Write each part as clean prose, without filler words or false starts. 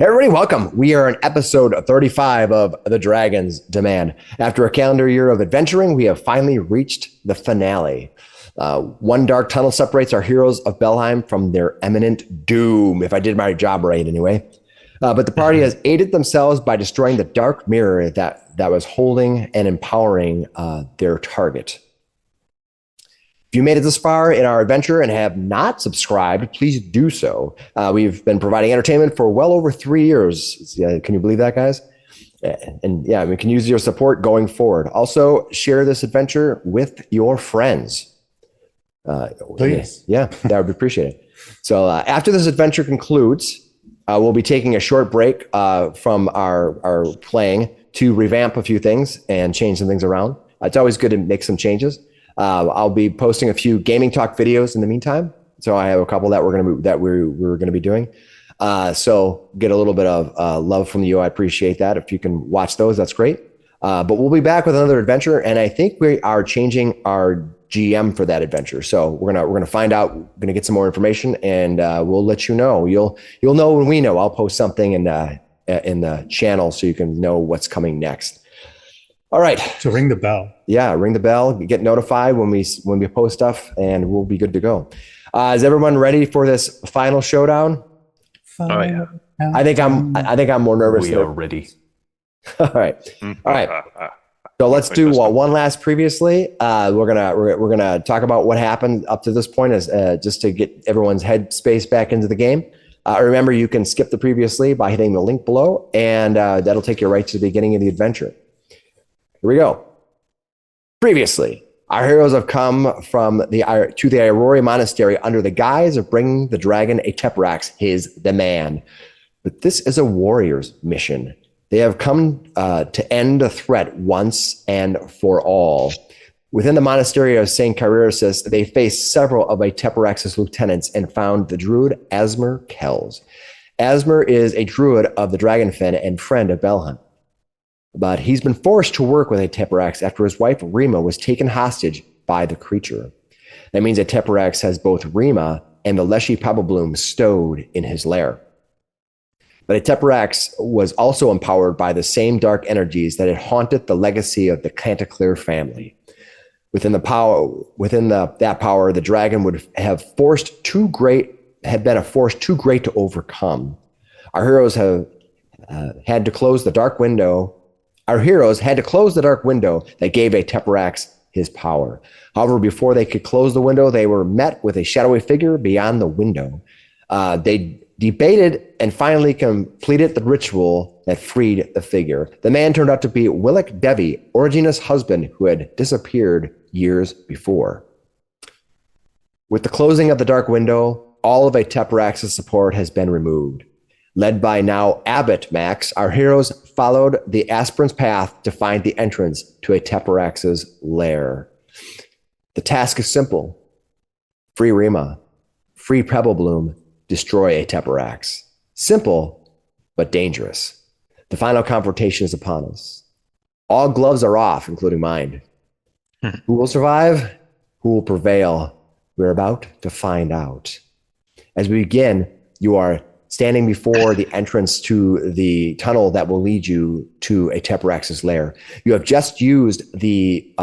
Everybody, welcome. We are on episode 35 of The Dragon's Demand. After a calendar year of adventuring, we have finally reached the finale. One dark tunnel separates our heroes of Belheim from their imminent doom, if I did my job right anyway. But the party has aided themselves by destroying the dark mirror that was holding and empowering their target. If you made it this far in our adventure and have not subscribed, please do so. We've been providing entertainment for well over 3 years. Can you believe that, guys? And yeah, we can use your support going forward. Also, share this adventure with your friends. Please. Yeah, that would be appreciated. So after this adventure concludes, we'll be taking a short break from our playing to revamp a few things and change some things around. It's always good to make some changes. I'll be posting a few gaming talk videos in the meantime. So I have a couple that we're gonna be doing. So get a little bit of love from you. I appreciate that. If you can watch those, that's great. But we'll be back with another adventure, and I think we are changing our GM for that adventure. So we're gonna find out. We're gonna get some more information, and we'll let you know. You'll know when we know. I'll post something in the channel so you can know what's coming next. All right. So ring the bell. Yeah, ring the bell. Get notified when we post stuff, and we'll be good to go. Is everyone ready for this final showdown? Oh yeah. I think I'm more nervous. We are ready. All right. So let's do one last previously. We're gonna talk about what happened up to this point, as just to get everyone's headspace back into the game. Remember, you can skip the previously by hitting the link below, and that'll take you right to the beginning of the adventure. Here we go. Previously, our heroes have come to the Aurori Monastery under the guise of bringing the dragon Aeteperax his demand. But this is a warrior's mission. They have come to end the threat once and for all. Within the monastery of St. Cariresis, they faced several of Aeteperax's lieutenants and found the druid Asmer Kells. Asmer is a druid of the Dragonfen and friend of Belheim. But he's been forced to work with Aeteperax after his wife Rima was taken hostage by the creature. That means Aeteperax has both Rima and the Leshy Pebblebloom stowed in his lair. But Aeteperax was also empowered by the same dark energies that had haunted the legacy of the Canticleer family. Within that power, the dragon would have been a force too great to overcome. Our heroes had to close the dark window. Our heroes had to close the dark window that gave Aeteperax his power. However, before they could close the window, they were met with a shadowy figure beyond the window. They debated and finally completed the ritual that freed the figure. The man turned out to be Willick Devi, Origina's husband, who had disappeared years before. With the closing of the dark window, all of Aeteperax's support has been removed. Led by now Abbot Max, our heroes followed the aspirant's path to find the entrance to Aeteperax's lair. The task is simple. Free Rima, free Pebblebloom, destroy Aeteperax. Simple, but dangerous. The final confrontation is upon us. All gloves are off, including mine. Who will survive? Who will prevail? We're about to find out. As we begin, you are standing before the entrance to the tunnel that will lead you to Aeteperax's lair. You have just used the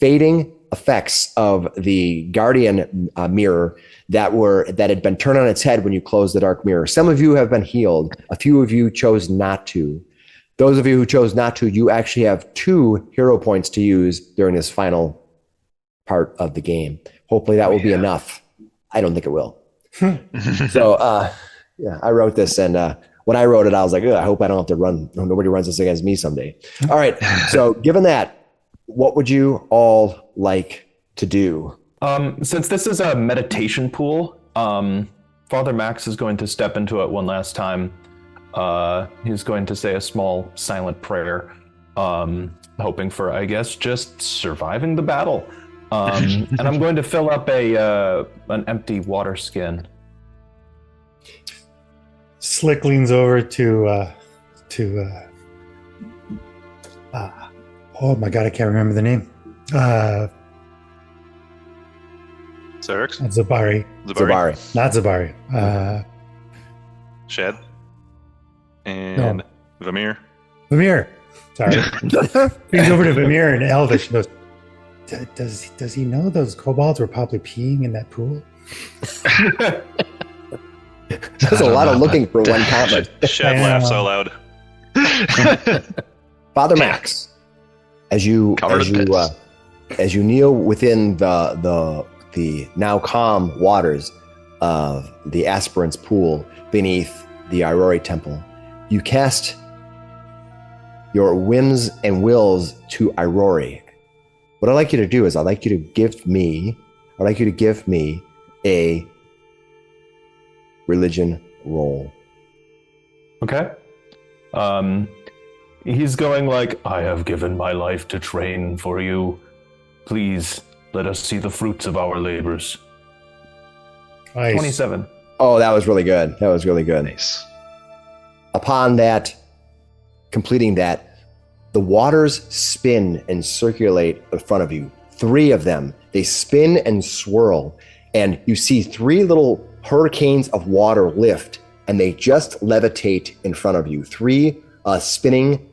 fading effects of the Guardian mirror that had been turned on its head when you closed the dark mirror. Some of you have been healed. A few of you chose not to. Those of you who chose not to, you actually have 2 hero points to use during this final part of the game. Hopefully that will be enough. I don't think it will. So, yeah, I wrote this, and when I wrote it, I was like, I hope I don't have to run. Nobody runs this against me someday. All right. So given that, what would you all like to do? Since this is a meditation pool, Father Max is going to step into it one last time. He's going to say a small silent prayer, hoping for, I guess, just surviving the battle. And I'm going to fill up an empty water skin. Slick leans over to oh my god, I can't remember the name. Zerix? Zabari. Zabari. Not Zabari. Shed? And Vamir. Vamir. Sorry. He's over to Vamir in Elvish and goes, does he know those kobolds were probably peeing in that pool? There's a lot of looking for one comment. Shad laughs out loud. Father Max, as you kneel within the now calm waters of the aspirant's pool beneath the Aurori Temple, you cast your whims and wills to Aurori. What I'd like you to do is I'd like you to give me a religion roll. Okay. He's going like, I have given my life to train for you. Please let us see the fruits of our labors. Nice. 27. Oh, that was really good. Nice. Upon that, completing that, the waters spin and circulate in front of you. 3 of them. They spin and swirl, and you see 3 little hurricanes of water lift, and they just levitate in front of you. 3 spinning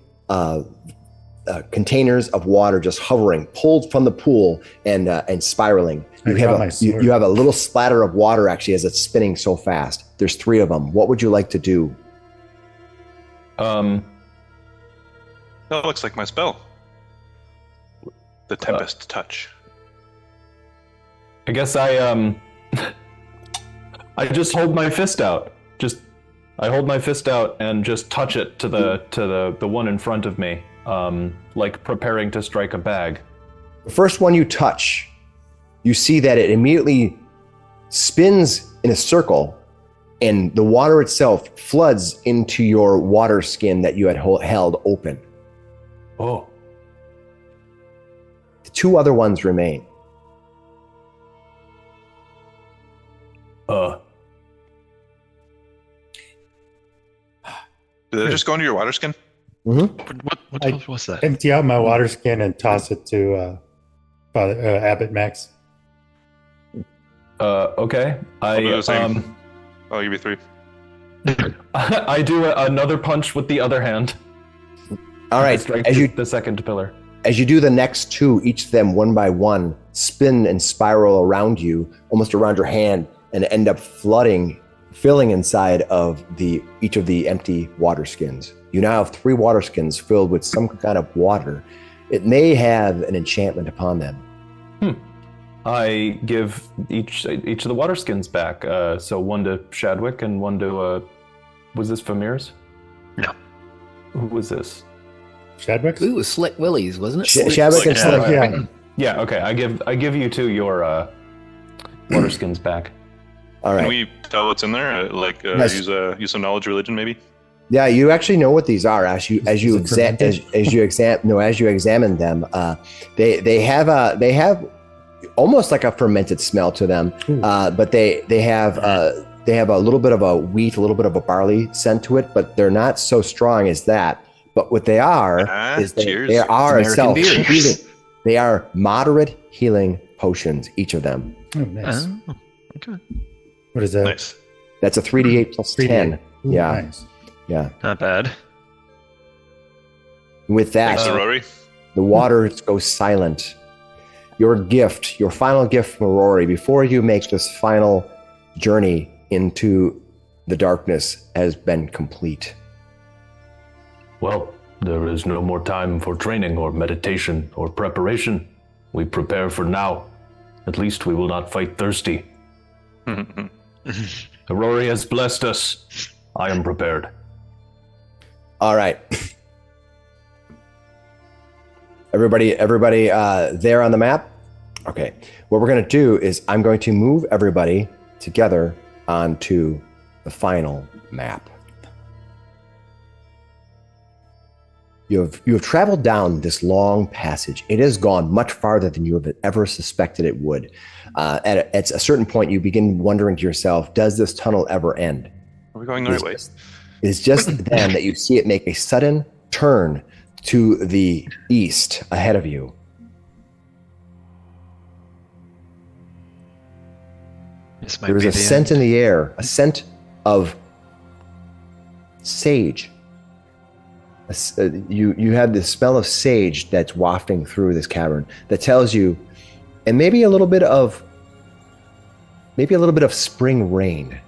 containers of water just hovering, pulled from the pool and spiraling. You have a little splatter of water actually as it's spinning so fast. There's 3 of them. What would you like to do? That looks like my spell. The Tempest Touch. I guess I just hold my fist out. I hold my fist out and just touch it to the one in front of me, like preparing to strike a bag. The first one you touch, you see that it immediately spins in a circle, and the water itself floods into your water skin that you had held open. Oh. The 2 other ones remain. Did it just go into your water skin? Mm-hmm. What was that? Empty out my water skin and toss it to Father Abbot Max. Okay. I'll do the same. I'll give you 3. I do another punch with the other hand. All right. The second pillar. As you do the next 2, each of them one by one spin and spiral around you, almost around your hand, and end up filling inside of each of the empty water skins. You now have 3 water skins filled with some kind of water. It may have an enchantment upon them. I give each of the water skins back. So 1 to Shadwick and 1 to was this Famir's? No. Who was this? Shadwick? Ooh, Slick Willies, wasn't it? Shadwick and Slick. Yeah. Yeah. Okay. I give you 2 your water skins back. All right. Can we tell what's in there? Yes. Use some knowledge religion, maybe? Yeah, you actually know what these are as you examine them. They have almost like a fermented smell to them, but they have a little bit of a wheat, a little bit of a barley scent to it, but they're not so strong as that. But what they are is they are healing. They are moderate healing potions, each of them. Oh, nice. Okay. What is that? Nice. That's a 3d8 plus 10. Ooh, Yeah. Nice. Yeah. Not bad. With that, Thanks, Rory. the water goes silent. Your final gift from Rory, before you make this final journey into the darkness, has been complete. Well, there is no more time for training or meditation or preparation. We prepare for now. At least we will not fight thirsty. Rory has blessed us. I am prepared. All right. Everybody there on the map? Okay. What we're going to do is I'm going to move everybody together onto the final map. You have traveled down this long passage. It has gone much farther than you have ever suspected it would. At a certain point, you begin wondering to yourself, does this tunnel ever end? Are we going the right way? It's just then that you see it make a sudden turn to the east ahead of you. This might There is be a the scent end. in the air, a scent of sage You have this smell of sage that's wafting through this cavern that tells you, and maybe a little bit of spring rain.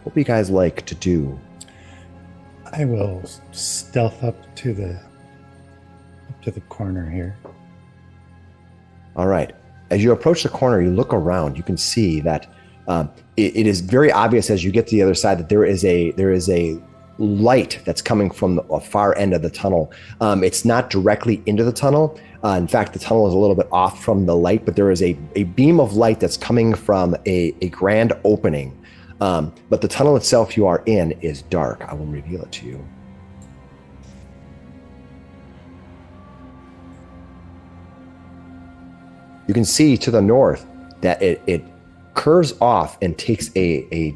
What do you guys like to do? I will stealth up to the corner here. All right. As you approach the corner, you look around. You can see that it is very obvious as you get to the other side that there is a light that's coming from the far end of the tunnel. It's not directly into the tunnel. In fact, the tunnel is a little bit off from the light, but there is a beam of light that's coming from a grand opening. But the tunnel itself you are in is dark. I will reveal it to you. You can see to the north that it curves off and takes a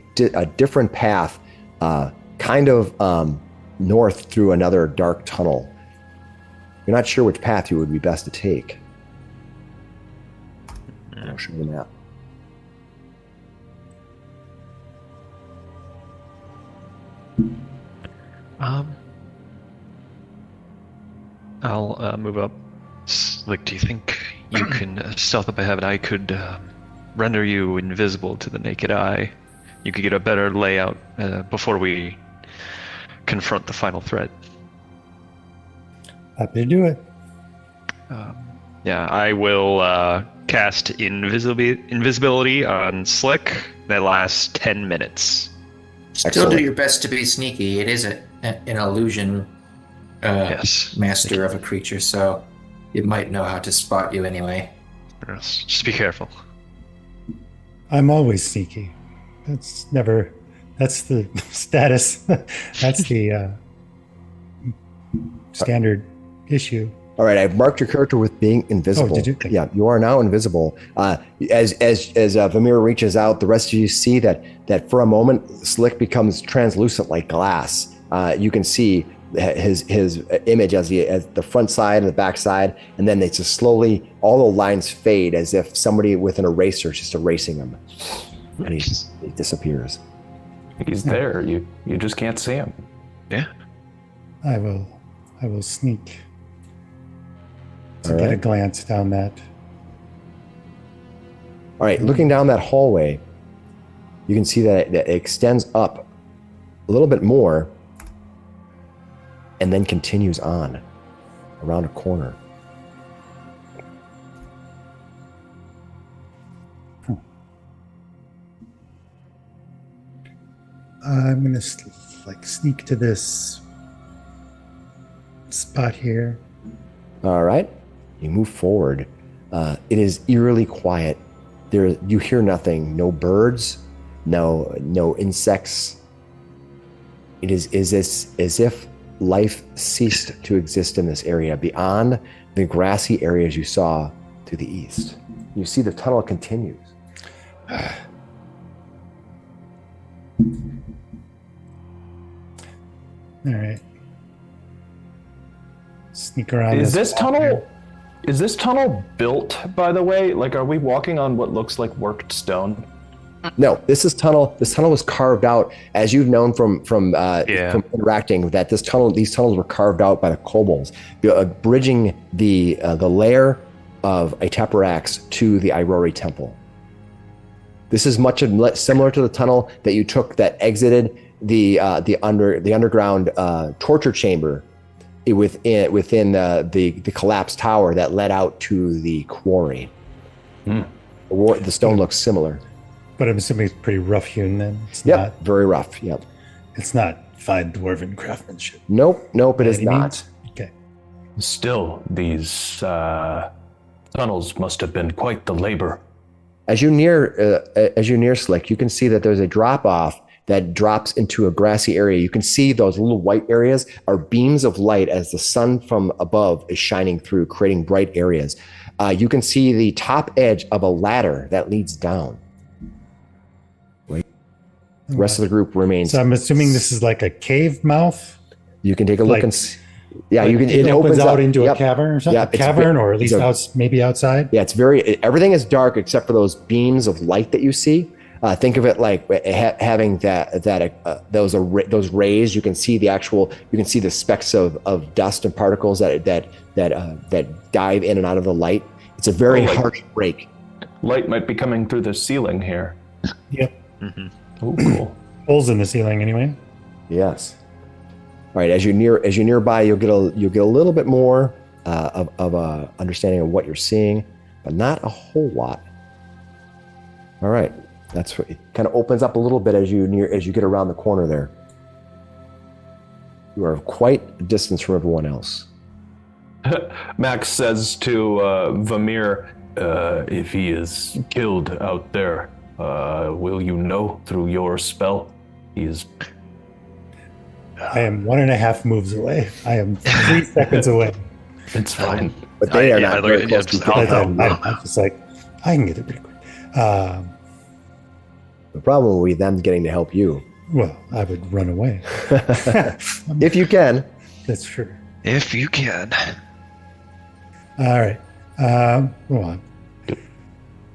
different path, kind of north through another dark tunnel. You're not sure which path you would be best to take. I'll show you the map. I'll move up. Like, do you think you can stealth up ahead? I could render you invisible to the naked eye. You could get a better layout before we confront the final threat. Happy to do it. Yeah, I will cast invisibility on Slick. That lasts 10 minutes. Still Excellent. do your best to be sneaky. It is an illusion Yes. master of a creature, so it might know how to spot you anyway. Yes. Just be careful. I'm always sneaky. That's the status. That's the standard issue. All right, I've marked your character with being invisible. Oh, did you? Yeah, you are now invisible. As Vamir reaches out, the rest of you see that for a moment, Slick becomes translucent like glass. You can see his image as the front side and the back side, and then they just slowly, all the lines fade as if somebody with an eraser is just erasing him, and he disappears. He's there. You just can't see him. Yeah. I will sneak to All get a right. glance down that. All right, looking down that hallway, you can see that it extends up a little bit more and then continues on around a corner. I'm gonna sneak to this spot here. All right, you move forward. It is eerily quiet. You hear nothing. No birds, no insects. It is as if life ceased to exist in this area beyond the grassy areas you saw to the east. You see the tunnel continues. All right. Sneak around. Is this spot tunnel? here. Is this tunnel built, by the way? Like, are we walking on what looks like worked stone? No, this tunnel was carved out, as you've known from interacting, that these tunnels were carved out by the kobolds, bridging the lair of Aeteperax to the Irori temple. This is much similar to the tunnel that you took that exited the underground torture chamber within the collapsed tower that led out to the quarry. The stone looks similar. But I'm assuming it's pretty rough hewn then. It's Yep, not. very rough. Yep. It's not fine dwarven craftsmanship. Nope, it is Any not. means? Okay. Still, these tunnels must have been quite the labor. As you near Slick, you can see that there's a drop off that drops into a grassy area. You can see those little white areas are beams of light as the sun from above is shining through, creating bright areas. You can see the top edge of a ladder that leads down. The rest of the group remains. So I'm assuming this is like a cave mouth. You can take a look like- yeah, you can. It opens out into yep. a cavern or something. Yep, it's Cavern, or at least it's a- maybe outside. Yeah, everything is dark except for those beams of light that you see. Think of it like having those rays. You can see the specks of dust and particles that dive in and out of the light. It's a very harsh break. Light might be coming through the ceiling here. Yep. Mm-hmm. Oh, cool. Holes in the ceiling, anyway. Yes. All right. As you're nearby, you'll get a little bit more of a understanding of what you're seeing, but not a whole lot. All right. That's what it kind of opens up a little bit as you get around the corner there. You are quite a distance from everyone else. Max says to Vamir, if he is killed out there, will you know through your spell? He's... I am 1.5 moves away. I am 3 seconds away. It's fine. But they are not very close to I'm just like, I can get it pretty quick. The problem will be them getting to help you. Well, I would run away. If you can. That's true. If you can. All right. Go on.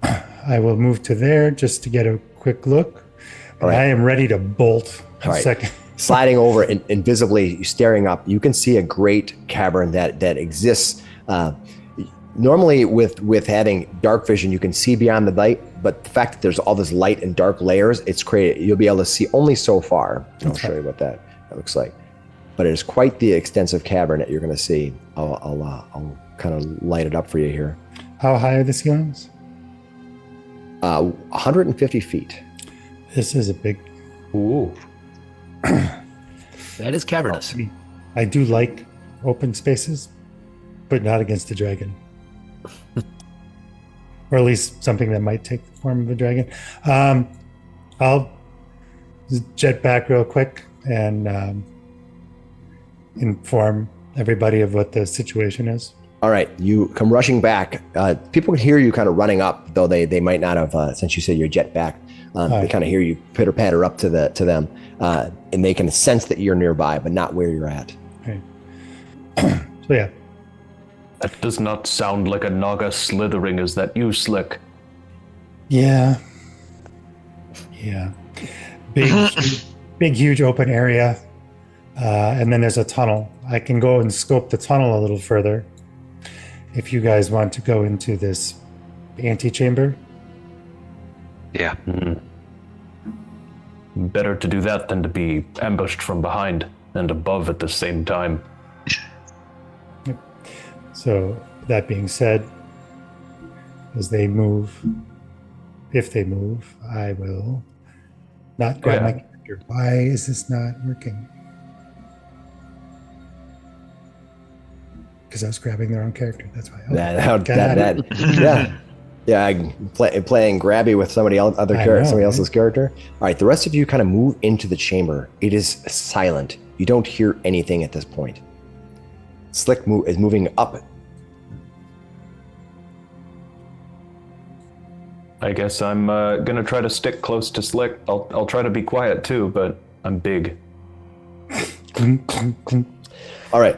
I will move to there just to get a quick look. All right. I am ready to bolt. All right. Second. Sliding over and invisibly staring up, you can see a great cavern that exists. Normally, with having dark vision, you can see beyond the light, but the fact that there's all this light and dark layers, it's created. You'll be able to see only so far. I'll show you what that looks like. But it is quite the extensive cavern that you're going to see. I'll kind of light it up for you here. How high are the ceilings? 150 feet. This is a big. Ooh. That is cavernous. I do like open spaces, but not against a dragon. Or at least something that might take the form of a dragon. I'll jet back real quick and inform everybody of what the situation is. All right, you come rushing back. People can hear you kind of running up, though they might not have, since you said you're jet back. They kind of hear you pitter patter up to them, and they can sense that you're nearby, but not where you're at. Okay. So yeah. That does not sound like a Naga slithering. Is that you, Slick? Yeah. Big, huge open area. And then there's a tunnel. I can go and scope the tunnel a little further if you guys want to go into this antechamber. Yeah. Better to do that than to be ambushed from behind and above at the same time. So that being said, as they move, if they move, I will not grab my character. Why is this not working? Because I was grabbing their own character. That's why. Playing grabby with somebody else's character. All right, the rest of you kind of move into the chamber. It is silent. You don't hear anything at this point. Slick is moving up. I guess I'm gonna try to stick close to Slick. I'll try to be quiet too, but I'm big. All right.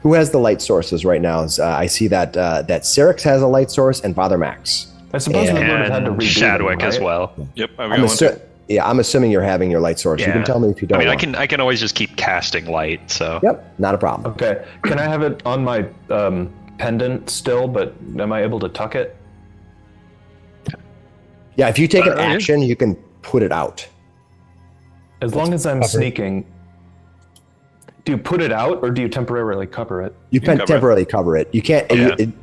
Who has the light sources right now? I see that Syrinx has a light source and Father Max. I suppose we would have had to And redo Shadwick them, right? as well. Yep, I've got one too. I'm assuming you're having your light source. You can tell me if you don't. I mean, I can always just keep casting light. So. Yep, not a problem. Okay. Can I have it on my pendant still, but am I able to tuck it? Yeah, if you take an action, you can put it out. As long as I'm sneaking. Do you put it out, or do you temporarily cover it? You can temporarily cover it. You can't.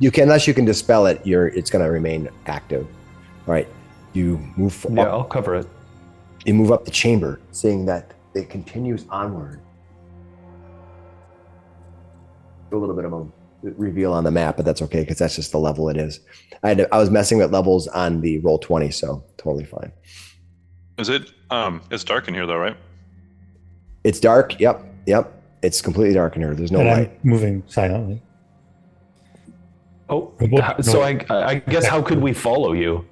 You can, unless you can dispel it. It's going to remain active. All right. You move. Yeah, I'll cover it. You move up the chamber, seeing that it continues onward. A little bit of a reveal on the map, but that's okay because that's just the level it is. I was messing with levels on the Roll20, so totally fine. Is it? It's dark in here though, right? It's dark. Yep. It's completely dark in here. There's no light. I'm moving silently. Oh, so I guess how could we follow you?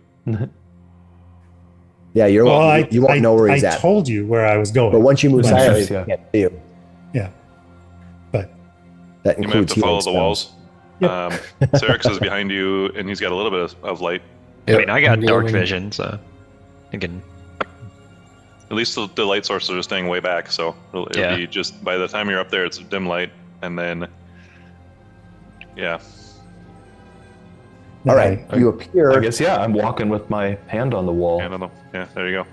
Yeah, you won't know where he's at. I told you where I was going. But once you move silently, Yeah. you can't see you. Yeah. But That You might have includes to follow healing the walls. Syrinx is behind you, and he's got a little bit of light. I mean, I got dark glowing. vision, so I can. At least the light sources are staying way back, so it'll be just by the time you're up there, it's dim light, and then yeah. All right, you appear. I guess, I'm walking with my hand on the wall. I don't know. Yeah, there you go.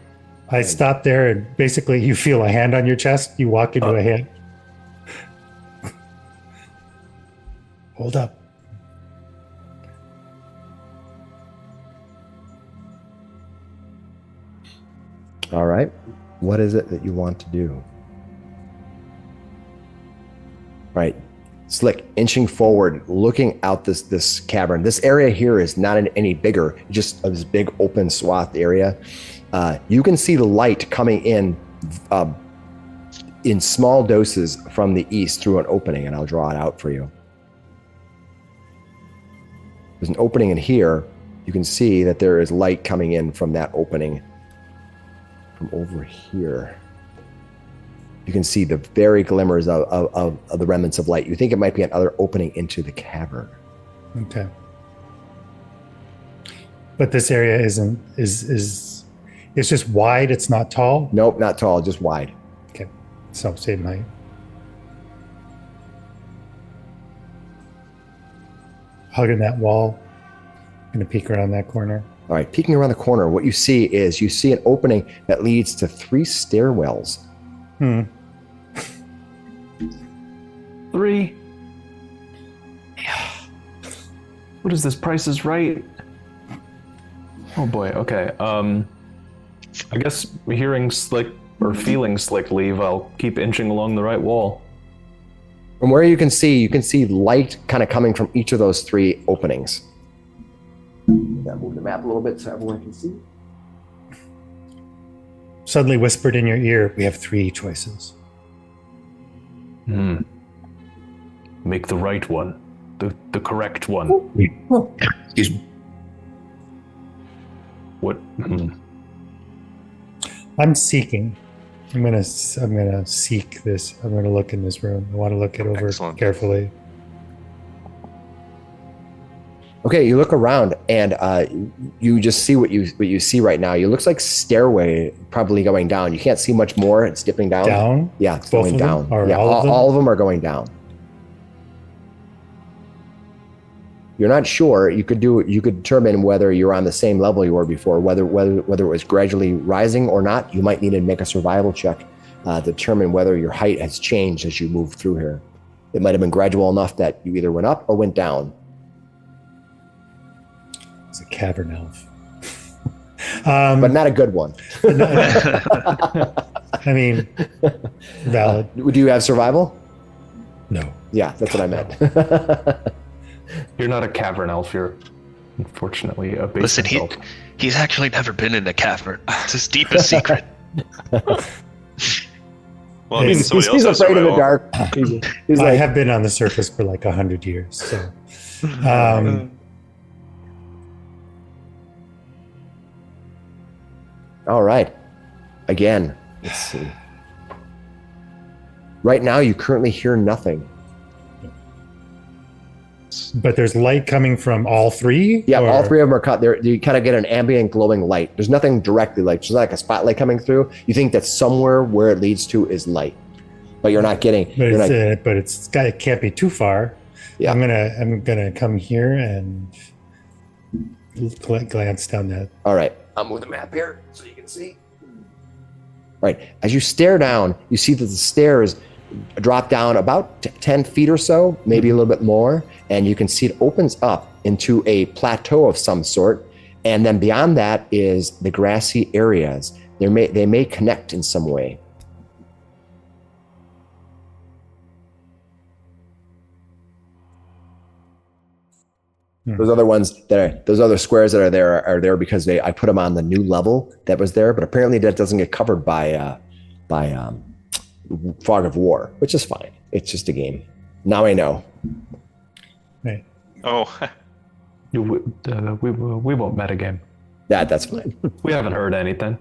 I stop there and basically you feel a hand on your chest. You walk into a hand. Hold up. All right. What is it that you want to do? All right. Slick, inching forward, looking out this cavern. This area here is not any bigger, just this big open swath area. You can see the light coming in small doses from the east through an opening, and I'll draw it out for you. There's an opening in here. You can see that there is light coming in from that opening. From over here, you can see the very glimmers of the remnants of light. You think it might be another opening into the cavern. Okay. But this area isn't is it's just wide, it's not tall? Nope, not tall, just wide. Okay. So same height. Hugging that wall. Gonna peek around that corner. All right, peeking around the corner, what you see is an opening that leads to 3 stairwells. 3. What is this? Price is Right? Oh boy. Okay. I guess hearing Slick or feeling Slick leave, I'll keep inching along the right wall. From where you can see light kind of coming from each of those 3 openings. Move the map a little bit so everyone can see. Suddenly whispered in your ear, we have 3 choices. Make the right one. The correct one. Excuse me. What? I'm seeking. I'm gonna seek this. I'm gonna look in this room. I want to look it over Excellent. carefully. Okay, you look around and you just see what you see right now. It looks like stairway probably going down. You can't see much more. It's dipping down. Down? Yeah, it's Both going of them? down. Or Yeah, all of them? all of them are going down. You're not sure. You could determine whether you're on the same level you were before, whether it was gradually rising or not. You might need to make a survival check to determine whether your height has changed as you move through here. It might have been gradual enough that you either went up or went down. It's a cavern elf. But not a good one. I mean, valid. Do you have survival? No. Yeah, that's what I meant. You're not a cavern elf. You're unfortunately a basement Listen, elf. he's actually never been in a cavern. It's his deepest secret. Well, I mean, He's somebody else has afraid of the survival. dark. He's I like, have been on the surface for like 100 years. So, all right. Again, let's see. Right now, you currently hear nothing. but there's light coming from all 3? Yeah, or- all 3 of them are cut. You kind of get an ambient glowing light. There's nothing directly like, there's like a spotlight coming through. You think that somewhere where it leads to is light, but you're not getting. But You're it's, not, but it's got, it can't be too far. Yeah. I'm gonna come here and glance down that. all right, I'll move the map here so you can see. Right, as you stare down, you see that the stairs drop down about 10 feet or so, maybe a little bit more, and you can see it opens up into a plateau of some sort, and then beyond that is the grassy areas. They may connect in some way. Those other squares that are there because I put them on the new level that was there, but apparently that doesn't get covered by Fog of War, which is fine. It's just a game. Now I know. Right. Oh, We won't metagame. That's fine. We haven't heard anything.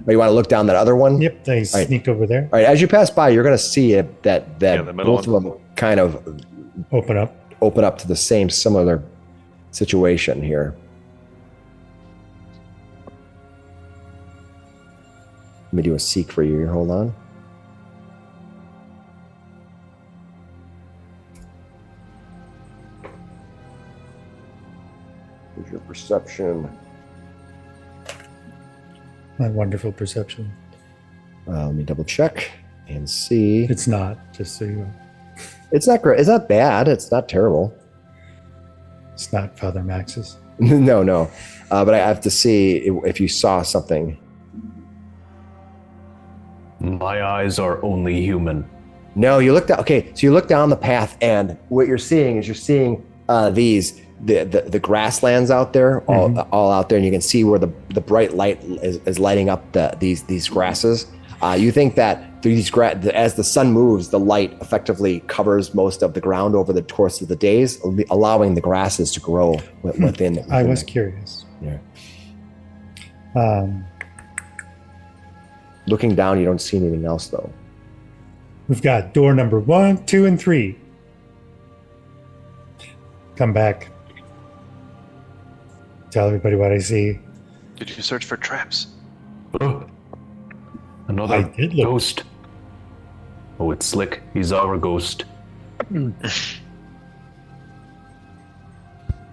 But you want to look down that other one? Yep. I sneak over there. All right. As you pass by, you're going to see that the middle both of them kind of Open up. open up to the same similar situation here. Let me do a seek for you here. Hold on. Here's your perception. My wonderful perception. Let me double check and see. It's not, just so you know. It's not great. It's not bad. It's not terrible. It's not Father Max's. No. But I have to see if you saw something. My eyes are only human. No, you look down. Okay, so you look down the path, and what you're seeing is the grasslands out there, all out there, and you can see where the bright light is lighting up these grasses. You think that as the sun moves, the light effectively covers most of the ground over the course of the days, allowing the grasses to grow within. I was curious. Yeah. Looking down, you don't see anything else, though. We've got door number 1, 2, and 3. Come back. Tell everybody what I see. Did you search for traps? Oh, another I did look. ghost. Oh, it's Slick. He's our ghost. I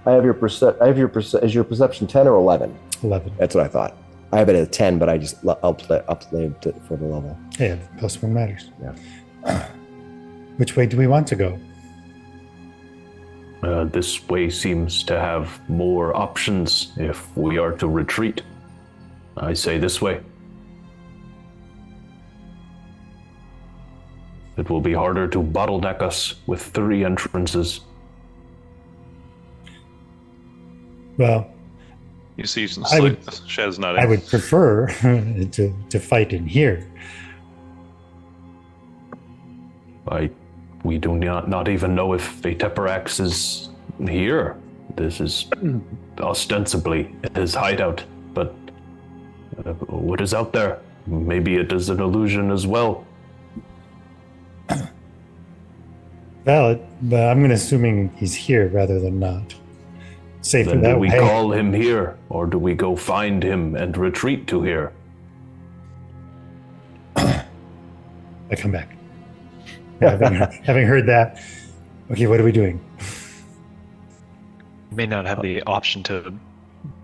have your is your perception 10 or 11? 11. That's what I thought. I have it at 10, but I just upped it for the level. Yeah, plus 1 matters. Yeah. Which way do we want to go? This way seems to have more options if we are to retreat. I say this way. It will be harder to bottleneck us with 3 entrances. Well, You see Shad's nodding. I would prefer to fight in here. We do not even know if Aeteperax is here. This is ostensibly his hideout, but what is out there? Maybe it is an illusion as well. Valid, but I'm assuming he's here rather than not. Safer Then that do we way. call him here, or do we go find him and retreat to here? I come back. Having heard that, okay, what are we doing? We may not have the option to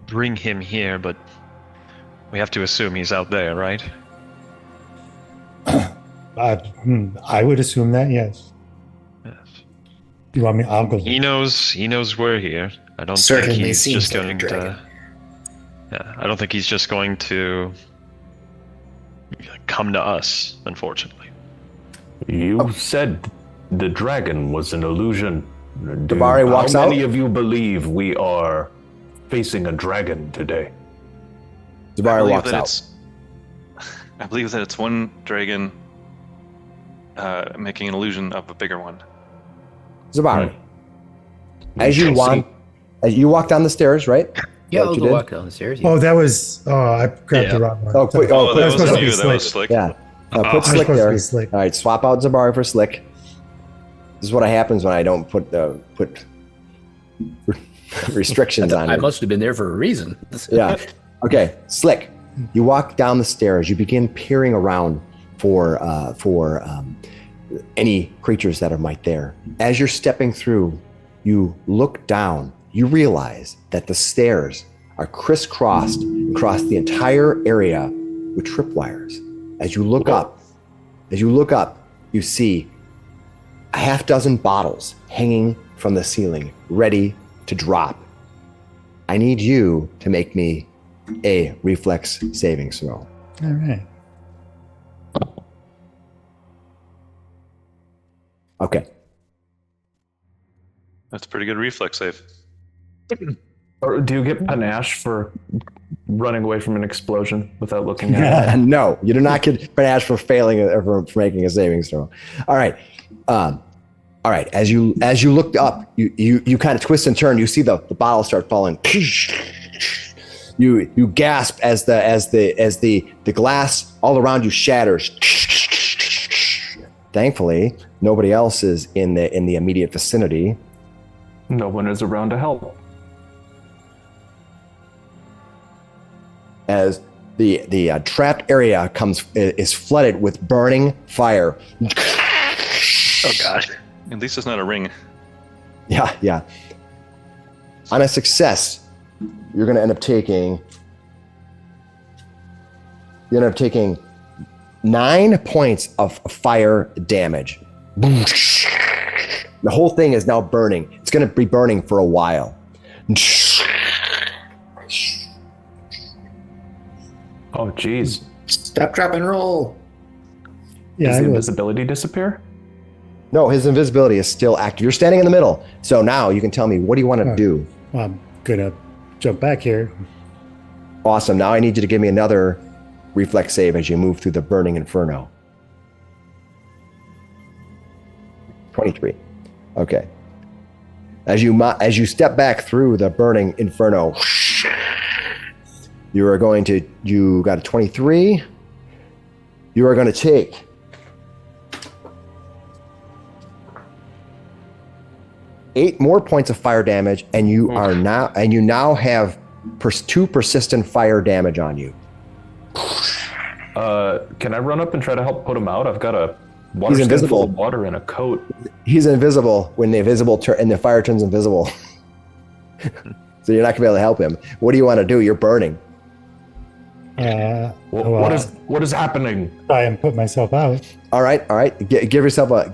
bring him here, but we have to assume he's out there, right? I would assume that, yes. Yes. Do you want me? I'll go. He knows we're here. I don't Certainly think he's seems just like a going dragon. to. Yeah, I don't think he's just going to come to us, unfortunately. You said the dragon was an illusion. Dabari walks How out. many of you believe we are facing a dragon today? Dabari walks out. I believe that it's one dragon making an illusion of a bigger one. Zabari, as you walk down the stairs, right? Yeah, What I'll you go did? walk down the stairs. Yeah. Oh, I grabbed the wrong one. Oh, quick! Oh, that That's supposed wasn't to be you. That was Slick. Yeah. Put That's Slick supposed to there. be Slick. All right, swap out Zabari for Slick. This is what happens when I don't put restrictions on I you. must have been there for a reason. Yeah. Okay, Slick. You walk down the stairs. You begin peering around for any creatures that might there. As you're stepping through, you look down. You realize that the stairs are crisscrossed across the entire area with tripwires. As you look up, you see a half dozen bottles hanging from the ceiling, ready to drop. I need you to make me a reflex saving throw. All right. Okay. That's a pretty good reflex save. Or do you get panache for running away from an explosion without looking at it? No, you do not get panache for failing or for making a savings throw. All right. All right. As you look up, you kind of twist and turn. You see the bottle start falling. You gasp as the glass all around you shatters. Thankfully, nobody else is in the immediate vicinity. No one is around to help. As the trapped area is flooded with burning fire. Oh god. At least it's not a ring. Yeah. On a success, you're going to end up taking 9 points of fire damage. The whole thing is now burning. It's going to be burning for a while. Oh, jeez. Stop, drop, and roll. Yeah, Does I the will. invisibility disappear? No, his invisibility is still active. You're standing in the middle. So now you can tell me, what do you want to do? Well, I'm gonna jump back here. Awesome. Now I need you to give me another reflex save as you move through the burning inferno. 23. Okay. As you step back through the burning inferno, you got a 23. You are going to take 8 more points of fire damage, and you now have 2 persistent fire damage on you. Can I run up and try to help put him out? I've got a water He's skin full invisible. of water and a coat. He's invisible when the fire turns invisible. So you're not gonna be able to help him. What do you want to do? You're burning. What is happening? Try and put myself out. All right. Give yourself a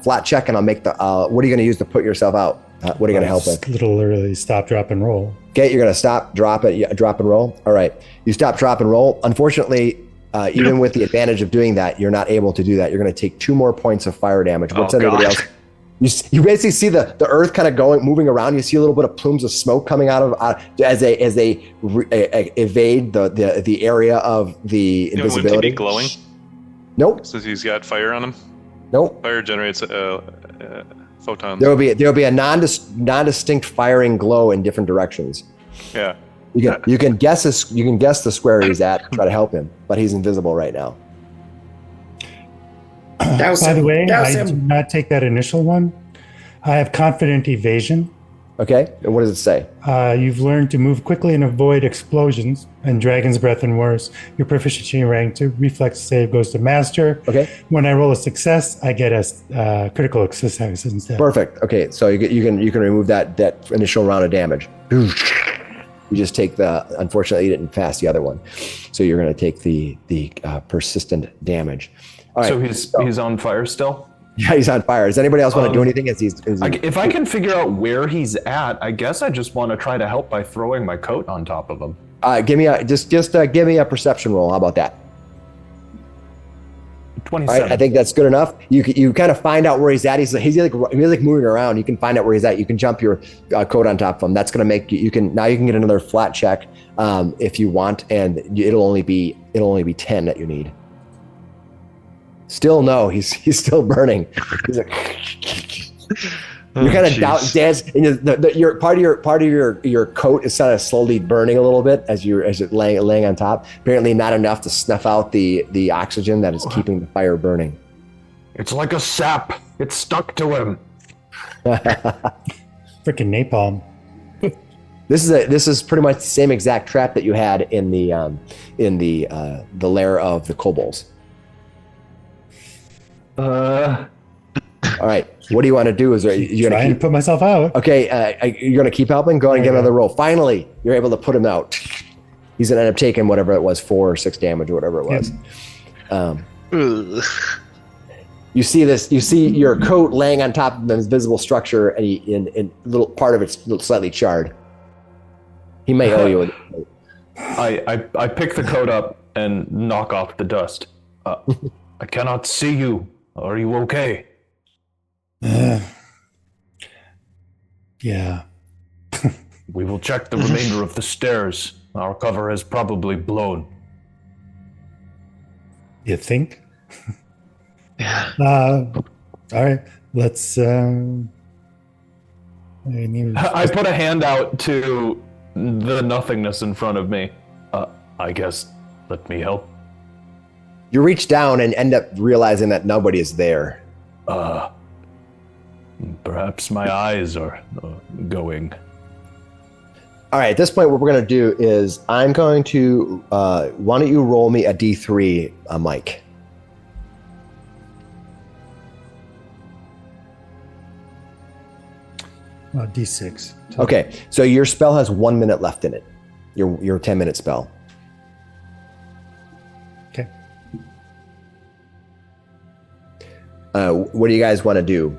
flat check, and I'll make the. What are you going to use to put yourself out? What are you going to help with? Literally stop, drop, and roll. Okay, you're going to stop, drop and roll. All right. You stop, drop, and roll. Unfortunately, even with the advantage of doing that, you're not able to do that. You're going to take 2 more points of fire damage. What's anybody else? You basically see the earth kind of moving around. You see a little bit of plumes of smoke coming out as they evade the area of the Wouldn't he invisibility. be glowing? Nope. Since he's got fire on him? Nope. Fire generates photons. There will be a non-distinct firing glow in different directions. Yeah. You can guess the square he's at. Try to help him, but he's invisible right now. By the way, I do not take that initial one. I have confident evasion. Okay. And what does it say? You've learned to move quickly and avoid explosions and dragon's breath and worse. Your proficiency rank to reflex save goes to master. Okay. When I roll a success, I get a critical success instead. Perfect. Okay. So you can remove that initial round of damage. You just take unfortunately you didn't pass the other one, so you're going to take the persistent damage. All right. So he's on fire still? Yeah, he's on fire. Does anybody else want to do anything? If I can figure out where he's at, I guess I just want to try to help by throwing my coat on top of him. Give me a perception roll. How about that? 27. All right, I think that's good enough. You kind of find out where he's at. He's like moving around. You can find out where he's at. You can jump your coat on top of him. That's going to make you can get another flat check if you want, and it'll only be 10 that you need. Still no, he's still burning. He's like, you're kind of down, Daz, and your part of your coat is kind of slowly burning a little bit as you're laying on top. Apparently, not enough to snuff out the oxygen that is keeping the fire burning. It's like a sap. It's stuck to him. Freaking napalm. This is pretty much the same exact trap that you had in the lair of the kobolds. All right. What do you want to do? You're Try going to and put myself out. Okay, you're going to keep helping? Go ahead and get another roll. Finally, you're able to put him out. He's going to end up taking whatever it was, 4 or 6 damage or whatever it was. You see your coat laying on top of the invisible structure, and little part of it's slightly charred. He may owe you a I pick the coat up and knock off the dust. I cannot see you. Are you okay? Yeah. We will check the remainder of the stairs. Our cover has probably blown. You think? Yeah. All right. Let's. I put a hand out to the nothingness in front of me. I guess let me help. You reach down and end up realizing that nobody is there. Perhaps my eyes are going. All right, at this point, what we're going to do is I'm going to, why don't you roll me a D3, Mike? D6. Okay, so your spell has 1 minute left in it. Your 10-minute spell. Okay. What do you guys want to do?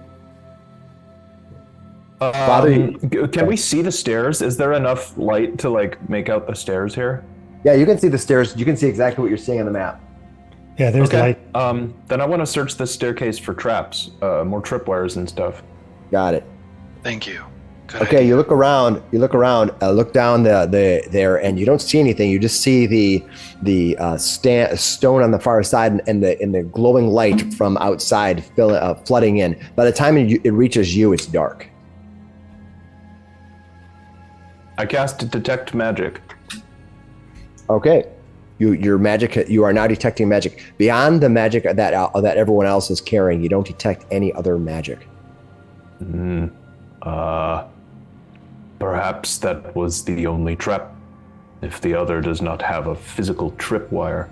Can we see the stairs? Is there enough light to like make out the stairs here? Yeah, you can see the stairs. You can see exactly what you're seeing on the map. Yeah, there's light. Then I want to search this staircase for traps, more tripwires and stuff. Got it. Thank you. Good Okay, idea. you look around, look down there, and you don't see anything. You just see the stone on the far side and the glowing light from outside flooding in. By the time it reaches you, it's dark. I cast Detect Magic. Okay, your magic. You are now detecting magic beyond the magic that everyone else is carrying. You don't detect any other magic. Perhaps that was the only trap. If the other does not have a physical tripwire,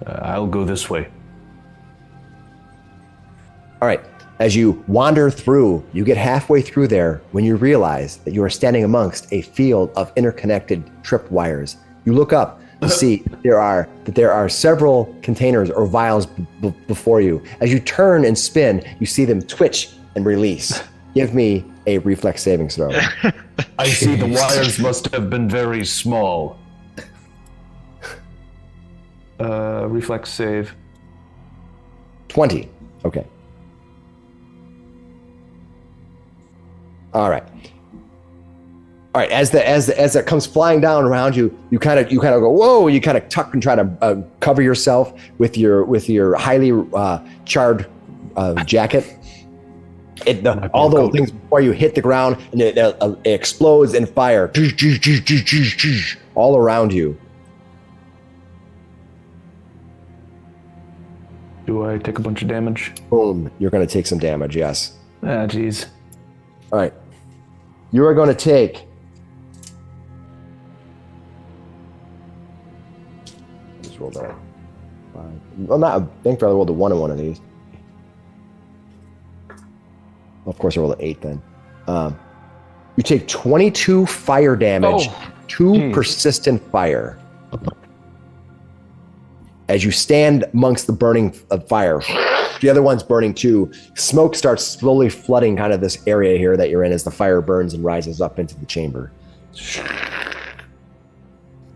I'll go this way. All right. As you wander through, you get halfway through there when you realize that you are standing amongst a field of interconnected tripwires. You look up to see that there are several containers or vials before you. As you turn and spin, you see them twitch and release. Give me a reflex saving throw. I see the wires must have been very small. Reflex save. 20. Okay. All right. As it comes flying down around you, you kind of go whoa. You kind of tuck and try to cover yourself with your highly charred jacket. All those things before you hit the ground, and it explodes in fire all around you. Do I take a bunch of damage? Boom! You're going to take some damage. Yes. Ah, jeez. All right. You are going to take. Just roll that. 5. Well, not. I think I rolled a 1 on one of these. Of course, I rolled an 8 then. You take 22 fire damage, 2 persistent fire. As you stand amongst the burning fire, the other one's burning too. Smoke starts slowly flooding kind of this area here that you're in as the fire burns and rises up into the chamber.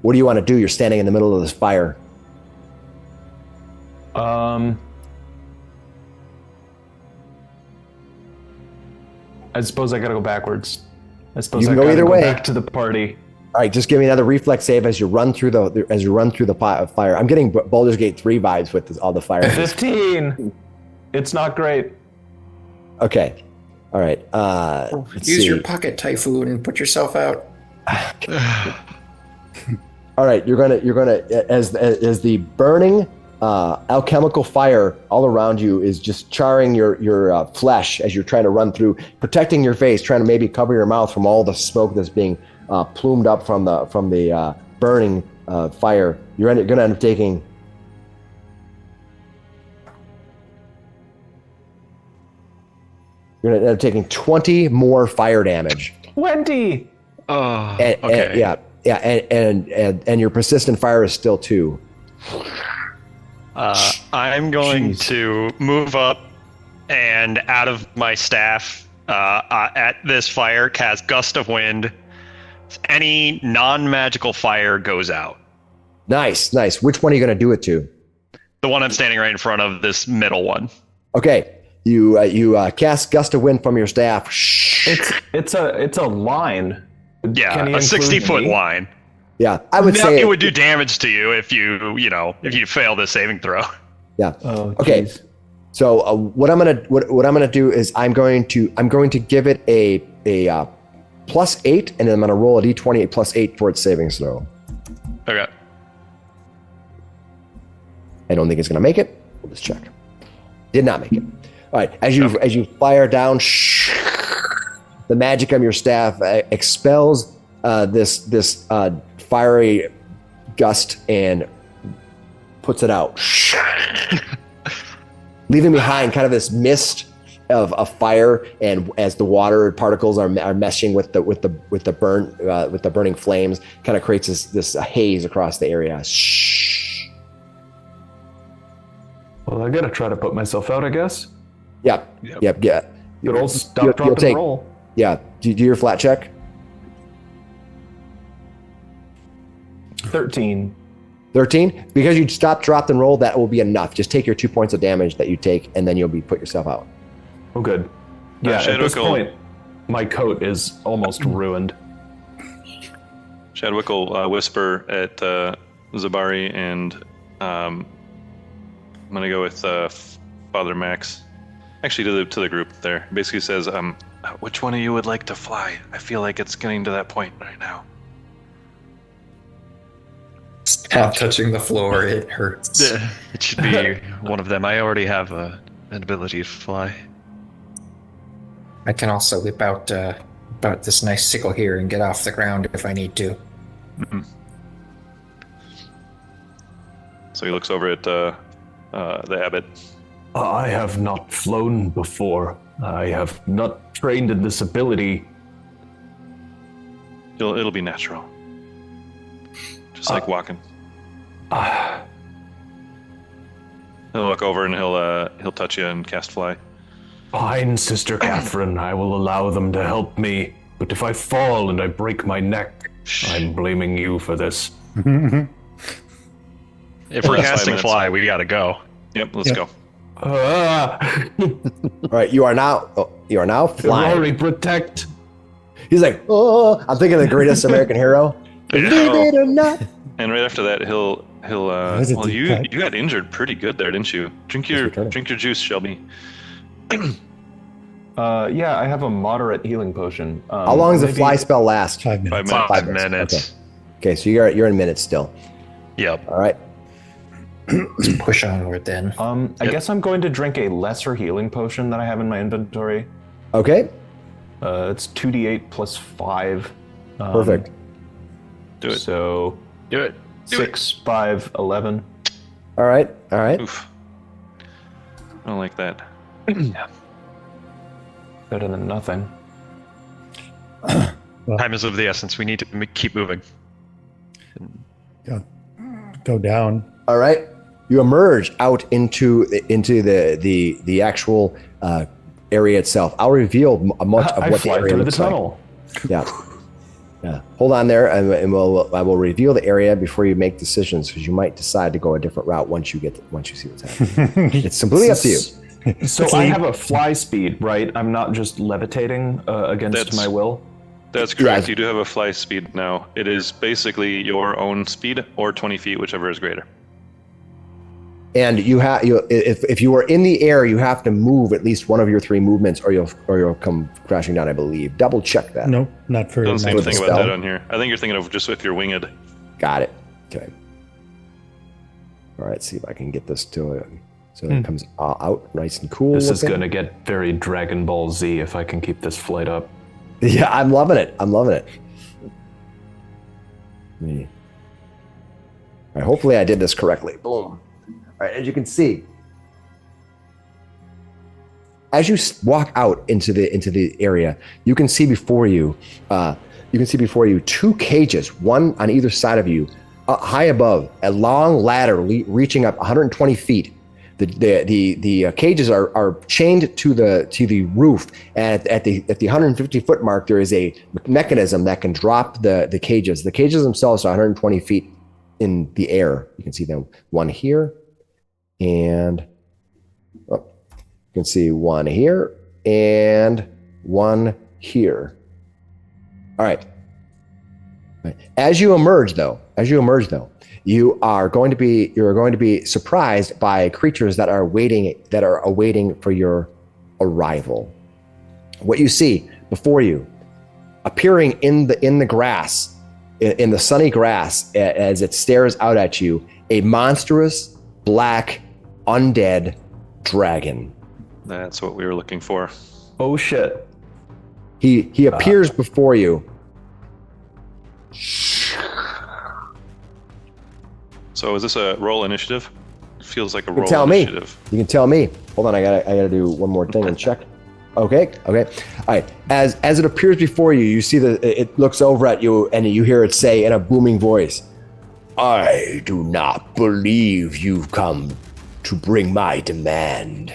What do you want to do? You're standing in the middle of this fire. I suppose I gotta go backwards. I suppose You can I go gotta either go way. back to the party. All right, just give me another reflex save as you run through the fire. I'm getting Baldur's Gate 3 vibes with all the fire. 15. It's not great. Okay. All right. Let's Use see. your pocket typhoon and put yourself out. All right, you're gonna as the burning alchemical fire all around you is just charring your flesh as you're trying to run through, protecting your face, trying to maybe cover your mouth from all the smoke that's being plumed up from the burning fire. You're going to end up taking. You're going to end up taking 20 more fire damage. 20. Oh, And, okay. and your persistent fire is still 2. I'm going Jeez. to move up and out of my staff at this fire, cast Gust of Wind. Any non-magical fire goes out. Nice. Which one are you going to do it to? The one I'm standing right in front of, this middle one. Okay, you cast Gust of Wind from your staff. It's a line. Can Yeah, he a include 60-foot me? line. Yeah, I would say It would do damage to you if you fail this saving throw. Yeah. Oh, Okay. jeez. So what I'm gonna do is I'm going to give it a +8, and then I'm gonna roll a d20 +8 for its saving throw. Okay. I don't think it's gonna make it. We'll just check. Did not make it. All right, as you fire down, the magic of your staff expels this fiery gust and puts it out, leaving behind kind of this mist of fire. And as the water particles are meshing with the burning flames, kind of creates this haze across the area. Well, I gotta try to put myself out, I guess. Yep. Yeah. Good old stop, drop, and roll. Yeah. Do your flat check. 13. 13? Because you stop, drop, and roll, that will be enough. Just take your 2 points of damage that you take, and then you'll put yourself out. Oh, good. Yeah, at this point, my coat is almost ruined. Chadwick will whisper at Zabari, and I'm gonna go with Father Max. Actually, to the group there. Basically says, which one of you would like to fly? I feel like it's getting to that point right now. Stop touching the floor, it hurts. It should be one of them. I already have an ability to fly. I can also whip out this nice sickle here and get off the ground if I need to. Mm-hmm. So he looks over at the abbot. I have not flown before. I have not trained in this ability. It'll be natural. Just like walking. He'll look over and he'll touch you and cast fly. Fine, Sister Catherine. I will allow them to help me. But if I fall and I break my neck, I'm blaming you for this. If we're casting fly, we gotta go. Yep, let's go. All right, you are now flying. Ferrari, protect. He's like, oh, I'm thinking of the greatest American hero. Believe it or not. And right after that, he'll. Well, you got injured pretty good there, didn't you? Drink your juice, Shelby. Yeah, I have a moderate healing potion. How long does the fly spell last? 5 minutes. 5 minutes. Okay, so you're in minutes still. Yep. All right. Let's push onward then. I guess I'm going to drink a lesser healing potion that I have in my inventory. Okay. It's 2d8 plus 5. Perfect. Do it. So Do it. 6, 5, 11. All right. Oof. I don't like that. Yeah. Better than nothing. Time is of the essence. We need to keep moving. Go down. All right. You emerge out into the actual area itself. I'll reveal much of I what the fly area through the looks like. tunnel. Yeah. Hold on there, and I will reveal the area before you make decisions, because you might decide to go a different route once you see what's happening. It's completely up to you. So I have a fly speed, right? I'm not just levitating against my will. That's correct. Yeah. You do have a fly speed now. It is basically your own speed or 20 feet, whichever is greater. And if you are in the air, you have to move at least one of your 3 movements, or you'll come crashing down, I believe. Double check that. Nope, not for. Doesn't say with anything the about spell. that on here. I think you're thinking of just if you're winged. Got it. Okay. All right. See if I can get this to it so it comes out nice and cool. This is looking. going to get very Dragon Ball Z if I can keep this flight up. Yeah, I'm loving it. All right, hopefully I did this correctly. Boom. All right, as you can see, as you walk out into the area, you can see before you, 2 cages, one on either side of you, high above, a long ladder reaching up 120 feet. The cages are chained to the roof, and at the 150 foot mark, there is a mechanism that can drop the cages. The cages themselves are 120 feet in the air. You can see them, one here, and you can see one here and one here. All right. As you emerge, though, you are going to be surprised by creatures that are awaiting for your arrival. What you see before you, appearing in the grass, in the sunny grass, as it stares out at you, a monstrous black undead dragon. That's what we were looking for. Oh shit. He appears before you. So is this a roll initiative? It feels like a You can roll tell me. initiative. You can tell me. Hold on, I gotta do one more thing and check. Okay. All right. As it appears before you, you see it looks over at you and you hear it say in a booming voice, "I do not believe you've come to bring my demand.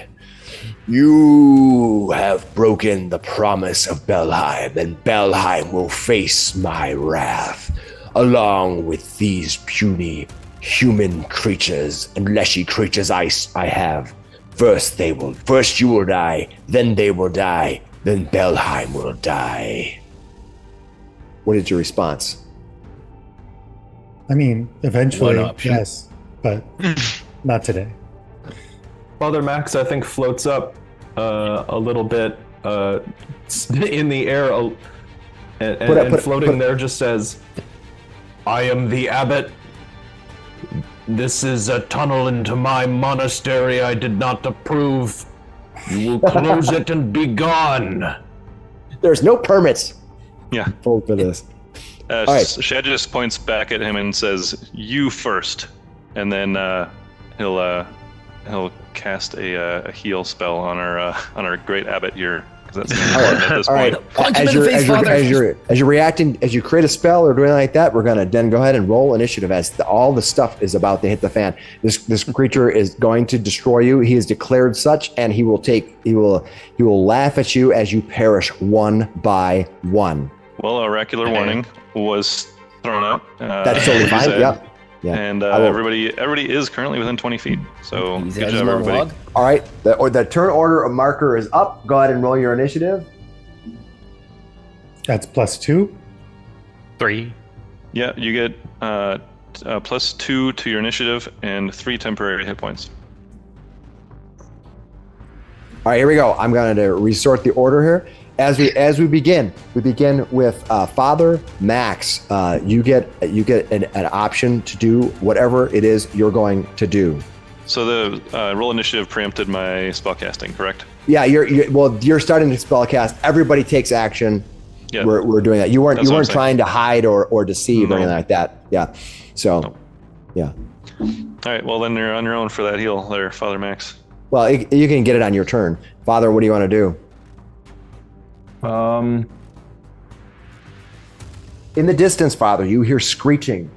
You have broken the promise of Belheim, and Belheim will face my wrath, along with these puny human creatures and leshy creatures I have. First you will die, then they will die, then Belheim will die." What is your response? I mean, eventually, One option. yes, but not today. Father Max, I think, floats up a little bit in the air, and floating there just says, "I am the abbot. This is a tunnel into my monastery I did not approve. You will close it and be gone." There's no permits Yeah. for this. All right. Shad just points back at him and says, "You first," and then he'll cast a heal spell on our great abbot here. 'Cause that's important at this All right. point. Punch him in the face, Father. As you're reacting, as you create a spell or doing like that, we're gonna then go ahead and roll initiative as all the stuff is about to hit the fan. This creature is going to destroy you. He is declared such, and he will laugh at you as you perish one by one. Well, oracular warning was thrown out. That's totally like you fine. said. Yep. Yeah. And I will- everybody is currently within 20 feet. So He's good got his job, everybody. monologue. All right. The turn order marker is up. Go ahead and roll your initiative. That's +2. 3. Yeah, you get +2 to your initiative and 3 temporary hit points. All right, here we go. I'm going to resort the order here. As we begin with Father Max. You get an option to do whatever it is you're going to do. So the roll initiative preempted my spellcasting, correct? Yeah, you're starting to spell cast. Everybody takes action. Yeah. We're doing that. You weren't That's what I'm saying. trying to hide or deceive or No. anything like that. Yeah. So, No. yeah. All right. Well, then you're on your own for that heal, there, Father Max. Well, you can get it on your turn. Father, what do you want to do? In the distance, Father, you hear screeching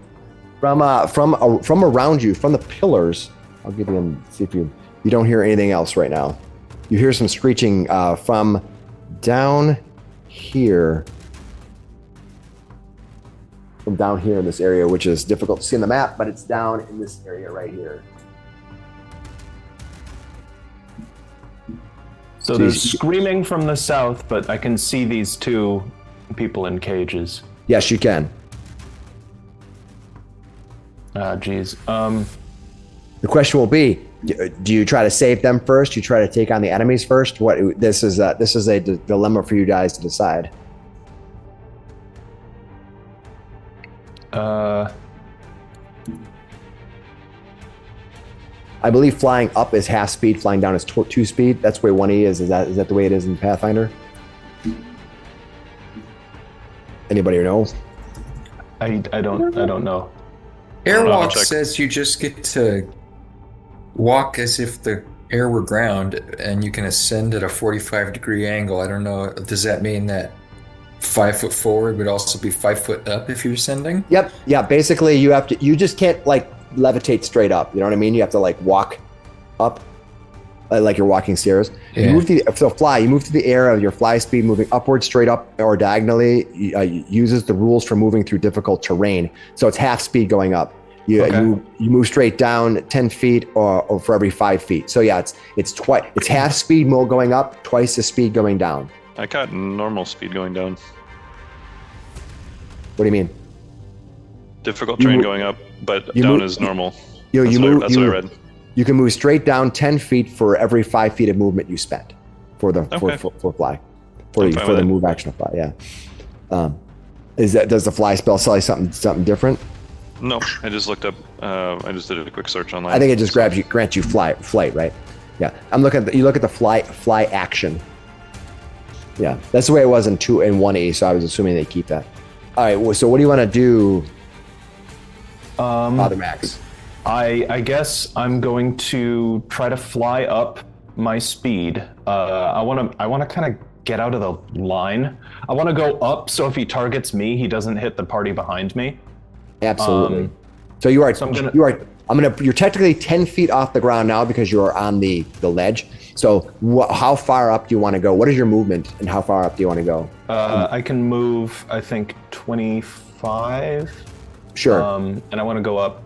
from around you, from the pillars. I'll give you see if you don't hear anything else right now. You hear some screeching from down here. From down here in this area, which is difficult to see on the map, but it's down in this area right here. So there's screaming from the south, but I can see these two people in cages. Yes, you can. Geez. The question will be: do you try to save them first? Do you try to take on the enemies first? This is a dilemma for you guys to decide. I believe flying up is half speed, flying down is 2 speed. That's the way 1E is. Is that the way it is in Pathfinder? Anybody know? I don't know. Airwalk check. says you just get to walk as if the air were ground, and you can ascend at a 45-degree angle. I don't know. Does that mean that 5 foot forward would also be 5 foot up if you're ascending? Yep. Yeah. Basically, you just can't like levitate straight up. You know what I mean? You have to like walk up, like you're walking stairs. Yeah. You move you move through the air of your fly speed, moving upward, straight up, or diagonally. Uses the rules for moving through difficult terrain. So it's half speed going up. You move straight down 10 feet or for every 5 feet. So yeah, it's half speed mode going up, twice the speed going down. I caught normal speed going down. What do you mean? Difficult You terrain mo- going up, but you down move- is normal. You That's what I read. You can move straight down 10 feet for every 5 feet of movement you spend for the Okay. for fly for I'm the fine for with the it. move action of fly. Yeah. Does the fly spell say something different? No, I just looked up. I just did a quick search online. I think it just grants you flight, right? Yeah, you look at the fly action. Yeah, that's the way it was in 1E, so I was assuming they keep that. All right, so what do you want to do, Father Max? I guess I'm going to try to fly up my speed. I want to kind of get out of the line. I want to go up, so if he targets me, he doesn't hit the party behind me. Absolutely. So you're technically 10 feet off the ground now because you're on the ledge. So how far up do you want to go? What is your movement, and how far up do you want to go? I can move, I think, 25. Sure. And I want to go up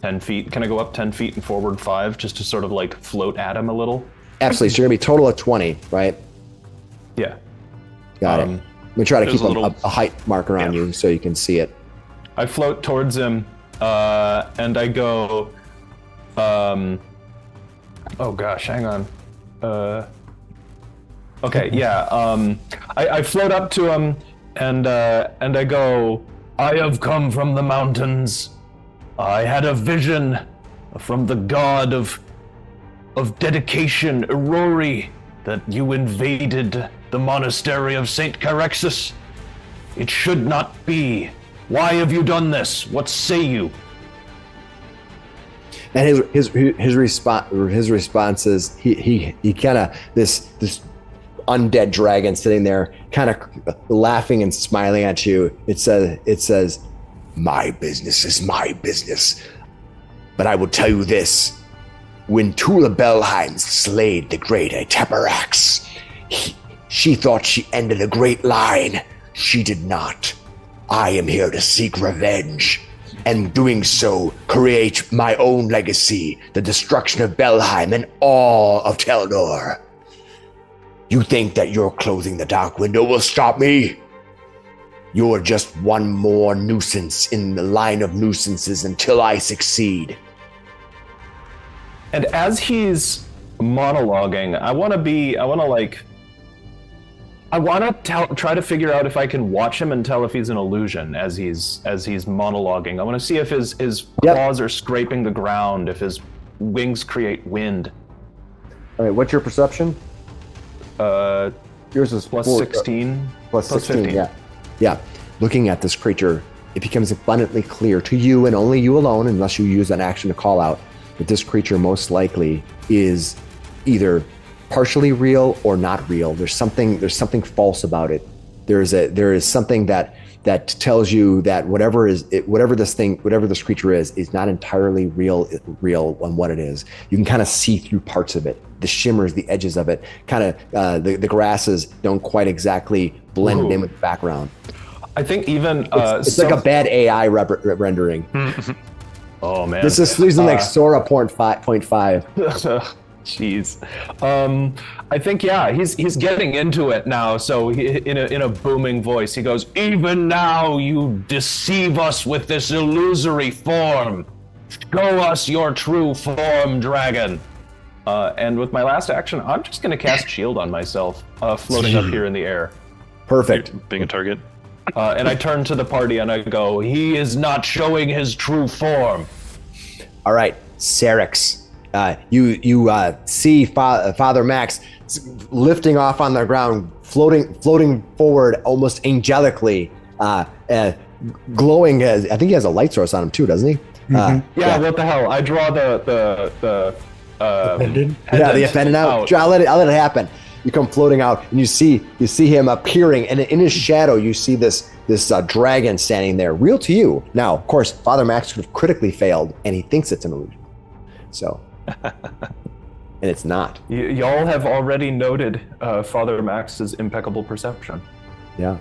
10 feet. Can I go up 10 feet and forward 5 just to sort of like float at him a little? Absolutely. So you're going to be total of 20, right? Yeah. Got it. I'm going to try to keep a a height marker on you so you can see it. I float towards him, and I go, oh gosh, hang on. Okay, yeah. I float up to him, and I go, I have come from the mountains. I had a vision from the god of dedication, Aurori, that you invaded the monastery of Saint Carexus. It should not be. Why have you done this? What say you? And his response is he kind of this undead dragon sitting there, kind of laughing and smiling at you. It says, my business is my business, but I will tell you this: when Tula Belheim slayed the great Aeteperax, she thought she ended a great line. She did not. I am here to seek revenge, and doing so, create my own legacy, the destruction of Belheim and all of Teldor. You think that your closing the dark window will stop me? You're just one more nuisance in the line of nuisances until I succeed. And as he's monologuing, I want to try to figure out if I can watch him and tell if he's an illusion as he's monologuing. I want to see if his claws are scraping the ground, if his wings create wind. All right, what's your perception? Yours is plus 16. Plus 16, 15. Yeah. Looking at this creature, it becomes abundantly clear to you, and only you alone, unless you use an action to call out, that this creature most likely is either partially real or not real. There's something false about it. There is something that tells you that whatever this creature is not entirely real on what it is. You can kind of see through parts of it, the shimmers, the edges of it. Kind of the grasses don't quite exactly blend in with the background. I think even it's like a bad AI rendering. Oh man, this is using like Sora 0.5. Jeez. I think he's getting into it now. So in a booming voice, he goes, "Even now you deceive us with this illusory form. Show us your true form, dragon." And with my last action, I'm just going to cast shield on myself, floating up here in the air. Perfect. Being a target. And I turn to the party and I go, "He is not showing his true form." All right, Serix. You see Father Max lifting off on the ground, floating forward almost angelically, glowing. I think he has a light source on him too, doesn't he? Yeah. What the hell? I draw the Pendant? The offended out. I'll let it happen. You come floating out, and you see him appearing, and in his shadow, you see this dragon standing there, real to you. Now, of course, Father Max could have critically failed, and he thinks it's an illusion. So, and it's not. Y'all have already noted Father Max's impeccable perception. Yeah.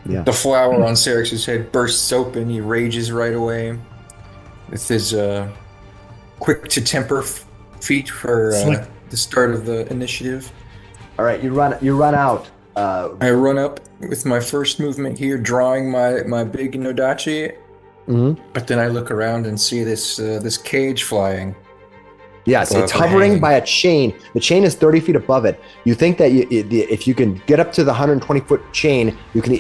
Yeah. The flower on Serix's head bursts open. He rages right away with his quick to temper feat for the start of the initiative. All right, you run out. I run up with my first movement here, drawing my big Nodachi. Mm-hmm. But then I look around and see this cage flying. Yes, it's hovering by a chain. The chain is 30 feet above it. You think that if you can get up to the 120-foot chain, you can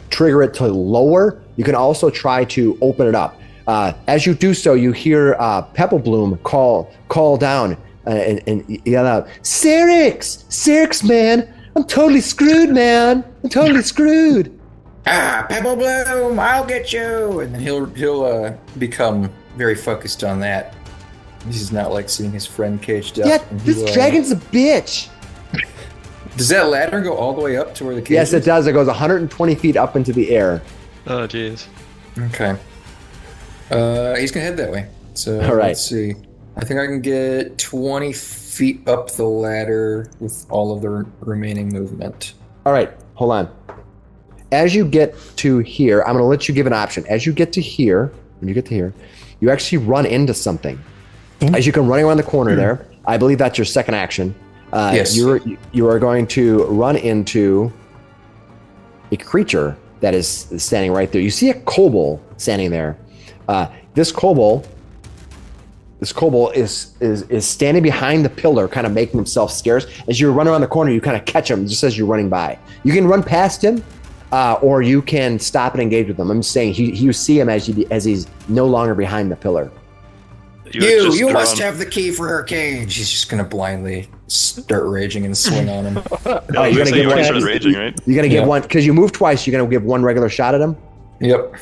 trigger it to lower. You can also try to open it up. As you do so, you hear Pebble Bloom call down. and you yell out, Cyrix, man, I'm totally screwed, man. I'm totally screwed. Pebble Bloom, I'll get you. And then he'll become very focused on that. He's not like seeing his friend caged up. Yeah, this dragon's a bitch. Does that ladder go all the way up to where the cage Yes, is? it does. It goes 120 feet up into the air. Oh, jeez. Okay. He's gonna head that way. So All right. Let's see. I think I can get 20 feet up the ladder with all of the remaining movement. All right, hold on. As you get to here, I'm going to let you give an option. As you get to here, you actually run into something. As you come running around the corner there, I believe that's your second action. Yes. You are going to run into a creature that is standing right there. You see a kobold standing there. This kobold is standing behind the pillar, kind of making himself scarce. As you run around the corner, you kind of catch him just as you're running by. You can run past him, or you can stop and engage with him. I'm just saying, you see him as he's no longer behind the pillar. You must have the key for her cage. He's just gonna blindly start raging and swing on him. Yeah, you're gonna start raging, right? You're gonna give one because you moved twice. You're gonna give one regular shot at him. Yep.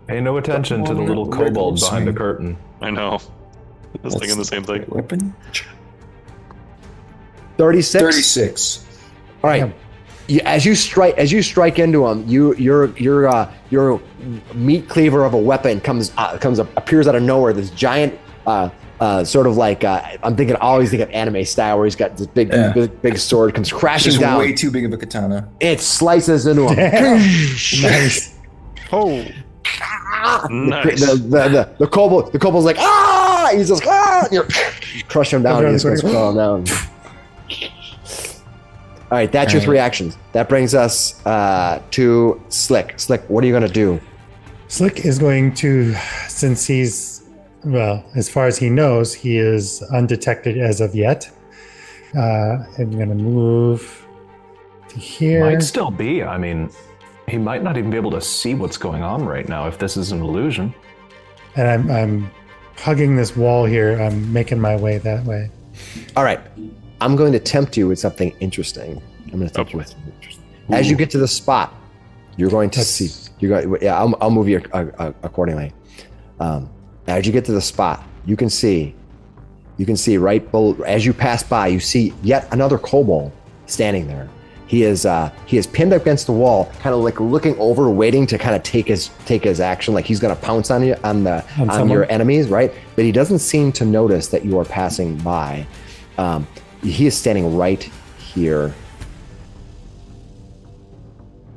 Pay no attention to the little kobold behind the curtain. I know. I was thinking the same thing. Weapon. 36. 36. All right. As you strike into him, your meat cleaver of a weapon appears out of nowhere. This giant, sort of like I'm always thinking of anime style, where he's got this big sword comes crashing Just down. way too big of a katana. It slices into him. Nice. Oh. Nice. The kobold's like, ah! He's just, ah! And you crush him down. And he's going to throw him down. All right, that's your three actions. That brings us to Slick. Slick, what are you going to do? Slick is going to, since he's, well, as far as he knows, he is undetected as of yet. I'm going to move to here. Might still be. I mean, he might not even be able to see what's going on right now if this is an illusion. And I'm hugging this wall here. I'm making my way that way. All right. I'm going to tempt you with something interesting. I'm going to tempt you with something interesting. As you get to the spot, you're going to see. I'll move you accordingly. As you get to the spot, you can see right below, as you pass by, you see yet another kobold standing there. He is pinned up against the wall, kind of like looking over, waiting to kind of take his action, like he's going to pounce on you on your enemies, right? But he doesn't seem to notice that you are passing by. He is standing right here.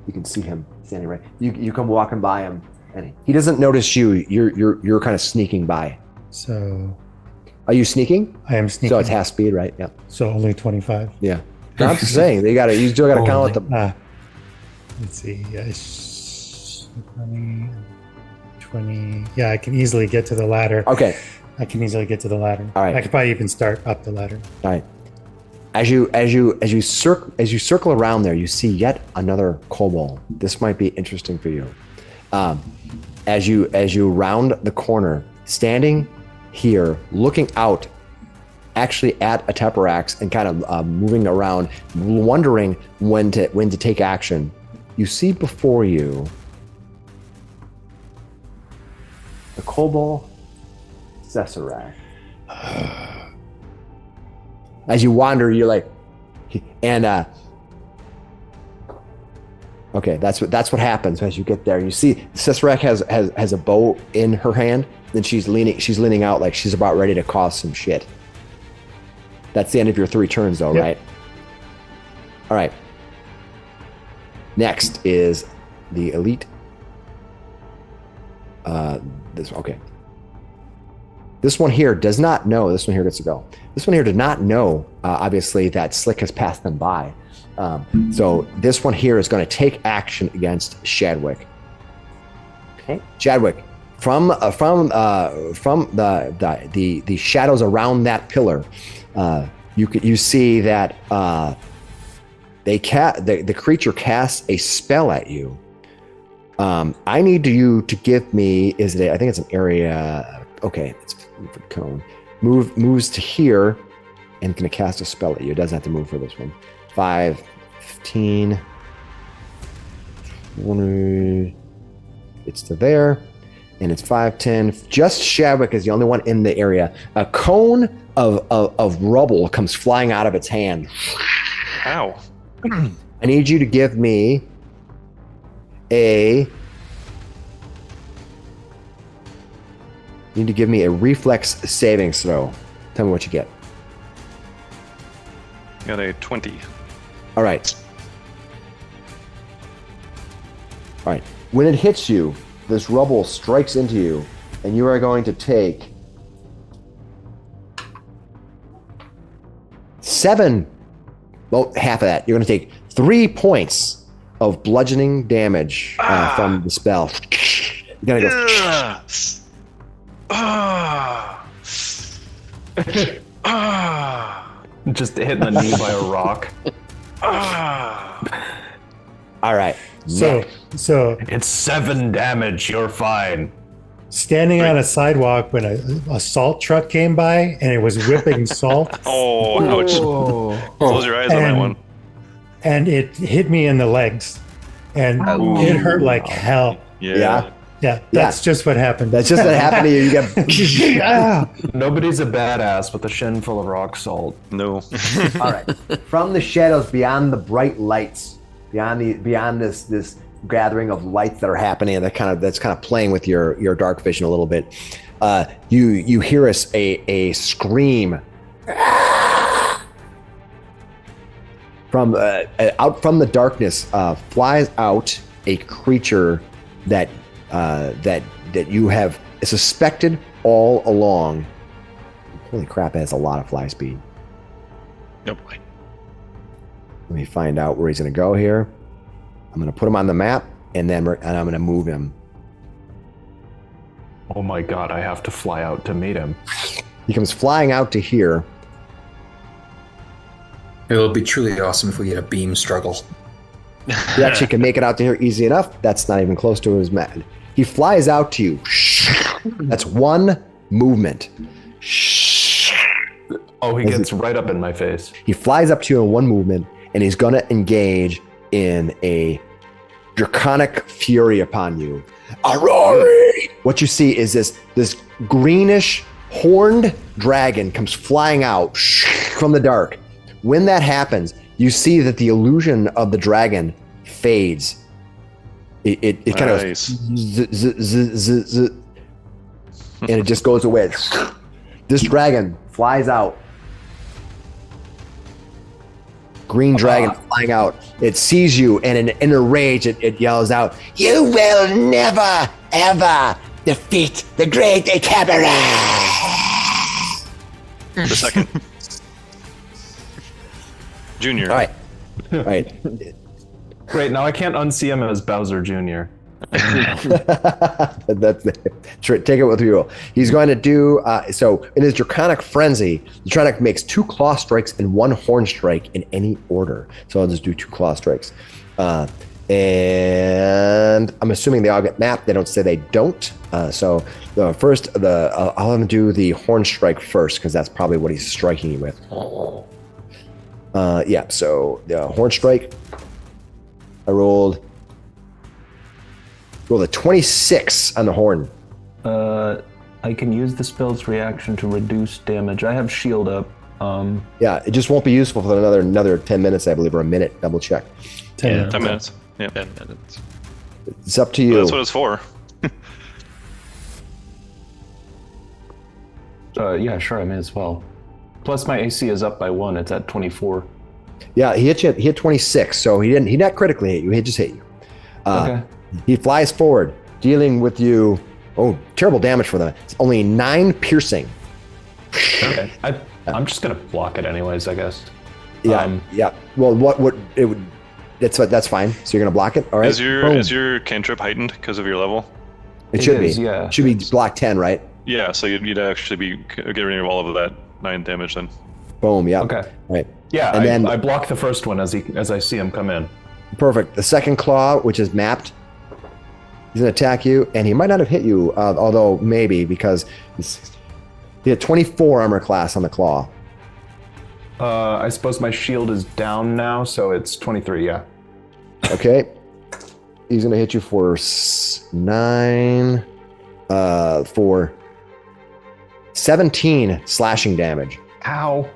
You can see him standing right. You come walking by him, and he doesn't notice you. You're kind of sneaking by. So, are you sneaking? I am sneaking. So it's half speed, right? Yeah. So only 25. Yeah. I'm just saying you still got to count with the. Let's see. 20. Yeah, I can easily get to the ladder. Okay. I can easily get to the ladder. All right. I could probably even start up the ladder. All right. As you circle around there, you see yet another kobold. This might be interesting for you. As you round the corner, standing here, looking out, actually at Aeteperax and kind of moving around, wondering when to take action, you see before you the kobold Cesarac. As you wander, you're like, and okay, that's what happens as you get there. You see, Cesarac has a bow in her hand, and she's leaning out like she's about ready to cause some shit. That's the end of your 3 turns, though, Yep. right? All right. Next is the elite. This one here does not know. This one here gets to go. This one here did not know, obviously, that Slick has passed them by. So this one here is going to take action against Shadwick. Okay, Shadwick, from the shadows around that pillar, you see that the creature casts a spell at you. I need you to give me. I think it's an area. Okay, it's cone. Moves to here. and going to cast a spell at you. It doesn't have to move for this one. 5, 15, 20. It's to there. And it's 5, 10. Just Shadwick is the only one in the area. A cone of rubble comes flying out of its hand. Ow. I need you to give me a reflex saving throw. Tell me what you get. Got a 20. All right. All right. When it hits you, this rubble strikes into you, and you are going to take 7. Well, half of that. You're going to take 3 points of bludgeoning damage from the spell. You're going to go. Just hitting the knee by a rock. All right. So It's 7 damage. You're fine. standing on a sidewalk when a salt truck came by and it was whipping salt. Oh, ouch. Close your eyes on that one. And it hit me in the legs. And it hurt like hell. Yeah. Yeah, that's just what happened. That's just what happened to you. You get. Nobody's a badass with a shin full of rock salt. No. All right. From the shadows, beyond the bright lights, beyond this gathering of lights that are happening, that's kind of playing with your dark vision a little bit. You hear a scream from out from the darkness. Flies out a creature that you have suspected all along. Holy crap! It has a lot of fly speed. No boy. Let me find out where he's going to go here. I'm going to put him on the map, and I'm going to move him. Oh my god, I have to fly out to meet him. He comes flying out to here. It'll be truly awesome if we get a beam struggle. He actually can make it out to here easy enough. That's not even close to his map. He flies out to you. That's one movement. Oh, he gets right up in my face. He flies up to you in one movement, and he's going to engage in a draconic fury upon you. Aurori! What you see is this greenish horned dragon comes flying out from the dark. When that happens, you see that the illusion of the dragon fades. It kind of goes and it just goes away. This dragon flies out. Green dragon flying out. It sees you, and in a rage, it yells out, "You will never, ever defeat the great Aeteperax!" The second. Junior. All right. Great, now I can't unsee him as Bowser Jr. That's take it with you. He's going to do so in his draconic frenzy. The draconic makes 2 claw strikes and 1 horn strike in any order. So I'll just do 2 claw strikes, and I'm assuming they all get mapped. They don't say they don't. So the first, I'll have him do the horn strike first because that's probably what he's striking you with. Yeah. So the horn strike. I rolled a 26 on the horn. I can use the spell's reaction to reduce damage. I have shield up. Yeah, it just won't be useful for another 10 minutes, I believe, or a minute. Double check. 10 10 minutes. Yeah. 10 minutes. It's up to you. Well, that's what it's for. Yeah, sure, I may as well. Plus my AC is up by 1. It's at 24. Yeah, he hit you. He hit 26, so he not critically hit you. He just hit you. Okay. He flies forward, dealing with you. Oh, terrible damage for them. It's only 9 piercing. Okay. I'm just gonna block it anyways, I guess. Yeah. Yeah. Well, what it would. That's fine. So you're gonna block it. All right. Is your cantrip heightened because of your level? It should be. Yeah. It should be block 10, right? Yeah. So you'd actually be getting rid of all of that 9 damage then. Boom. Yeah. Okay. Right. Yeah, And then I block the first one as I see him come in. perfect. The second claw, which is mapped, he's gonna attack you, and he might not have hit you, although maybe because he had 24 armor class on the claw. I suppose my shield is down now, so it's 23, yeah. Okay. He's going to hit you for 9, for 17 slashing damage. Ow.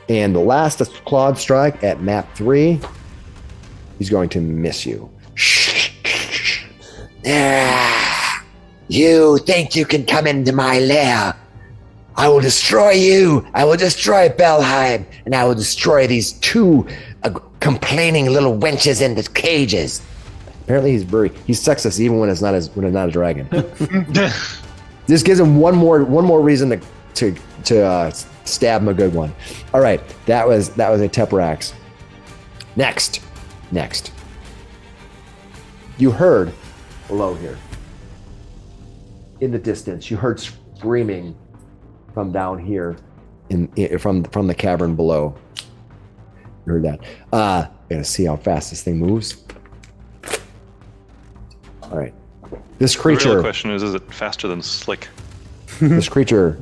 And the last clawed strike at map 3, he's going to miss you. You think you can come into my lair? I will destroy you. I will destroy Belheim, and I will destroy these 2 complaining little wenches in the cages. Apparently, he's sexist even when it's not a dragon. This gives him one more reason to stab him a good one. All right, that was Aeteperax. Next, you heard below here in the distance. You heard screaming from down here, from the cavern below. You heard that. Gotta see how fast this thing moves. All right, this creature. The real question is it faster than Slick? This creature,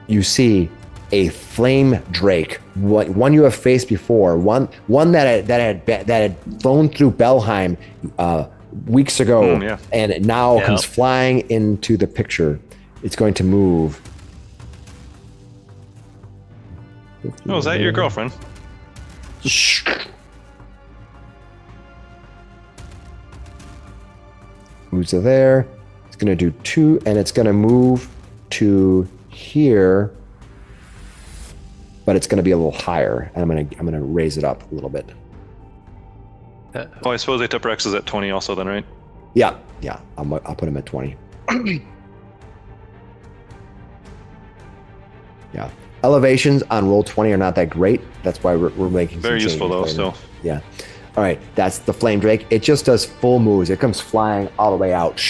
you see a flame drake, one you have faced before, one that had flown through Belheim weeks ago, and it now comes flying into the picture. It's going to move. Oh, is that your girlfriend? Moves to there. It's going to do 2, and it's going to move to here, but it's going to be a little higher. And I'm going to raise it up a little bit. Oh, I suppose Aeteperax is at 20 also then, right? Yeah. I'll put him at 20. Yeah. Elevations on roll 20 are not that great. That's why we're making very some useful though. later. Still. Yeah. All right. That's the flame drake. It just does full moves. It comes flying all the way out.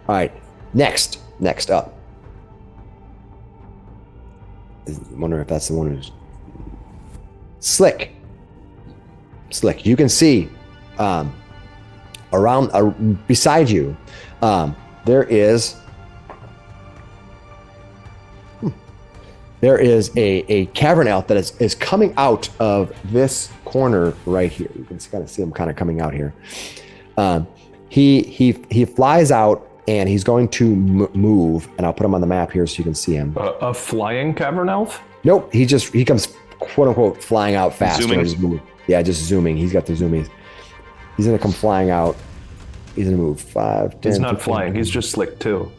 All right. Next up. I wonder if that's the one who's Slick. You can see around beside you, there is a cavern elf that is coming out of this corner right here. You can kind of see him kind of coming out here. He flies out and he's going to move, and I'll put him on the map here so you can see him. A flying cavern elf? Nope, he comes quote unquote flying out fast. Zooming? Yeah, just zooming. He's got the zoomies. He's gonna come flying out. He's gonna move 5, 10. He's not 15. flying. He's just Slick too.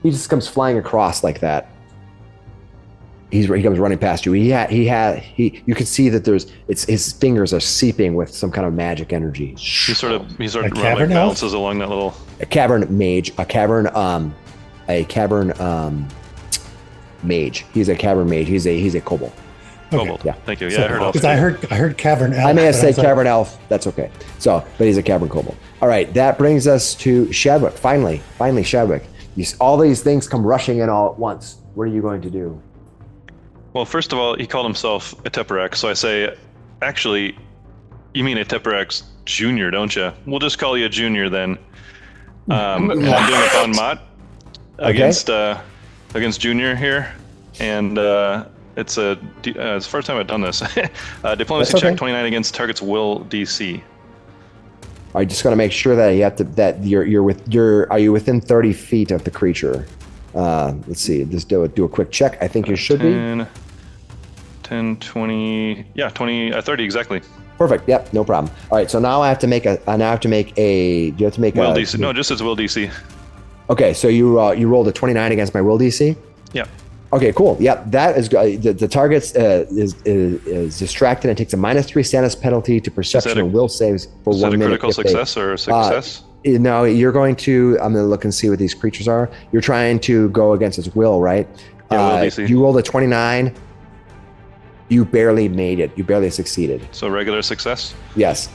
He just comes flying across like that. He comes running past you. You can see that his fingers are seeping with some kind of magic energy. He sort of cavern bounces along that little. A cavern mage. A cavern mage. He's a cavern mage. He's a kobold. Kobold. Yeah. Thank you. Yeah, I heard elf. Because I heard cavern elf. I may have but said was like, cavern elf. That's okay. But he's a cavern kobold. All right, that brings us to Shadwick. Finally, Shadwick. All these things come rushing in all at once. What are you going to do? Well, first of all, he called himself Aeteperax, so I say, actually, you mean Aeteperax Junior, don't you? We'll just call you Junior then. I'm doing a Bon Mot against Junior here, and it's the first time I've done this. Diplomacy check 29 against target's will DC. Are you just going to make sure that are you within 30 feet of the creature? Let's see. Just do a quick check. I think you should be. 10, 20, yeah, 20, 30 exactly. Perfect. Yep, no problem. All right, so now I have to make a. Do you have to make will a DC? No, just as will DC. Okay, so you rolled a 29 against my will DC. Yeah. Okay, cool. Yep, that is the target is distracted and takes a -3 status penalty to perception and will saves for 1 minute. Is that a critical success or a success? No, you're going to. I'm going to look and see what these creatures are. You're trying to go against its will, right? Yeah, will DC. You rolled a 29. You barely made it. You barely succeeded. So regular success? Yes.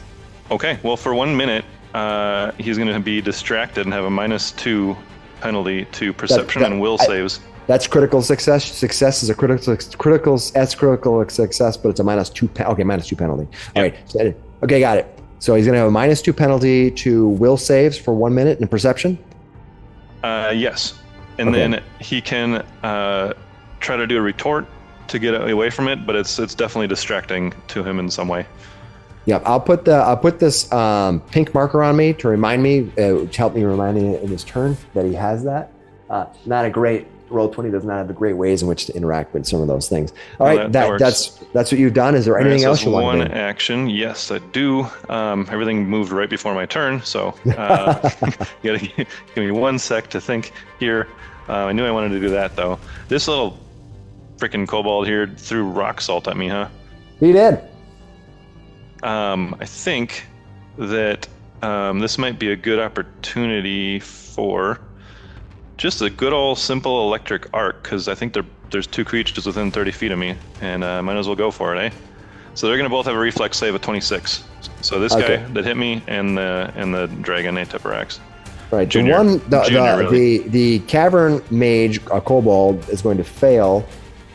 Okay, well, for 1 minute, he's going to be distracted and have a -2 penalty to perception and will saves. That's critical success. Success is a critical success, but it's a -2. Okay, -2 penalty. All right. Okay, got it. So he's going to have a -2 penalty to will saves for 1 minute in perception. Yes, and Okay. then he can try to do a retort to get away from it, but it's definitely distracting to him in some way. Yep, I'll put this pink marker on me to remind me, to help me remind me in his turn that he has that. Not a great Roll20 does not have the great ways in which to interact with some of those things. All No, right, that works. that's what you've done. Is there All right, anything so else it's you want one to do? action. Yes, I do. Everything moved right before my turn, so you gotta give me 1 sec to think here. I knew I wanted to do that though. This little freaking kobold here threw rock salt at me, huh? He did. I think that this might be a good opportunity for just a good old simple electric arc, because I think there's 2 creatures within 30 feet of me, and might as well go for it, eh? So they're gonna both have a reflex save of 26. So this Okay. guy that hit me and the dragon Aeteperax. Right. Junior. Junior, really. The cavern mage, a kobold, is going to fail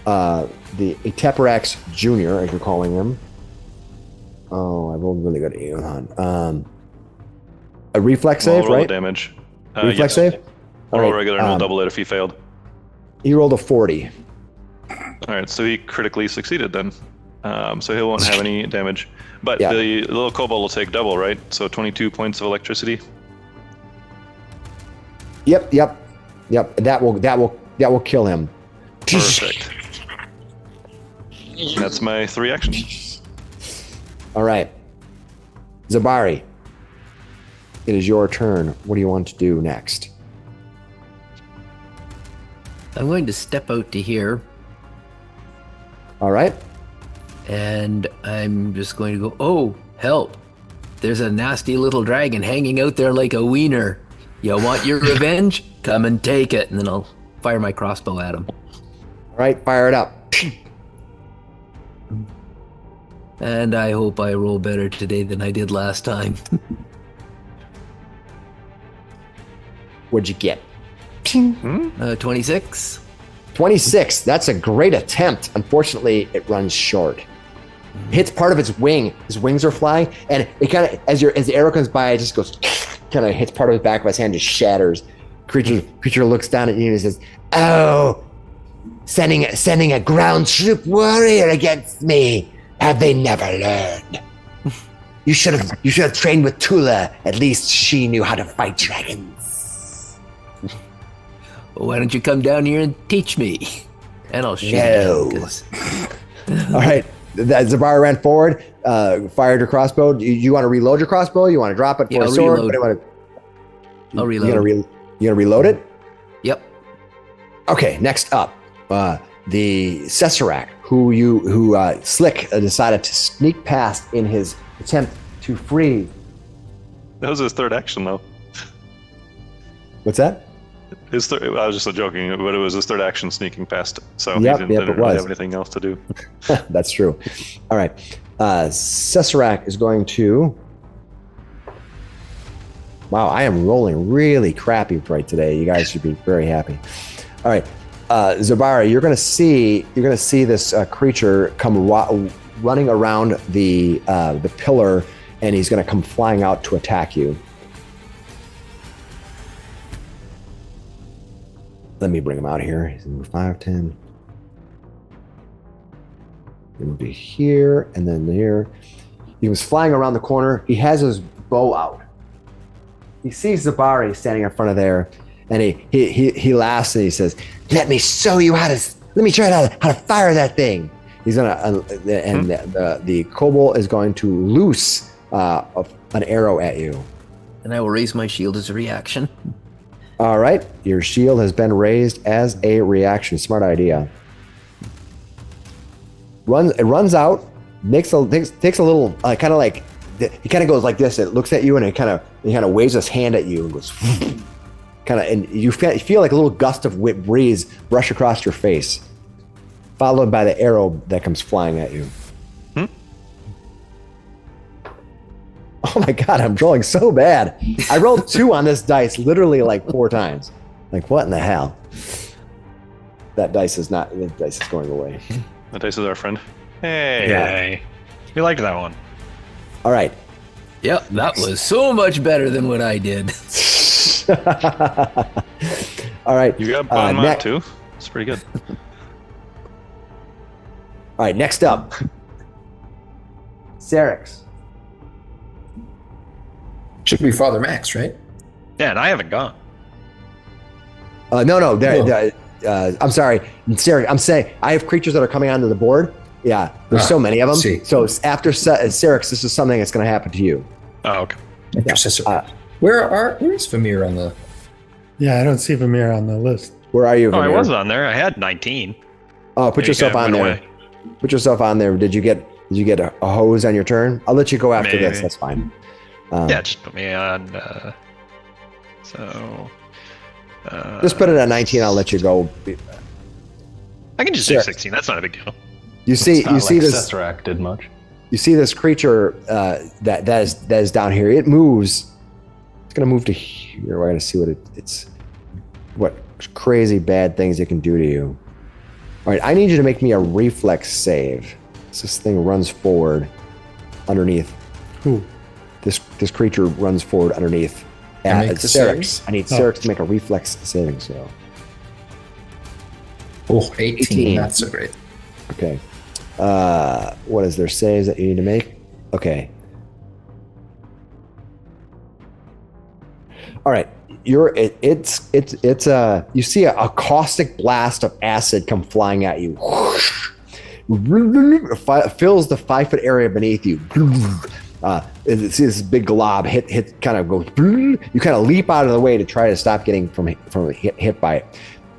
the Aeteperax Junior, as you're calling him. Oh, I rolled really good. A reflex Well, save, I'll roll right? the damage. Reflex Yes. save? I'll All roll right, regular and I'll double it if he failed. He rolled a 40. All right, so he critically succeeded then. So he won't have any damage. But Yeah. the little kobold will take double, right? So 22 points of electricity. Yep. That will kill him. Perfect. That's my 3 actions. All right. Zabari, it is your turn. What do you want to do next? I'm going to step out to here, All right. and I'm just going to go, oh, help. There's a nasty little dragon hanging out there like a wiener. You want your revenge? Come and take it. And then I'll fire my crossbow at him. All right. Fire it up. And I hope I roll better today than I did last time. What'd you get? 26. 26. That's a great attempt. Unfortunately, it runs short. Hits part of its wing. His wings are flying, and it kind of, as the arrow comes by, it just goes, kind of hits part of the back of his hand, just shatters. Creature looks down at you and says, "Oh, sending a ground troop warrior against me. Have they never learned? You should have trained with Tula. At least she knew how to fight dragons." Well, why don't you come down here and teach me? And I'll shoot No. him. 'Cause All right. Zabara ran forward, fired her crossbow. You want to reload your crossbow? You want to drop it for Yeah, a I'll sword? reload. What do you want to, I'll You reload. gonna reload it? Yep. Okay. Next up, the Cesarac, who Slick decided to sneak past in his attempt to free. That was his 3rd action, though. What's that? I was just joking, but it was his 3rd action sneaking past it. So Yep, he yep, didn't it really was. have anything else to do. That's true. All right. Cesarac is going to. Wow, I am rolling really crappy right today. You guys should be very happy. All right, Zabara, you're gonna see this creature come running around the pillar, and he's gonna come flying out to attack you. Let me bring him out here. He's in 5, 10. It would be here and then here. He was flying around the corner. He has his bow out. He sees Zabari standing in front of there, and he laughs and he says, "Let me show you how to try how to fire that thing." He's gonna the kobold is going to loose an arrow at you. And I will raise my shield as a reaction. All right, your shield has been raised as a reaction. Smart idea. It runs out, takes a little kind of like he kind of goes like this. It looks at you and it kind of waves his hand at you and goes kind of, and you feel like a little gust of breeze brush across your face, followed by the arrow that comes flying at you. Oh my God, I'm rolling so bad. I rolled 2 on this dice literally like 4 times. Like, what in the hell? That dice is going away. The dice is our friend. Hey. Yay. We liked that one. All right. Yep, that was so much better than what I did. All right. You got bottom up too. It's pretty good. All right, next up. Syrinx. Should be Father Max, right? Yeah, and I haven't gone. No. I'm sorry, Syrinx. I'm saying I have creatures that are coming onto the board. Yeah, there's so many of them. See. So after Syrinx, this is something that's going to happen to you. Oh, okay. Where's Vamir on the? Yeah, I don't see Vamir on the list. Where are you? Oh, I Vamir? was on there. I had 19. Oh, put Yeah, yourself you on kinda there. went away. Put yourself on there. Did you get a hose on your turn? I'll let you go after this. Maybe. That's fine. Yeah, just put me on. Just put it at 19. I'll let you go. I can just do Sure. 16. That's not a big deal. You see It's not like this. Sethrak did much. You see this creature that is down here. It moves. It's gonna move to here. We're gonna see what crazy bad things it can do to you. All right, I need you to make me a reflex save. This thing runs forward underneath. Who? This creature runs forward underneath. And make the Syrinx. save? I need Syrinx to make a reflex saving throw. Oh, 18. 18. Not so great. Okay. What is their saves that you need to make? Okay. All right. You see a caustic blast of acid come flying at you. Fills the 5-foot area beneath you. You see this big glob hit kind of goes. You kind of leap out of the way to try to stop getting from hit by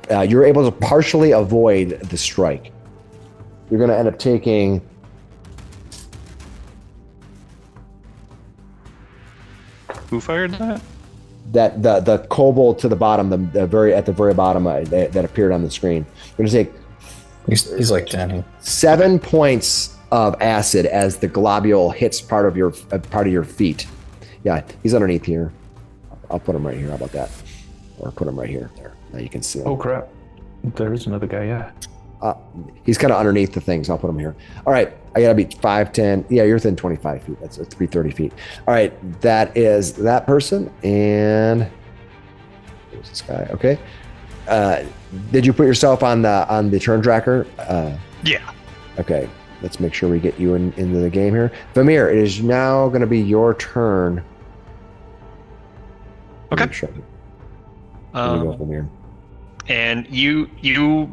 it. You're able to partially avoid the strike. You're going to end up taking. Who fired that? That the kobold to the bottom, at the very bottom that appeared on the screen. You're going to take He's like Danny. 7 points of acid as the globule hits part of your feet. Yeah, he's underneath here. I'll put him right here. How about that? Or put him right here. There. Now you can see him. Oh crap! There is another guy. Yeah. He's kind of underneath the thing, so I'll put him here. All right, I gotta be 5, 10. Yeah, you're within 25 feet. That's 330 feet. All right, that is that person. And there's this guy. Okay. Did you put yourself on the turn tracker? Yeah. Okay. Let's make sure we get you into the game here. Vamir, it is now going to be your turn. Okay. Here you go, Vamir. And you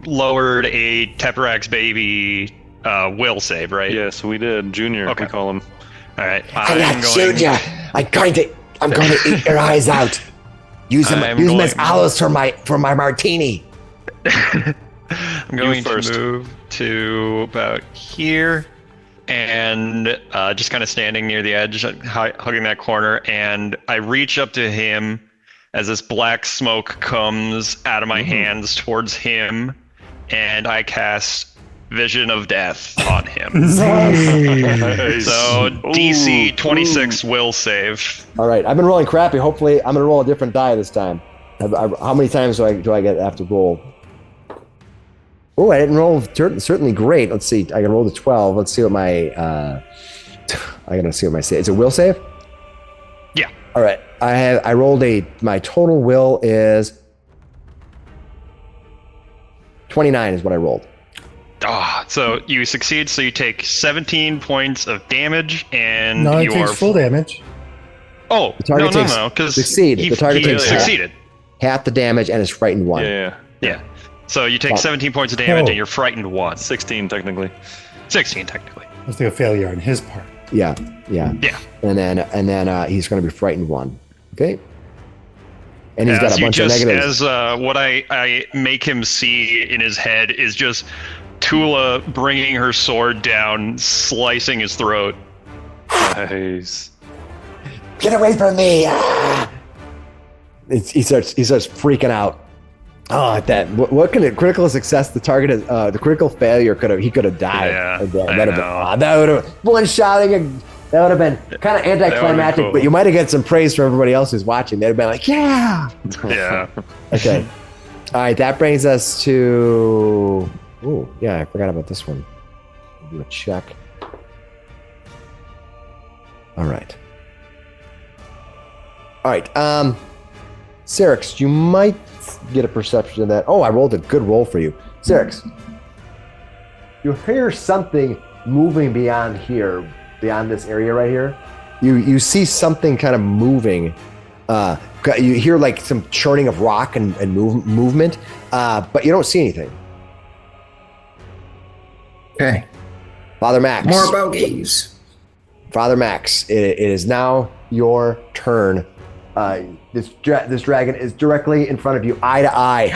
lowered a Aeteperax baby will save, right? Yes, we did. Junior, Okay. we call him. All right. I'm going to eat your eyes out. Use them as olives for my martini. I'm going to first. move to about here and just kind of standing near the edge, hugging that corner. And I reach up to him as this black smoke comes out of my hands towards him. And I cast Vision of Death on him. So DC 26 will save. All right, I've been rolling crappy. Hopefully, I'm going to roll a different die this time. How many times do I get have to roll? Oh, I didn't roll certainly great. Let's see. I can roll the 12. Let's see what my I gotta see what my save. It's a will save? Yeah. All right. I rolled my total will is 29 is what I rolled. So you succeed. So you take 17 points of damage, and No, it you takes are full damage. Oh, target no, takes- because succeed. he The target takes succeeded. Half the damage and is frightened 1. Yeah. So you take Oh. 17 points of damage, Oh. and you're frightened 1. 16 technically. 16 technically. Let's do a failure on his part. Yeah. Yeah. And then he's going to be frightened 1. Okay. And he's got As a you bunch of just, negatives. as what I make him see in his head is just Tula bringing her sword down, slicing his throat. Nice. Get away from me! Ah! He starts freaking out. Oh, that what kind of critical success the target is? The critical failure he could have died. Yeah, That would have one shotting. That would have been kind of anticlimactic, cool. but you might have get some praise from everybody else who's watching. They'd have been like, "Yeah." Yeah. Okay. All right, that brings us to. Oh, yeah, I forgot about this one. We'll do a check. All right. All right. Syrinx, you might get a perception of that. Oh, I rolled a good roll for you. Syrinx, you hear something moving beyond here, beyond this area right here. You see something kind of moving. You hear like some churning of rock and movement, but you don't see anything. Okay. Father Max. More bogeys. Father Max, it is now your turn. This dragon is directly in front of you, eye to eye.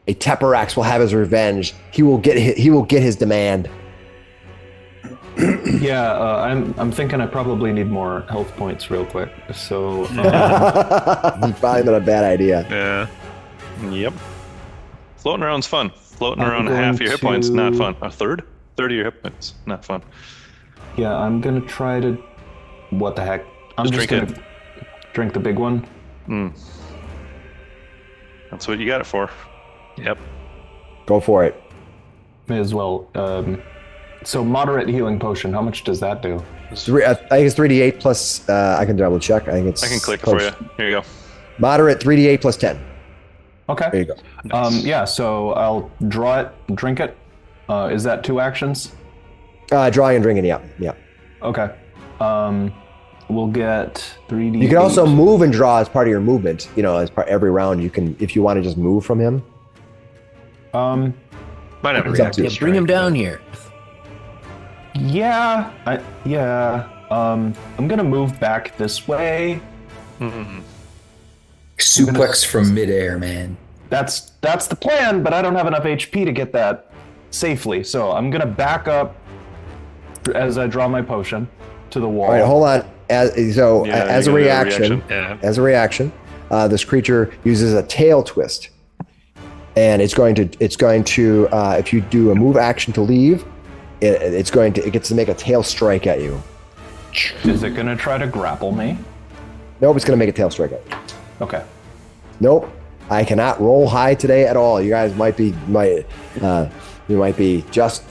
Aeteperax will have his revenge. He will get his demand. Yeah, I'm thinking I probably need more health points real quick. So Probably not a bad idea. Yeah. Yep. Floating around's fun. Floating I'm around going half your hit points, not to- fun. A third of your hit points, not fun. yeah, I'm gonna try to. What the heck? I'm Just just drink gonna drink the big one. That's what you got it for. Yep. Go for it. May as well. So moderate healing potion. How much does that do? I think it's 3d8 plus. I can double check. I can click it for you. Here you go. Moderate 3d8 plus 10. Okay. There you go. Yeah. So I'll draw it, drink it. Is that 2 actions? Drawing and drinking. Yeah. Okay. We'll get 3d. You can also move and draw as part of your movement. As part every round, you can, if you want to just move from him. Might have a It's up to Yeah, reactive bring him strike. down here. Yeah. I'm gonna move back this way. Suplex from midair, man. That's the plan, but I don't have enough HP to get that safely. So I'm gonna back up as I draw my potion to the wall. All right, hold on. As Yeah, a you gotta reaction, Yeah. this creature uses a tail twist, and it's going to if you do a move action to leave, it gets to make a tail strike at you. Is it gonna try to grapple me? Nope, it's going to make a tail strike at you. Okay. Nope, I cannot roll high today at all. You guys might be just.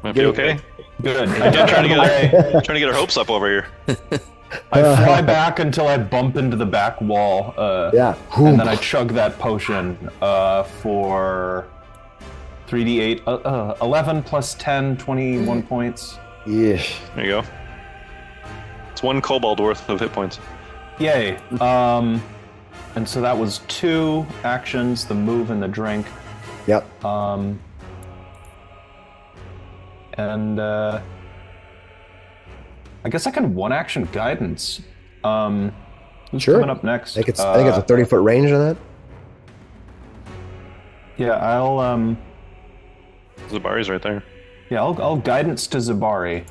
Might be okay. Good. I'm trying to get our hopes up over here. I fly back until I bump into the back wall. Yeah. And then I chug that potion for 3d8. 11 plus 10, 21 points. Yeah. There you go. It's 1 kobold worth of hit points. Yay. And so that was 2 actions, the move and the drink. Yep. And I guess I can 1 action guidance. Who's Sure. coming up next? I think it's a 30-foot range on that. Yeah, I'll Zabari's right there. I'll guidance to Zabari.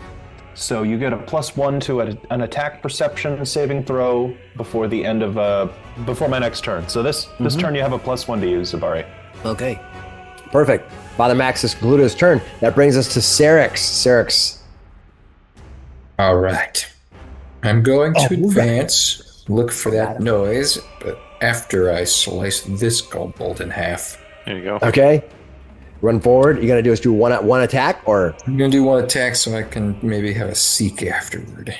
So you get a +1 to an attack perception saving throw before the end of before my next turn. So this turn you have a +1 to use, Zabari. Okay. Perfect. Father Max has concluded his turn. That brings us to Syrinx. Syrinx. All right. I'm going to advance, look for that noise, but after I slice this kobold in half. There you go. Okay. Run forward. You're gonna do is do one attack, or I'm going to do 1 attack so I can maybe have a seek afterward.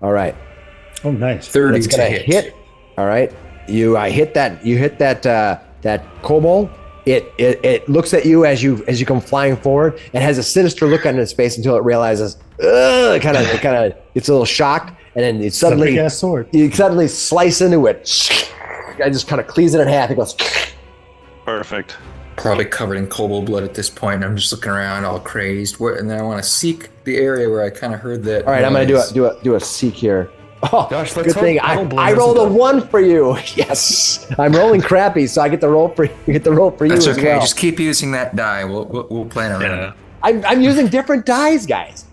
all right. Oh, nice. 30 It's to gonna hit. hit. All right. You hit that. You hit that kobold. It looks at you as you come flying forward and has a sinister look on its face until it realizes. It kind of gets a little shocked, and then it suddenly Big ass sword. you suddenly slice into it. I just kind of cleaves it in half. It goes. Perfect. Probably covered in kobold blood at this point. I'm just looking around all crazed. And then I want to seek the area where I kind of heard that. All right, I'm gonna noise. do a seek here. Oh, Gosh, let's good thing hope Hellblade I rolled a isn't 1 for you. Yes, I'm rolling crappy, so I get the roll for you. That's as okay. well. Just keep using that die. We'll plan around. I'm using different dice, guys.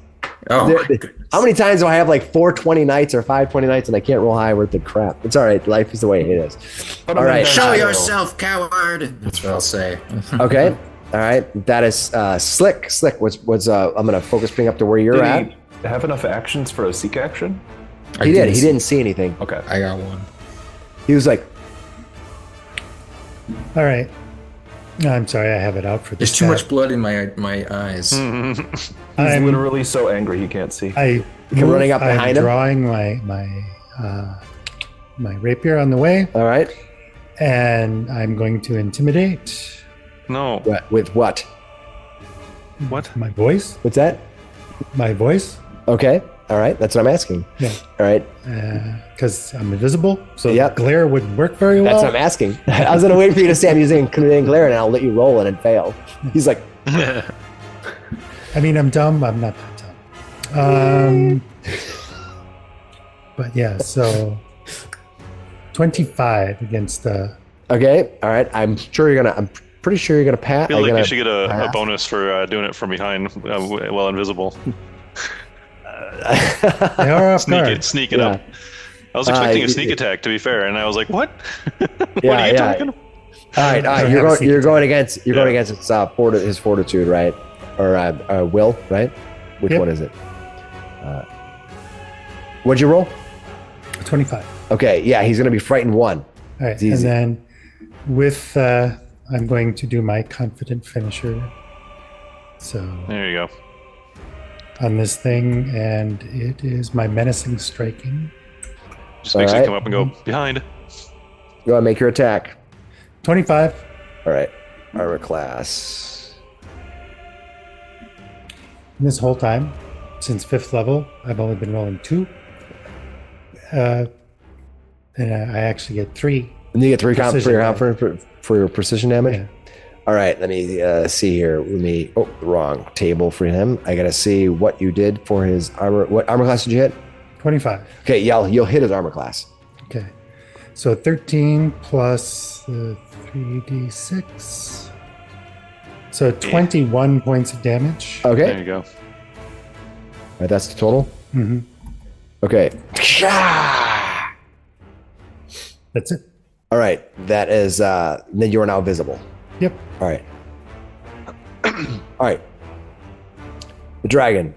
Oh, my goodness. How many times do I have like 420 nights or 520 nights and I can't roll high worth the crap? It's all right. Life is the way it is. Put All him in right. there. Show yourself, coward. That's what I'll say. Okay. All right. That is Slick. Slick was I'm gonna focus bring up to where you're Did at. he have enough actions for a seek action? He did. He didn't see anything. Okay. I got 1. He was like, All right. I'm sorry, I have it out for There's this. too much blood in my eyes. He's I'm literally so angry he can't see. Come running up behind I'm him. drawing my rapier on the way, All right. and I'm going to intimidate. No. With what? What? My voice. What's that? My voice. Okay. All right. That's what I'm asking. Yeah. All right. Because I'm invisible, so Yep. glare wouldn't work very well. That's what I'm asking. I was going to wait for you to say I'm using Command Glare and I'll let you roll and fail. He's like, I mean, I'm dumb. I'm not that dumb. But yeah, so 25 against okay. All right. I'm pretty sure you're going to pass. I feel like you should get a bonus for doing it from behind while invisible. they are off guard. Sneak it up. I was expecting a sneak attack, to be fair, and I was like, "What? What Yeah, are you yeah. talking?" All right. I don't have a You're secret going against his fortitude, right? Or will, right? Which Yep. one is it? What'd you roll? 25. Okay. Yeah. He's going to be frightened 1. All right, It's easy. and then with I'm going to do my confident finisher. So There you go. on this thing, and it is my menacing striking. Just makes Alright. it come up and go behind. Go ahead, make your attack. 25. All right. Armor class. And this whole time, since 5th level, I've only been rolling 2. And I actually get 3. And you get 3 Precision for your precision damage. Yeah. All right. Let me see here. Wrong table for him. I got to see what you did for his armor. What armor class did you hit? 25. Okay. Yeah. You'll hit his armor class. Okay. So 13 plus 3d6. So 21 points of damage. Okay. There you go. All right. That's the total. Mhm. Okay. That's it. All right. That is, then you are now visible. Yep. All right. All right. The dragon,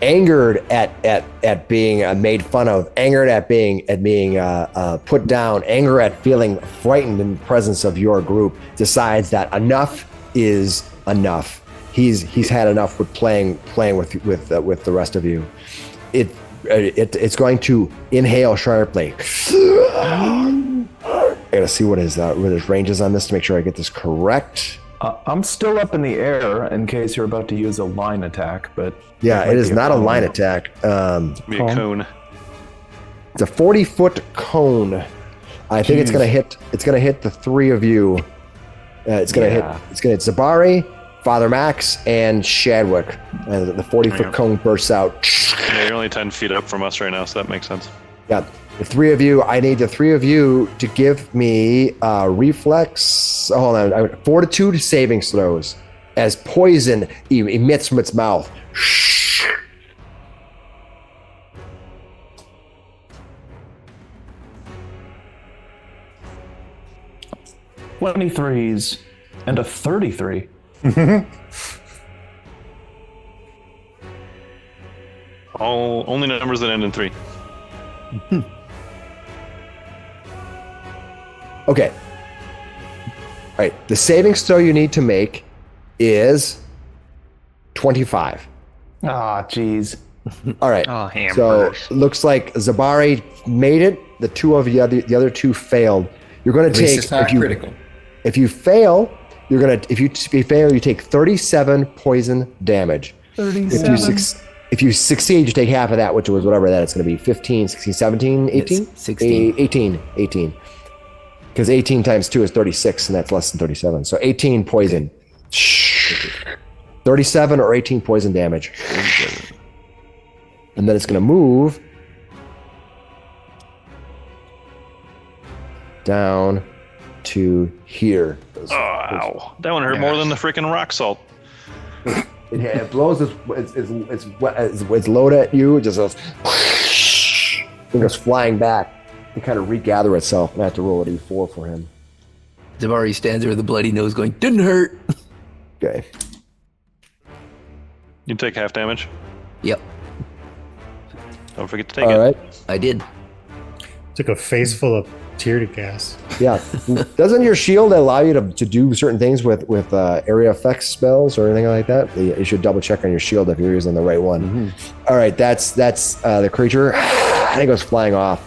angered at being made fun of, angered at being put down, anger at feeling frightened in the presence of your group, decides that enough is enough. He's had enough with playing with the rest of you. It's going to inhale sharply. I gotta see what his range is on this to make sure I get this correct. I'm still up in the air in case you're about to use a line attack, but Yeah, it is not a line attack. Be a cone. It's a 40-foot cone. I think it's gonna hit. It's gonna hit the 3 of you. It's gonna hit. It's gonna hit Zabari, Father Max, and Shadwick. The 40-foot cone bursts out. Yeah, you're only 10 feet up from us right now, so that makes sense. Yeah, the 3 of you. I need the 3 of you to give me reflex. Hold on, fortitude saving throws as poison emits from its mouth. 23s and a 33. Only numbers that end in 3. Okay. All right. The saving throw you need to make is 25. Ah, jeez. All right. Oh, So hamburgers. looks like Zabari made it. The 2 of you, the other 2 failed. You're going to At least take it's not critical. If you fail, you're going to if you fail, you take 37 poison damage. 37. If you succeed, you take half of that, which was whatever that it's going to be 15, 16, 17, 18? It's 16. 18. Because 18 times 2 is 36, and that's less than 37. So 18 poison. 37 or 18 poison damage. And then it's going to move down to here. Oh, ow. That one hurt more than the freaking rock salt. It blows its load at you. It just goes, it goes flying back to kind of regather itself. And I have to roll a d4 for him. Zabari stands there with a bloody nose going, didn't hurt. Okay. You take half damage. Yep, Don't forget to take All it. right. I did. Took a face full of tear gas. Yeah. Doesn't your shield allow you to do certain things with area effects spells or anything like that? You should double check on your shield if you're using the right one. Mm-hmm. All right, that's the creature. And it goes flying off.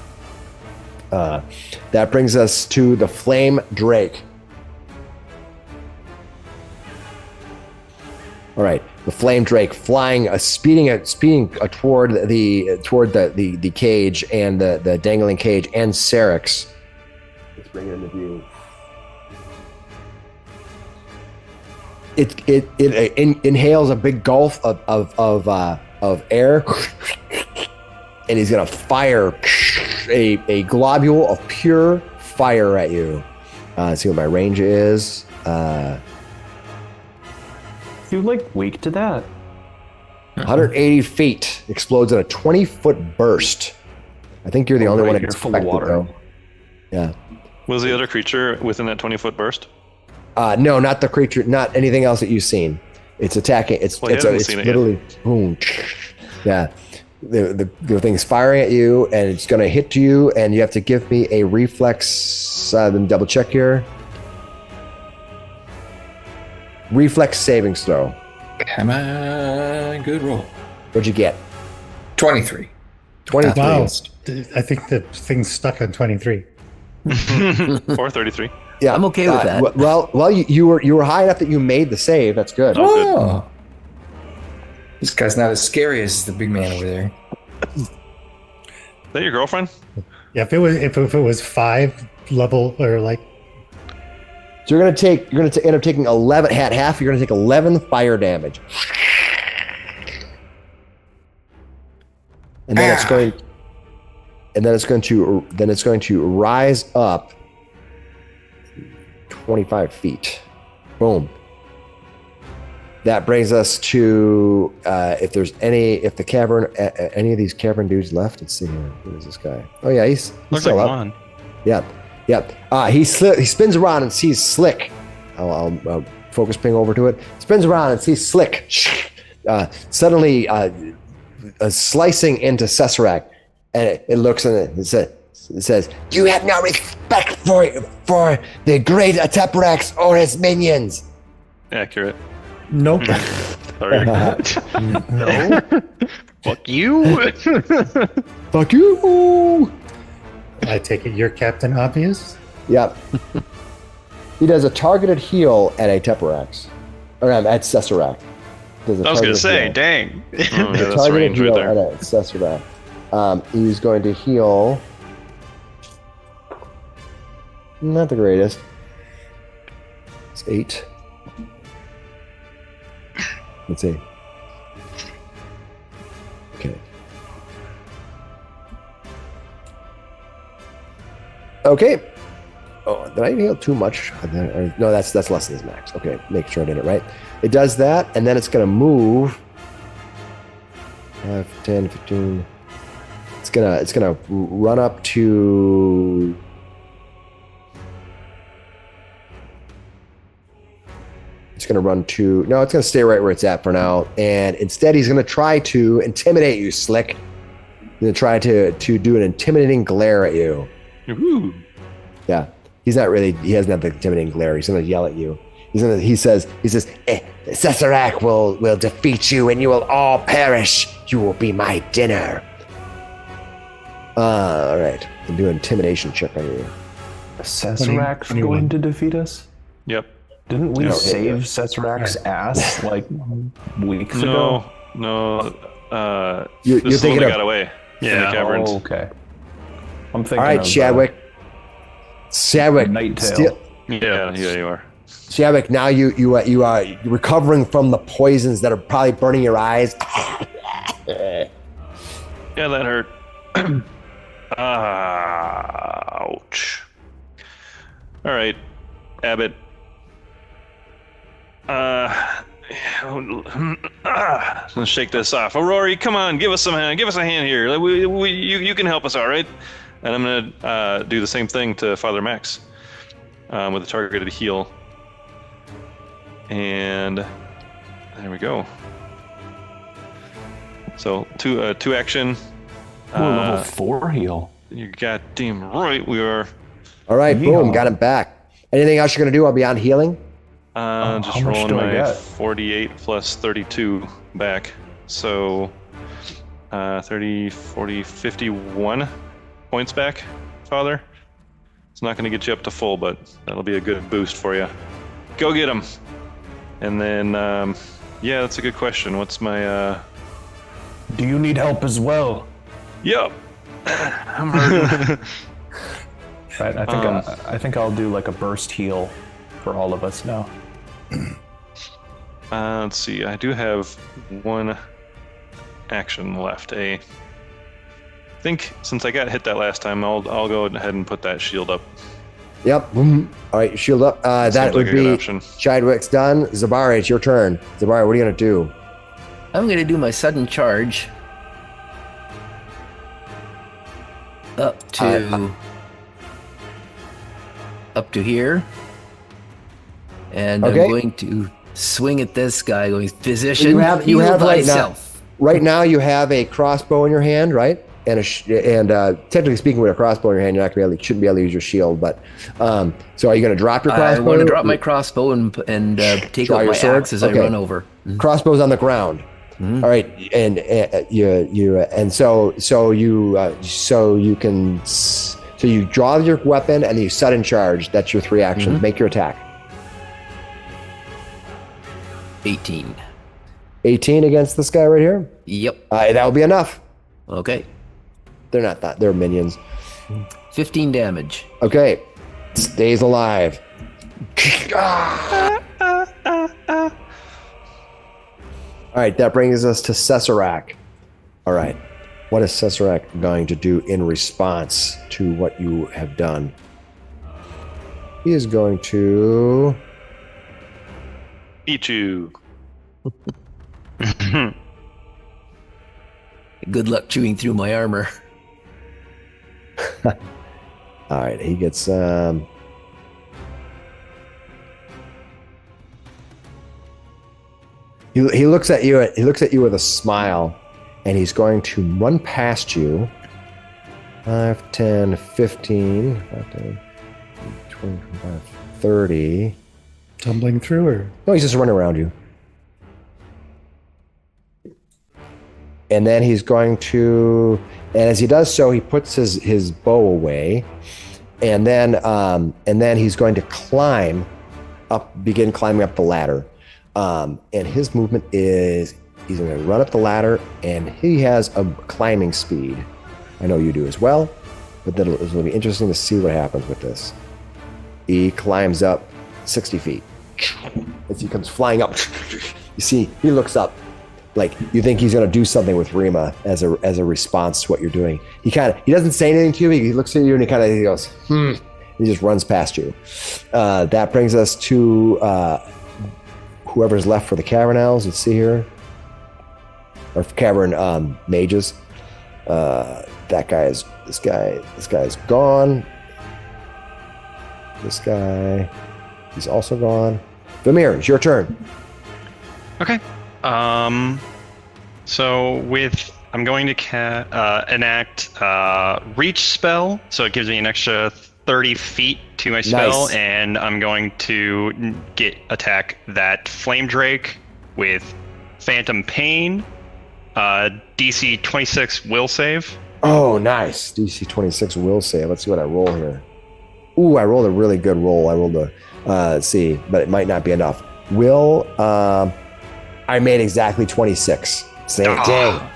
That brings us to the Flame Drake. All right, the Flame Drake flying, speeding toward the cage and the dangling cage and Syrinx. Let's bring it into view. It inhales a big gulf of air, and he's gonna fire a globule of pure fire at you. Let's see what my range is. You weak to that. 180 feet, explodes in a 20-foot burst. I think you're the only one that gets full of water. Though. Yeah. Was the other creature within that 20-foot burst? No, not the creature, not anything else that you've seen. It's attacking. It's literally boom. Yeah. The thing's firing at you, and it's going to hit you, and you have to give me a reflex. Let me double check here. Reflex saving throw. Come on, good roll. What'd you get? 23. 23. Wow. I think the thing's stuck on 23. Or 33. Yeah, I'm okay with that. Well, you were high enough that you made the save. That's good. Oh. This guy's not as scary as the big man over there. Is that your girlfriend? Yeah, if it was 5 level or So you're gonna end up taking 11 half. You're gonna take 11 fire damage, and then it's going to rise up 25 feet. Boom. That brings us to if the cavern, any of these cavern dudes left. Let's see here. Who is this guy? Oh yeah, he's Looks still like up. one. Yep. He spins around and sees Slick. I'll focus ping over to it. Spins around and sees Slick. Suddenly slicing into Cesarac, and it looks and it says, "You have no respect for the great Aeteperax or his minions." Accurate. nope. Sorry. No. Fuck you. Fuck you. I take it you're Captain Obvious? Yep. He does a targeted heal at Aeteperax. Or at Cesarac. I was gonna say, dang. Oh, yeah, that's Targeted range right heal there. at Cesarac. He's going to heal. Not the greatest. It's 8. Let's see. Okay. Okay. Oh, did I heal too much? No, that's less than his max. Okay, make sure I did it right. It does that, and then it's going to move 5, 10, 15. It's gonna run up to. It's going to run to. No, it's going to stay right where it's at for now. And instead, he's going to try to intimidate you, Slick. He's going to try to do an intimidating glare at you. Woohoo. Yeah. He doesn't have the intimidating glare. He's going to yell at you. He says, Cesarac will defeat you and you will all perish. You will be my dinner. All right. I'll do an intimidation check on you. Cesarac's 21. going to defeat us? Yep. Didn't we No, save Cesarac's ass weeks ago? No. You're This is the one thinking that of. got away in the Yeah. caverns. Oh, okay. I'm thinking All right, of, Chadwick. Nighttail. Yeah, you are. Chadwick, now you are recovering from the poisons that are probably burning your eyes. Yeah, that hurt. Ouch. All right, Abbott. Let's shake this off. Rory, come on, give us a hand here. You can help us, all right? And I'm gonna do the same thing to Father Max with a targeted heal. And there we go. So two action. Ooh, level 4 heal. You're goddamn right we are. All right, boom, Yeehaw. got him back. Anything else you're going to do beyond healing? Just how much rolling do I my get? 48 plus 32 back. So 30, 40, 51 points back, Father. It's not going to get you up to full, but that'll be a good boost for you. Go get him. And then, yeah, that's a good question. What's my... Do you need help as well? Yep. I'm hurting. Right, I think I'll do like a burst heal for all of us now. Let's see. I do have one action left. I think since I got hit that last time, I'll go ahead and put that shield up. Yep. Boom. All right, shield up. That Seems would like a good be option. Chidwick's done. Zabari, it's your turn. Zabari, what are you going to do? I'm going to do my sudden charge up to here, and Okay. I'm going to swing at this guy. Going, physician, You have heal right now. thyself. Right now, you have a crossbow in your hand, right? And technically speaking, with a crossbow in your hand, you're not going to shouldn't be able to use your shield. But so, are you going to drop your crossbow? I want to drop my crossbow and take Draw out your my sword? axe as Okay. I run over. Crossbow's on the ground. All right, and so you draw your weapon and you sudden charge. That's your 3 actions. Make your attack. 18. 18 against this guy right here. Yep. That'll be enough. Okay. They're not that. They're minions. 15 damage. Okay, stays alive. All right, that brings us to Cesarac. All right, what is Cesarac going to do in response to what you have done? He is going to... Eat you. Good luck chewing through my armor. All right, he gets... He looks at you. He looks at you with a smile, and he's going to run past you. 5, 10, 15, 5, 10, 20, 25, 30. Tumbling through, or No, he's just running around you. And then he's going to, and as he does so, he puts his bow away, and then he's going to begin climbing up the ladder. And his movement is, he's going to run up the ladder, and he has a climbing speed. I know you do as well, but then it'll be interesting to see what happens with this. He climbs up 60 feet. As he comes flying up, you see, he looks up. Like, you think he's going to do something with Rima as a response to what you're doing. He doesn't say anything to you. He looks at you and he goes, He just runs past you. That brings us to whoever's left for the cavern elves. Let's see here. Or cavern mages. This guy's gone. This guy, he's also gone. Vamir, it's your turn. Okay. So I'm going to enact reach spell, so it gives me an extra 30 feet to my spell, Nice. and I'm going to attack that flame drake with phantom pain. DC 26 will save. Oh, nice. DC 26 will save. Let's see what I roll here. Ooh, I rolled a really good roll. I rolled let's see, but it might not be enough. I made exactly 26. Dang.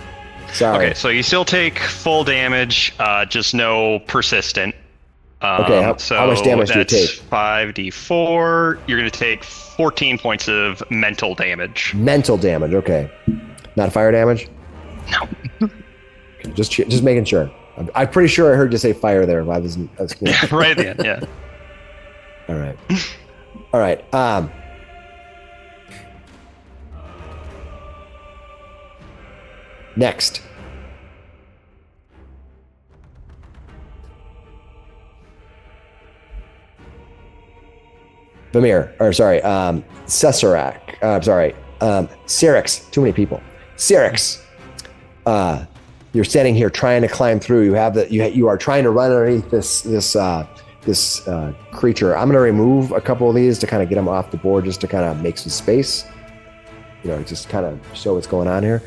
Sorry. Okay, so you still take full damage, just no persistent. Okay, how much damage do you take? 5d4. You're going to take 14 points of mental damage. Mental damage, okay. Not fire damage? No. Okay, just making sure. I'm pretty sure I heard you say fire there. I was Right at the end, yeah. All right. All right. Next. Cesarac. Syrinx. Too many people. Syrinx. You're standing here trying to climb through. You are trying to run underneath this creature. I'm going to remove a couple of these to kind of get them off the board, just to kind of make some space. Just kind of show what's going on here.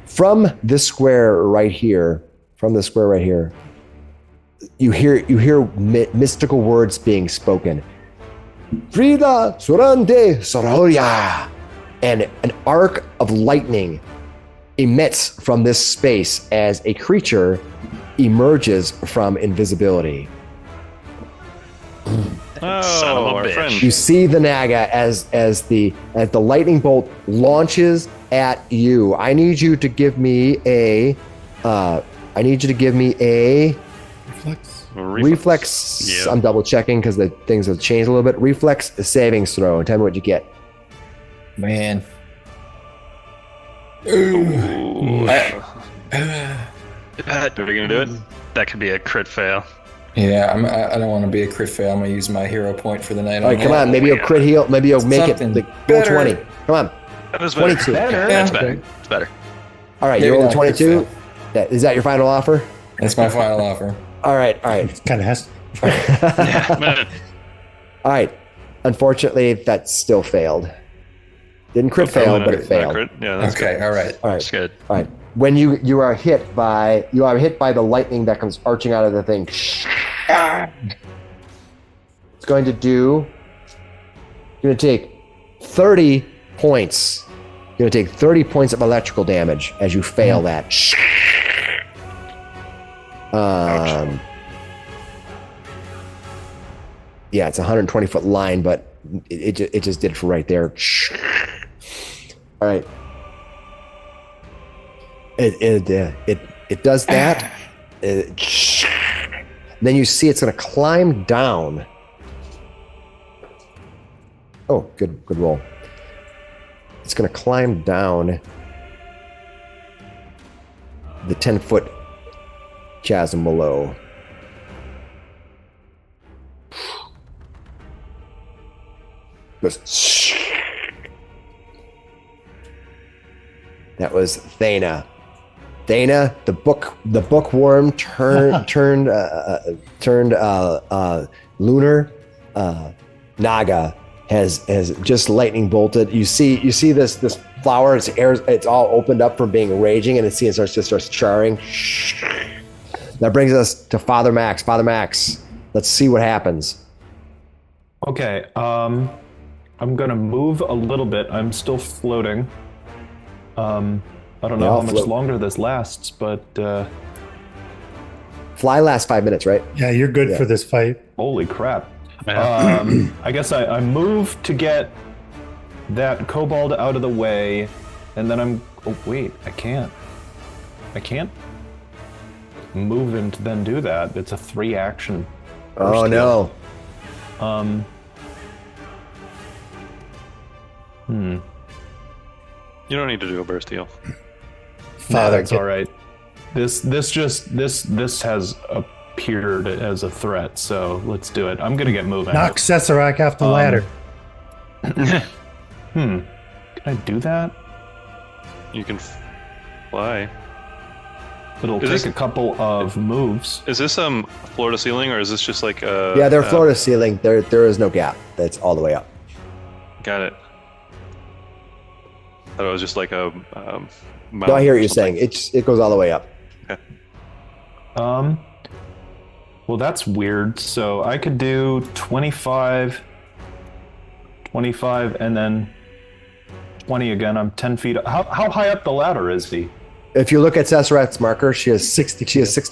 From this square right here, you hear mystical words being spoken. Frida Surande Soroya, and an arc of lightning emits from this space as a creature emerges from invisibility. Oh, Son of a our bitch. friend. You see the Naga as the lightning bolt launches at you. I need you to give me a reflex. Yeah. I'm double checking because the things have changed a little bit. Reflex saving throw. Tell me what you get. Man. Ooh. That, Are we gonna do it? that could be a crit fail. Yeah, I don't want to be a crit fail. I'm gonna use my hero point for the night. All right, come on. Maybe you'll crit heal. Maybe you'll make Something it roll better. 20. Come on. That is better. 22. That's better. It's better. All right, Maybe you rolled a not a crit 22. fail. Is that your final offer? That's my final offer. All right. Kind of has. All right. Unfortunately, that still failed. Didn't crit Probably fail, not- but it not failed. crit. Yeah, that's Okay, all right. All That's right. good. All right. When you are hit by the lightning that comes arching out of the thing. It's going to take 30 points. You're going to take 30 points of electrical damage as you fail that. Yeah, it's a 120-foot line, but it just did it for right there. All right. It does that. Then you see it's going to climb down. Oh, good roll. It's going to climb down the 10-foot chasm below. That was Thana. Thana, the bookworm turned lunar Naga has just lightning bolted. You see this flower. It's all opened up from being raging, and it starts charring. That brings us to Father Max. Father Max, let's see what happens. Okay, I'm gonna move a little bit. I'm still floating. I don't know Yeah, how I'll much float. longer this lasts, but Fly lasts 5 minutes, right? Yeah, you're good for this fight. holy crap. I guess I move to get that kobold out of the way, and then oh wait, I can't move and then do that. It's a 3 action. Oh burst no. kill. You don't need to do a burst heal. Father, That's all right. This has appeared as a threat, so let's do it. I'm gonna get moving. knock Cesarac off the ladder. Can I do that? You can fly. It'll Is take this- a couple of moves. Is this floor to ceiling, or is this just like Yeah, they're floor to ceiling. There is no gap. That's all the way up. Got it. Thought it was just like a. No, I hear what you're saying. It goes all the way up. Well, that's weird. So I could do 25, and then 20 again. I'm 10 feet. How high up the ladder is he? If you look at Cesarac's marker, she has 60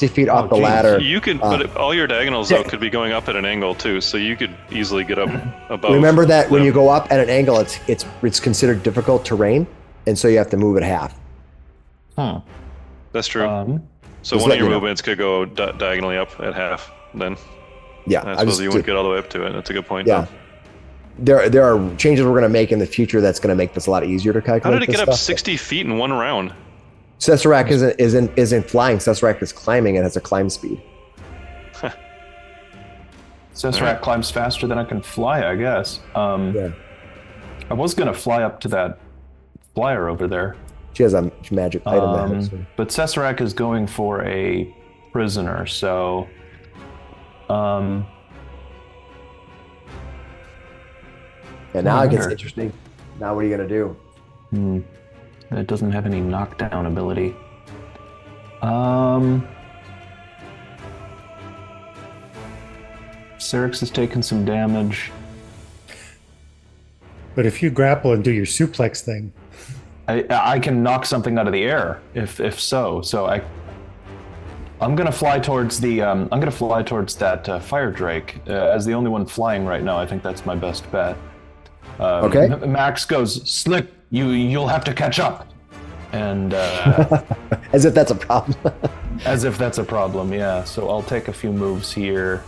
feet off the geez. ladder. You could, but all your diagonals though could be going up at an angle too, so you could easily get up above. Remember that when them. you go up at an angle, it's considered difficult terrain, and so you have to move it half. That's true. So just one let of your you know. movements could go diagonally up at half. Then Yeah, I suppose you wouldn't get all the way up to it. That's a good point. Yeah, though. there are changes we're going to make in the future that's going to make this a lot easier to calculate. How did it this get up stuff. 60 feet in one round? Cesarac isn't flying. Cesarac is climbing and has a climb speed. Cesarac climbs faster than I can fly, I guess. Yeah, I was gonna fly up to that flyer over there, she has a magic item. but Cesarac is going for a prisoner, so And now it gets wonder. interesting. Now what are you gonna do? It doesn't have any knockdown ability. Syrinx has taken some damage. But if you grapple and do your suplex thing, I can knock something out of the air if so. So I'm gonna fly towards that fire drake as the only one flying right now. I think that's my best bet. Okay. Max goes, Slick, you'll have to catch up, and As if that's a problem. as if that's a problem. Yeah. So I'll take a few moves here.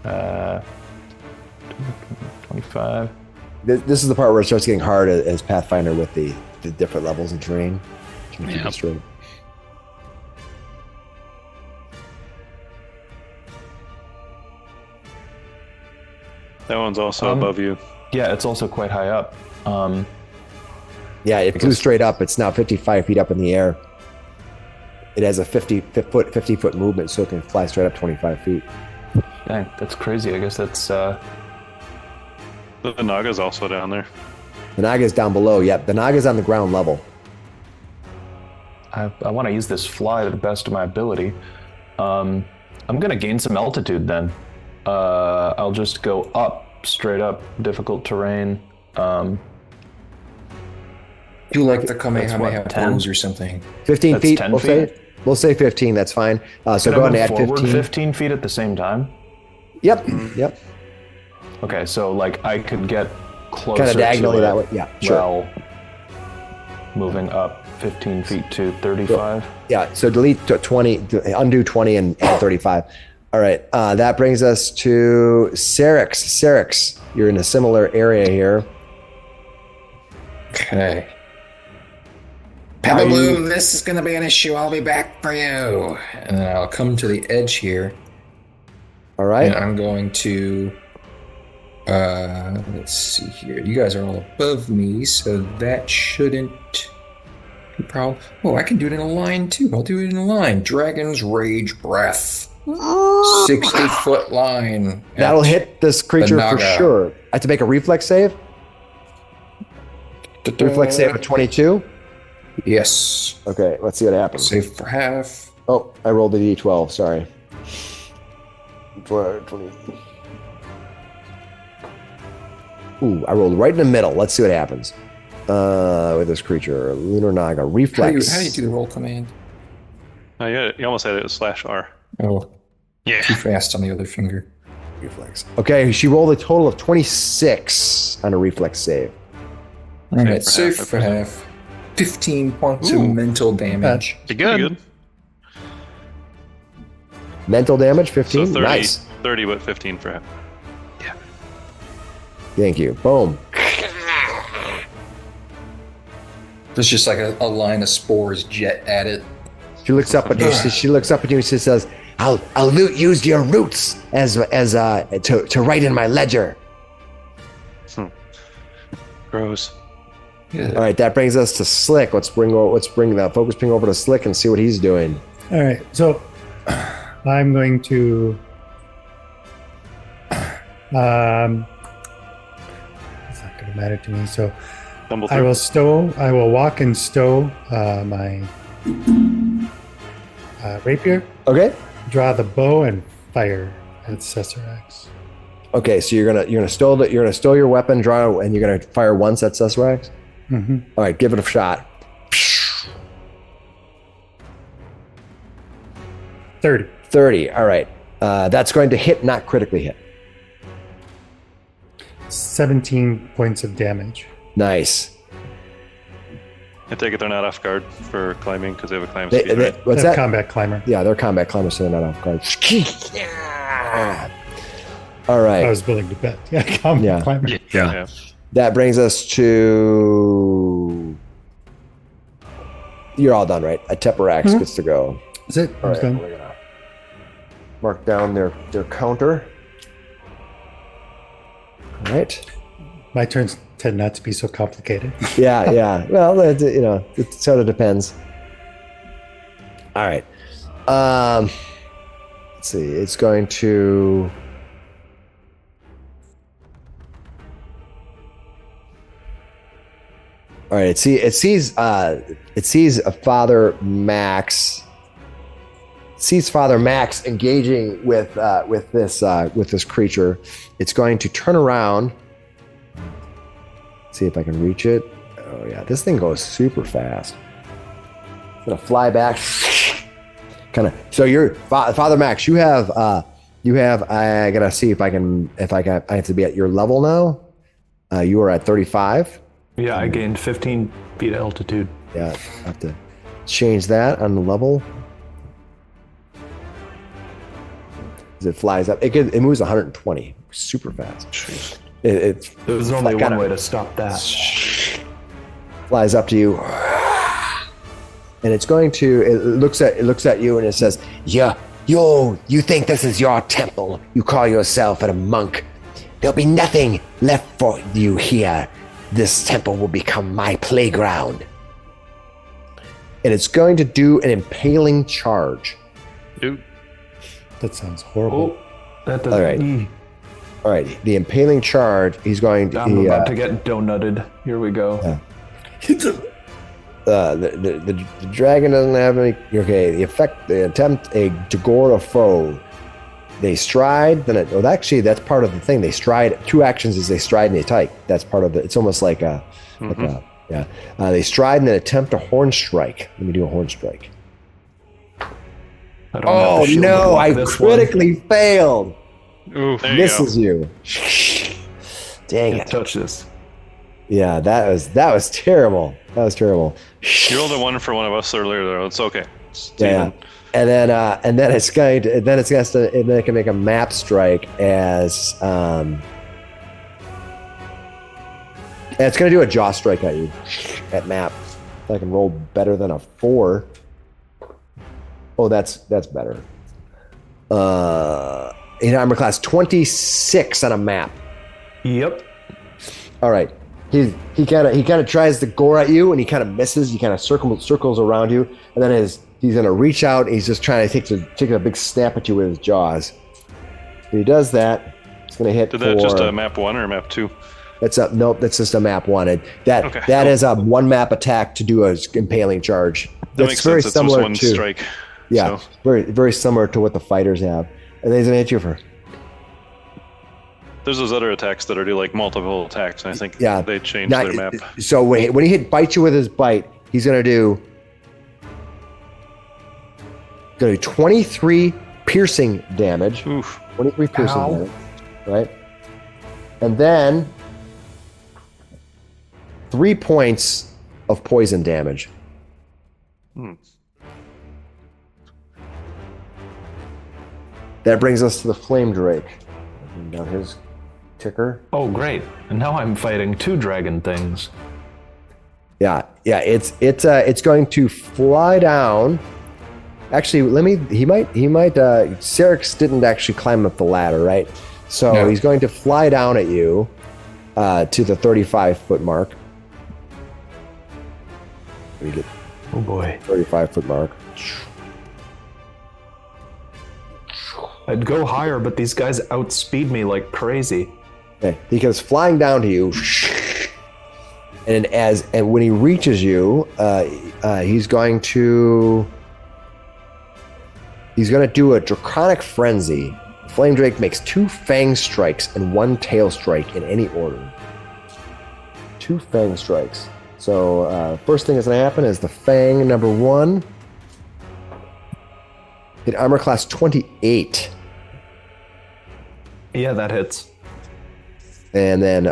25. This is the part where it starts getting hard as Pathfinder with the different levels of terrain. Can keep it straight. That one's also above you. Yeah, it's also quite high up. Yeah, it flew straight up. It's now 55 feet up in the air. It has a 50 foot movement, so it can fly straight up 25 feet. Dang, that's crazy. I guess that's The Naga's also down there. The Naga's down below. Yep, the Naga's on the ground level. I want to use this fly to the best of my ability. I'm gonna gain some altitude then. I'll just go up, straight up, difficult terrain. Do like the Kamehameha what, 10? pose or something. 15 That's feet. 10 We'll feet? say. We'll say 15. That's fine. So Can go I ahead and move add forward 15. 15 feet at the same time? Yep. Yep. Okay, so like I could get closer Kind of diagonally to it that way. Yeah. Sure. while moving up 15 feet to 35. Yeah. So delete 20, undo 20 and add 35. All right. That brings us to Syrinx. Syrinx, you're in a similar area here. Okay. Pebble Bloom, this is going to be an issue. I'll be back for you. And then I'll come to the edge here. All right. And I'm going to, let's see here. You guys are all above me, so that shouldn't be a problem. Oh, I can do it in a line too. I'll do it in a line. Dragon's Rage Breath. 60-foot line. That'll hit this creature for Naga. sure. I have to make a reflex save. Reflex save of 22. Yes. Okay, let's see what happens. Save for half. Oh, I rolled a d12. Sorry. 20. Ooh, I rolled right in the middle. Let's see what happens with this creature. Lunar Naga. Reflex. How do you do the roll command? Oh, yeah, you almost had it with /R. Oh, Yeah. too fast on the other finger. Reflex. Okay, she rolled a total of 26 on a reflex save. All right, for save half, for half. 15 points of mental damage. Pretty Pretty good. good. Mental damage, So 15. 30, Nice. 30, but 15 for half. Thank you. Boom. There's just like a line of spores jet at it. She looks up at you. She looks up at you and she says, "I'll use your roots as to write in my ledger." Gross. Yeah. All right, that brings us to Slick. Let's bring the focus ping over to Slick and see what he's doing. all right. So I'm going to. It's not going to matter to me. So Stumble I through. will stow. I will walk and stow my rapier. Okay. Draw the bow and fire at Cesarax. Okay, so you're gonna stow your weapon, draw, and you're gonna fire once at Cesarax. Mm-hmm. All right, give it a shot. 30. 30. All right, that's going to hit, not critically hit. 17 points of damage. Nice. I take it they're not off guard for climbing because they have a climb speed, right? What's They're that? combat climber. Yeah, they're combat climbers, so they're not off guard. All right. I was willing to bet. Yeah, combat Yeah. climber. Yeah. That brings us to. You're all done, right? Aeteperax gets to go. Is it? All I'm right, done. we're gonna mark down their counter. All right. My turns tend not to be so complicated. Yeah. Well, it sort of depends. All right. let's see. It's going to. All right. It sees Father Max. Sees Father Max engaging with this creature. It's going to turn around. See if I can reach it. Oh yeah, this thing goes super fast. It's gonna fly back. Kind of. So you're Father Max. You have. I gotta see if I have to be at your level now. You are at 35. Yeah, I gained 15 feet altitude. Yeah, I have to change that on the level. As it flies up, it moves 120, super fast. There's only one way to stop that. Flies up to you, and it's going to. It looks at you, and it says, "Yeah, you think this is your temple? You call yourself a monk? There'll be nothing left for you here. This temple will become my playground." And it's going to do an impaling charge. Dude. That sounds horrible. That doesn't. All right. All right. The impaling charge. He's going to. I'm about to get donutted. Here we go. The dragon doesn't have any. Okay. The effect. They attempt to gore a foe. They stride. Then actually, that's part of the thing. They stride. 2 actions is they stride and they type. That's part of it. It's almost like a. Yeah. They stride and then attempt a horn strike. Let me do a horn strike. Oh no! I critically failed. Ooh, Misses you. Dang it! Touch this. Yeah, that was terrible. That was terrible. You rolled a 1 for one of us earlier, though. It's okay. Yeah. And then it's going to and then it can make a map strike as and it's going to do a jaw strike at you at map. If I can roll better than a 4. Oh, that's better. In armor class 26 on a map. Yep. All right. He kind of tries to gore at you, and he kind of misses. He kind of circles around you, and then he's gonna reach out. And he's just trying to take a big snap at you with his jaws. If he does that, it's gonna hit. Did that just a map 1 or map 2? Nope. That's just a map 1. That cool. is a 1 map attack to do a impaling charge. That makes very sense. similar It's one to strike. yeah, So. very very similar to what the fighters have. And then he's gonna hit you for. There's those other attacks that are do like multiple attacks, and I think they changed their map. So when he bites you with his bite, he's gonna do 23 piercing damage. Oof. 23 piercing damage, right? And then 3 points of poison damage. That brings us to the Flame Drake. Down his ticker. Oh, great! And now I'm fighting 2 dragon things. Yeah. It's going to fly down. Actually, he might. Syrinx didn't actually climb up the ladder, right? So he's going to fly down at you to the 35-foot mark. Let me get. Oh boy. 35-foot mark. I'd go higher, but these guys outspeed me like crazy. Okay. He comes flying down to you, and when he reaches you, he's going to do a Draconic Frenzy. Flame Drake makes 2 Fang Strikes and 1 Tail Strike in any order. 2 Fang Strikes. So first thing that's going to happen is the Fang number 1. Hit armor class 28. Yeah, that hits. And then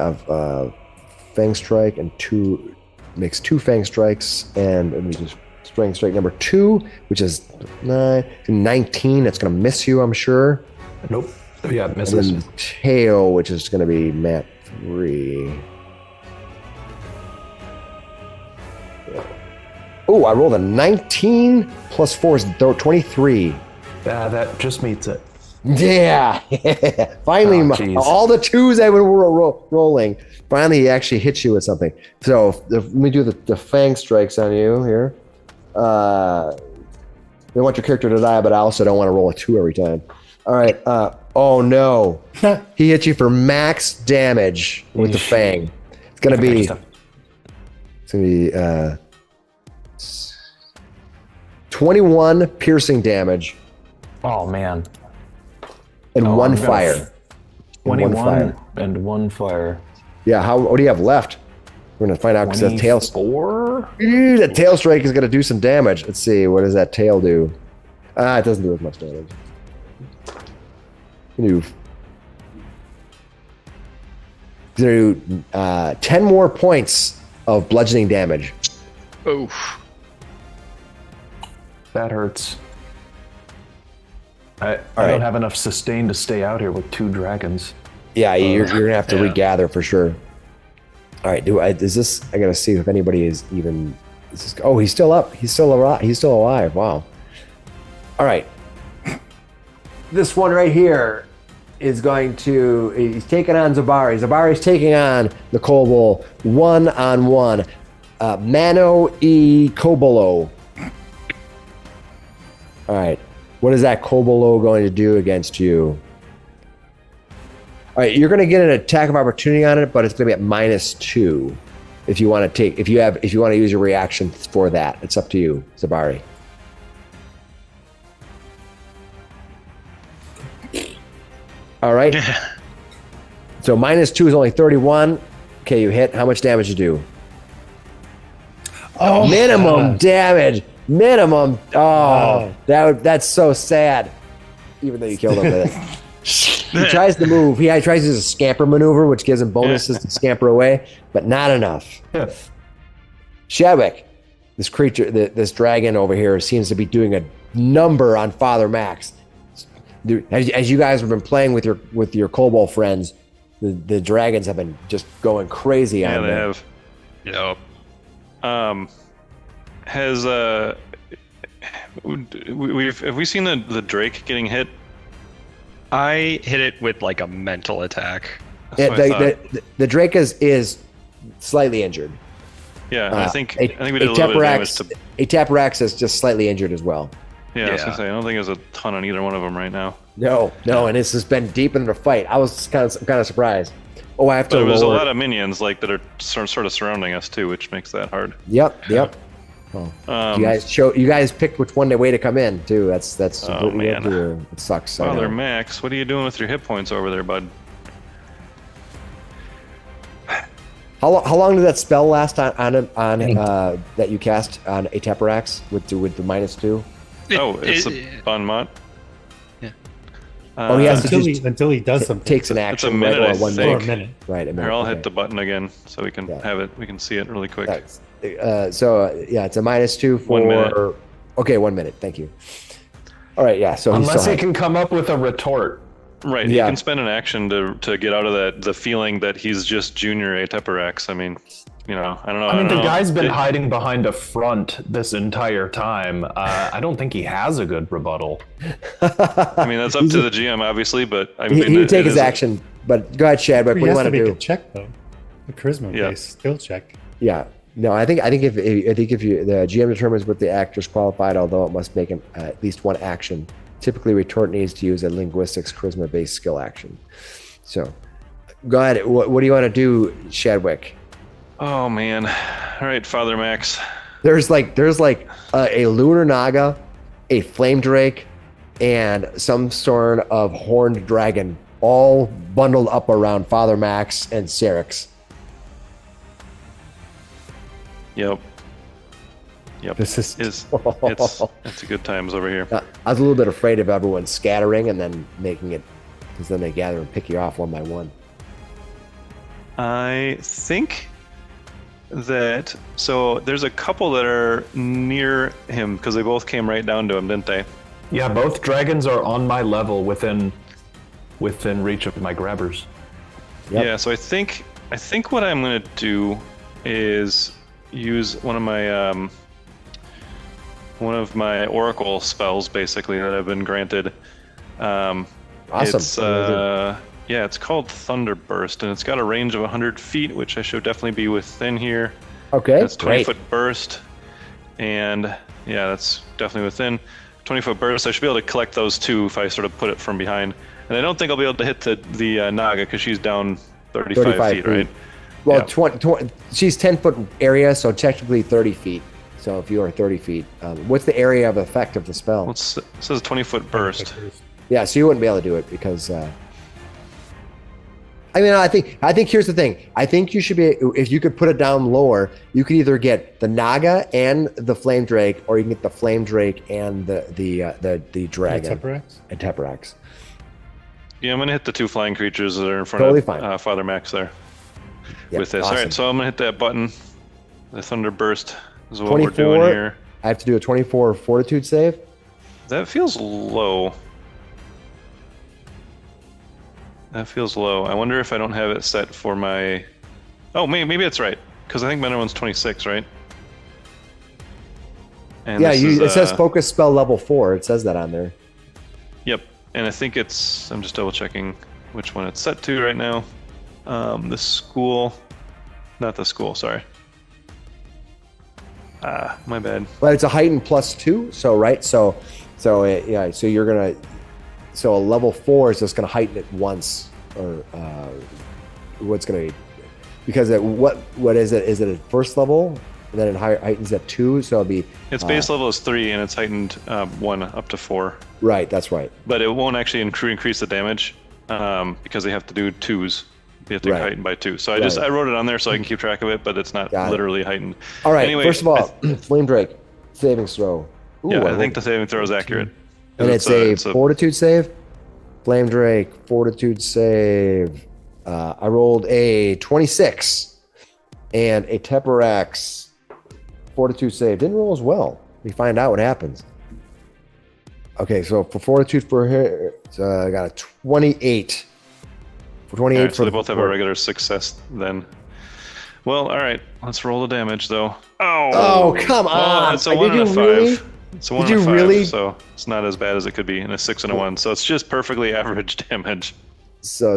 Fang Strike and 2 makes 2 Fang Strikes, and let me just strike number 2, which is 19. That's going to miss you, I'm sure. Nope. Yeah, it misses. And then Tail, which is going to be map 3. Oh, I rolled a 19 plus 4 is 23. That just meets it. Yeah. Finally, all the 2s I were rolling. Finally, he actually hits you with something. So let me do the Fang Strikes on you here. don't want your character to die, but I also don't want to roll a 2 every time. All right. Oh no, he hit you for max damage with the fang. It's gonna be 21 piercing damage. Oh man. And one I'm gonna fire. 21 and 1 fire. Yeah. What do you have left? We're gonna find out because that tail. 4. That tail strike is gonna do some damage. Let's see. What does that tail do? It doesn't do as much damage. It's gonna do 10 more points of bludgeoning damage. Oof. That hurts. I don't have enough sustain to stay out here with 2 dragons. Yeah, you're gonna have to regather for sure. All right, is this? I gotta see if anybody is even. He's still up. He's still alive. He's still alive. Wow. All right. This one right here is going to. He's taking on Zabari. Zabari's taking on the Kobold 1-on-1. Mano e Kobolo. All right. What is that Kobolo going to do against you? All right, you're going to get an attack of opportunity on it, but it's going to be at -2. If you want to take, if you want to use your reaction for that, it's up to you, Zabari. All right. So -2 is only 31. Okay, you hit. How much damage you do? Oh, minimum God. damage. Minimum. Oh, Wow. that's so sad. Even though you killed him with it. He tries to move. He tries to use a scamper maneuver, which gives him bonuses to scamper away, but not enough. Shadwick, this creature, this dragon over here, seems to be doing a number on Father Max. As you guys have been playing with your kobold friends, the dragons have been just going crazy on them. Yeah, they have. Yep. Have we seen the Drake getting hit? I hit it with like a mental attack. That's what I thought. The Drake is slightly injured. Yeah, I think we did a little bit of damage to. Aeteperax is just slightly injured as well. Yeah, I was gonna say I don't think there's a ton on either one of them right now. No, and this has been deep into the fight. I was kind of surprised. Oh, I have to. But there's a lower. lot of minions that are sort of surrounding us too, which makes that hard. Yep. Oh. You guys picked which way to come in too. That's completely up to you. It sucks. Father Max, what are you doing with your hit points over there, bud? How long did that spell last on that you cast on Aeteperax with the -2? It's a bon mot. Yeah. He has to until he does something. Takes an action. It's a minute, right, I or 1 think. minute. Or a minute. Right, a minute. Here, I'll okay. hit the button again so we can have it. We can see it really quick. It's a -2 for 1 minute. Okay, 1 minute. Thank you. All right, yeah. So Unless he can come up with a retort. Right, Yeah. he can spend an action to get out of the feeling that he's just junior Aeteperax. I mean, I don't know. I mean, the guy's been It- hiding behind a front this entire time. I don't think he has a good rebuttal. I mean, that's up to the GM, obviously, but I mean, he would take it his is- action. But go ahead, Chadwick. He What do you has want to to make do? a check though. A charisma based skill check. Yeah. No, I think if the GM determines what the actor's qualified, although it must make at least one action. Typically, retort needs to use a linguistics charisma-based skill action. So, go ahead. What do you want to do, Shadwick? Oh man! All right, Father Max. There's a lunar naga, a flame drake, and some sort of horned dragon, all bundled up around Father Max and Syrinx. Yep. This is It's a good times over here. I was a little bit afraid of everyone scattering and then making it, because then they gather and pick you off one by one. I think that there's a couple that are near him because they both came right down to him, didn't they? Yeah, both dragons are on my level within reach of my grabbers. Yep. Yeah, so I think what I'm gonna do is use one of my oracle spells, basically, that I've been granted. Awesome. It's called Thunderburst, and it's got a range of 100 feet, which I should definitely be within here. Okay, That's 20 great. foot burst, and yeah, that's definitely within. 20-foot burst. I should be able to collect those two if I sort of put it from behind. And I don't think I'll be able to hit the Naga because she's down 35 feet, right? Well, Yeah. she's 10-foot area, so technically 30 feet. So if you are 30 feet, what's the area of effect of the spell? Well, it says 20-foot burst. Yeah, so you wouldn't be able to do it because. I mean, I think here's the thing. I think you should be, if you could put it down lower, you could either get the Naga and the Flame Drake, or you can get the Flame Drake and the dragon. Aeteperax. Yeah, I'm gonna hit the two flying creatures that are in front Totally of fine. Father Max there Yep, with this. awesome. All right, so I'm gonna hit that button. The Thunder Burst is what we're doing 24. here. I have to do a 24 Fortitude save. That feels low. That feels low. I wonder if I don't have it set for my... Oh, maybe it's right. Because I think my other one's 26, right? And Yeah, this it says focus spell level 4. It says that on there. Yep. And I think it's... I'm just double checking which one it's set to right now. The school... Not the school, sorry. My bad. But it's a heightened +2, so right? So you're gonna... So a level 4 is just going to heighten it once, or what's going to be, because what is it? Is it at first level, and then it heightens at 2? So it'll be Its base level is 3, and it's heightened 1 up to 4. Right, that's right. But it won't actually increase the damage because they have to do 2s. They have to Right. heighten by 2. So Right. I wrote it on there so I can keep track of it, but it's not Got it. literally heightened. All right. Anyway, First of all, Flame Drake saving throw. Ooh, I think the saving throw is accurate. and it's a Fortitude save. Flame Drake Fortitude save. I rolled a 26, and a Aeteperax Fortitude save didn't roll as well. We find out what happens. Okay, so for Fortitude for her, I got a 28. For 28 Alright, for so they both have a regular success then. Well, all right. Let's roll the damage though. Oh, come Well, on! it's a 1 and a 5. Really? It's a 1 Did and a you 5, really? so it's not as bad as it could be. And a 6 and a 1, so it's just perfectly average damage. So,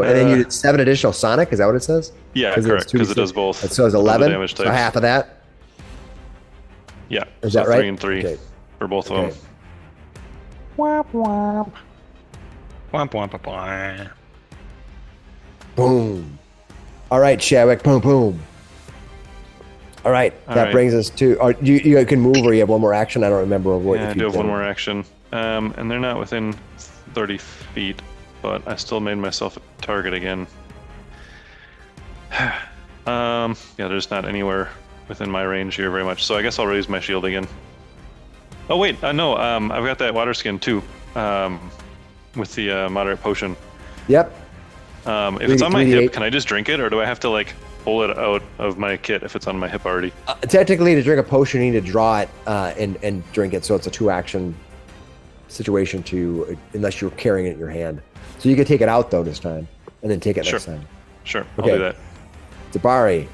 and then you did 7 additional Sonic. Is that what it says? Yeah, 'Cause correct. it's Because it 2d6. does both. So it's of the 11. damage So types. half of that. Yeah. Is so that right? 3 and 3 Okay. for both Okay. of them. Womp womp womp. Boom. All right, Shadwick. Boom, boom. All right, All that right. brings us to. Or you can move, or you have one more action. I don't remember what. Yeah, if I you do have did. one more action. And they're not within 30 feet, but I still made myself a target again. Yeah, they're just not anywhere within my range here very much. So I guess I'll raise my shield again. Oh wait, no, I've got that water skin too, with the moderate potion. Yep. If it's on my 3d8. hip, can I just drink it, or do I have to like pull it out of my kit if it's on my hip already? Technically, to drink a potion, you need to draw it and drink it. So it's a 2-action situation unless you're carrying it in your hand. So you can take it out though this time, and then take it next time. Sure, Okay. I'll do that. Dabari,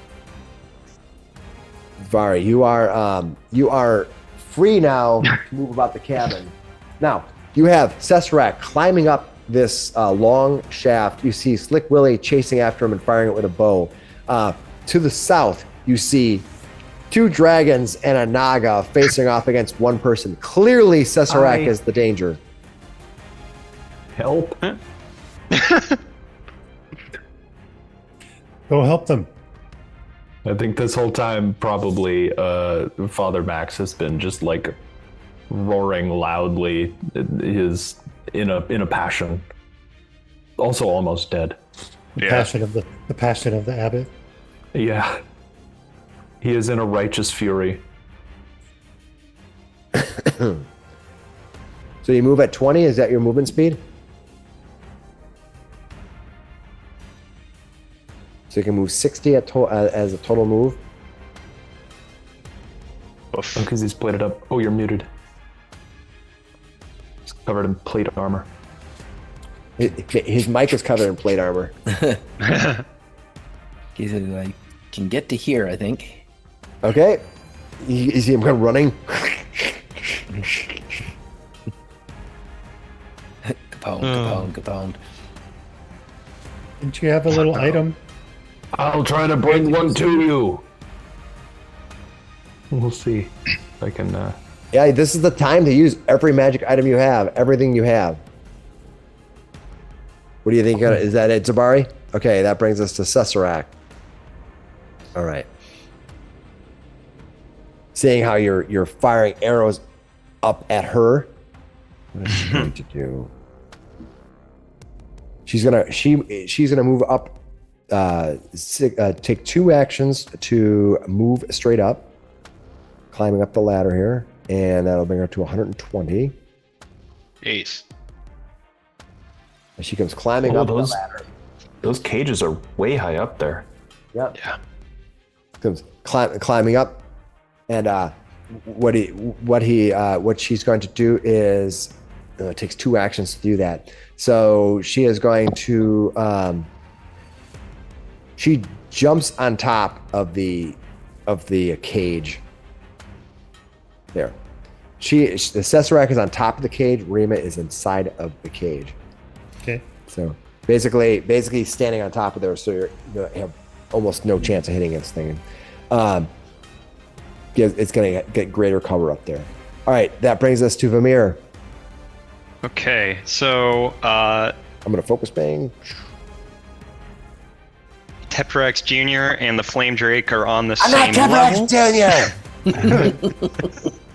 you are free now to move about the cabin. Now you have Sesrak climbing up this long shaft. You see Slick Willy chasing after him and firing it with a bow. To the south, you see 2 dragons and a Naga facing off against one person. Clearly, Sesrak is the danger. Help. Go help them. I think this whole time, probably, Father Max has been just like roaring loudly. His in a passion. Also, almost dead. The passion of the abbot. Yeah, he is in a righteous fury. So you move at 20. Is that your movement speed? So you can move 60 as a total move. Because he's plated up. Oh, you're muted. He's covered in plate armor. His mic is covered in plate armor. He said, I can get to here, I think. Okay. You see him kind of running. Kapound, kapound. Didn't you have a little item? I'll try to bring one to you. We'll see if I can Yeah, this is the time to use every magic item you have, everything you have. What do you think? Is that it, Zabari? Okay, that brings us to Cesarac. All right. Seeing how you're firing arrows up at her, what is she going to do? She's gonna move up. Take 2 actions to move straight up, climbing up the ladder here, and that'll bring her to 120. Ace. And she comes climbing up the ladder. Those cages are way high up there. Yep. Yeah. Comes climbing up, and what she's going to do is it takes 2 actions to do that. So she is going to she jumps on top of the cage. There, the Cesarac is on top of the cage. Rima is inside of the cage. Okay. So basically standing on top of there, so you have almost no chance of hitting this thing. It's going to get greater cover up there. All right, that brings us to Vamir. Okay, so I'm going to focus bang. Aeteperax Jr. and the Flame Drake are on the I'm same not level. Junior.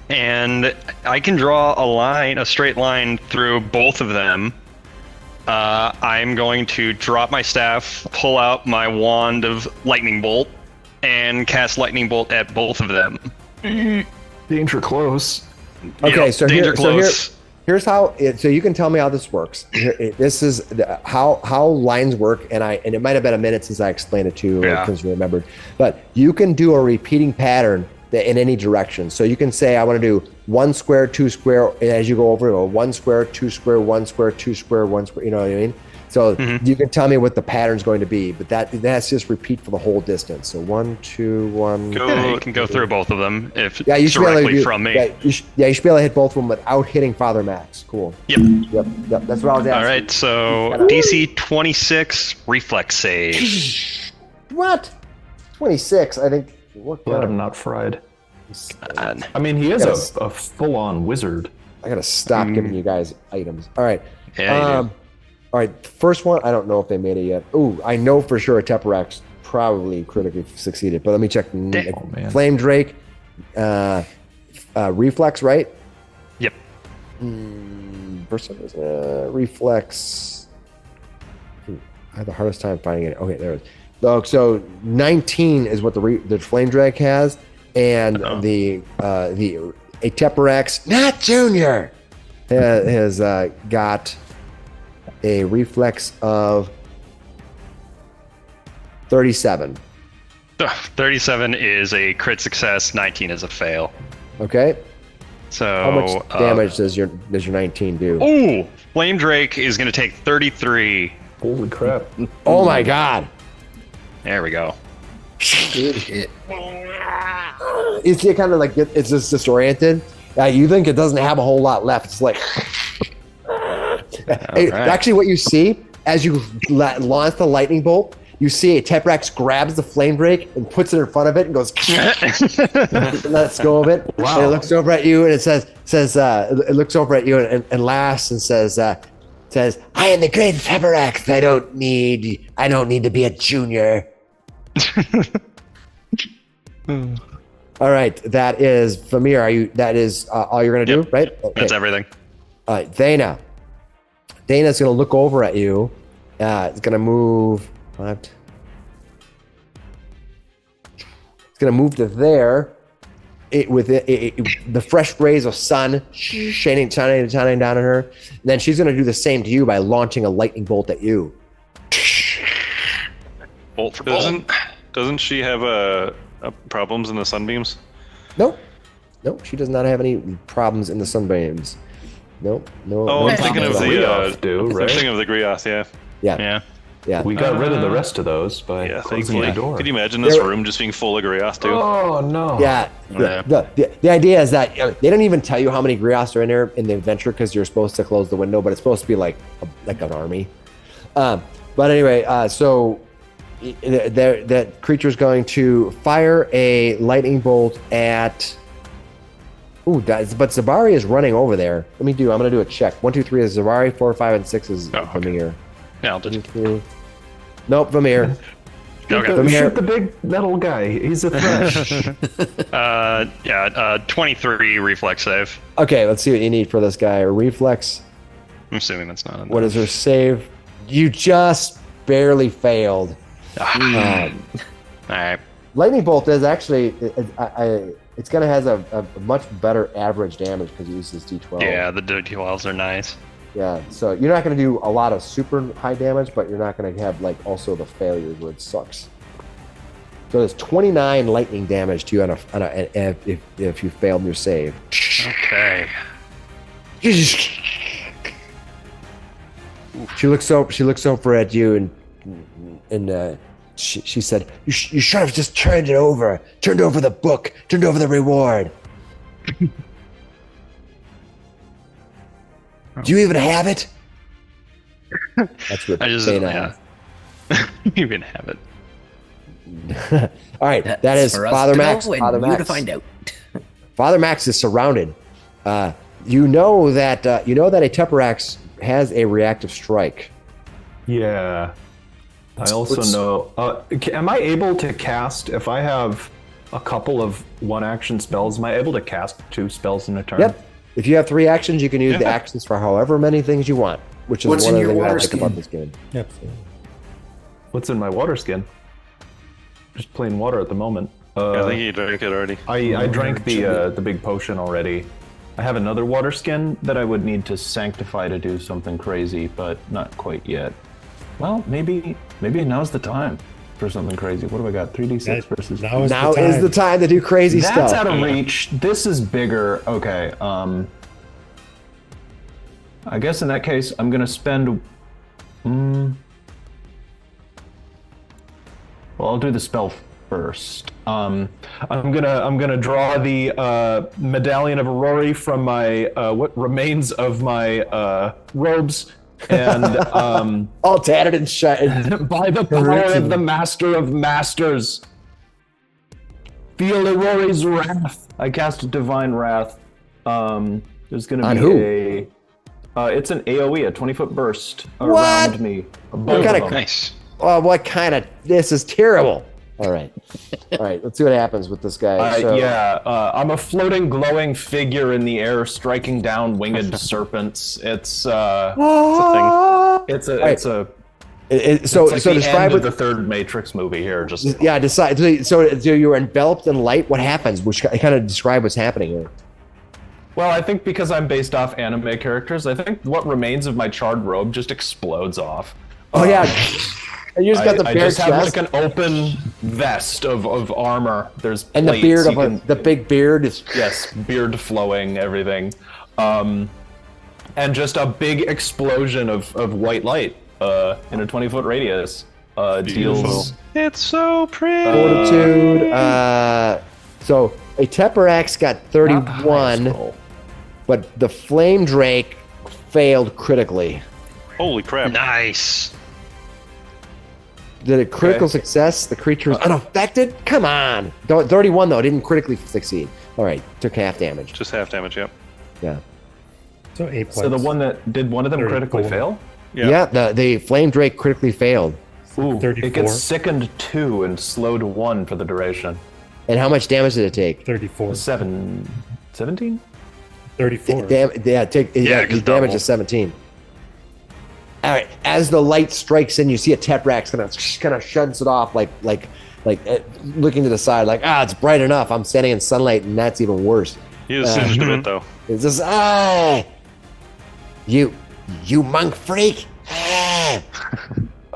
And I can draw a straight line through both of them. I'm going to drop my staff, pull out my wand of lightning bolt, and cast lightning bolt at both of them. Danger close. Okay, Yep, so danger close. Here's how. So you can tell me how this works. This is how lines work, and it might have been a minute since I explained it to you, because you remembered. But you can do a repeating pattern in any direction. So you can say, I want to do 1 square, 2 square, and as you go over, 1 square, 2 square, 1 square, 2 square, 1 square. You know what I mean? So you can tell me what the pattern's going to be, but that's just repeat for the whole distance. So 1, 2, 1. Yeah, you can go through both of them if You should be able to directly from me. you should be able to hit both of them without hitting Father Max. Cool. Yep. Yep. That's what I was asking. All right, so DC 26 reflex save. What? 26. I think. Let him not fried. I mean, he is a full-on wizard. I gotta stop giving you guys items. All right. Yeah, you do. All right. First one. I don't know if they made it yet. Ooh, I know for sure Aeteperax probably critically succeeded, but let me check. man. Flame Drake, reflex, right? Yep. First one is reflex. I have the hardest time finding it. Okay, there it is. So 19 is what the Flame Drake has, and the Aeteperax, not Junior, has got a reflex of 37. 37 is a crit success. 19 is a fail. Okay. So How much damage does your 19 do? Ooh, Flame Drake is going to take 33. Holy crap. Oh my God. There we go. Good hit. It's kind of like it's just disoriented. You think it doesn't have a whole lot left. It's like actually what you see as you launch the lightning bolt, you see Aeteperax grabs the Flame Drake and puts it in front of it and goes and lets go of it. Wow. And it looks over at you and it says it looks over at you and laughs and says I am the great Aeteperax. I don't need to be a junior. All right, that is Vamir. That is all you're gonna do, right? Okay. That's everything. All right, Dana's gonna look over at you. It's gonna move left. It's gonna move to there. The fresh rays of sun shining down on her. And then she's gonna do the same to you by launching a lightning bolt at you. Bolt for bolt. Doesn't she have problems in the sunbeams? Nope, she does not have any problems in the sunbeams. Nope, no. Oh, no I'm thinking of problems. I'm thinking of the Griath, yeah. Yeah. We got rid of the rest of those by Yeah, closing thankfully. the door. Could you imagine this room just being full of Griath, too? Oh, no. Yeah. The idea is that they don't even tell you how many Griaths are in there in the adventure because you're supposed to close the window, but it's supposed to be like an army. But anyway, so that creature's going to fire a lightning bolt at Ooh, but Zabari is running over there. I'm gonna do a check. 1, 2, 3 is Zabari. 4, 5, and 6 is Vamir. Yeah, I'll just. Nope, Vamir. Okay. Shoot the big metal guy. He's a thresh. 23 reflex save. Okay, let's see what you need for this guy. A reflex. I'm assuming that's not. What is her save? You just barely failed. All right. Lightning bolt is actually it's gonna has a much better average damage because it uses D12. Yeah, the D12s are nice. Yeah, so you're not gonna do a lot of super high damage, but you're not gonna have like also the failures where it sucks. So there's 29 lightning damage to you if you failed your save. Okay. She looks over at you and she said, "You should have just turned over the book, turned over the reward." Do you even have it? That's what I just Dana you can have it. All right, That's that is for us Father to Max. know and Father you Max. to find out. Father Max is surrounded. You know that Aeteperax has a reactive strike. Yeah. I also know. Am I able to cast if I have a couple of one-action spells? Am I able to cast 2 spells in a turn? Yep. If you have 3 actions, you can use the actions for however many things you want, which is What's one in of the your things I water like about skin? this game. Yep. What's in my water skin? Just plain water at the moment. I think you drank it already. I drank the big potion already. I have another water skin that I would need to sanctify to do something crazy, but not quite yet. Well, maybe now's the time for something crazy. What do I got? 3d6 versus. Now Is the time to do crazy That's stuff. out of reach. This is bigger. Okay. I guess in that case, I'm gonna spend. Well, I'll do the spell first. I'm gonna draw the medallion of Aurori from my what remains of my robes, and all tattered and shut. by the power of the Master of Masters, feel Aurori's wrath. I cast Divine Wrath. There's gonna be On who? It's an AOE, a 20-foot burst around me. Both kind of of them. Nice. Oh, what kind of? This is terrible. All right. Let's see what happens with this guy. I'm a floating, glowing figure in the air, striking down winged serpents. It's a thing. It's so like the describe end what of the third Matrix movie here. Just decide. So you're enveloped in light. What happens? Which kind of describe what's happening here. well, I think because I'm based off anime characters, I think what remains of my charred robe just explodes off. Oh yeah. And you just got the I bare just have chest like an open vest of armor. There's and the plates beard you can- the big beard is. Yes, beard flowing, everything. And just a big explosion of white light in a 20-foot radius. Deals. It's so pretty. Fortitude. So Aeteperax got 31, Roll. but the Flame Drake failed critically. Holy crap. Nice. Did a critical success? The creature is unaffected? Come on. 31 though, didn't critically succeed. All right, took half damage. Just half damage, yep. Yeah. So 8 points. So the one that did one of them 34. critically fail? Yeah, the Flame Drake critically failed. Ooh, 34. it gets sickened 2 and slowed 1 for the duration. And how much damage did it take? 34. 17? 34. The 'cause damage double. is 17. All right, as the light strikes in, you see Aeteperax kind of shuts it off, like looking to the side, like it's bright enough. I'm standing in sunlight, and that's even worse. He is singed a bit, though. It's just you monk freak.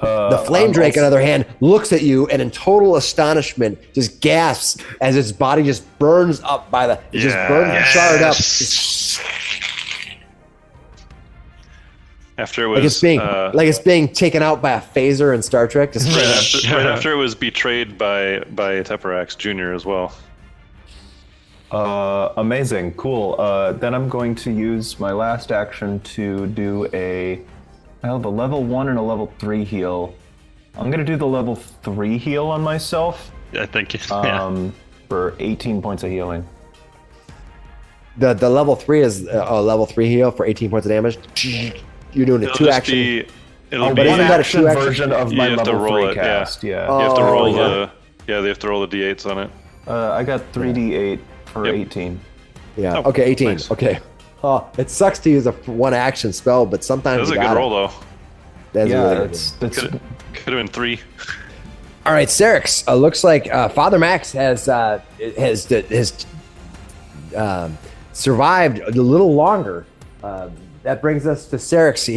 The Flame Drake, on the other hand, looks at you and in total astonishment just gasps as its body just burns up just burns charred up. After it was Like it's being taken out by a phaser in Star Trek. Just right after it was betrayed by Aeteperax Jr. as well. Amazing, cool. Then I'm going to use my last action to do I have a level 1 and a level 3 heal. I'm gonna do the level 3 heal on myself I think. for 18 points of healing. The level 3 is a level 3 heal for 18 points of damage. You're doing a It'll 2 just action. be. It'll Oh, be. but isn't that a action 2 action? version of You my have to level roll 3 it, yeah. cast? Yeah. You have to Oh, roll yeah. they have to roll the d8s on it. I got 3d8 for Yep. 18. Yeah. Oh, Okay, 18. nice. Okay. Oh, it sucks to use a 1 action spell, but sometimes That was a you good got roll, it. though. That's Yeah, really good. that's Could have been 3. All right, Serix. Looks like Father Max has survived a little longer. That brings us to Serix.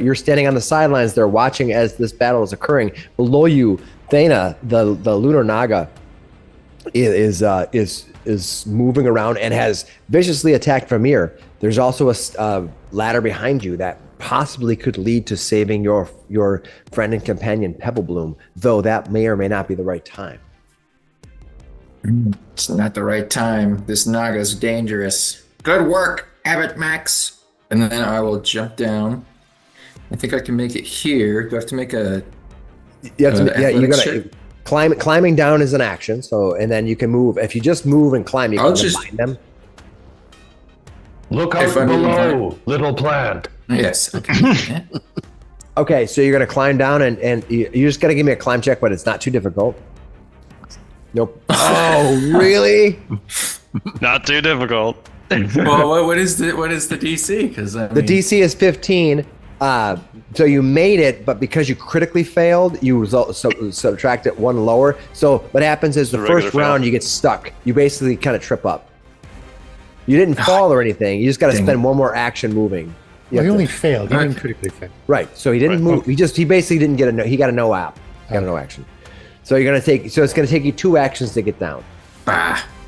You're standing on the sidelines there, watching as this battle is occurring. Below you, Thana, the lunar naga, is moving around and has viciously attacked Vermeer. There's also a ladder behind you that possibly could lead to saving your friend and companion Pebblebloom, though that may or may not be the right time. It's not the right time. This Naga's dangerous. Good work, Abbott Max. And then I will jump down. I think I can make it here. Do I have to make a... You have to, you athletics gotta check? climbing down is an action. So, and then you can move. If you just move and climb, you I'll can just- combine them. Look out If I'm below, little plant. Yes. Okay. Okay, so you're gonna climb down and you just gotta give me a climb check, but it's not too difficult. Nope. Oh, really? Not too difficult. Well, what is the DC? Because The DC is 15. So you made it, but because you critically failed, you subtract it 1 lower. So what happens is the The regular first round fail. you get stuck. You basically kind of trip up. You didn't fall or anything. You just got to Dang spend 1 more action moving. You Well, have he to- only failed. He didn't critically fail. right. So he didn't Right. move. He basically didn't get a no. He got a no app. Got a no action. So you're gonna take. So it's gonna take you 2 actions to get down.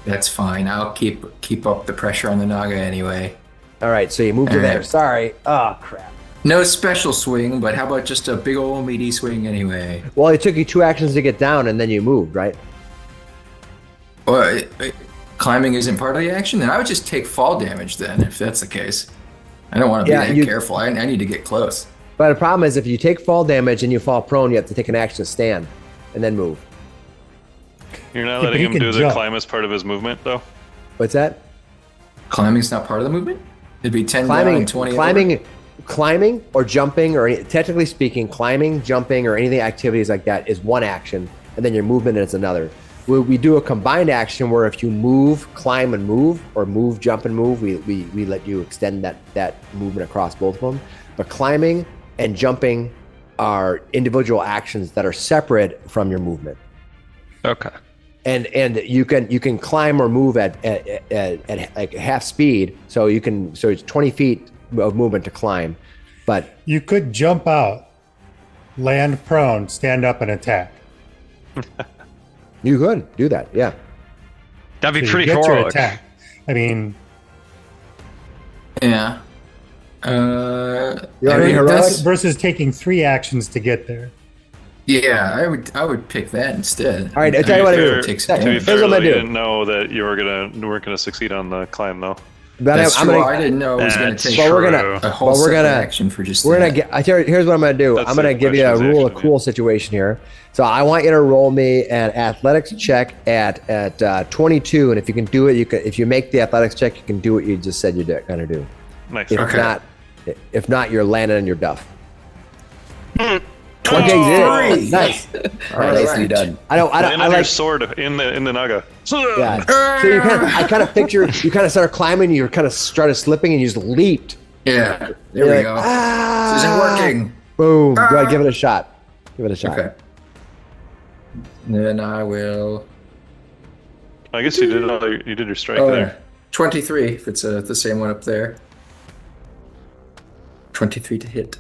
That's fine. I'll keep up the pressure on the Naga anyway. All right. So you move to All there. right. Sorry. Oh crap. No special swing, but how about just a big old meaty swing anyway? Well, it took you 2 actions to get down, and then you moved, right? Well, climbing isn't part of the action? Then I would just take fall damage then, if that's the case. I don't want to be Yeah, that careful. I need to get close. But the problem is, if you take fall damage and you fall prone, you have to take an action to stand, and then move. You're not Yeah, but letting he him can do the jump. climb as part of his movement, though? What's that? Climbing's not part of the movement? It'd be 10 down and 20 over? Climbing or jumping, or technically speaking, climbing, jumping, or anything activities like that is 1 action, and then your movement is another. We do a combined action where if you move, climb, and move, or move, jump, and move, we let you extend that movement across both of them. But climbing and jumping are individual actions that are separate from your movement. Okay. And you can climb or move at like half speed, so it's 20 feet of movement to climb, but You could jump out, land prone, stand up, and attack. you could do that. Yeah. That'd be So you pretty get your heroic. attack. I mean, Yeah. You're I already mean, heroic? that's- versus taking 3 actions to get there. Yeah, I would pick that instead. All right, I tell you what I do. It takes To be To be damage. fair, fair, Here's what I'm though, you gonna do. didn't know that you weren't gonna succeed on the climb, though. But That's I'm true. gonna, I didn't know it was going That's to take but we're true. gonna, a whole but we're separate gonna, action for just we're that. gonna get. Here's what I'm gonna do. That's I'm gonna the give you a specialization, rule, a yeah. cool situation here. So I want you to roll me an athletics check at 22, and if you can do it, you can. If you make the athletics check, you can do what you just said you're gonna do. Nice. Okay. If not, you're landing on your duff. Oh, 23. three. Nice. All right. Nicely done. I Land on your like. sword in the naga. Yeah. So I kind of picture you kind of started climbing, you kind of started slipping, and you just leaped. Yeah, there You're we like, go. "Ah!" This isn't working. Boom. Go ahead, give it a shot. Give it a shot. Okay. Then I will. I guess you did your strike Oh, there. 23, if it's the same one up there. 23 to hit.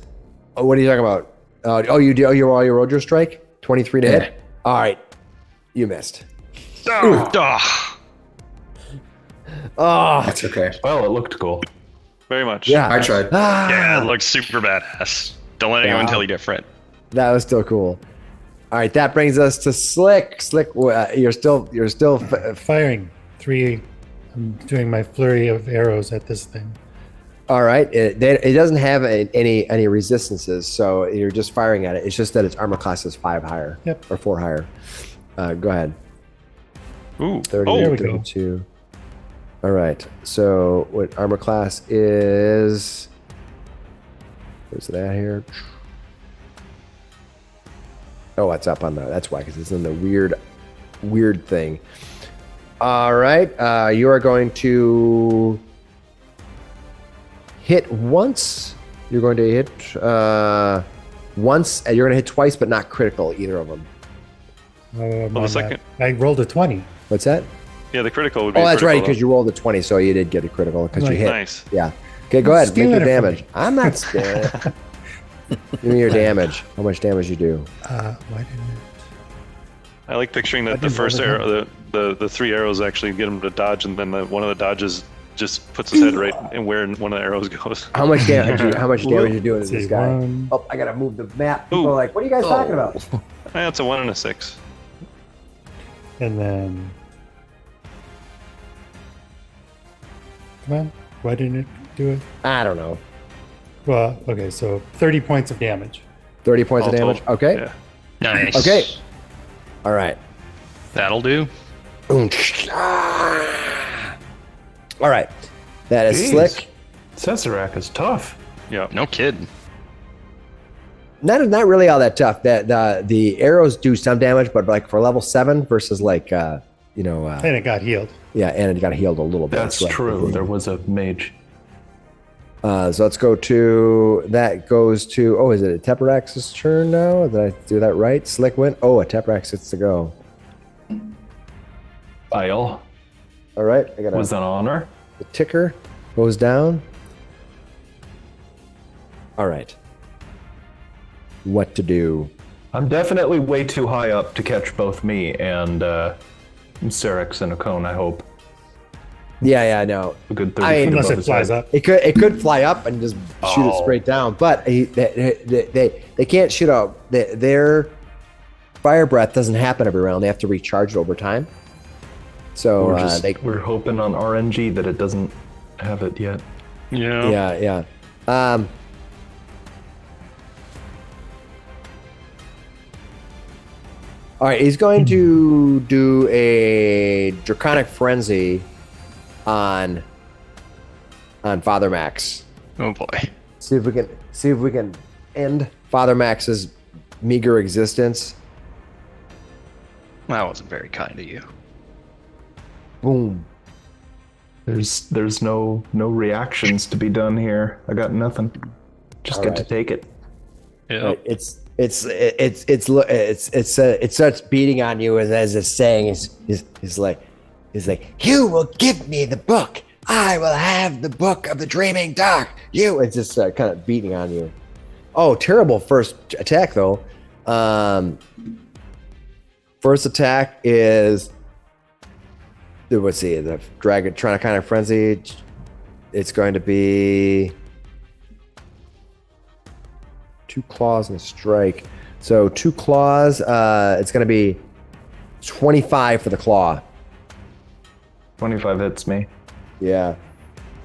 Oh, what are you talking about? You rolled your strike? 23 to Yeah. hit? All right. You missed. Ah. Oh, That's okay. Well, it looked cool. Very much. yeah. I tried. Ah, Yeah, it looks super badass. Don't let anyone Yeah. tell you different. that was still cool. All right, that brings us to Slick. Slick, you're still Firing 3. I'm doing my flurry of arrows at this thing. all right. It doesn't have any resistances, so you're just firing at it. It's just that its armor class is 5 higher. Yep. Or 4 higher. Go ahead. Ooh. 30, Oh, There we go. 32. All right. So what armor class is? Where's it at here? Oh, it's up on the. That's why, because it's in the weird thing. All right. You are going to hit once. You're going to hit once, and you're going to hit twice, but not critical, either of them. Well, the second. I rolled a 20. What's that? Yeah, the critical would be. Oh, that's right, because you. you rolled a 20, so you did get a critical because you hit. Nice. Yeah. Okay, go ahead. Make Stealing your it from damage. me. I'm not stealing it. Give me your damage. How much damage you do? Why didn't I like picturing I that the didn't roll first the arrow, the 3 arrows actually get him to dodge, and then one of the dodges just puts his head right in where one of the arrows goes. How much damage? How much damage you doing to See, this guy? one. Oh, I gotta move the map. People Ooh. are like, "What are you guys talking about?" That's a 1 and a 6. And then. Come on. Why didn't it do it? I don't know. Well, okay, so 30 points of damage. 30 points All of damage. told. Okay. Yeah. Nice. Okay. All right. That'll do. All right. That is Jeez. slick. Cesarac is tough. Yeah. No kidding. Not really all that tough. That the arrows do some damage, but like for level 7 versus like And it got healed. yeah, and it got healed a little bit. That's so true. There was a mage. So let's go to that. Goes to is it Aeteperax's turn now? Did I do that right? Slick went. Oh, Aeteperax gets to go. Bile All right, I got was an honor. the ticker goes down. All right. What to do? I'm definitely way too high up to catch both me and Syrinx in a cone, I hope. Yeah, I know. A good 30 I- feet Unless above it his flies head. up. It could fly up and just shoot it Oh. straight down, but they can't shoot out. Their fire breath doesn't happen every round. They have to recharge it over time. So We're hoping on RNG that it doesn't have it yet. Yeah. yeah. All right, he's going to do a Draconic Frenzy on Father Max. Oh boy. See if we can end Father Max's meager existence. That wasn't very kind of you. Boom. There's no reactions to be done here. I got nothing. Just All get to right. take it. Yeah. Right, it starts beating on you as it's saying is like you will give me the book. I will have the book of the dreaming dark. It's just kind of beating on you. Oh, terrible first attack though. First attack is let's see, the dragon trying to kind of frenzy. It's going to be 2 claws and a strike. So 2 claws, it's going to be 25 for the claw. 25 hits me. Yeah,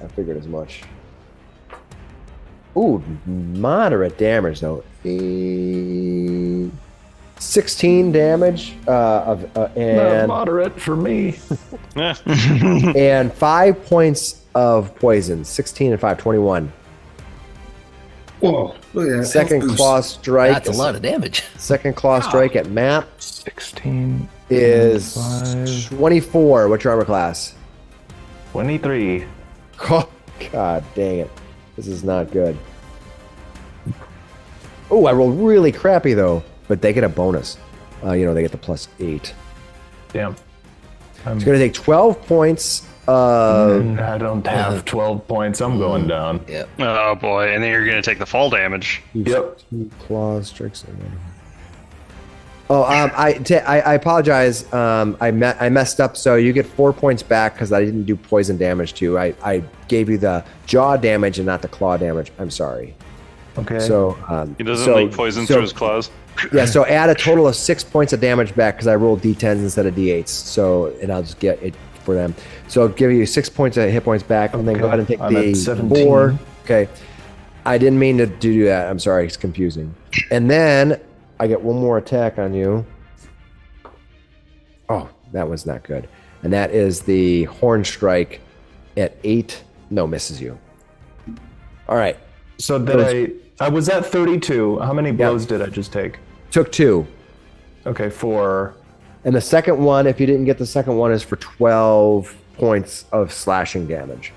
I figured as much. Ooh, moderate damage though. 16 damage Not and moderate for me. Yeah. and 5 points of poison. 16 and 5, 21. Whoa, look at that. Second health boost. claw strike. That's a lot of damage. Second claw strike at map 16 is 5, 24. What's your armor class? 23. Oh, God dang it. This is not good. Oh, I rolled really crappy though, but they get a bonus. They get the +8. Damn. It's going to take 12 points of. I don't have 12 points. I'm going down. Yep. Oh boy, and then you're gonna take the fall damage. Yep. 2 claws, strikes. Oh, I apologize. I messed up. So you get 4 points back because I didn't do poison damage to you. I gave you the jaw damage and not the claw damage. I'm sorry. Okay. So He doesn't leak poison through his claws. Yeah, so add a total of 6 points of damage back because I rolled d10s instead of d8s. So, and I'll just get it for them. So I'll give you 6 points of hit points back, and then go ahead and take I'm at the 17. 4. Okay. I didn't mean to do that. I'm sorry. It's confusing. And then I get one more attack on you. Oh, that was not good. And that is the horn strike at 8. No, misses you. All right. So I was at 32. How many blows did I just take? Took 2. Okay, 4. And the second one, if you didn't get the second one, is for 12 points of slashing damage.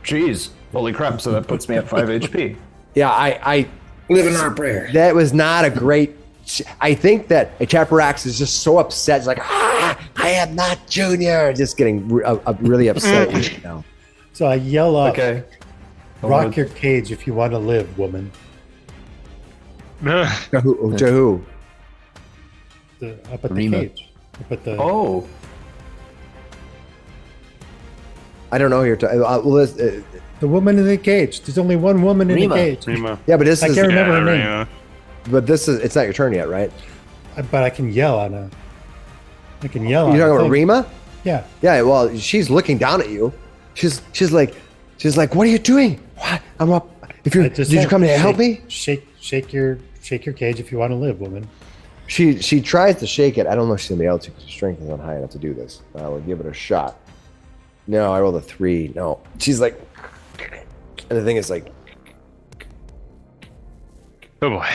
Jeez. Holy crap. So that puts me at 5 HP. Yeah, I Living our prayer. that was not a great. I think that Aeteperax is just so upset. He's like, I am not Junior. Just getting really upset. You know. So I yell up, Okay. rock your cage if you want to live, woman. To who? Up at the Rima. cage. Up at the, Oh. I don't know who you're talking. the woman in the cage. There's only one woman in Rima. the cage. Rima. Yeah, but this I is. can't remember her name, Rima. But this is. It's not your turn yet, right? but I can yell on her. I can yell on You're her. talking about thing. Rima? Yeah. Yeah. Well, she's looking down at you. She's like, what are you doing? What? I'm up. If you I just did you said, come to help me? Shake your cage if you want to live, woman. She tries to shake it. I don't know if she's gonna be able to because her strength is not high enough to do this. I will give it a shot. No, I rolled a 3. No, she's like, and the thing is like, Oh boy.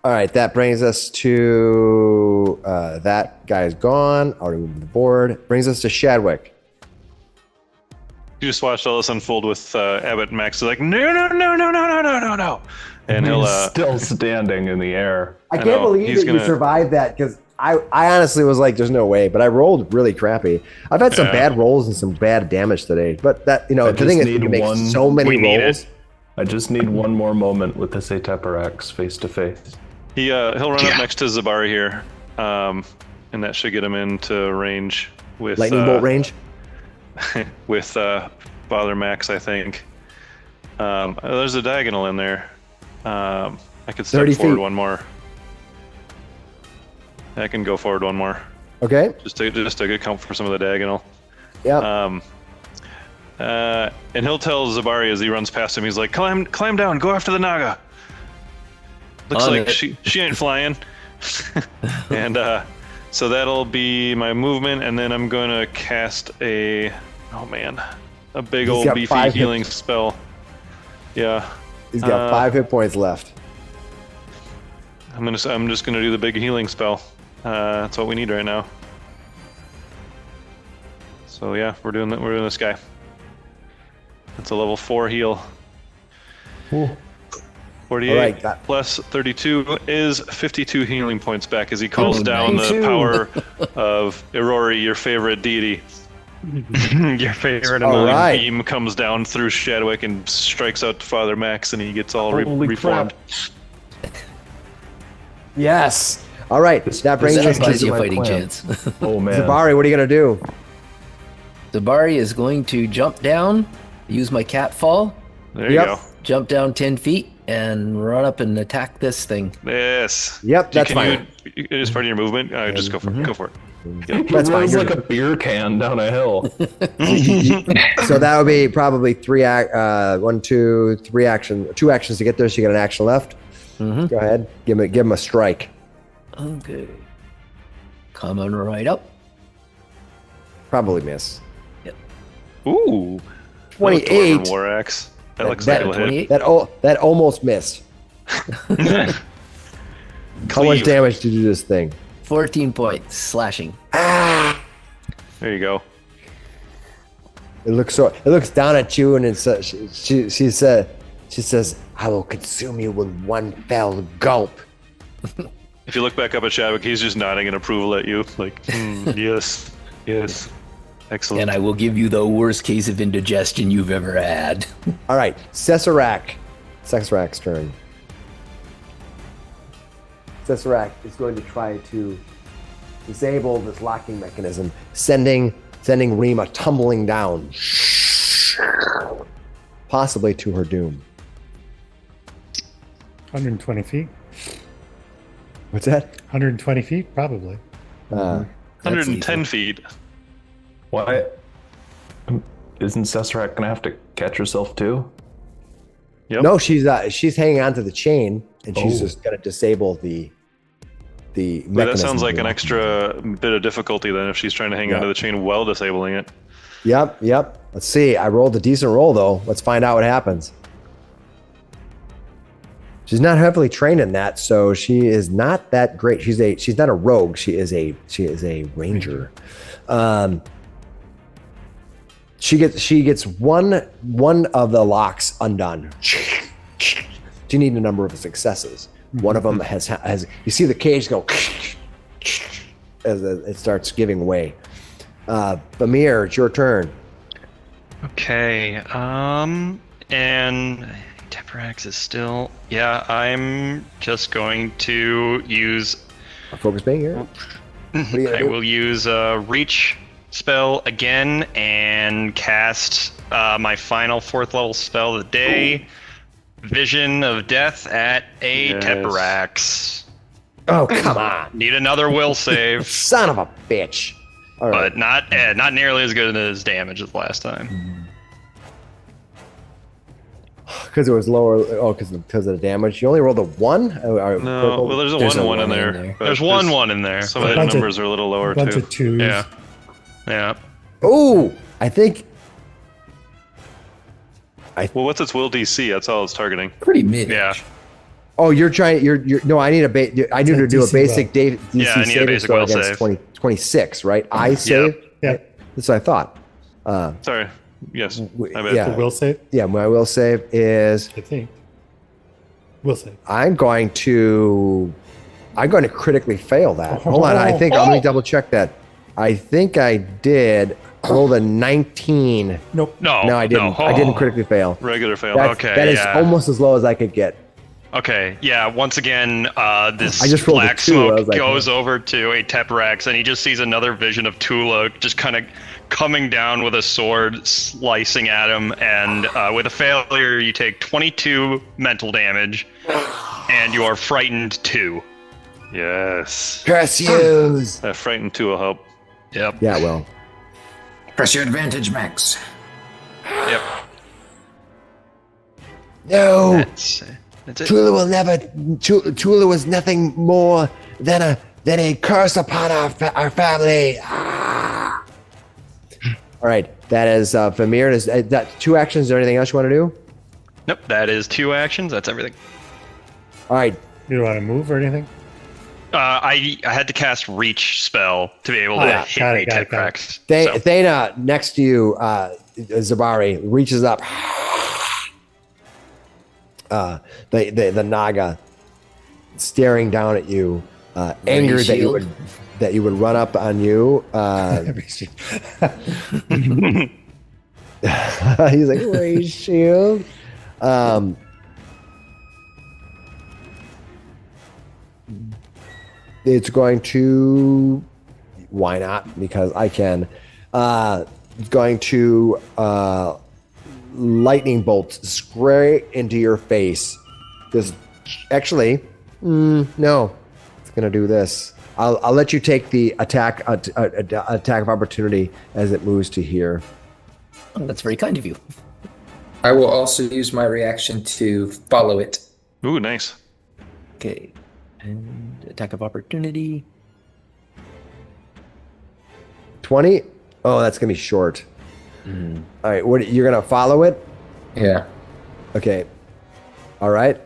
all right, that brings us to that guy's gone. Already moved to the board. Brings us to Shadwick. You just watched all this unfold with Abbott and Max. They're like, no. And he'll Still standing in the air. I I can't know, believe he's that you gonna- survived that because I honestly was like, there's no way. But I rolled really crappy. I've had some Yeah. bad rolls and some bad damage today. But that, the just thing is, need you make one- so many We need rolls. it. I just need one more moment with this Aeteperax face to face. he'll run Yeah. up next to Zabari here, and that should get him into range with Lightning bolt range. with Father Max, I think. There's a diagonal in there. I could step 30 forward feet. one more. I can go forward one more. Okay. Just to account for some of the diagonal. Yeah. And he'll tell Zabari as he runs past him, he's like, climb down, go after the Naga. Looks On like it. she ain't flying. And so that'll be my movement, and then I'm going to cast a big He's old got beefy 5 hit- healing spell. Yeah. He's got 5 hit points left. I'm just gonna do the big healing spell. That's what we need right now. So yeah, we're doing this guy. It's a level 4 heal. Ooh. 48 All right, got- plus 32 is 52 healing points back as he calls Oh, down nice. the power of Irori, your favorite deity. Your favorite All annoying right. Beam comes down through Shadwick and strikes out to Father Max, and he gets all Holy reformed. crap. Yes. All right. That brings us That to buys you a my fighting plan. chance. Oh man. Zabari, what are you gonna do? Zabari is going to jump down, use my cat fall, There you Yep. go. jump down 10 feet, and run up and attack this thing. Yes. Yep, that's Can fine. you, as part of your movement, just go for it. Go for it. He That's fine, rolls you're like a beer can down a hill. So that would be probably 3 action, 2 actions to get there. So you got an action left. Mhm. Go ahead. Give him a strike. Okay. Coming right up. Probably miss. Ooh. 28. Dwarven War Axe. That looks that- like it'll hit. 28. That almost missed. How much Cleave. damage did you do this thing? 14 points slashing. There you go. It looks down at you and she says, "I will consume you with one fell gulp." If you look back up at Shadwick, he's just nodding in approval at you. Like, yes, yes. Excellent. And I will give you the worst case of indigestion you've ever had. All right, Cesarak's turn. Cesarak is going to try to disable this locking mechanism, sending Rima tumbling down, possibly to her doom. 120 feet. What's that? 120 feet, probably. That's 110 easy. feet. Why? Isn't Cesarak gonna have to catch herself too? Yep. No, she's hanging onto the chain, and she's Oh. just going to disable the the But that mechanism sounds like to an lock extra bit of difficulty then if she's trying to hang Yeah. onto the chain while disabling it. Yep. Let's see. I rolled a decent roll though. Let's find out what happens. She's not heavily trained in that, so she is not that great. She's not a rogue. She is a ranger. She gets one of the locks undone. You need a number of successes. One of them has you see the cage go as it starts giving way. Bamir, it's your turn. Okay. And Aeteperax is still. Yeah, I'm just going to use. Focus being here. I will use a reach spell again and cast my final 4th level spell of the day, Vision of Death at Aeteperax. Oh, come on. Need another will save, Son of a bitch. All right. but not nearly as good as damage as last time. Because it was lower. Oh, because of the damage. You only rolled a 1? No, well, there's a 1-1 in there. but There's 1-1 in there. Some of the Bunch of- numbers are a little lower bunch too. of 2s. Yeah. Oh, I think. Well, what's its will DC? That's all it's targeting. Pretty mid. Yeah. Oh, you're trying. You're. No, I need a I need to do a DC basic DC Yeah, I need a saving basic throw will against save. 26, right? I save. Yeah. That's what I thought. Sorry. Yes. W- I bet. yeah. The will save, Yeah, my will save is. I think. Will save. I'm going to critically fail that. Hold on. I think let me double check that. I think I did roll a 19. Nope. No. I didn't. No. I didn't critically fail. Regular fail. Okay, That is yeah. almost as low as I could get. Okay, yeah, once again, this I just rolled a black 2. I smoke was like, goes over to Aeteperax, and he just sees another vision of Tula just kind of coming down with a sword, slicing at him, and with a failure, you take 22 mental damage, and you are frightened 2. Yes. Precious. That frightened 2 will help. Yep. Yeah, well. Press your advantage, Max. Yep. No. That's it. Tula will never. Tula was nothing more than a curse upon our family. Ah. All right, that is Vamir. Is that 2 actions? Is there anything else you want to do? Nope, that is 2 actions. That's everything. All right, You don't want to move or anything? I had to cast Reach spell to be able to yeah, hit got it. Aeteperax. Thana next to you, Zabari reaches up. The Naga staring down at you, anger shield? that you would run up on you. He's like, "Ray shield." It's going to. Why not? Because I can. It's going to lightning bolt straight into your face. Just actually, no. It's gonna do this. I'll let you take the attack of opportunity as it moves to here. Oh, that's very kind of you. I will also use my reaction to follow it. Ooh, nice. Okay. And attack of opportunity. 20. Oh, that's gonna be short. All right, what you're gonna follow it? Yeah. Okay. All right.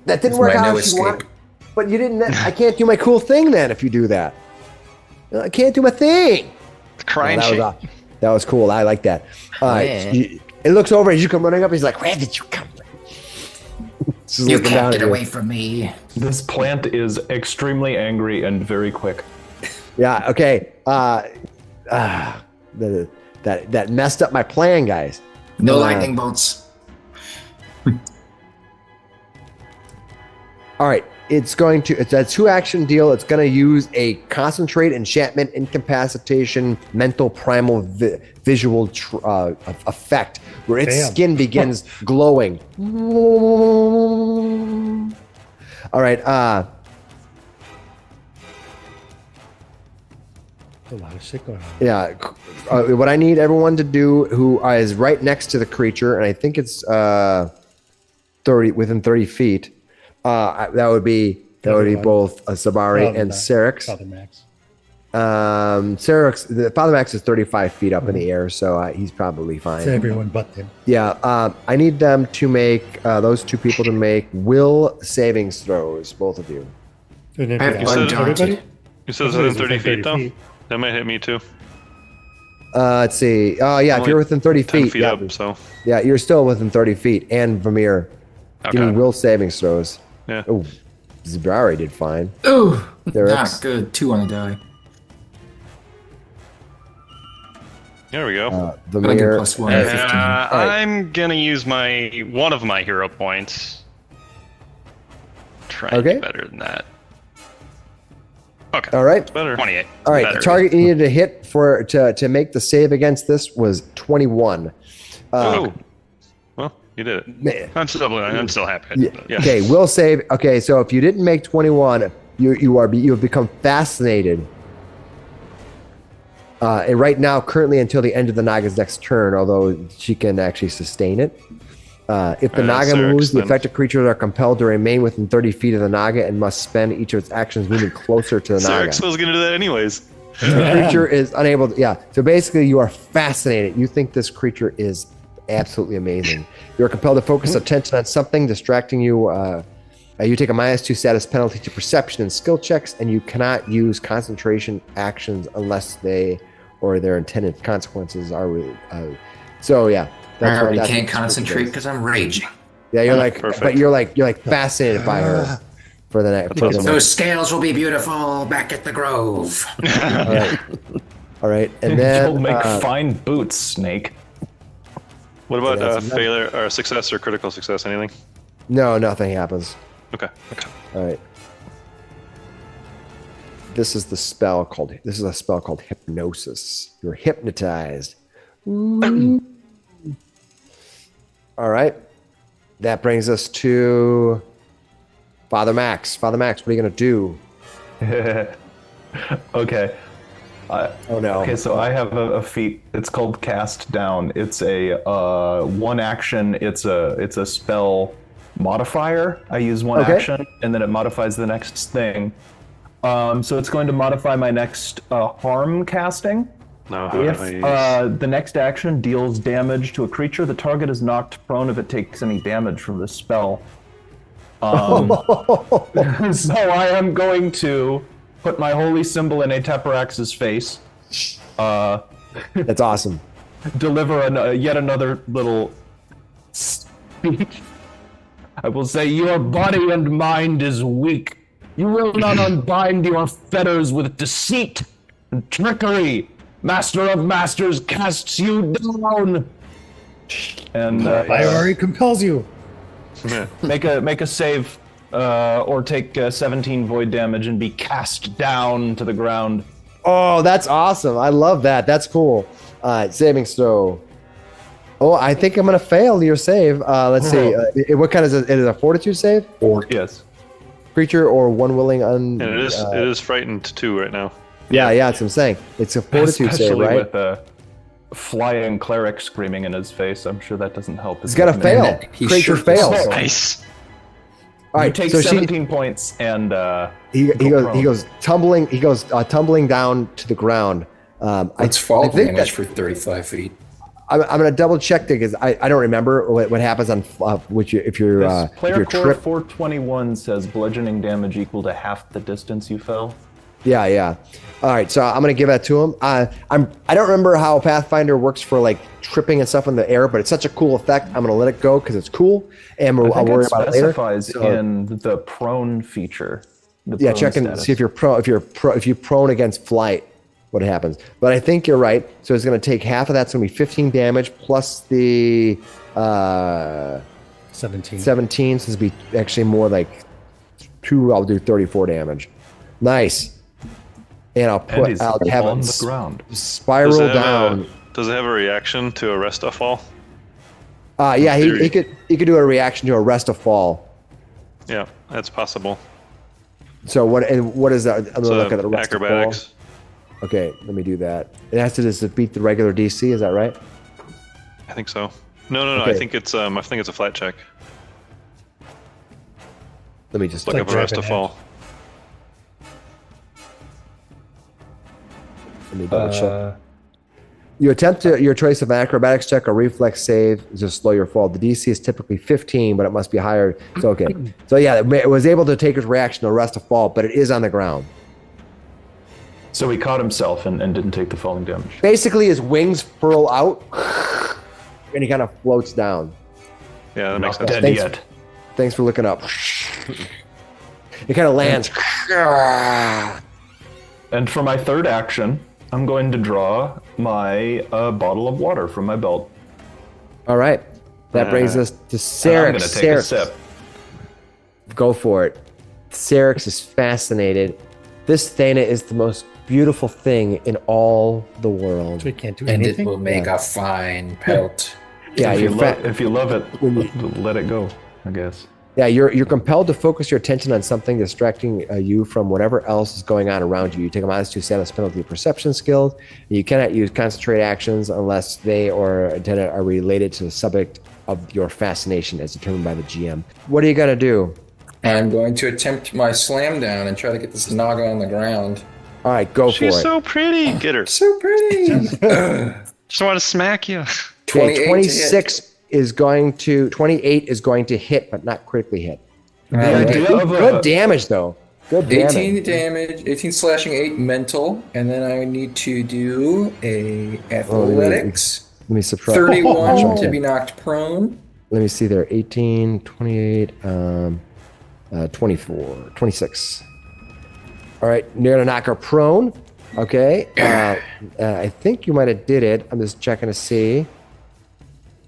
That didn't With work my out no as you want. escape. But you didn't. I can't do my cool thing then if you do that. I can't do my thing. Crying Oh, shame. that was cool. I like that. All right. Yeah. It looks over as you come running up. He's like, "Where did you come from?" Just You looking down can't at get you. away from me. This plant is extremely angry and very quick. Yeah. Okay. That messed up my plan, guys. No lightning bolts. All right. It's a 2-action deal. It's going to use a concentrate, enchantment, incapacitation, mental primal visual effect where its Damn. skin begins glowing. All right. A lot of shit going on. Yeah. What I need everyone to do who is right next to the creature, and I think it's within 30 feet, that would be That would be Everyone. both Zabari and Syrinx. Father Max. Syrinx, the Father Max is 35 feet up in the air, so he's probably fine. It's everyone but him. Yeah, I need them to make those two people to make will savings throws, both of you. And if I have you ask undaunted. everybody, You said it's Everybody's within 30 within feet, 30 though? That might hit me, too. Let's see. Oh, yeah, if Only you're within 30 10 feet, feet yeah, up, so... yeah, you're still within 30 feet. And Vamir, give me Okay. will savings throws. Yeah. Oh, Zabari did fine. Ooh, There not it's- good. 2 on the die. There we go. I get Vamir, +1 and 15. I'm gonna use one of my hero points. Try and Okay. do better than that. Okay. all right. Better. 28. All right, Better. the target you needed to hit to make the save against this was 21. Oh. Well, you did it. Man, I'm still happy. I yeah. did that. Yeah. Okay, will save. Okay, so if you didn't make 21, you have become fascinated. And right now, currently until the end of the Naga's next turn, although she can actually sustain it. If the Naga Syrinx, moves, the then. affected creatures are compelled to remain within 30 feet of the Naga and must spend each of its actions moving closer to the Naga. Syrinx was going to do that anyways. The creature is unable to, yeah. So basically, you are fascinated. You think this creature is absolutely amazing. You are compelled to focus attention on something distracting you. You take a -2 status penalty to perception and skill checks, and you cannot use concentration actions unless they or their intended consequences are really. So yeah, I already that's can't what this concentrate creature because I'm raging. does. Yeah, you're like, Perfect. but you're like fascinated by her for the next. awesome. Those scales will be beautiful back at the grove. All right, and then You'll make fine boots, Snake. What about that's enough. failure or success or critical success? Anything? no, nothing happens. Okay. Okay. All right. This is a spell called hypnosis. You're hypnotized. All right. That brings us to Father Max. Father Max, what are you gonna do? Okay. Oh no. Okay, so I have a feat. It's called Cast Down. It's a one action. It's a spell modifier. I use one Okay. action, and then it modifies the next thing. So it's going to modify my next harm casting. No. If the next action deals damage to a creature, the target is knocked prone if it takes any damage from the spell. So I am going to put my holy symbol in Aeteperax's face. That's awesome. Deliver yet another little speech. I will say, your body and mind is weak. You will not unbind your fetters with deceit and trickery. Master of Masters casts you down. And Biori compels you. make a save or take 17 void damage and be cast down to the ground. Oh, that's awesome. I love that. That's cool. Saving throw. Oh, I think I'm gonna fail your save. Let's see. What kind is it? Is it a fortitude save? Yes. Creature or one willing And it is frightened 2 right now. Yeah, that's what I'm saying. It's a fortitude save, Especially right? with a flying cleric screaming in his face. I'm sure that doesn't help. He's got to fail. he Creature sure fails. does. Nice. All You right, take so 17 points and he prone. goes tumbling down to the ground. What's fall think damage that- for 35 feet? I'm gonna double check because I don't remember what happens on if you're This player core tripped. 421 says bludgeoning damage equal to half the distance you fell. Yeah. All right, so I'm gonna give that to him. I don't remember how Pathfinder works for like tripping and stuff in the air, but it's such a cool effect. I'm gonna let it go because it's cool, and I I'll think worry it about it later. specifies So, in the prone feature. The yeah, prone check and status. see if you're prone against flight, what happens. But I think you're right. So it's gonna take half of that's gonna be 15 damage plus the 17. 17, so it'd be actually more like 2. I'll do 34 damage. Nice. And I'll he's I'll have on it the ground. spiral down. Does it have a reaction to arrest a fall? Yeah, he theory. could do a reaction to arrest a fall. Yeah, that's possible. So what is that? I'm gonna So look at the arrest a fall. acrobatics. Okay, let me do that. It has to just beat the regular DC. Is that right? I think so. No. Okay. I think it's a flat check. Let me just Look like up arrest a Dragon fall. Let me double check. You attempt your choice of an acrobatics check or reflex save to slow your fall. The DC is typically 15, but it must be higher. So okay. So yeah, it was able to take its reaction to arrest a fall, but it is on the ground. So he caught himself and didn't take the falling damage. Basically, his wings furl out, and he kind of floats down. Yeah, that makes Not sense. dead yet. Thanks for looking up. It kind of lands. And for my third action, I'm going to draw my bottle of water from my belt. All right. That brings us to And I'm Syrinx. going to take a sip. Go for it. Syrinx is fascinated. This Thana is the most beautiful thing in all the world. So we can't do And anything. it will make a fine pelt. Yeah, if, you're if you love it, let it go, I guess. Yeah, you're compelled to focus your attention on something distracting you from whatever else is going on around you. You take a -2 status penalty perception skill. You cannot use concentrate actions unless they or intended are related to the subject of your fascination as determined by the GM. What are you going to do? I'm going to attempt my slam down and try to get this Naga on the ground. All right, go for She's it. so pretty. Get her. So pretty! Just want to smack you. Okay, 28 28 is going to hit, but not critically hit. idea of Good damage, though. Good damage. 18 damage, 18 slashing, 8 mental, and then I need to do a athletics. Let me subtract. 31 to be knocked prone. Let me see there. 18, 28, 24, 26. All right, you're gonna knock her prone. Okay. I think you might have did it. I'm just checking to see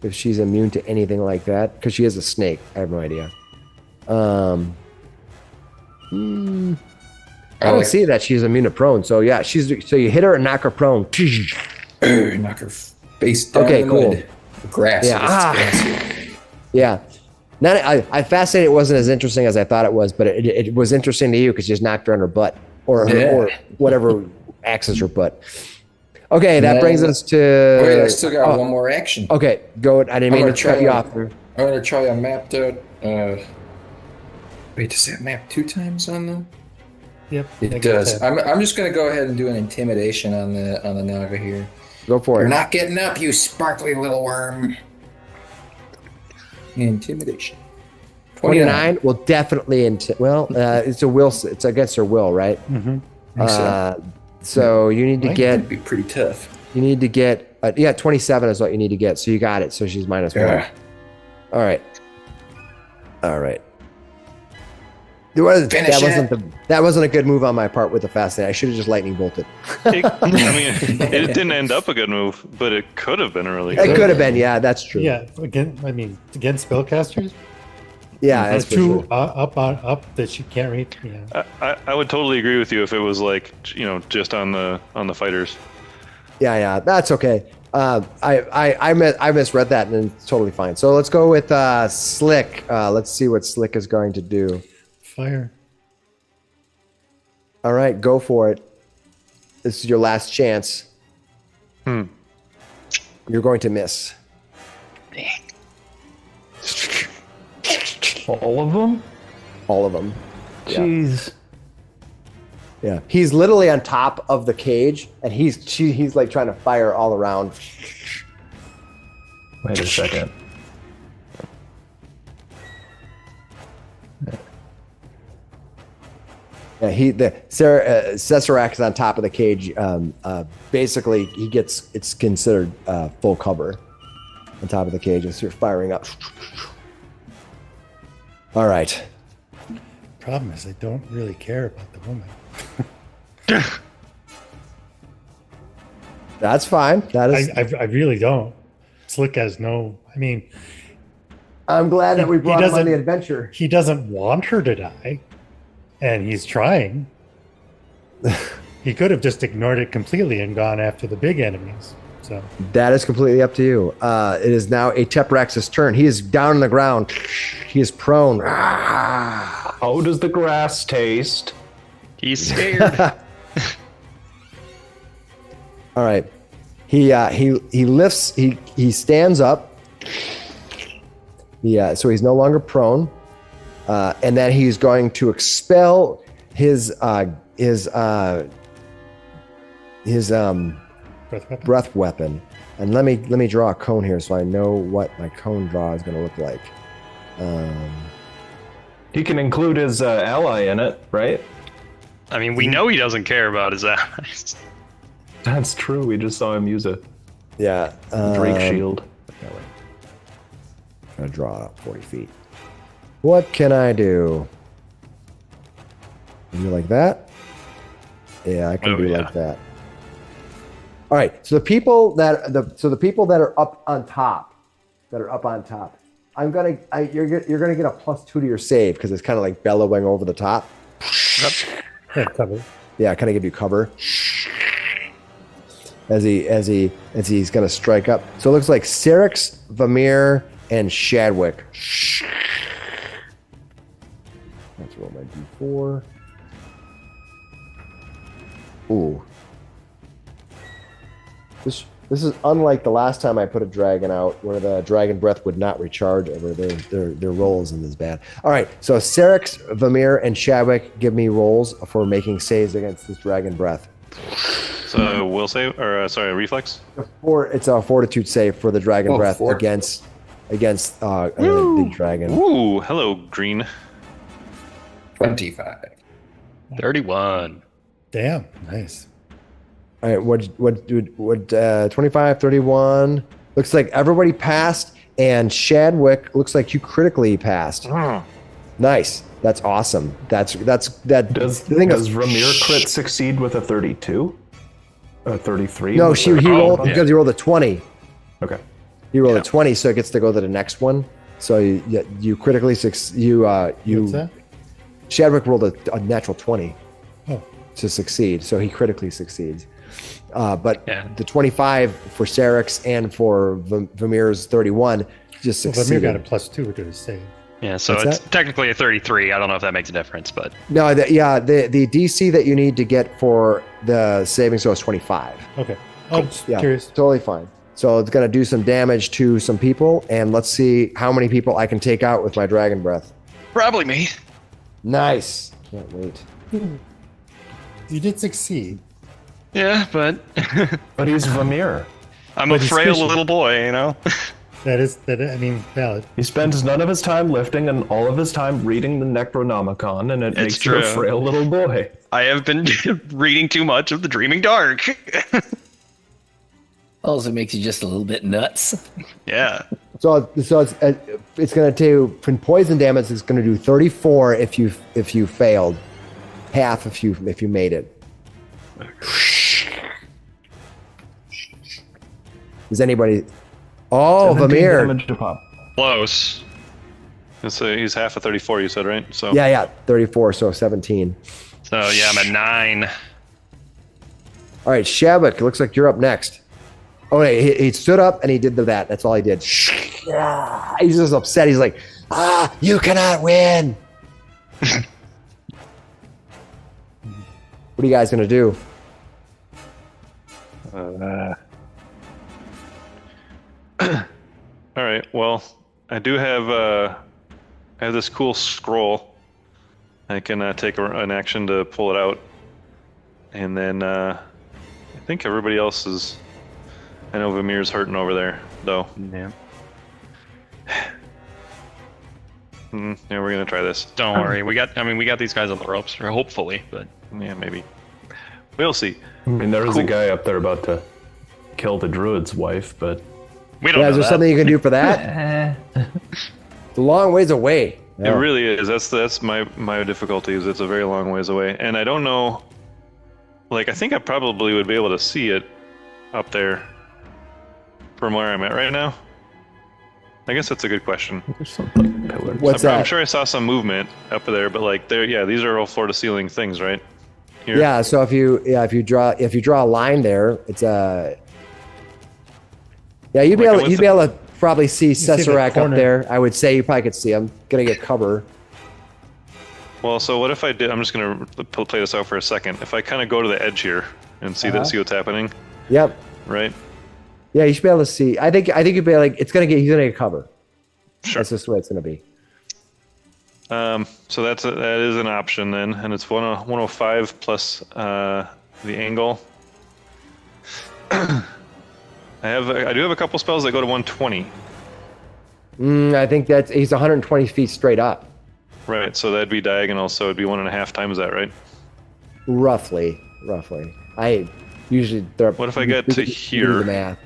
if she's immune to anything like that, because she is a snake. I have no idea. I don't see that she's immune to prone. So yeah, so you hit her and knock her prone. Knock her face down. Okay, in the cool. mud. Grass. Yeah. It's Yeah. Not, I fascinated it wasn't as interesting as I thought it was, but it was interesting to you because you just knocked her on her butt or whatever axes her butt. Okay, that brings us to. Wait, I still got one more action. Okay, go. I didn't mean to cut you off there. I'm gonna try a mapped out. Wait, does that map 2 times on them? Yep. It does. I'm just gonna go ahead and do an intimidation on the Naga here. Go for You're it. not getting up, you sparkly little worm. Intimidation. 29 will definitely. It's a will. It's against her will, right? Mm-hmm. So you need to That'd get. be pretty tough. You need to get. 27 is what you need to get. So you got it. So she's -1. Yeah. All right. Finish That wasn't a good move on my part with the fascinate. I should have just lightning bolted. It didn't end up a good move, but it could have been a really good. It could have been. Yeah, that's true. Yeah. Against spellcasters. Yeah, that's for two sure. up that she can't reach. Yeah. I would totally agree with you if it was like, just on the fighters. Yeah, that's okay. I misread that, and it's totally fine. So let's go with Slick. Let's see what Slick is going to do. Fire. All right, go for it. This is your last chance. You're going to miss. All of them? All of them. Jeez. Yeah, he's literally on top of the cage, and he's like trying to fire all around. Wait a second. Yeah, Cesarac is on top of the cage. Basically, it's considered full cover on top of the cage, and so you're firing up. All right. Problem is, I don't really care about the woman. That's fine. That is. I really don't. Slick has no. I mean, I'm glad that we brought him on doesn't- the adventure. he doesn't want her to die, and he's trying. He could have just ignored it completely and gone after the big enemies. So That is completely up to you. It is now Aeteperax's turn. He is down on the ground. He is prone. How does the grass taste? He's scared. All right. He lifts. He stands up. Yeah. So he's no longer prone, and then he's going to expel his Breath weapon. breath weapon. And let me draw a cone here so I know what my cone draw is going to look like. He can include his ally in it, right? I mean, we know he doesn't care about his allies. That's true. We just saw him use a Yeah. Drake shield. That way. I'm going to draw 40 feet. What can I do? Can I do like that? Yeah, I can do like that. All right. So the people that are up on top, you're gonna get a +2 to your save because it's kind of like bellowing over the top. Yeah, cover. Yeah, kind of give you cover as he's gonna strike up. So it looks like Syrinx, Vamir, and Shadwick. Let's roll my d4. Ooh. This is unlike the last time I put a dragon out, where the dragon breath would not recharge over their rolls in this bad. All right, so Syrinx, Vamir, and Shadwick give me rolls for making saves against this dragon breath. So will save or reflex. It's a fortitude save for the dragon breath against the dragon. Ooh, hello, green. 25. 31. Damn, nice. All right, what 25, 31. Looks like everybody passed, and Shadwick looks like you critically passed. Nice. That's awesome. That. Does Ramir crit succeed with a 32? A 33? No, he rolled because he rolled a 20. Okay. He rolled a 20, so it gets to go to the next one. So you critically What's that? Shadwick rolled a natural 20 Oh. to succeed, so he critically succeeds. But the 25 for Syrinx and for Vamir's 31 just Well, succeeded. Vamir got a +2 to his save. Yeah, so What's it's that? technically a 33. I don't know if that makes a difference, but No, the DC that you need to get for the saving throw is 25. Okay. Oh, just Yeah, curious. totally fine. So it's going to do some damage to some people, and let's see how many people I can take out with my dragon breath. probably me. Nice. Can't wait. You did succeed. Yeah, but But he's Vamir. I'm a But he's frail fishy. little boy, you know? Valid. He spends none of his time lifting and all of his time reading the Necronomicon, and it makes you a true. frail little boy. I have been reading too much of the Dreaming Dark. Also makes you just a little bit nuts. Yeah. So it's going to do from poison damage. It's going to do 34 if you failed, half if you made it. Is anybody? Oh, 17 Vamir. damage to pop. Close. He's half of 34. You said right? So Yeah, 34. So 17. So yeah, I'm at 9. All right, Shadwick. It looks like you're up next. Oh, wait, he stood up and he did that. That's all he did. He's just upset. He's like, you cannot win. What are you guys gonna do? All right. Well, I do have I have this cool scroll. I can take an action to pull it out, and then I think everybody else is. I know Vamir's hurting over there, though. Yeah. Yeah, we're gonna try this. Don't worry. We got these guys on the ropes, or hopefully, but Yeah, maybe. We'll see. I mean, there is a Cool. guy up there about to kill the druid's wife, but we don't Yeah, know is there that. something you can do for that? It's a long ways away. It really is. That's my difficulty. Is it's a very long ways away, and I don't know. Like, I think I probably would be able to see it up there from where I'm at right now. I guess that's a good question. there's something pillars. What's I'm that? sure I saw some movement up there, but like there, yeah, these are all floor to ceiling things, right? Here. Yeah. So if you draw a line there, it's a. Yeah, you'd be Like, able to probably see see the Cesarac up corner. there. I would say you probably could see him. Gonna get cover. Well, so what if I did? I'm just gonna play this out for a second. If I kind of go to the edge here and see see what's happening, Yep. right? Yeah, you should be able to see. I think you'd be like, he's gonna get cover. Sure. That's just the way it's gonna be. So that is an option then, and it's 105 plus the angle. I do have a couple spells that go to 120. I think he's 120 feet straight up, Right, so that'd be diagonal, so it'd be 1.5 times that, right? roughly. I usually throw. What if I get to do here? The math.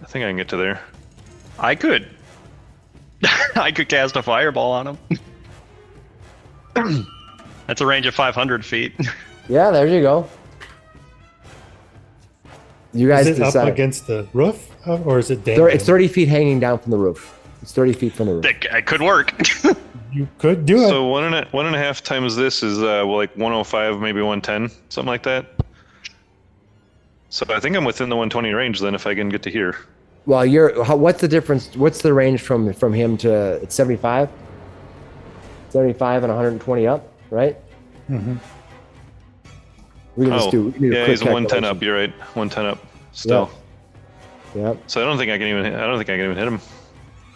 I think I can get to there. I could. I could cast a fireball on him. That's a range of 500 feet. Yeah, there you go. You guys Is it up decide. against the roof, or is it down? It's 30 feet hanging down from the roof. It's 30 feet from the roof. It could work. You could do it. So 1.5 times this is like 105, maybe 110, something like that. So I think I'm within the 120 range then if I can get to here. Well, what's the difference? What's the range from him to it's 75? 75 and 120 up, right? Mhm. We can just do. We can do a yeah, quick he's 110 calculation. up. You're right, 110 up still. Yep. So I don't think I can even hit him.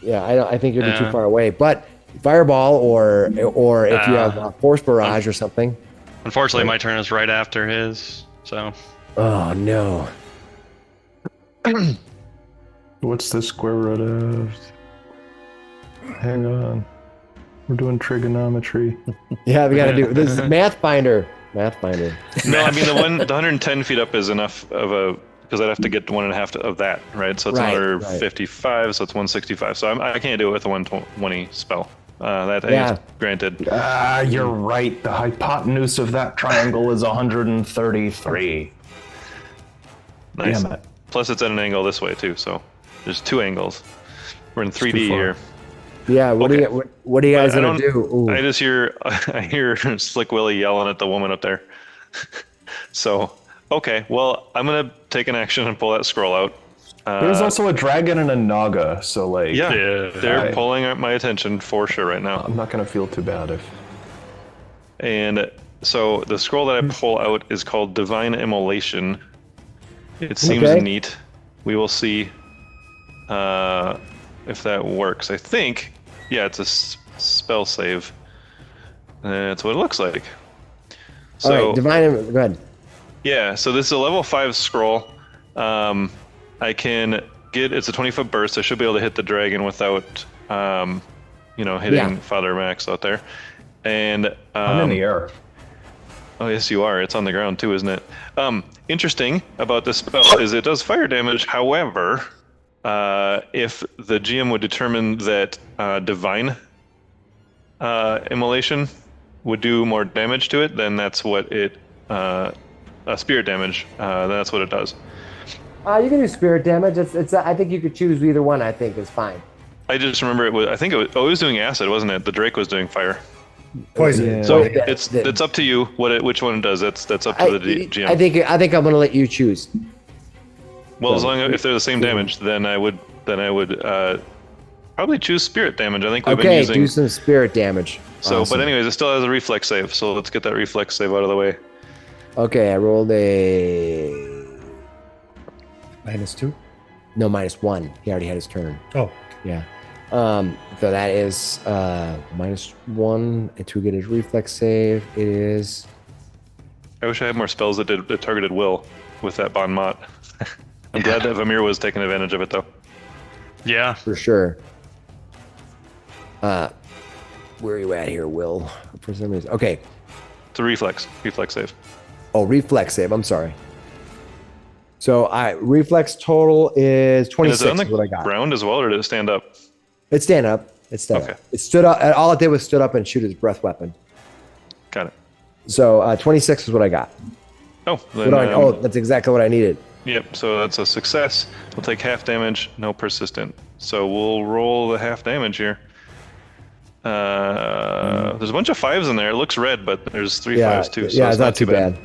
Yeah, I think you're too Yeah. far away. But fireball or if you have a force barrage or something. Unfortunately, my turn is right after his, so... Oh no. What's the square root of? Hang on. We're doing trigonometry. Yeah, we got to do this. Is Mathfinder. Mathfinder. No, I mean the 110 feet up is enough of a because I'd have to get 1.5 of that, right? So it's Right, another right. 55, so it's 165. So I can't do it with a 120 spell. That Yeah. is granted. You're right. The hypotenuse of that triangle is 133. Nice. Damn it. Plus it's at an angle this way too, so there's two angles. We're in 3D too far. here. Yeah. What Okay. are you guys I gonna don't- do? Ooh. I just hear Slick Willie yelling at the woman up there. So, okay, well, I'm gonna take an action and pull that scroll out. There's also a dragon and a naga, so like, Yeah, Yeah. they're Right. pulling at my attention for sure right now. I'm not gonna feel too bad if. And so the scroll that I pull out is called Divine Immolation. It seems Okay. neat. We will see if that works. I think, yeah, it's a spell save. That's what it looks like. So, All right, divine. Go ahead. yeah, so this is a level 5 scroll. I can get, it's a 20-foot burst. I should be able to hit the dragon without, hitting Yeah. Father Max out there. And I'm in the air. oh, yes, you are. It's on the ground too, isn't it? Interesting about this spell is it does fire damage. However, if the GM would determine that divine immolation would do more damage to it, then that's what it spirit damage. That's what it does. You can do spirit damage. It's. I think you could choose either one. I think is fine. I just remember it was. I think it was doing acid, wasn't it? The Drake was doing fire. Poison. Yeah. So Yeah. it's up to you which one it does. That's up to the GM. I think I'm gonna let you choose. Well, as long as if they're the same damage, then I would probably choose spirit damage. I think we've been Okay, using. do some spirit damage. So, Awesome. but anyways, it still has a reflex save. So let's get that reflex save out of the way. Okay, I rolled a -2. no -1. He already had his turn. Oh, Yeah. So that is -1 and to get his reflex save. It is I wish I had more spells that targeted will with that Bon Mot. I'm glad that Vamir was taking advantage of it though. Yeah. for sure. Where are you at here, Will? For some reason. Okay. It's a reflex save. Oh, reflex save. I'm sorry. So reflex total is And 26. is it on Is what I the got. ground as well, or did it stand up? It's stand up. It's stand Okay. up. It stood up. All it did was stood up and shoot his breath weapon. Got it. So 26 is what I got. Oh, then, That's exactly what I needed. yep. So that's a success. We'll take half damage, no persistent. So we'll roll the half damage here. There's a bunch of 5s in there. It looks red, but there's 3 Yeah, 5s too. So yeah, it's not too bad.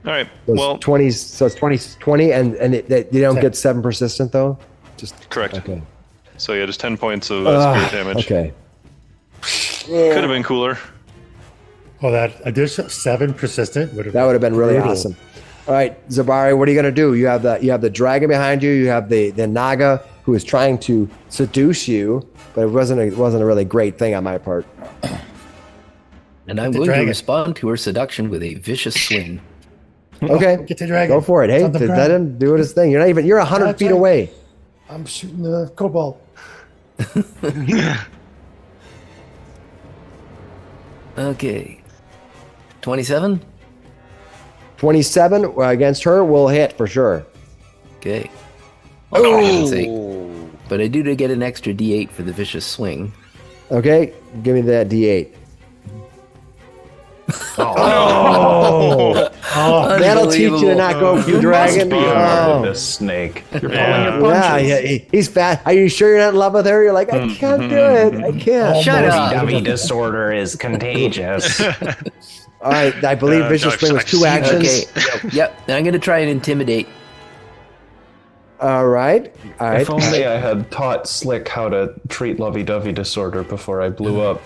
All right. Those Well, 20s. So it's 20, and you don't get 7 persistent though. Just correct. okay. So yeah, just 10 points of spirit damage. Okay. Could have been cooler. oh, that additional 7 persistent would have. That would have been really brutal. awesome. All right, Zabari, what are you gonna do? You have the dragon behind you. You have the Naga who is trying to seduce you, but it wasn't a really great thing on my part. And I'm The going dragon. to respond to her seduction with a vicious swing. Okay, Get the dragon. go for it. It's Hey, on the let ground. him do his thing. You're 100 That's feet right. away. I'm shooting the cobalt. Okay. 27? 27 against her will hit for sure. Okay. Oh, for heaven's sake. But I do get an extra D8 for the vicious swing. Okay, give me that D8. Oh, That'll teach you to not go for the dragon. Be aware of Oh. this snake. You're pulling Yeah. your Yeah, punches. he's fat. Are you sure you're not in love with her? You're like, I can't do it. I can't. Shut up. Lovey disorder is contagious. All right, I believe vicious I've- swing was I've 2 seen actions. Okay. Yep. And I'm going to try and intimidate. All right. All right. If only I had taught Slick how to treat lovey-dovey disorder before I blew up.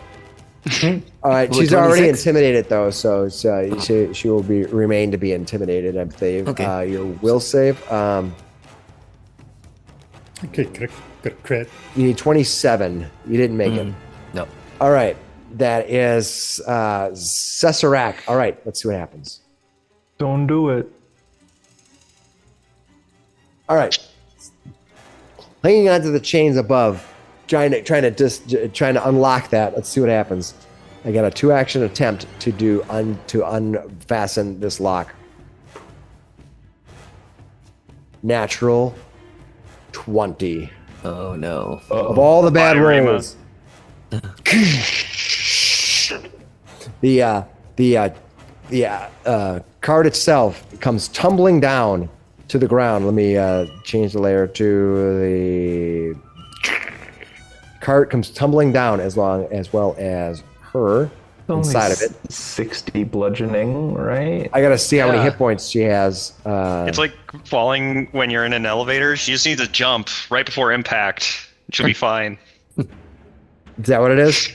All right. What, She's already 26? intimidated though, so she will remain to be intimidated. I believe. Okay. Your will save. okay, good crit. You need 27. You didn't make it. No. All right. That is Cesarac. All right. Let's see what happens. Don't do it. All right. Hanging onto the chains above, trying to unlock that. Let's see what happens. I got a 2-action attempt to unfasten this lock. Natural 20. Oh, no. Of all the bad Bye, Rima. rolls. The card itself comes tumbling down to the ground. Let me change the layer to the card comes tumbling down as well as her inside of it. 60 bludgeoning, right? I gotta see how many Yeah. hit points she has. It's like falling when you're in an elevator. She just needs to jump right before impact. She'll be fine. Is that what it is?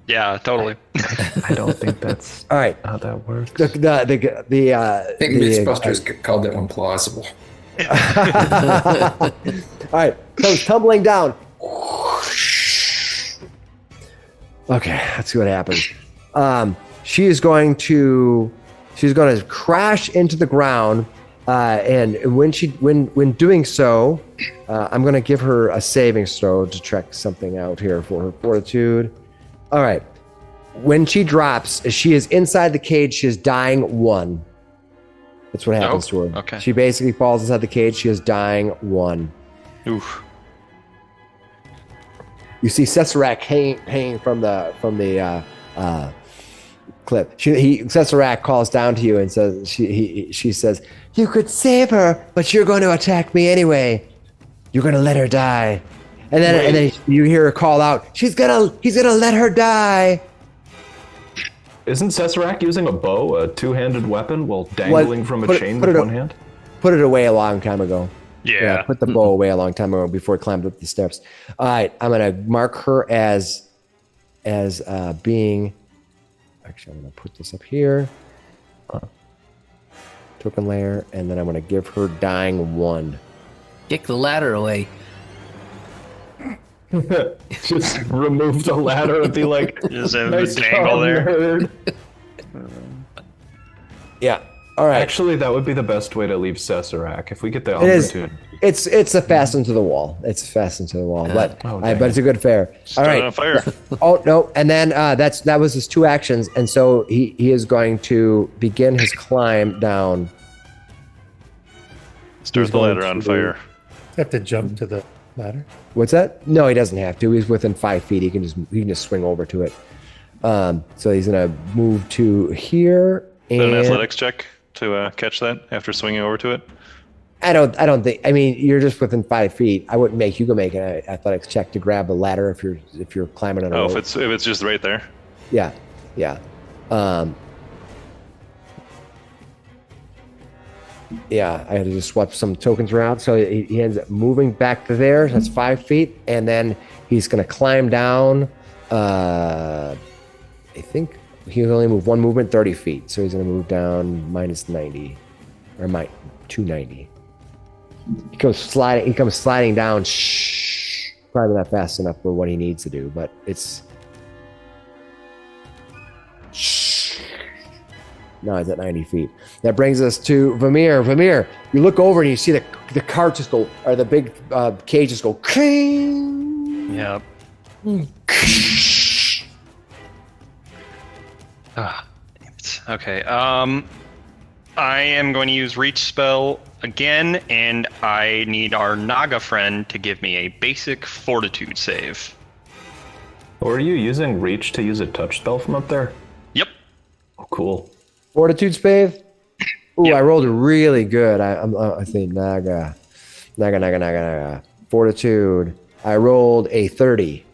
Yeah, totally. I don't think that's All right. how that works. I think Mythbusters called that one plausible. All right, comes tumbling down. Okay, let's see what happens. She's going to crash into the ground, and when doing so, I'm going to give her a saving throw to check something out here for her fortitude. All right, when she drops, she is inside the cage. She is dying 1. That's what happens to her. okay. She basically falls inside the cage. She is dying 1. Oof. You see Cesarac hanging from the cliff. Cesarac calls down to you and says, she says, "You could save her, but you're going to attack me anyway. You're going to let her die." And then you hear her call out, he's gonna let her die. Isn't Cesarac using a bow, a two-handed weapon, while dangling from a chain with one hand? Put it away a long time ago. Yeah. Put the bow away a long time ago before it climbed up the steps. All right, I'm gonna mark her as being. Actually, I'm gonna put this up here. Token layer, and then I'm gonna give her dying 1. Kick the ladder away. Just remove the ladder and be like, Just have nice a dangle job, there. nerd. Yeah. All right. Actually, that would be the best way to leave Cesarac if we get the It is. opportunity. It's a fastened to the wall. It's fastened to the wall, but dang. but it's a good fare. All Start right. on fire. Oh no! And then that was his 2 actions, and so he is going to begin his climb down. Start He's the going ladder on to- fire. You have to jump to the ladder. What's that? No, he doesn't have to. He's within 5 feet. He can just swing over to it. So he's gonna move to here. Is that And an athletics check to catch that after swinging over to it? I don't think. I mean, you're just within 5 feet. I wouldn't make you go make an athletics check to grab a ladder if you're climbing on a Oh, rope. if it's just right there. Yeah. Yeah, I had to just swap some tokens around. So he ends up moving back to there. That's 5 feet. And then he's going to climb down. I think he can only move one movement, 30 feet. So he's going to move down minus 90 or 290. He comes sliding down. Probably not fast enough for what he needs to do, but it's. No, he's at 90 feet. That brings us to Vamir. Vamir, you look over and you see the cart just go, or the big cage just go, Kring! Yep. Ah, damn it. Okay. I am going to use Reach Spell again, and I need our Naga friend to give me a basic Fortitude save. Or are you using Reach to use a touch spell from up there? Yep. Oh, cool. Fortitude Spave? Ooh, Yep. I rolled really good. I think Naga. Fortitude. I rolled a 30.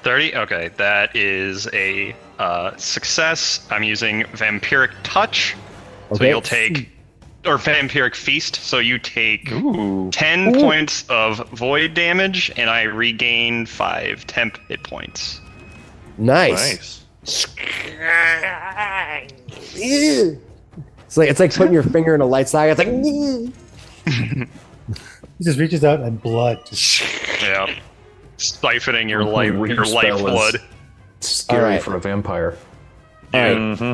30? Okay, that is a success. I'm using Vampiric Touch. So Okay. you'll take, or Vampiric Feast, so you take Ooh. 10 points of void damage, and I regain 5 temp hit points. Nice. Nice. It's like putting your finger in a light socket. It's like He just reaches out and blood just Yeah. Siphoning your Reach your spell is lifeblood. Scary All right. for a vampire. all right. Mm-hmm.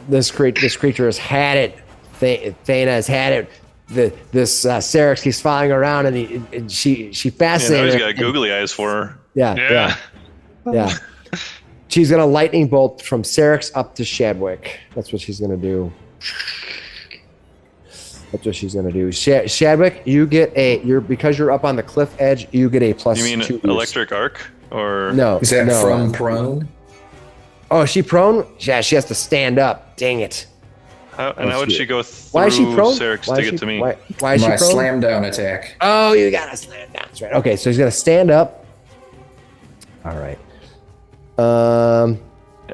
This creature has had it. Thana has had it. This Syrinx keeps following her around, and she Yeah, now fascinates he's her. got googly eyes for her. Yeah. She's gonna lightning bolt from Syrinx up to Shadwick. That's what she's gonna do. Shadwick, you get because you're up on the cliff edge. You get a plus. You mean 2 electric arc? Or No. Is that no. from prone? Oh, is she prone? Yeah, she has to stand up. Dang it. How would she go through Why is she prone? Syrinx Why to is get she- to me? Why is she My prone? slam down attack. Oh, you gotta slam down. That's right. Okay, so he's gonna stand up. All right.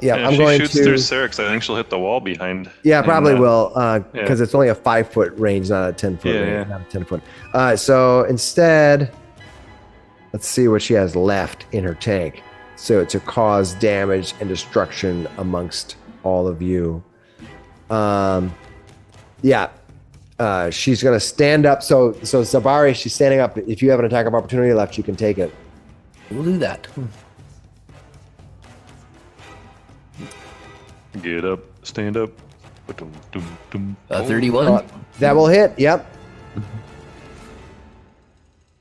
Yeah, And if I'm she going shoots to. through Syrinx, I think she'll hit the wall behind. Yeah, And, probably will, because yeah. it's only a 5-foot range, not a 10-foot Yeah, range, yeah. not a 10-foot. So instead, let's see what she has left in her tank. So to cause damage and destruction amongst all of you. She's gonna stand up. So Zabari, she's standing up. If you have an attack of opportunity left, you can take it. We'll do that. Get up, stand up. Ba-dum, dum, dum. 31. That will hit. Yep.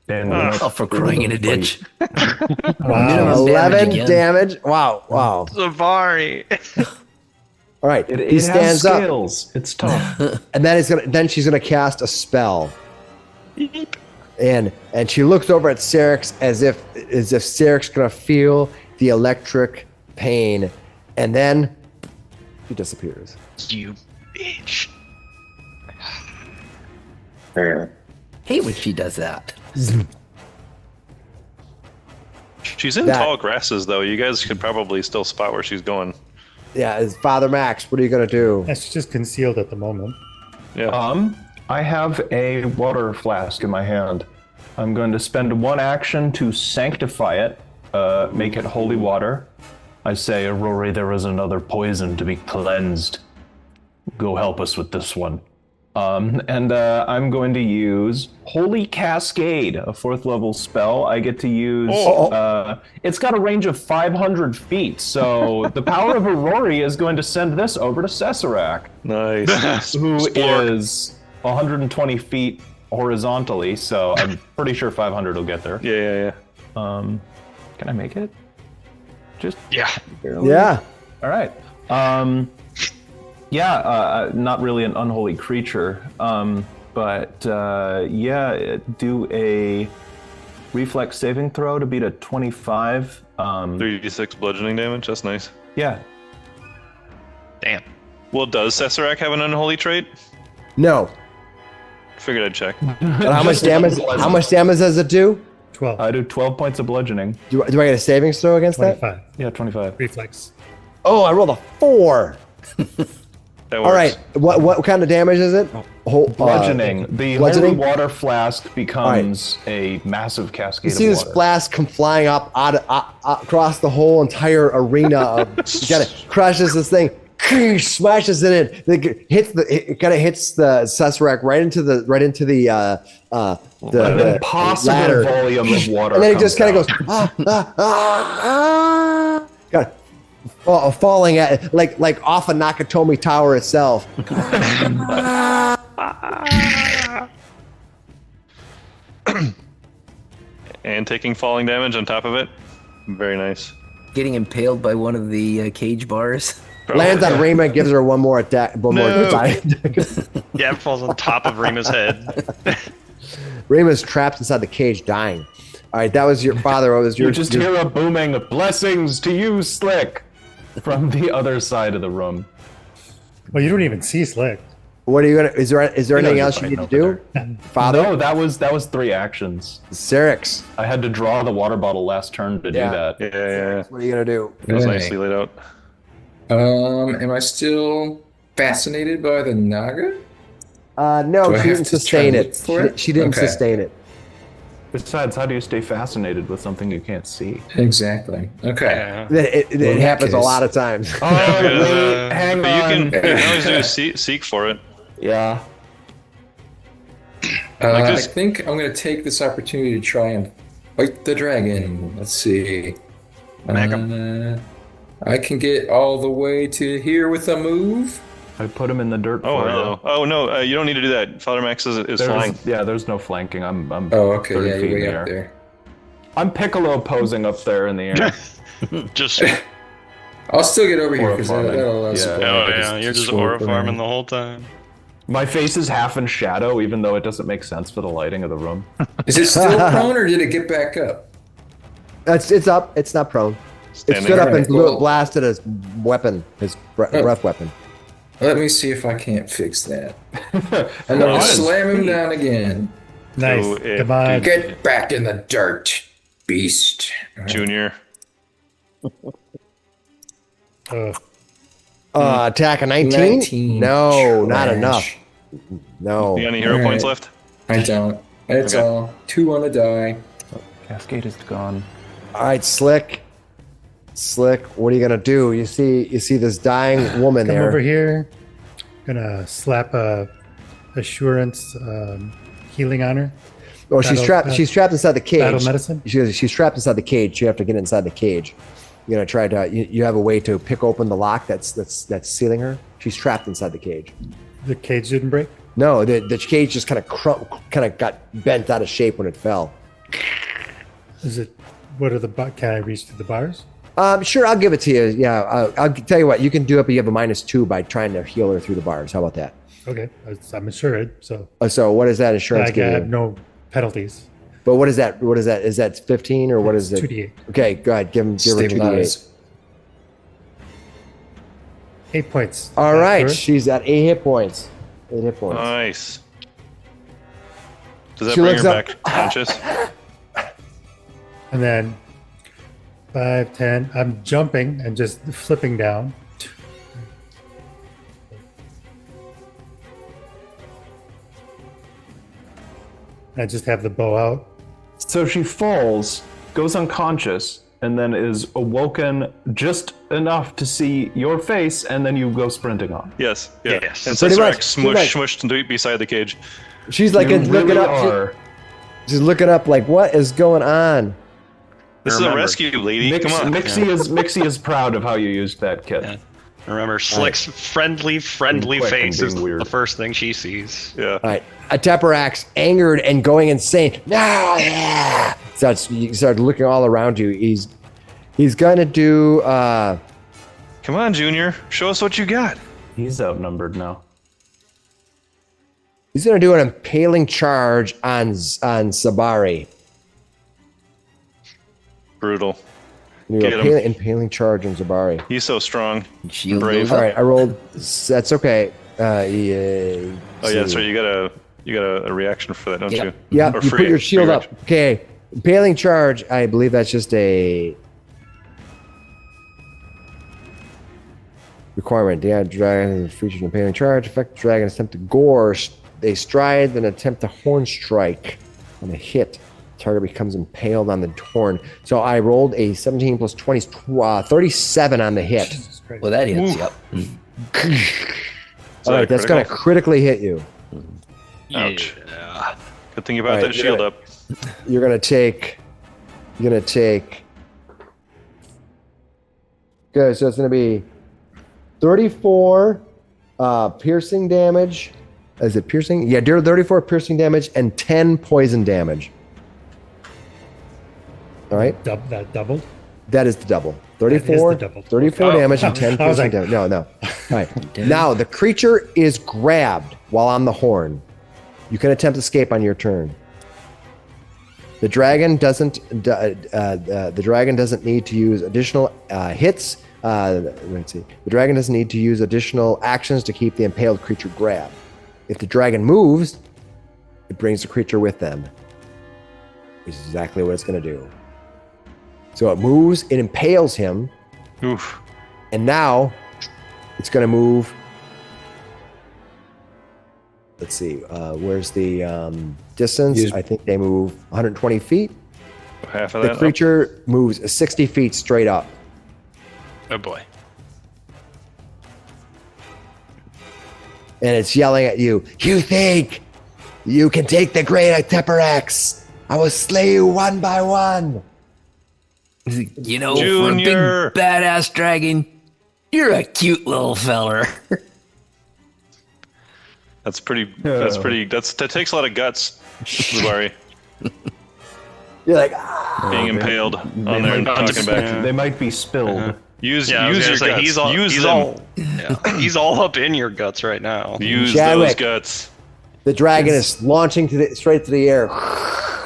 And Oh, for crying in a ditch. wow. Minimum 11 again. damage. Wow. Zavari. All right. it he has stands up. scales. It's tough. And then she's gonna cast a spell. And she looks over at Syrinx as if Syrinx gonna feel the electric pain, and then he disappears. You bitch. Hate when she does that. She's in That- tall grasses, though. You guys could probably still spot where she's going. Yeah, it's Father Max. What are you gonna do? That's just concealed at the moment. Yeah. I have a water flask in my hand. I'm going to spend one action to sanctify it, make it holy water. I say, Aurori, there is another poison to be cleansed. Go help us with this one. And I'm going to use Holy Cascade, a 4th level spell. I get to use. It's got a range of 500 feet, so the power of Aurori is going to send this over to Cesarac, Nice. who Splork. is 120 feet horizontally. So I'm pretty sure 500 will get there. Yeah. Can I make it? Just Yeah. barely. Yeah. All right. Not really an unholy creature, but do a reflex saving throw to beat a 25. 3d6 bludgeoning damage. That's nice. Yeah. Damn. Well, does Cesarac have an unholy trait? No. Figured I'd check. But how much damage? How much damage does it do? 12. I do 12 points of bludgeoning. Do I get a savings throw against that? 25. Yeah, 25. Reflex. Oh, I rolled a 4. That All right. What kind of damage is it? Bludgeoning. The bludgeoning? holy water flask becomes a massive cascade You see of this water. flask come flying up across the whole entire arena. You gotta crushes this thing, smashes it in. It kind of hits the Cesarac right into the An impossible ladder. volume of water. And then it comes just kind of down. goes, kind of falling at like off of Nakatomi Tower itself. And taking falling damage on top of it. Very nice. Getting impaled by one of the cage bars. Lands on Rima, gives her one more attack. One more attack. Yeah, it falls on top of Rima's head. Rima's trapped inside the cage, dying. All right, that was your father. What was your? You just hear a booming "Blessings to you, Slick," from the other side of the room. Well, you don't even see Slick. What are you gonna? Is there anything else you need to do, Father? No, that was 3 actions. Syrinx. I had to draw the water bottle last turn to Yeah. do that. Yeah. What are you gonna do? It was Okay. nicely laid out. Am I still fascinated by the Naga? No, Do I she have didn't to try sustain and it. look for it? She didn't Okay. sustain it. Besides, how do you stay fascinated with something you can't see? Exactly. Okay. Yeah. It in that happens a case- lot of times. Oh, wait, hang But you on. can always do a seek for it. Yeah. Like I this- think I'm going to take this opportunity to try and fight the dragon. Let's see. Smack I can get all the way to here with a move. I put him in the dirt Oh for no! you. Oh no! You don't need to do that. Father Max is flying. There's no flanking. I'm Oh, okay. 30 Yeah, feet you're in way the up air. there. I'm Piccolo posing up there in the air. Just I'll still get over here Aura because farming. that'll allow Yeah. supply oh to yeah, you're just swoop aura farming around. the whole time. My face is half in shadow, even though it doesn't make sense for the lighting of the room. Is it still prone or did it get back up? It's up. It's not prone. It Standing stood up and Alright, well- blasted his weapon, his breath weapon. Let me see if I can't fix that. And then I'll slam him down again. Nice. So it- Come on. Get back in the dirt, beast. Junior. Attack a 19? 19. No, not Trash. enough. No. You got any hero Alright. points left? I don't. That's Okay. all. 2 on a die. Cascade is gone. All right, Slick. Slick, what are you gonna do? You see this dying woman Come there. over here. Gonna slap a assurance healing on her. Oh, she's Battle- trapped. She's trapped inside the cage. Battle medicine? She's trapped inside the cage. You have to get inside the cage. You're gonna try to. You have a way to pick open the lock that's sealing her. She's trapped inside the cage. The cage didn't break. No, the cage just kind of got bent out of shape when it fell. Is it? What are the? Can I reach to the bars? Sure, I'll give it to you. Yeah, I'll tell you what. You can do it, but you have a -2 by trying to heal her through the bars. How about that? Okay, I'm assured. So So what is that insurance I give have you? no penalties. But what is that? What is that? Is that 15 or what is it? 2d8. Okay, go ahead. Give her 2d8. Stabilize. 8 points. All right, After. she's at 8 hit points. 8 hit points. Nice. Does that She bring looks her up- back conscious? And then 5, 10. I'm jumping and just flipping down. I just have the bow out. So she falls, goes unconscious, and then is awoken just enough to see your face, and then you go sprinting on. Yes. Yeah. Yes. And Pretty much, Siserac pretty much. smushed beside the cage. She's like You looking really up. are. She's looking up like, what is going on? This is a Remember. rescue, lady. Come on. Mixie is proud of how you used that kit. Yeah. Remember, Slick's friendly Being quick and face is being weird. the first thing she sees. Yeah. All right, Aeteperax, angered and going insane. No, yeah. You start looking all around you. He's gonna do. Come on, Junior. Show us what you got. He's outnumbered now. He's gonna do an impaling charge on Sabari. Brutal. You Get him. impaling charge on Zabari. He's so strong. Shield Brave. goes All up. right, I rolled. That's okay. Oh yeah, that's right. You got a reaction for that, don't Yep. you? Yeah, Or you free- put your free shield up. reaction. Okay, impaling charge. I believe that's just a requirement. The dragon features an impaling charge. Effect the dragon attempt to gore. They stride, then attempt to horn strike. On a hit, target becomes impaled on the horn. So I rolled a 17 plus 20, 37 on the hit. Jesus Christ. Well, that hits. Yep. All right, that's going to critical? critically hit you. Ouch. Yeah. Good thing about All right, that shield yeah. up. You're gonna take Good. So it's going to be 34 piercing damage. Is it piercing? Yeah, 34 piercing damage and 10 poison damage. All right. That doubled. That is the double. That is 34, the double. 34 Okay. damage and 10 I was piercing like- damage. No. All right. Now the creature is grabbed while on the horn. You can attempt escape on your turn. The dragon doesn't. The dragon doesn't need to use additional hits. Let's see. The dragon doesn't need to use additional actions to keep the impaled creature grabbed. If the dragon moves, it brings the creature with them, which is exactly what it's going to do. So it moves, it impales him, Oof. and now it's going to move. Let's see, where's the distance? I think they move 120 feet. Half of The that. creature moves 60 feet straight up. Oh boy. And it's yelling at you. You think you can take the great Aeteperax? I will slay you one by one. You know, Junior. for a big badass dragon, you're a cute little feller. That's pretty. That takes a lot of guts, Zabari. You're like, Being impaled on there and talking back. They might be spilled. Use Yeah, I was your gonna guts. say, he's all, use he's them. all, yeah, he's all up in your guts right now. Use Chadwick. those guts. the dragon is launching straight to the air,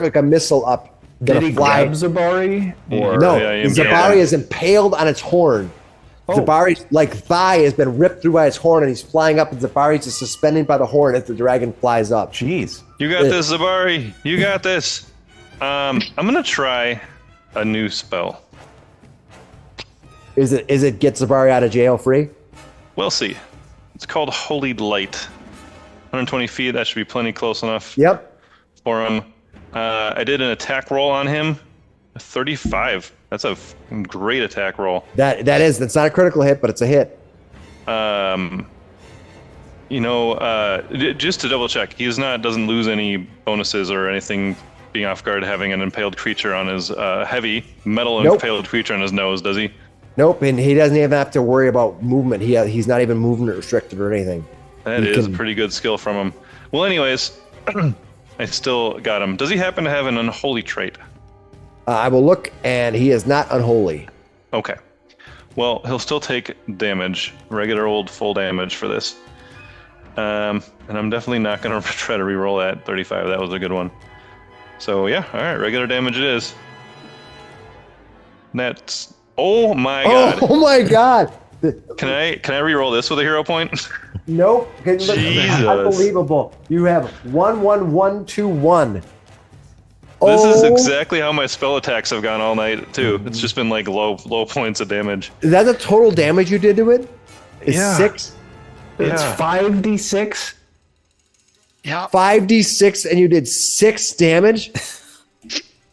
like a missile up. Did Gonna he fly. grab Zabari? Or No, Yeah, Zabari is impaled on its horn. Zabari's thigh has been ripped through by its horn, and he's flying up, and Zabari's just suspended by the horn as the dragon flies up. Jeez. You got this, Zabari. You got this. I'm gonna try a new spell. Is it get Zabari out of jail free? We'll see. It's called Holy Light. 120 feet. That should be plenty close enough Yep. for him. I did an attack roll on him. 35. That's a great attack roll. That's not a critical hit, but it's a hit. Just to double check, doesn't lose any bonuses or anything being off guard having an impaled creature on his heavy metal Nope. impaled creature on his nose, does he? Nope, and he doesn't even have to worry about movement. He's not even movement restricted or anything. That He is a can- pretty good skill from him. Well, anyways, I still got him. Does he happen to have an unholy trait? I will look, and he is not unholy. Okay. Well, he'll still take damage, regular old full damage for this. And I'm definitely not going to try to reroll that 35. That was a good one. So yeah, all right, regular damage it is. That's oh my god. Oh my god! Can I reroll this with a hero point? Nope. Okay, look, Jesus. unbelievable. You have 11121. This Oh, is exactly how my spell attacks have gone all night too. It's just been like low points of damage. Is that the total damage you did to it? It's Yeah. 6? It's Yeah. 5d6? Yeah. 5d6 and you did 6 damage?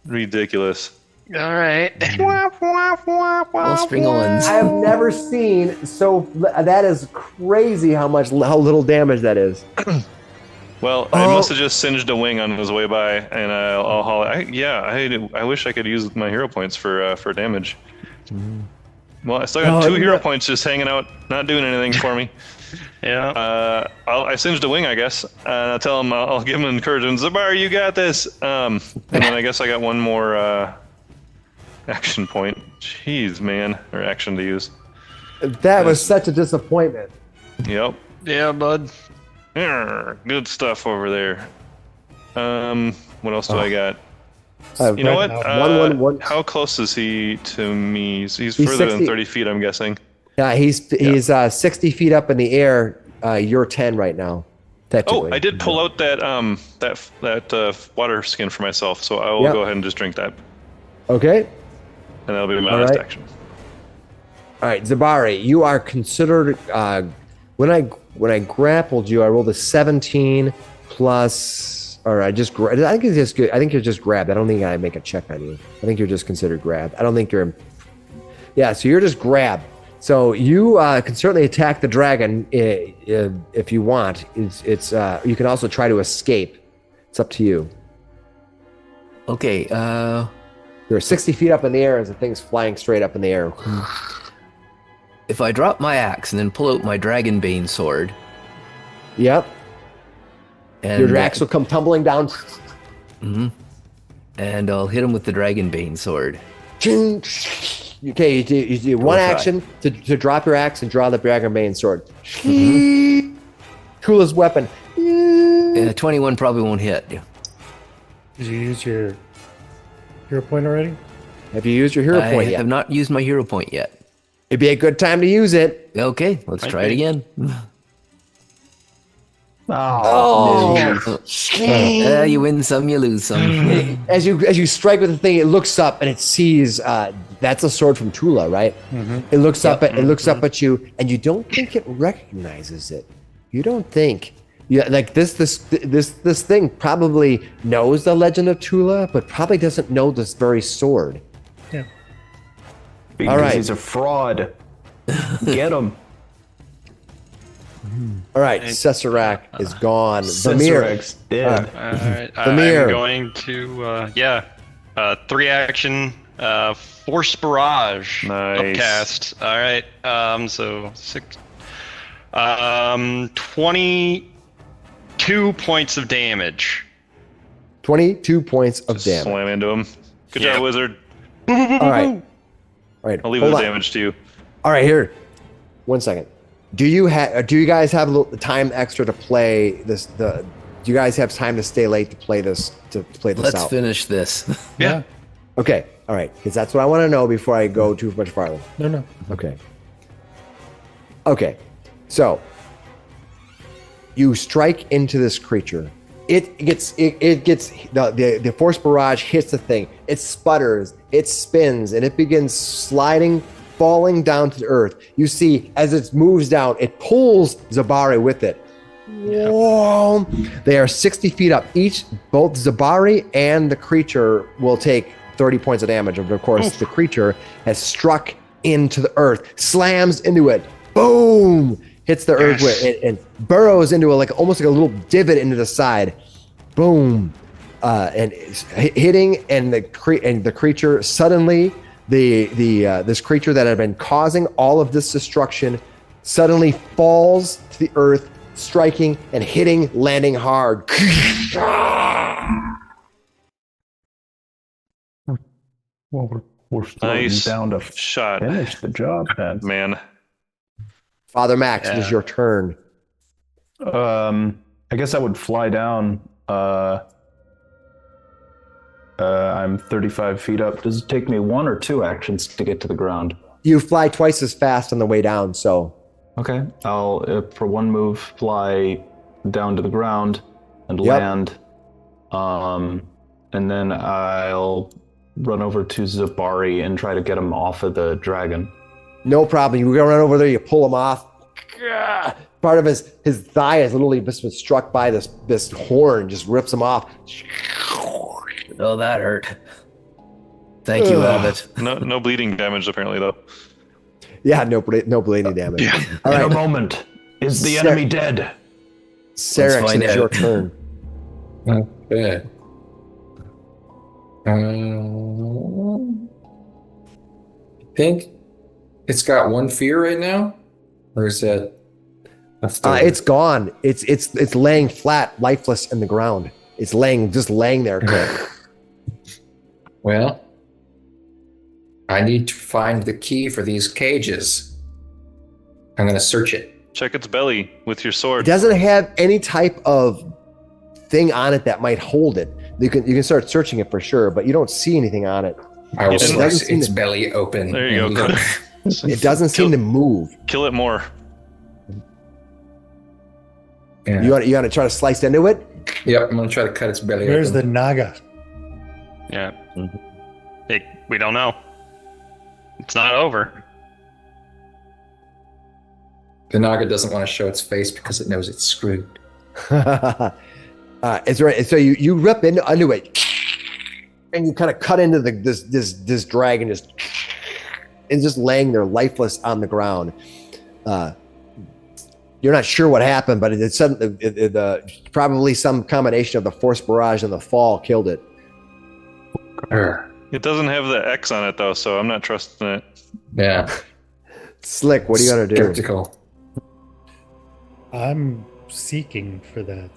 Ridiculous. All right. Little string of ones. I have never seen that is crazy how little damage that is. Well, I must have just singed a wing on his way by, and I'll haul it. I wish I could use my hero points for damage. Well, I still got 2 hero points just hanging out, not doing anything for me. Yeah. I singed a wing, I guess. And I'll tell him, I'll give him encouragement. Zabar, you got this. And then I guess I got one more action point. Jeez, man, or action to use. That was such a disappointment. Yep. Yeah, bud. Good stuff over there. What else do I got? You know what? 111. How close is he to me? He's He's further 60. than 30 feet, I'm guessing. Yeah, he's 60 feet up in the air. You're 10 right now. Oh, Technically. I did pull out that water skin for myself, so I will Yep. go ahead and just drink that, Okay. and that'll be my All last right. action. All right, Zabari, you are considered. When I grappled you, I rolled a 17 plus, or I think it's just good. I think you're just grabbed. I don't think I make a check on you. I think you're just considered grabbed. I don't think you're. Yeah, so you're just grabbed. So you can certainly attack the dragon if you want. It's you can also try to escape. It's up to you. Okay, You're 60 feet up in the air as the thing's flying straight up in the air. if I drop my axe and then pull out my Dragonbane sword, Yep. and Your axe will come tumbling down. and I'll hit him with the Dragonbane sword. Ching. Okay, you do one try. action to drop your axe and draw the Dragonbane sword. Coolest weapon. 21 probably won't hit. Did you use your hero point already? Have you used your hero I point yet? have not used my hero point yet. It'd be a good time to use it. Okay, let's try it again. Oh, You win some, you lose some. as you strike with the thing, it looks up and it sees that's a sword from Tula, right? It looks up at you, and you don't think it recognizes it. You don't think. Yeah, like this thing probably knows the legend of Tula, but probably doesn't know this very sword. Yeah. Because All right. he's a fraud. Get him. All right, Cesarac is gone. Vamir. Cesarac's dead. Alright, Vamir. I'm going to, 3 action, Force Barrage. Nice. Upcast. Alright, so 6, 22 points of damage. 22 points of damage. Slam into him. Good Yeah. job, wizard. All right. I'll leave hold the on. damage to you. All right, here. 1 second. Do you guys have a little time extra to play this? Do you guys have time to stay late to play this Let's out? finish this. Yeah. Okay. All right. Because that's what I want to know before I go too much farther. No. Okay. Okay. So you strike into this creature. It gets the force barrage hits the thing. It sputters, it spins, and it begins sliding, falling down to the earth. You see, as it moves down, it pulls Zabari with it. Whoa! They are 60 feet up. Both Zabari and the creature will take 30 points of damage. Of course, the creature has struck into the earth, slams into it. Boom! Hits the earth with it and burrows into almost like a little divot into the side. Boom! And it's hitting, and the creature suddenly, this creature that had been causing all of this destruction suddenly falls to the earth, striking and hitting, landing hard. Well, we're slowing Nice down to shot, finish the job, man. man. Father Max, it is your turn. I guess I would fly down. I'm 35 feet up. Does it take me 1 or 2 actions to get to the ground? You fly twice as fast on the way down, so Okay. I'll, for one move, fly down to the ground and Yep. land. And then I'll run over to Zabari and try to get him off of the dragon. no problem. You run over there, you pull him off. Part of his thigh is literally just been struck by this horn, just rips him off. Oh, that hurt. Thank you, Abbott. No bleeding damage apparently though. Yeah, no bleeding damage. All In a right, moment, is the Sir- enemy dead? Sarah, find it is your out. turn. Not bad. I think it's got 1 fear right now, or is that? It's gone. It's laying flat, lifeless in the ground. It's just laying there. Well, I need to find the key for these cages. I'm going to search it. Check its belly with your It sword. doesn't have any type of thing on it that might hold it. You can start searching it for sure, but you don't see anything on it. I will It slice doesn't seem its to- belly open. There you and go. look. It doesn't seem to move. Kill it more. Yeah. You want to try to slice into it? Yep, I'm going to try to cut its belly Where's the open. Naga? Yeah. We don't know. It's not over. The Naga doesn't want to show its face because it knows it's screwed. It's right. So you rip into it, and you kind of cut into this dragon, just laying there lifeless on the ground. You're not sure what happened, but it's probably some combination of the force barrage and the fall killed it. Urgh. It doesn't have the X on it though, so I'm not trusting it. Yeah. Slick, what are you gonna do? Skeptical. I'm seeking for that.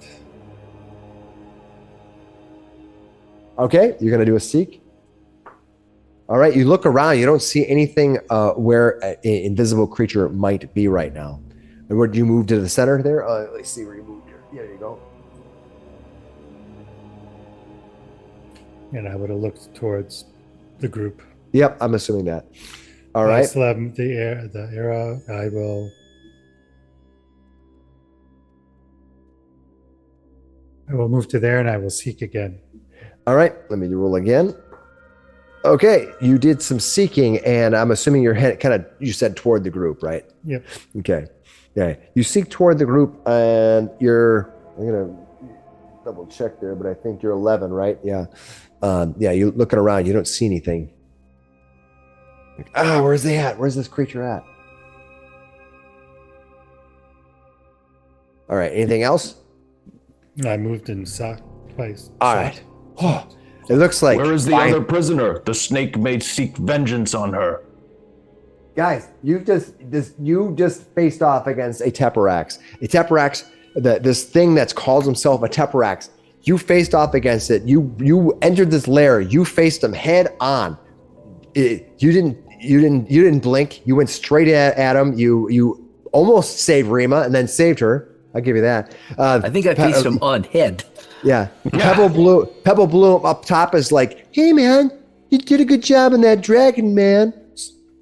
Okay, you're gonna do a seek. All right, you look around. You don't see anything where an invisible creature might be right now. And where do you move to the center there? Let's see where you moved here. Yeah, there you go. And I would have looked towards the group. Yep, I'm assuming that. All I right. still have the arrow. I will move to there and I will seek again. All right, let me roll again. Okay, you did some seeking, and I'm assuming you're you said toward the group, right? Yep. Okay. Yeah, you seek toward the group, and I'm gonna double check there, but I think you're 11, right? Yeah. Yeah, you're looking around, you don't see anything. Where's they at? Where's this creature at? All right, anything else? I moved and sought twice. All right. Oh, it looks like. Where is the other prisoner? The snake may seek vengeance on her. Guys, you just faced off against Aeteperax. Aeteperax, this thing that's called himself Aeteperax. You faced off against it. You entered this lair. You faced him head on. You didn't blink. You went straight at him. You almost saved Rima and then saved her. I'll give you that. I think I faced him on head. Yeah. Pebble Bloom up top is like, hey man, you did a good job on that dragon, man.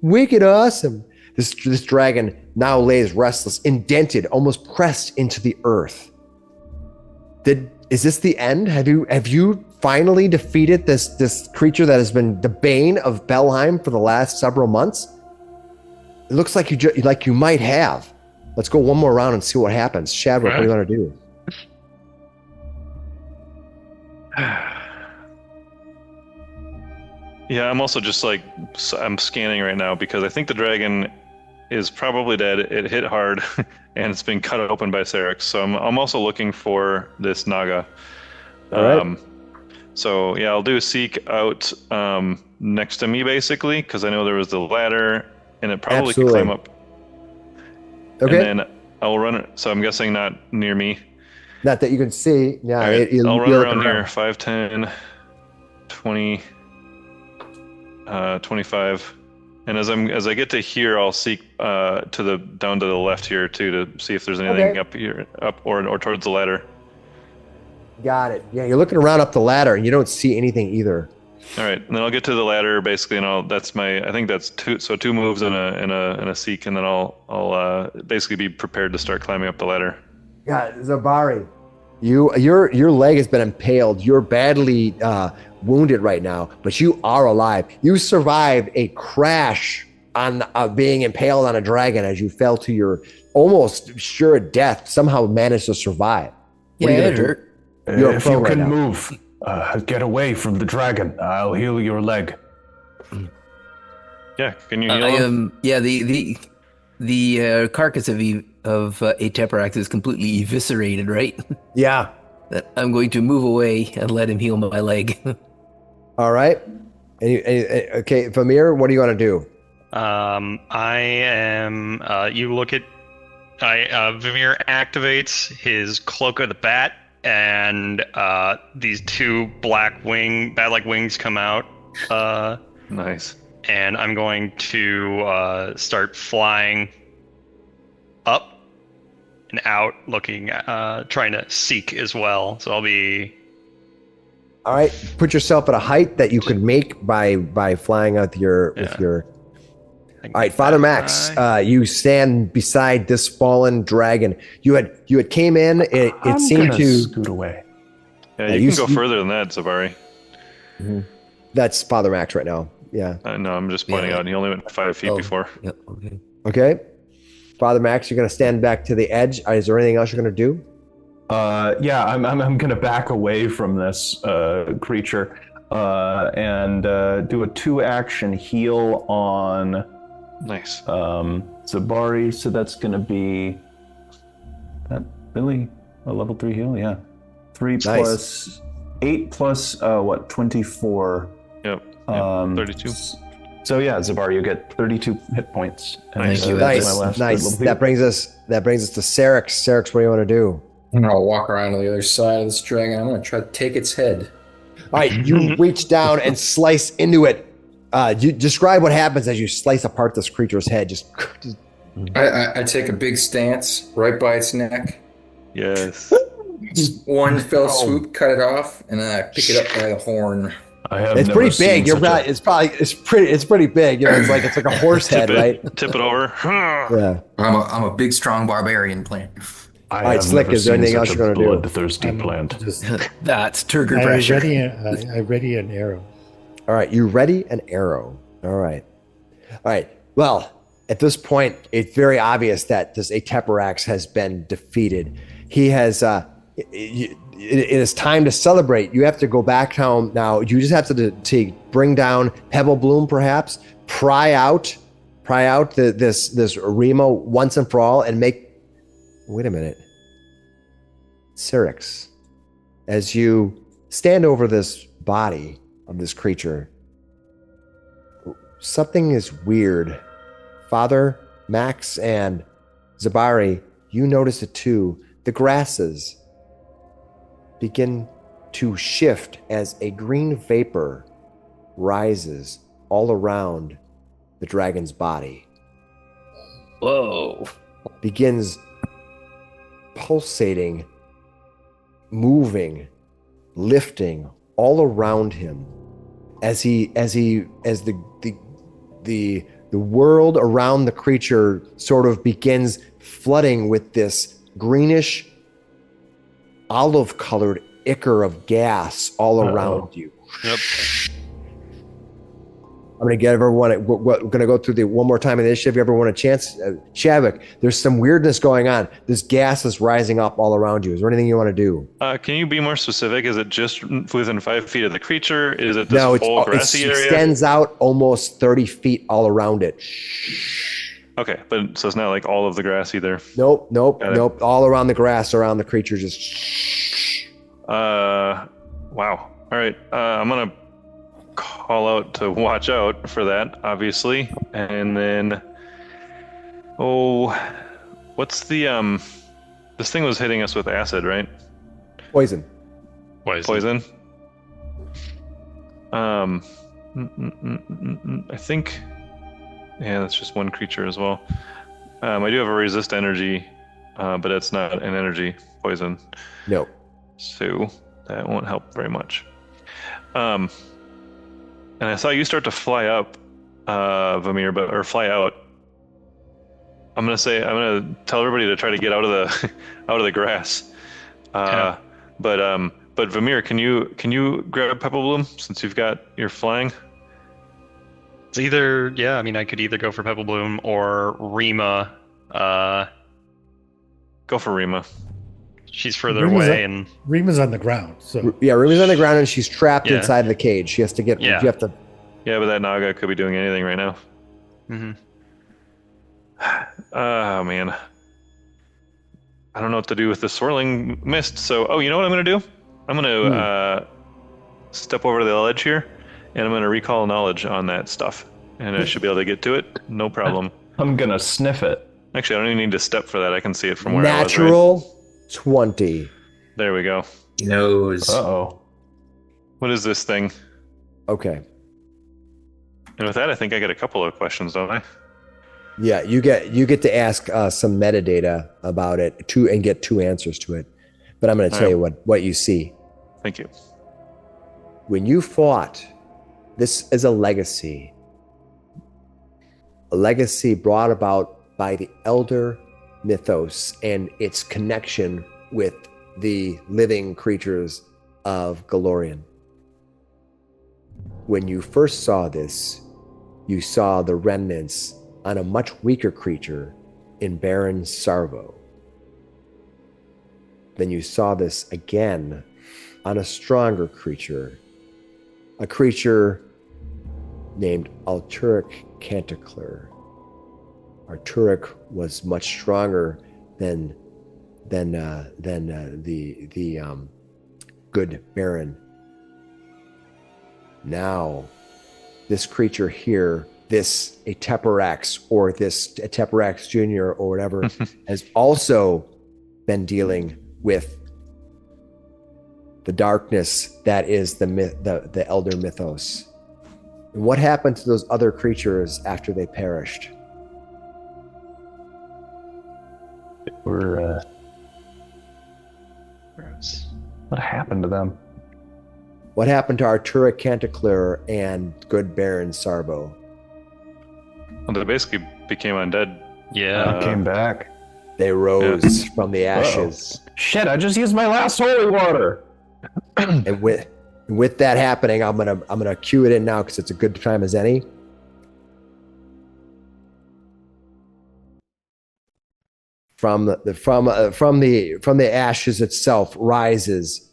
Wicked awesome. This dragon now lays restless, indented, almost pressed into the earth. Is this the end? Have you finally defeated this creature that has been the bane of Belheim for the last several months? It looks like you might have. Let's go one more round and see what happens. Shadwick, what do you want to do? Yeah, I'm also just I'm scanning right now because I think the dragon is probably dead. It hit hard and it's been cut open by Syrinx. So I'm also looking for this Naga. All right. So yeah, I'll do a seek out next to me basically because I know there was the ladder and it probably could climb up. Okay. And then I'll run it. So I'm guessing not near me. Not that you can see. Yeah, right. I'll run around here. 5, 10, 20, 25. And as I get to here, I'll seek down to the left here too to see if there's anything up here, or towards the ladder. Got it. Yeah, you're looking around up the ladder and you don't see anything either. All right, and then I'll get to the ladder basically, and I think that's two. So 2 moves and a seek, and then I'll basically be prepared to start climbing up the ladder. Yeah, Zabari, your leg has been impaled. You're badly wounded right now, but you are alive. You survived a crash on being impaled on a dragon as you fell to your almost sure death. Somehow managed to survive. Yeah, it hurt. If you can move, get away from the dragon. I'll heal your leg. Yeah, can you heal him? Yeah, the carcass of Aeteperax is completely eviscerated, right? Yeah. I'm going to move away and let him heal my leg. All right. Okay, Vamir, what do you want to do? I am. You look at. Vamir activates his Cloak of the Bat, and these 2 bat-like wings come out. Nice. And I'm going to start flying up and out, looking, trying to seek as well. So I'll be. All right, put yourself at a height that you could make by flying out with your. All right, Father Max, you stand beside this fallen dragon. You had came in. It seemed to scoot away. Yeah, you can go further than that, Zabari. Mm-hmm. That's Father Max right now. Yeah. No, I'm just pointing out. He only went 5 feet before. Yep. Okay. Okay. Father Max, you're going to stand back to the edge. Is there anything else you're going to do? Yeah, I'm going to back away from this creature and do a 2-action heal on. Nice. Zabari. So that's going to be that really a level 3 heal. Yeah. 3 plus 8 plus 24. Yep. 32. So yeah, Zabar, you get 32 hit points. And Thank you. that's Nice, my last nice. level That brings us to Syrinx. Syrinx, what do you want to do? And I'll walk around to the other side of this dragon. I'm going to try to take its head. All right, you reach down and slice into it. You describe what happens as you slice apart this creature's head. Just I take a big stance right by its neck. Yes. Just one fell swoop, cut it off, and then I pick it up by the horn. it's pretty big. You're right. It's pretty big. You know, it's like a horse head, right? Tip it over. Yeah. I'm a big, strong barbarian plant. I right, Slick, is there anything else you're gonna do? Bloodthirsty plant. Just, That's turgor I pressure. ready an arrow. All right, you ready an arrow. All right. Well, at this point, it's very obvious that this Aeteperax has been defeated. He has. It is time to celebrate. You have to go back home now. You just have to bring down Pebble Bloom, perhaps pry out this Remo once and for all, and make. Wait a minute, Syrinx, as you stand over this body of this creature, something is weird. Father, Max, and Zabari, you notice it too. The grasses begin to shift as a green vapor rises all around the dragon's body. Whoa. Begins pulsating, moving, lifting all around him as the world around the creature sort of begins flooding with this greenish olive colored ichor of gas all around you. Yep. I'm going to get everyone. We're going to go through the one more time initiative. If you ever want a chance, Shavik, there's some weirdness going on. This gas is rising up all around you. Is there anything you want to do? Can you be more specific? Is it just within 5 feet of the creature? Is it this No, whole it grassy area? extends out almost 30 feet all around it. Okay, but so it's not like all of the grass either. Nope. Got it. All around the grass, around the creature, just. Wow. All right. I'm gonna call out to watch out for that, obviously, and then. What's the This thing was hitting us with acid, right? Poison. Poison. I think. Yeah, that's just one creature as well. I do have a resist energy, but it's not an energy poison. No. So that won't help very much. And I saw you start to fly up, Vamir, or fly out. I'm gonna tell everybody to try to get out of the grass. Yeah. But Vamir, can you grab Pebble Bloom since you're flying? It's either, yeah, I mean, I could either go for Pebble Bloom or Rima. Go for Rima. She's further Rima's away, up- and Rima's on the ground, so Yeah, Ruby's on the ground and she's trapped Yeah. inside the cage. She has to get. Yeah. You have to. Yeah, but that Naga could be doing anything right now. Mhm. Oh man. I don't know what to do with the swirling mist. So, you know what I'm gonna do? I'm gonna step over to the ledge here, and I'm gonna recall knowledge on that stuff, and I should be able to get to it. No problem. I'm gonna sniff it. Actually, I don't even need to step for that. I can see it from where I was. Right? Natural 20. There we go. Nose. Uh-oh. What is this thing? Okay. And with that, I think I get a couple of questions, don't I? Yeah, you get to ask some metadata about it and get 2 answers to it. But I'm going to tell you what you see. Thank you. When you fought, this is a legacy brought about by the elder mythos and its connection with the living creatures of Galorian. When you first saw this, you saw the remnants on a much weaker creature in Baron Sarvo. Then you saw this again on a stronger creature, a creature named Alturic Canticler. Arturic was much stronger than the good Baron. Now, this creature here this Aeteperax or this Aeteperax Junior or whatever has also been dealing with the darkness that is the elder mythos. And what happened to those other creatures after they perished? We're what happened to them? What happened to Artura Canticleer and good Baron Sarbo? Well, they basically became undead. Yeah. Came back. They rose from the ashes. Shit! I just used my last holy water. And with that happening, I'm gonna cue it in now because it's a good time as any. From the ashes itself rises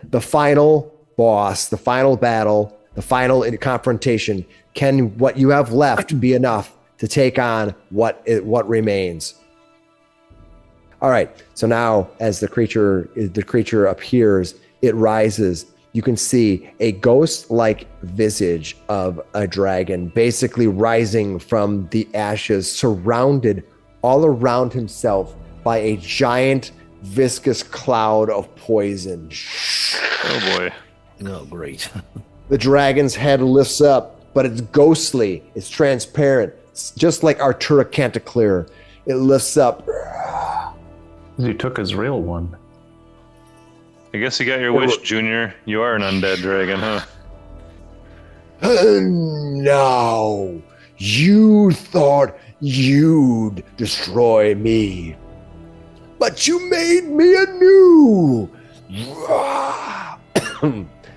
the final boss, the final battle, the final confrontation. Can what you have left be enough to take on what remains? All right. So now, as the creature appears, it rises. You can see a ghost-like visage of a dragon, basically rising from the ashes, surrounded all around himself by a giant viscous cloud of poison. Oh boy. Oh, great. The dragon's head lifts up, but it's ghostly, it's transparent. It's just like Artura Canticleer. It lifts up. He took his real one. I guess you got your wish, Junior. You are an undead dragon, huh? No, you thought you'd destroy me, but you made me anew.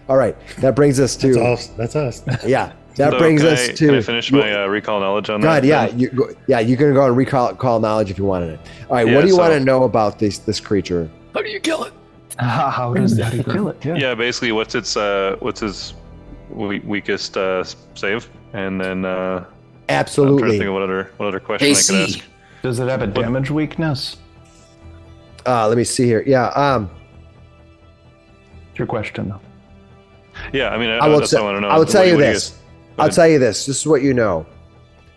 All right, that brings us to That's us. yeah. That So brings can us I, to. Can I finish my recall knowledge on God, that? yeah, then? you can go and recall knowledge if you wanted it. All right, Yeah, what do you so- want to know about this creature? How do you kill it? How does that kill it? Yeah, basically, what's his weakest save, and then I'm trying to Absolutely. think of what other question I could AC. ask. Does it have a damage weakness? Let me see here. Yeah. It's your question. Yeah, I mean, I will that's say- what I want to know. I will tell you What do this. guys- I'll tell you this. This is what you know,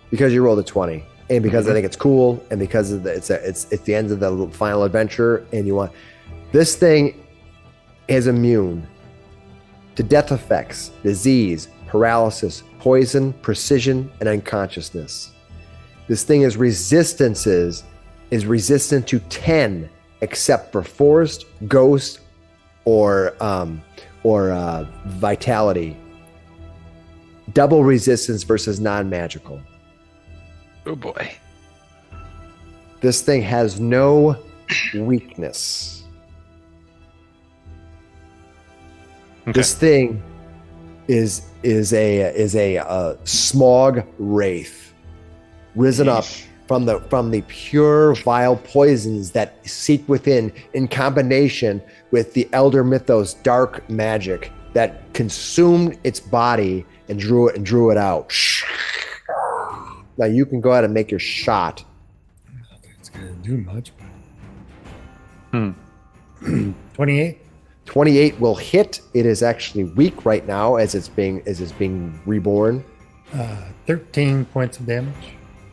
because you rolled a 20, and because I think it's cool, and because of it's the end of the final adventure, and you want this thing is immune to death effects, disease, paralysis, poison, precision, and unconsciousness. This thing is resistant to 10, except for forest, ghost, or vitality. Double resistance versus non-magical. Oh boy. This thing has no weakness. Okay. This thing is a smog wraith, risen up from the pure vile poisons that seep within, in combination with the elder mythos dark magic that consumed its body and drew it out. Now you can go ahead and make your shot. It's gonna do much. 28. 28 will hit. It is actually weak right now as it's being reborn. 13 points of damage.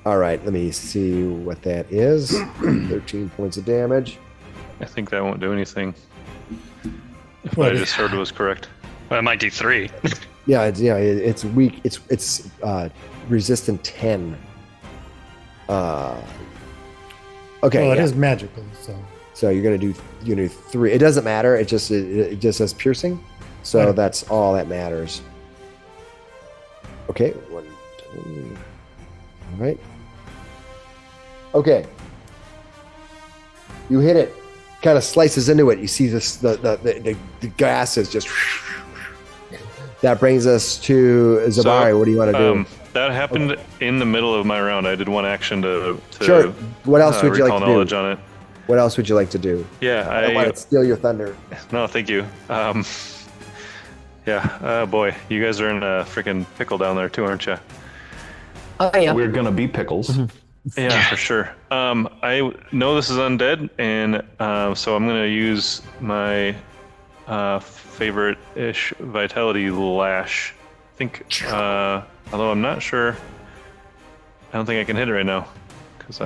All right, let me see what that is. 13 points of damage. I think that won't do anything. If Well, what I just heard was correct. Well, it might do 3. Yeah, it's weak. It's resistant 10. Okay. Well, it yeah. is magical, so So you're gonna do 3. It doesn't matter. It just says piercing. So Right. that's all that matters. Okay. 1, 2. All right. Okay. You hit it. Kind of slices into it. You see this the gas is just. That brings us to Zabari. So, what do you want to do? That happened in the middle of my round. I did one action to Sure. What else would you like recall to do? knowledge on it. What else would you like to do? Yeah, I don't want to steal your thunder. No, thank you. Yeah, boy, you guys are in a freaking pickle down there too, aren't you? Oh, yeah. We're gonna be pickles. Yeah, for sure. I know this is undead, and so I'm gonna use my favorite-ish vitality lash think, although I'm not sure, I don't think I can hit it right now, because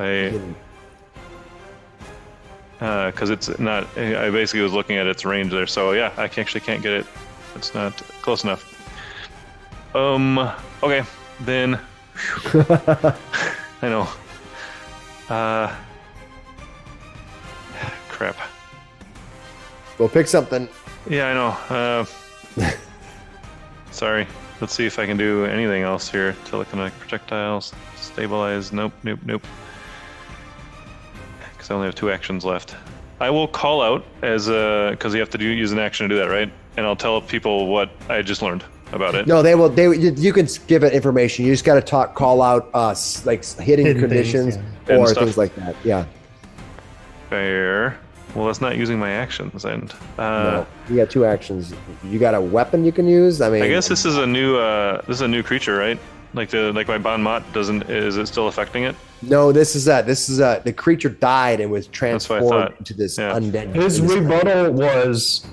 it's not. I basically was looking at its range there, so yeah, I actually can't get it. It's not close enough. Okay, then. I know. Crap. We'll pick something. Yeah, I know. Sorry. Let's see if I can do anything else here. Telekinetic projectiles. Stabilize. Nope. Because I only have 2 actions left. I will call out as because you have to use an action to do that, right? And I'll tell people what I just learned about it. No, you can give it information. You just got to call out like hidden conditions things, or stuff. things like that. Yeah. Fair. Well, that's not using my actions, and No, you got 2 actions. You got a weapon you can use. I mean, I guess this is a new creature, right? Like my Bon Mot is it still affecting it? no. This is the creature died and was what I transformed thought. into this Yeah. undead. His rebuttal was,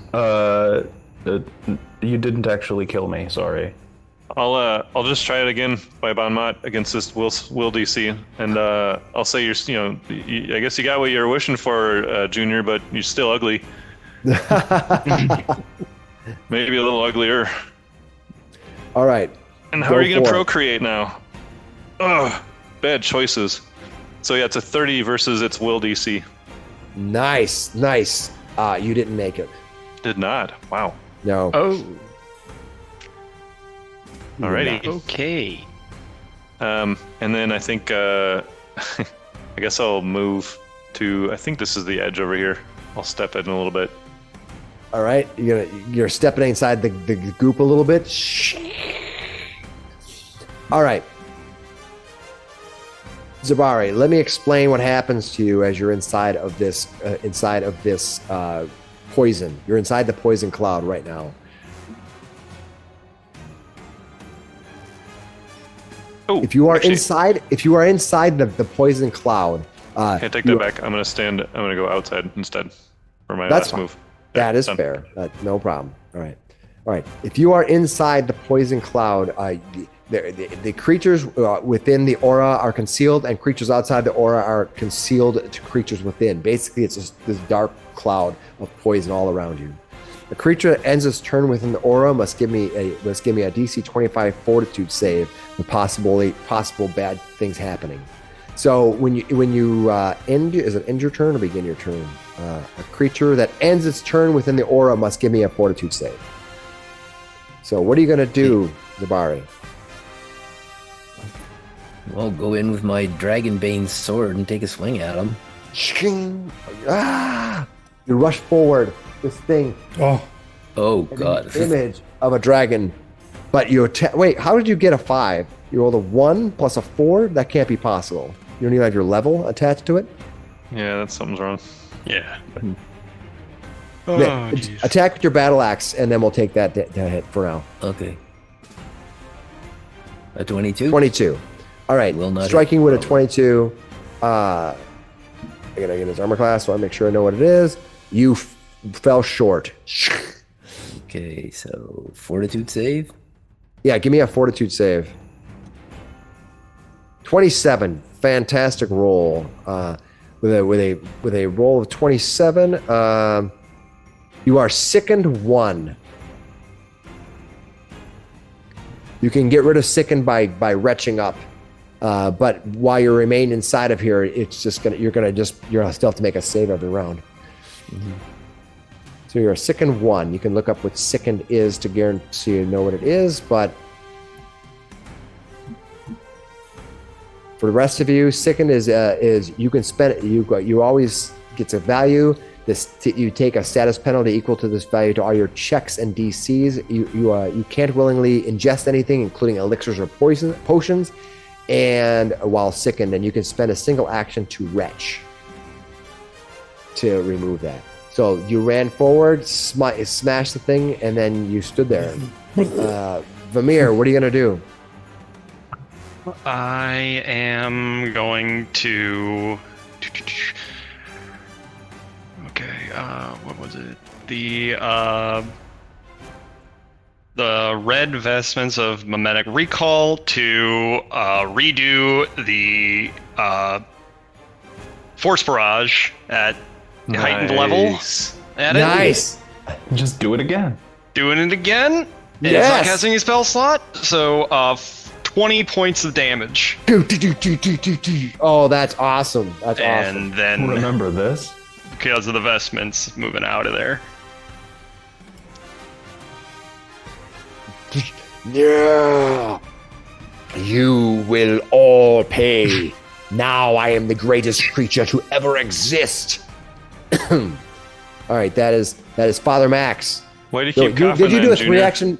you didn't actually kill me. Sorry. I'll just try it again by Bon Mot against this will DC, and I'll say I guess you got what you're wishing for, Junior, but you're still ugly. Maybe a little uglier. All right. And how Go are you gonna for it. procreate now? Ugh, bad choices. So yeah, it's a 30 versus its will DC. Nice. You didn't make it. Did not. Wow. No. Oh, Alrighty. okay. And then I think I guess I'll move to. I think this is the edge over here. I'll step in a little bit. All right. You're stepping inside the group a little bit. All right. Zabari, let me explain what happens to you as you're inside of this poison. You're inside the poison cloud right now. Oh, If you are actually, inside the poison cloud, can I take that back? I'm gonna go outside instead for my That's last fine. move. that is done. fair. No problem. All right. If you are inside the poison cloud, the creatures within the aura are concealed, and creatures outside the aura are concealed to creatures within. Basically, it's just this dark cloud of poison all around you. A creature that ends its turn within the aura must give me a DC 25 Fortitude save with possible bad things happening. So when you end your turn or begin your turn? A creature that ends its turn within the aura must give me a Fortitude save. So what are you gonna do, Zabari? I'll go in with my Dragonbane sword and take a swing at him. Shing! Ah! You rush forward. This thing. Oh god. An image of a dragon. But you wait, how did you get a 5? You rolled a 1 plus a 4? That can't be possible. You don't even have your level attached to it? Yeah, something's wrong. Yeah. Nick, attack with your battle axe, and then we'll take that hit for now. Okay. A 22? 22. All right. Will not Striking hit. with a 22. I gotta get his armor class, so I make sure I know what it is. You fell short. Okay, so Fortitude save? Yeah, give me a Fortitude save. 27. Fantastic roll. With a roll of 27, you are sickened 1. You can get rid of sickened by retching up, but while you remain inside of here, it's just you're still have to make a save every round. Mm-hmm. So you're a sickened 1. You can look up what sickened is to guarantee you know what it is, but for the rest of you, sickened is you can spend it. You always gets a value. You take a status penalty equal to this value to all your checks and DCs. You can't willingly ingest anything, including elixirs or potions, and while sickened, and you can spend a single action to retch to remove that. So you ran forward, smashed the thing, and then you stood there. Vamir, what are you gonna do? I am going to. Okay, what was it? the red vestments of mimetic recall to redo the force barrage at heightened level. At Nice. Just do it again. Doing it again. And it's Yes. not casting a spell slot, so 20 points of damage. Oh, that's awesome. That's awesome. And then, Remember this? because of the vestments, moving out of there. Yeah. You will all pay. Now I am the greatest creature to ever exist. All right, that is Father Max. Why do you So keep coughing did you do then, a Junior? 3 action?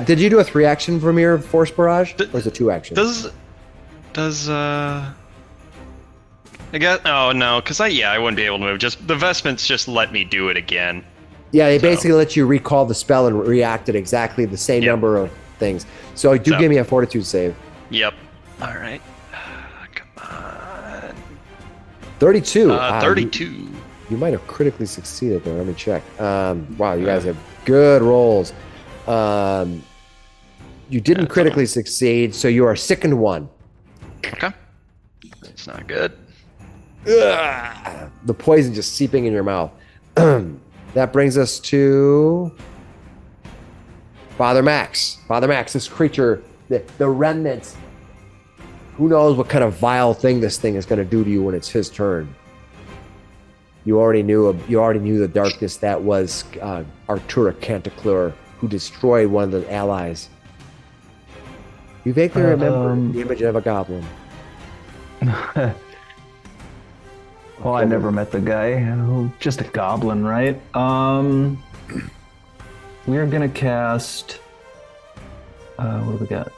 Did you do a 3 action from your force barrage, or is it 2 action? Does I guess, oh no, because I wouldn't be able to move. Just the vestments just let me do it again. Yeah, they basically let you recall the spell and react at exactly the same number of things. So do give me a fortitude save. Yep. All right. Come on. 32. 32. You might have critically succeeded there. Let me check. Wow, you guys have good rolls. You didn't critically succeed, so you are sickened 1. Okay. It's not good. Ugh. The poison just seeping in your mouth. That brings us to Father Max. Father Max, this creature, the remnant. Who knows what kind of vile thing this thing is going to do to you when it's his turn. You already knew the darkness that was Artura Canticleur, who destroyed one of the allies. You vaguely remember the image of a goblin. Well, I never met the guy. Just a goblin, right? We're gonna cast. What do we got?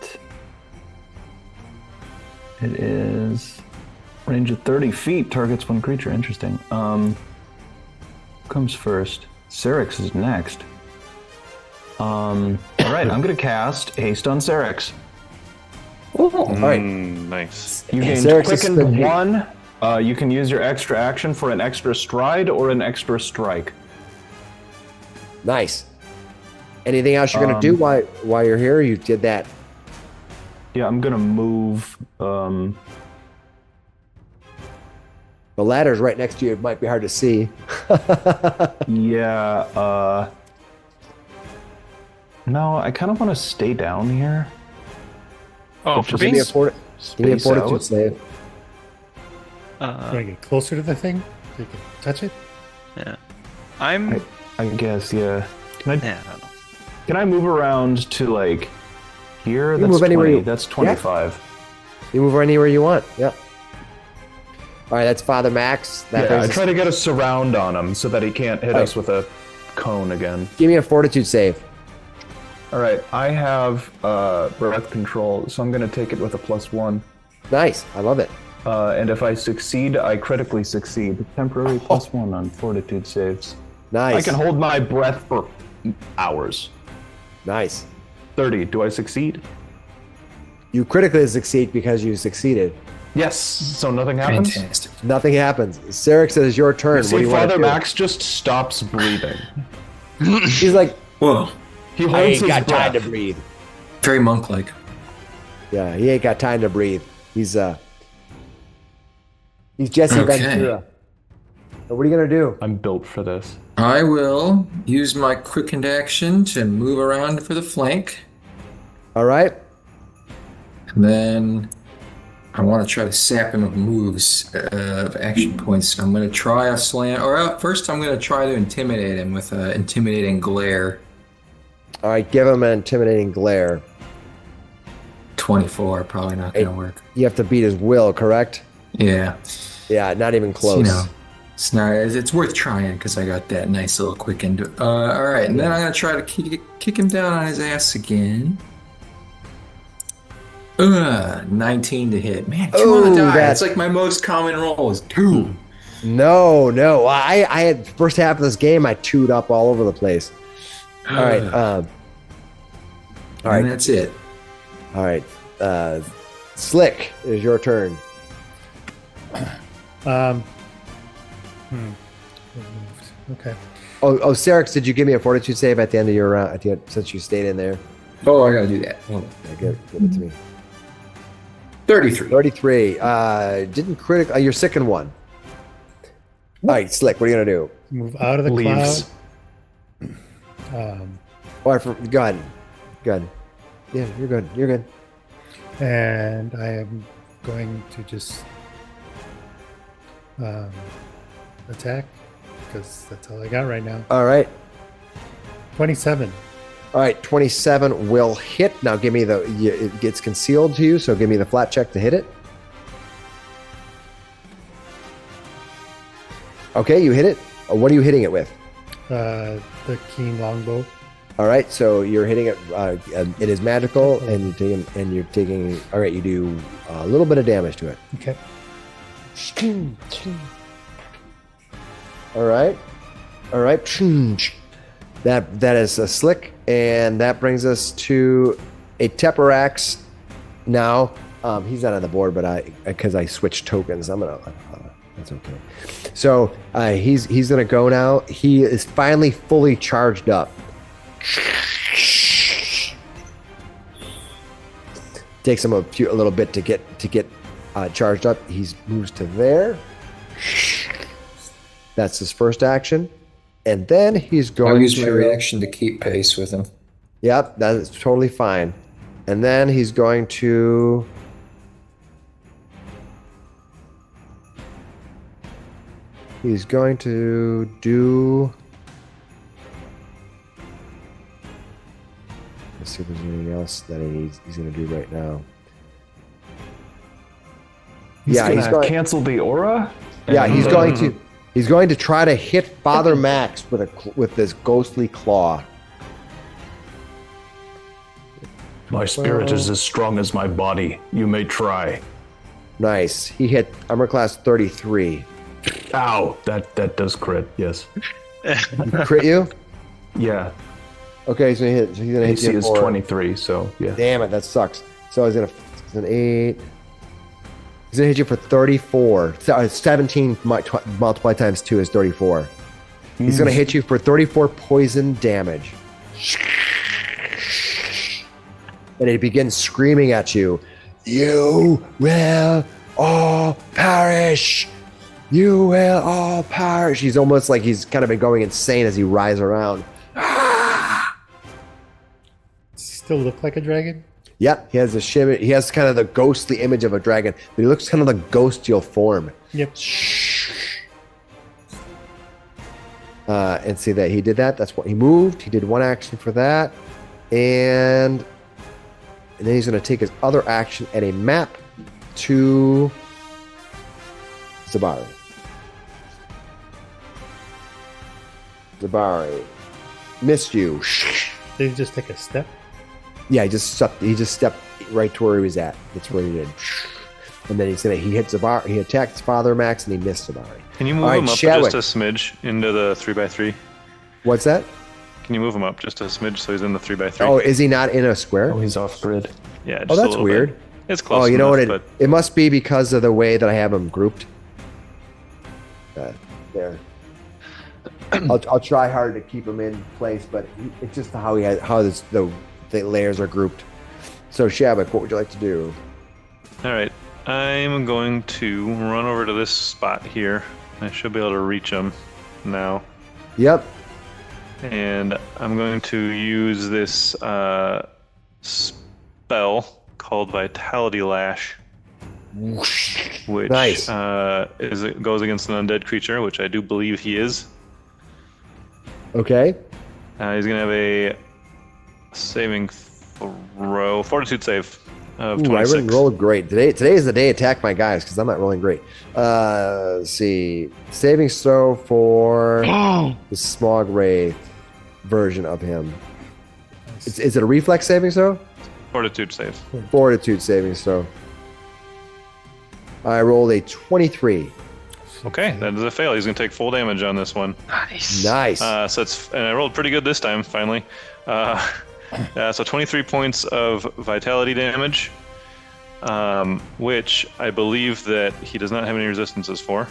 It is range of 30 feet. Targets one creature. Interesting. Who comes first? Syrinx is next. All right, I'm gonna cast Haste on Syrinx. All right. Nice. You gain Syrinx is Quickened spin- 1. You can use your extra action for an extra stride or an extra strike. Nice. Anything else you're going to do while you're here? You did that. Yeah, I'm gonna move. The ladder's right next to you. It might be hard to see. Yeah. No, I kind of want to stay down here. Oh, for Give me a, being give me a Space fortitude out. save. Can I get closer to the thing so you can touch it? Yeah. I'm. I guess, yeah. Can I Yeah, I don't know. can I move around to like here? You That's move anywhere 20. you- That's 25. You move anywhere you want. Yep. All right, that's Father Max. That Yeah, brings I us- try to get a surround on him so that he can't hit us with a cone again. Give me a fortitude save. All right, I have breath control, so I'm going to take it with a +1. Nice. I love it. And if I succeed, I critically succeed. Temporary +1 on fortitude saves. Nice. I can hold my breath for hours. Nice. 30. Do I succeed? You critically succeed because you succeeded. Yes. So nothing happens? Fantastic. Nothing happens. Syrinx says your turn. What do See, you want Father to do? Max just stops breathing. He's like, Whoa. He I holds ain't his got time to breath. breathe. Very monk-like. Yeah, he ain't got time to breathe. He's Jesse Okay. Ventura. So what are you gonna do? I'm built for this. I will use my quickened action to move around for the flank. All right. And then I want to try to sap him of moves of action points. I'm going to try a slam. Or first, I'm going to try to intimidate him with an intimidating glare. All right. Give him an intimidating glare. 24, probably not going to work. You have to beat his will, correct? Yeah. Yeah, not even close. You know, it's not. It's worth trying because I got that nice little quickened. All right, and then I'm going to try to kick him down on his ass again. 19 to hit. Man, 2 on the die. that's- It's like my most common roll is 2. No. I had first half of this game. I chewed up all over the place. All right. All right. And that's it. All right. Slick, it is your turn. Okay. Oh, Syrinx, did you give me a fortitude save at the end of your round? Since you stayed in there. Oh, I gotta do that. Hold on. Yeah, give it to me. 33. 33. Didn't critical. You're sick in one. All right, Slick. What are you gonna do? Move out of the Leaves. cloud. Go ahead. Go ahead. Yeah, you're good. You're good. And I am going to just attack because that's all I got right now. All right. 27. All right. 27 will hit. Now give me it gets concealed to you, so give me the flat check to hit it. Okay, you hit it. What are you hitting it with? The keen longbow. All right, so you're hitting it. It is magical, and you're taking. All right, you do a little bit of damage to it. Okay. All right. That is a Slick, and that brings us to Aeteperax. Now, he's not on the board, but because I switched tokens, I'm gonna. That's okay. So he's gonna go now. He is finally fully charged up. Takes him a little bit to get charged up. He moves to there. That's his first action, and then he's going I'll use to my reaction to keep pace with him. Yep, that is totally fine. And then he's going to do. Let's see if there's anything else that he's going to do right now. He's gonna cancel the aura. Yeah, he's going to try to hit Father Max with this ghostly claw. My spirit is as strong as my body. You may try. Nice. He hit armor class 33. Ow! That does crit. Yes. Crit you? Yeah. Okay, so he's gonna hit AC you is for 23. So yeah. Damn it, that sucks. So it's an 8. He's gonna hit you for 34. 17 multiplied times 2 is 34. He's gonna hit you for 34 poison damage. And he begins screaming at you. You will all perish. You will all perish. He's almost like he's kind of been going insane as he writhes around. Does he still look like a dragon? Yep, he has a shimmer. He has kind of the ghostly image of a dragon, but he looks kind of the ghostial form. Yep. And see that he did that. That's what he moved. He did one action for that, and then he's going to take his other action and a map to Zabari. Zabari missed you. Did he just take a step? Yeah, he just stepped right to where he was at. That's where he did. And then he hit Zabari. He attacked Father Max and he missed Zabari. Can you move him up just a smidge into the 3x3? What's that? Can you move him up just a smidge so he's in the 3x3? Oh, is he not in a square? Oh, he's off grid. Yeah. Just Oh, a that's little weird. bit. It's close. Oh, you know what? but It must be because of the way that I have them grouped. There. I'll try hard to keep him in place, but it's just how the layers are grouped. So Shabak, what would you like to do? All right. I'm going to run over to this spot here. I should be able to reach him now. Yep. And I'm going to use this spell called Vitality Lash, which Nice. it goes against an undead creature, which I do believe he is. Okay. He's going to have a saving throw, fortitude save of Ooh, 26. I didn't roll great. Today is the day to attack my guys because I'm not rolling great. Let's see. Saving throw for the Smog Wraith version of him. Is it a reflex saving throw? Fortitude save. Fortitude saving throw. I rolled a 23. Okay, that is a fail. He's going to take full damage on this one. Nice. Nice. And I rolled pretty good this time, finally. So 23 points of vitality damage, which I believe that he does not have any resistances for.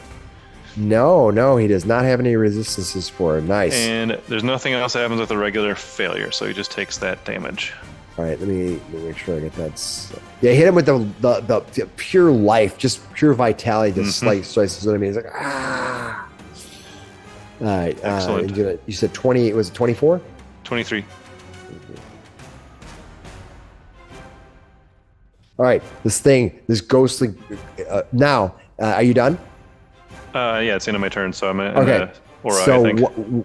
No, he does not have any resistances for it. Nice. And there's nothing else that happens with a regular failure, so he just takes that damage. All right, let me make sure I get that. Yeah, hit him with the pure life, just pure vitality. Just slices what I mean. He's like, ah. All right. Excellent. You said 20. Was it 24? 23. All right. This ghostly. Now, are you done? Yeah, it's the end of my turn, so I'm in Okay. aura, So I think.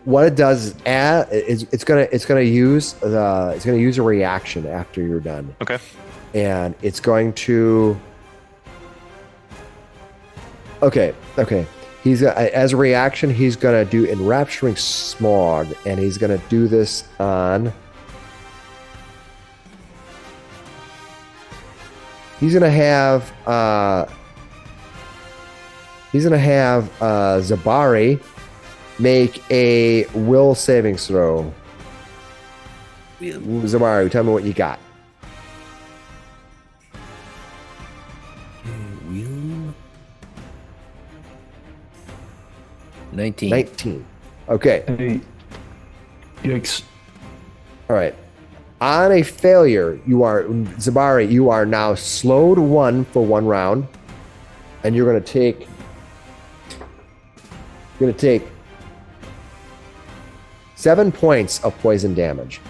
what it does is it's gonna use a reaction after you're done. Okay. And it's going to. Okay. He's as a reaction, he's gonna do enrapturing smog, and he's gonna do this on. He's gonna have Zabari make a will savings throw. Zabari, tell me what you got. Will 19. 19. Okay. Hey, yikes. All right. On a failure, Zabari, you are now slowed 1 for 1 round, and you're going to take 7 points of poison damage.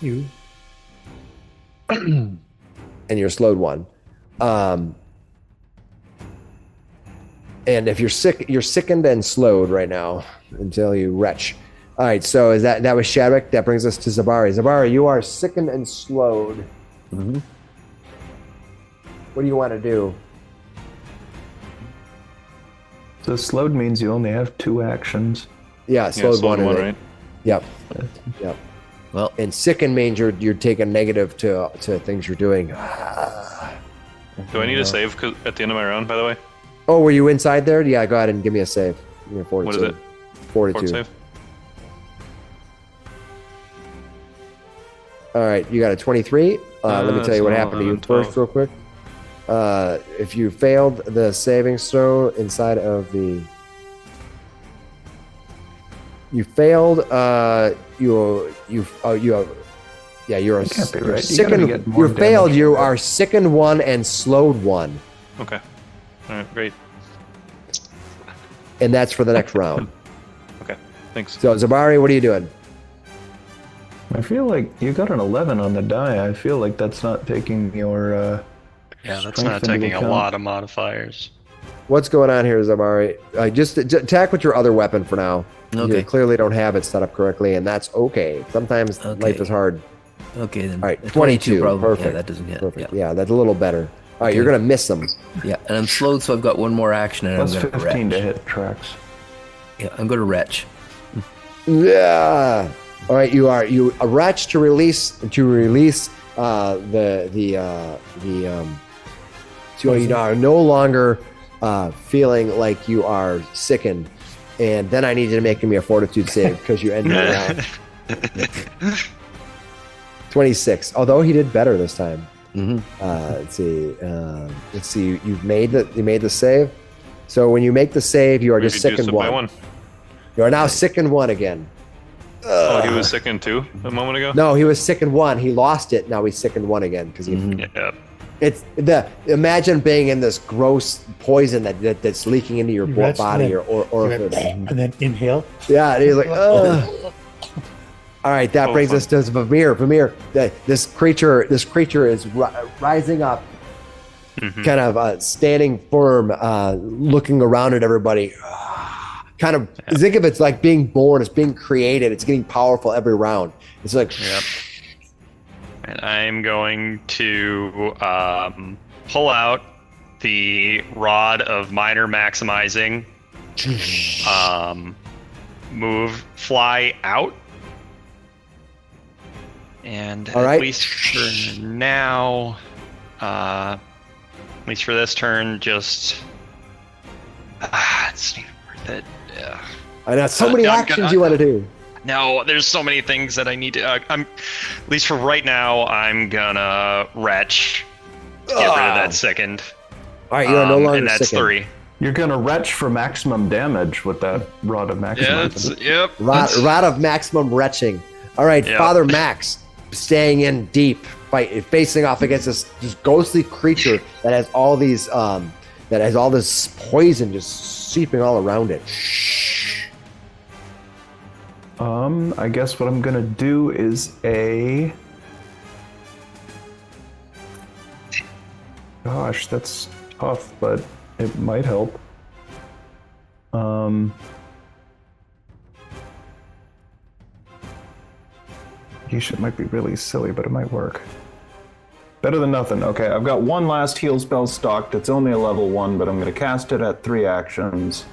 You. And you're slowed 1. And if you're sick, you're sickened and slowed right now until you retch. All right, so that was Shadwick. That brings us to Zabari. Zabari, you are sickened and slowed. Mm-hmm. What do you want to do? So slowed means you only have 2 actions. Yeah, slowed slowed 1, one, in it. right? Yep. Well, And sickened means you're taking negative to things you're doing. Do I need a save at the end of my round, by the way? Oh, were you inside there? Yeah, go ahead and give me a save. Give me a 42. What is it? Fortitude. Fort save? All right, you got a 23. Let me tell you what so happened to you 12. first, real quick. If you failed the saving throw inside of the, you failed. You're That can't be right. You gotta sickened. get more You're failed. damage. You are sickened 1 and slowed 1, Okay. All right, great. and that's for the next round. Okay, thanks. So Zabari, what are you doing? I feel like you got an 11 on the die. I feel like that's not taking your. Yeah, that's strength not into taking a account. lot of modifiers. What's going on here, Zabari? Just attack with your other weapon for now. Okay. You clearly don't have it set up correctly, and that's okay. Sometimes Okay. life is hard. okay then. All right, A 22. probably. Perfect. Yeah, that doesn't hit. Perfect. Yeah. Yeah, that's a little better. All right, Okay. you're gonna miss them. Yeah, and I'm slowed, so I've got 1 more action, and Plus I'm going to 15 to retch. hit tracks. Yeah, I'm going to retch. Yeah. All right, you a wretch to release so you are no longer feeling like you are sickened, and then I need you to make me a fortitude save because you ended the round. 26. Although he did better this time. Mm-hmm. Let's see. You made the save. So when you make the save, you are We just reduced sickened it by 1. 1. You are now sickened 1 again. Oh, he was sickened 2 a moment ago? No, he was sickened 1. He lost it. Now he's sickened 1 again because he. Yeah. It's imagine being in this gross poison that's leaking into your You retch body and or orifice. And then inhale. Yeah, and he's like, ugh. All right, that brings fun. us to Vamir. Vamir, this creature is rising up, kind of standing firm, looking around at everybody. Kind of think of it's like being born, it's being created, it's getting powerful every round. It's like, Yep. And I'm going to pull out the Rod of Minor Maximizing, move, fly out, and All right. at least for now, at least for this turn, just it's not even worth it. Yeah. I know so many I'm actions gonna- you want to do. No, there's so many things that I need to. I'm at least for right now. I'm gonna retch to get rid of that second. All right, you are no longer and that's sickened. 3. You're gonna retch for maximum damage with that Rod of Maximum. Rod of maximum retching. All right, Yep. Father Max, staying in deep, facing off against this ghostly creature that has all these, that has all this poison just seeping all around it. I guess what I'm gonna do is Gosh, that's tough, but it might help. Shit might be really silly, but it might work. Better than nothing. Okay, I've got one last heal spell stocked. It's only a level 1, but I'm going to cast it at 3 actions.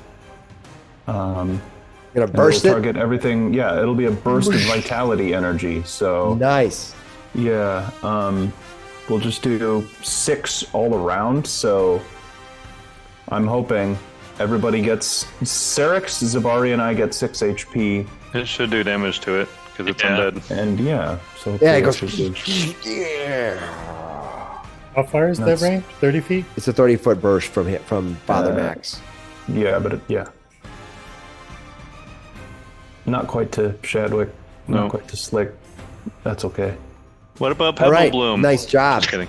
Gonna burst it? Target everything. Yeah, it'll be a burst of vitality energy. So Nice. yeah, we'll just do 6 all around. So I'm hoping everybody gets Serix, Zabari, and I get 6 HP. It should do damage to it because it's undead. And yeah, so Yeah, it hopefully goes. should do- Yeah. How far is that That's- range? 30 feet? It's a 30-foot burst from Father Uh, Max. Yeah, but yeah. Not quite to Shadwick. No. Not quite to Slick. That's okay. What about All Pebble right, Bloom? nice job. Just kidding.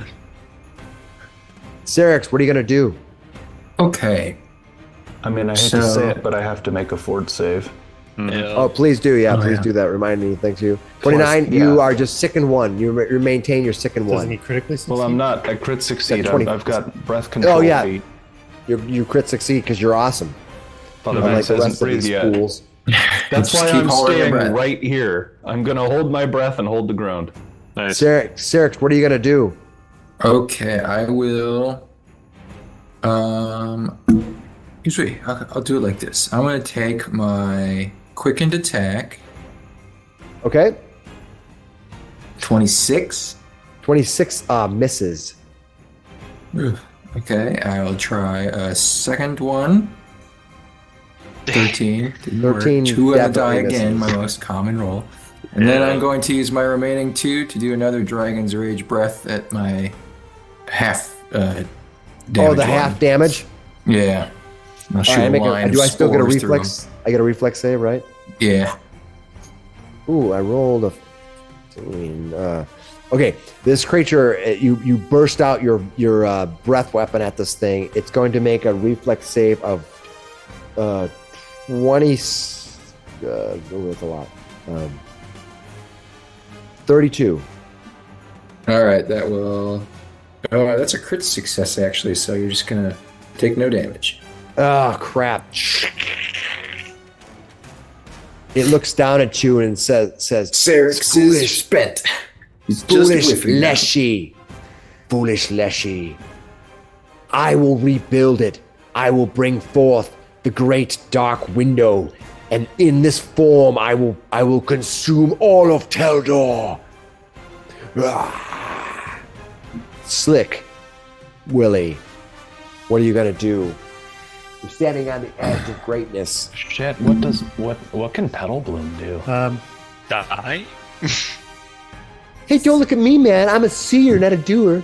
Serix, what are you gonna do? Okay. I mean, I hate to So- say it, but I have to make a fort save. Oh, please do. Yeah, Oh, please yeah. do that. Remind me. Thank you. 29, Plus, you yeah. are just sick in 1. You maintain your sick in Doesn't 1. he critically succeed? Well, I'm not. I crit succeed. 20. I've got breath control. Oh, yeah. feat. You crit succeed because you're awesome. Father Unlike Max the hasn't rest of breathed these yet. fools. That's Just why keep I'm holding your staying breath. right here. I'm gonna hold my breath and hold the ground. Nice. Serix, what are you gonna do? Okay, I will. Usually, I'll do it like this. I'm going to take my quickened attack, Okay, 26. 26 misses. Ugh. Okay, I'll try a second one. 13. Didn't work. 13 Two on the die definitely again, misses. my most common roll. And then I'm going to use my remaining 2 to do another Dragon's Rage Breath at my half damage. Oh, the one. half damage. Yeah. I'll All shoot right, a line of do I still get a spores through reflex? I get a reflex save, right? them. Yeah. Ooh, I rolled a. Okay, this creature, you burst out your breath weapon at this thing. It's going to make a reflex save of 20. That's a lot. 32. All right, that will. Oh, that's a crit success actually. So you're just gonna take no damage. Oh crap! It looks down at you and says, Serix "Foolish, is spent. He's foolish just whiffing now. Leshy, foolish Leshy. I will rebuild it. I will bring forth the great dark window, and in this form, I will consume all of Teldor." Ah. Slick, Willie, what are you gonna do? You're standing on the edge of greatness. Shit. What can Petal Bloom do? Die? Hey, don't look at me, man. I'm a seer, not a doer.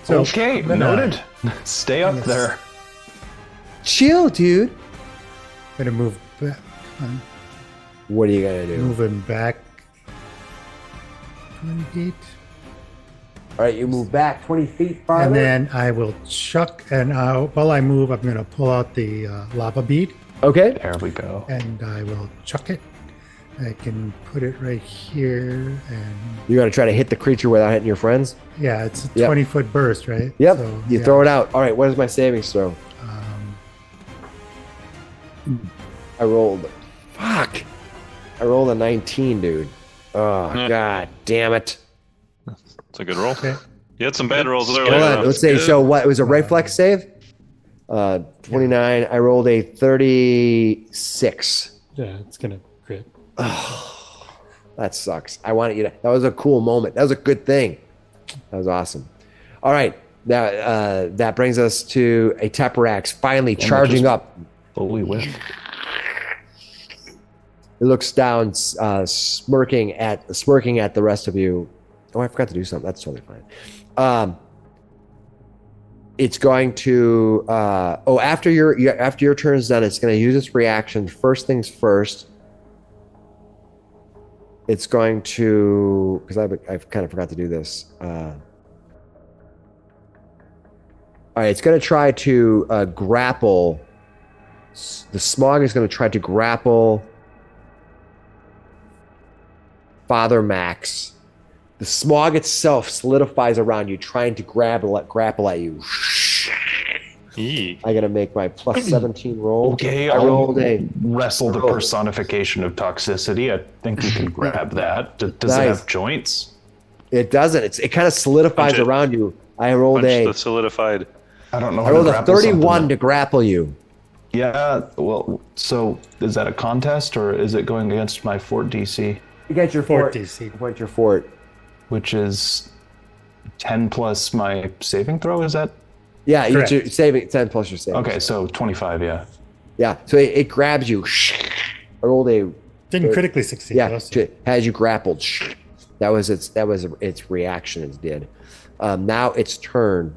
So, Okay, I'm gonna- noted. Stay up Yes. there. Chill, dude. Gonna move back. I'm What are you gonna do? moving back 20 feet. All right, you move back 20 feet farther. And then I will chuck, and while I move, I'm going to pull out the lava bead, Okay. There we go. and I will chuck it. I can put it right here, and You're gonna try to hit the creature without hitting your friends. yeah, it's a Yep. 20-foot burst, right? Yep. So, You yeah, throw it out. All right. What is my savings throw? I rolled. Fuck. I rolled a 19, dude. Oh god damn it. It's a good roll. Okay. You had some bad rolls earlier. Hold on. though. Let's say. So what? It was a reflex save. 29. I rolled a 36. Yeah, it's gonna crit. That sucks. I wanted you to. That was a cool moment. That was a good thing. That was awesome. All right. That brings us to Aeteperax finally charging just- up. Fully whiff. It looks down, smirking at the rest of you. Oh, I forgot to do something. That's totally fine. it's going to after your turn is done, it's going to use its reaction. First things first, it's going to, because I've kind of forgot to do this. All right, it's going to try to grapple. The smog is going to try to grapple Father Max. The smog itself solidifies around you, trying to grapple at you. I gotta make my plus 17 roll. Okay, I rolled a wrestle the personification of toxicity. I think you can grab that. Does it have joints? It doesn't. It kind of solidifies around you. I rolled the solidified. I don't know. I rolled a 31 to grapple you. Yeah. Well, so is that a contest or is it going against my fort DC? You get your fort DC. What's your fort? Which is 10 plus my saving throw. Is that? Yeah, you're saving 10 plus your saving. Okay, so 25. Yeah. Yeah. So it grabs you. I rolled a. Didn't critically succeed. Yeah. Has you grappled. That was its reaction. It did. Now its turn.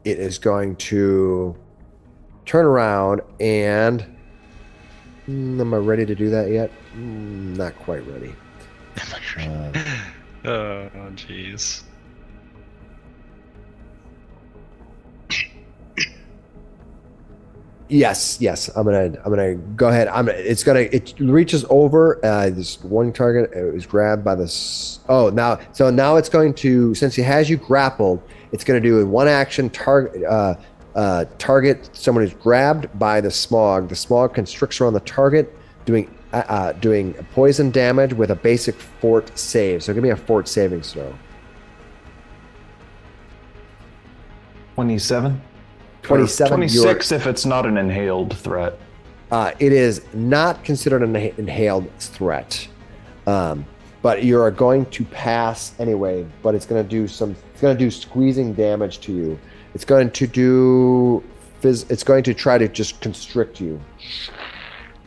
It is going to turn around and. Am I ready to do that yet? Not quite ready. Oh, jeez. Yes. I'm gonna go ahead. It reaches over. This one target is grabbed by this. Now it's going to, since it has you grappled, it's going to do a one action target. Target someone who's grabbed by the smog. The smog constricts around the target, doing poison damage with a basic fort save. So give me a fort saving throw. 27. 27. 26 if it's not an inhaled threat. It is not considered an inhaled threat, but you are going to pass anyway. But it's going to do squeezing damage to you. It's going to try to just constrict you.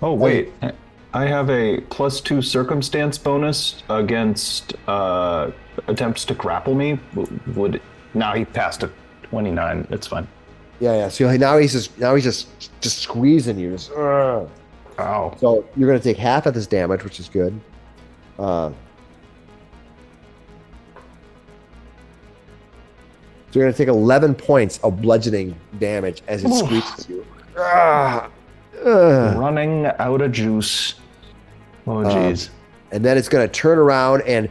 Oh wait, I have a +2 circumstance bonus against attempts to grapple me. Now he passed a 29. It's fine. Yeah. So now he's just squeezing you. Ow. So you're going to take half of this damage, which is good. So you're going to take 11 points of bludgeoning damage as it squeezes you. Running out of juice. Oh, jeez. And then it's going to turn around and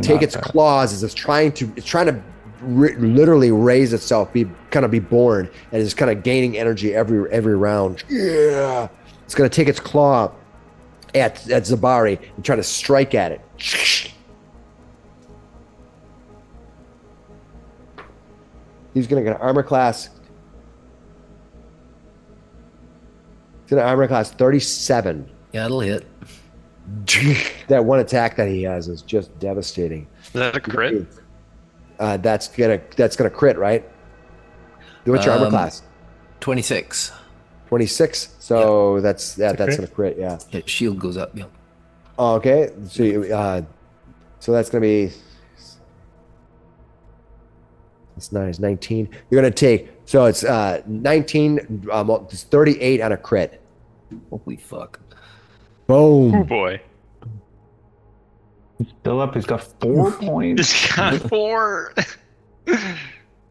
take its claws as it's trying to literally raise itself, be born, and it's kind of gaining energy every round. Yeah. It's going to take its claw at Zabari and try to strike at it. He's going to get armor class. He's going to armor class 37. Yeah, it'll hit. That one attack that he has is just devastating. Is that a crit? That's gonna crit, right? What's your armor class? 26. 26. So that's gonna crit. Yeah. Shield goes up. Yeah. Okay. So that's gonna be. It's nice. 19. You're gonna take. So it's 19. It's 38 on a crit. Holy fuck. Boom. Oh boy. Still up. He's got 4 points. He's got 4.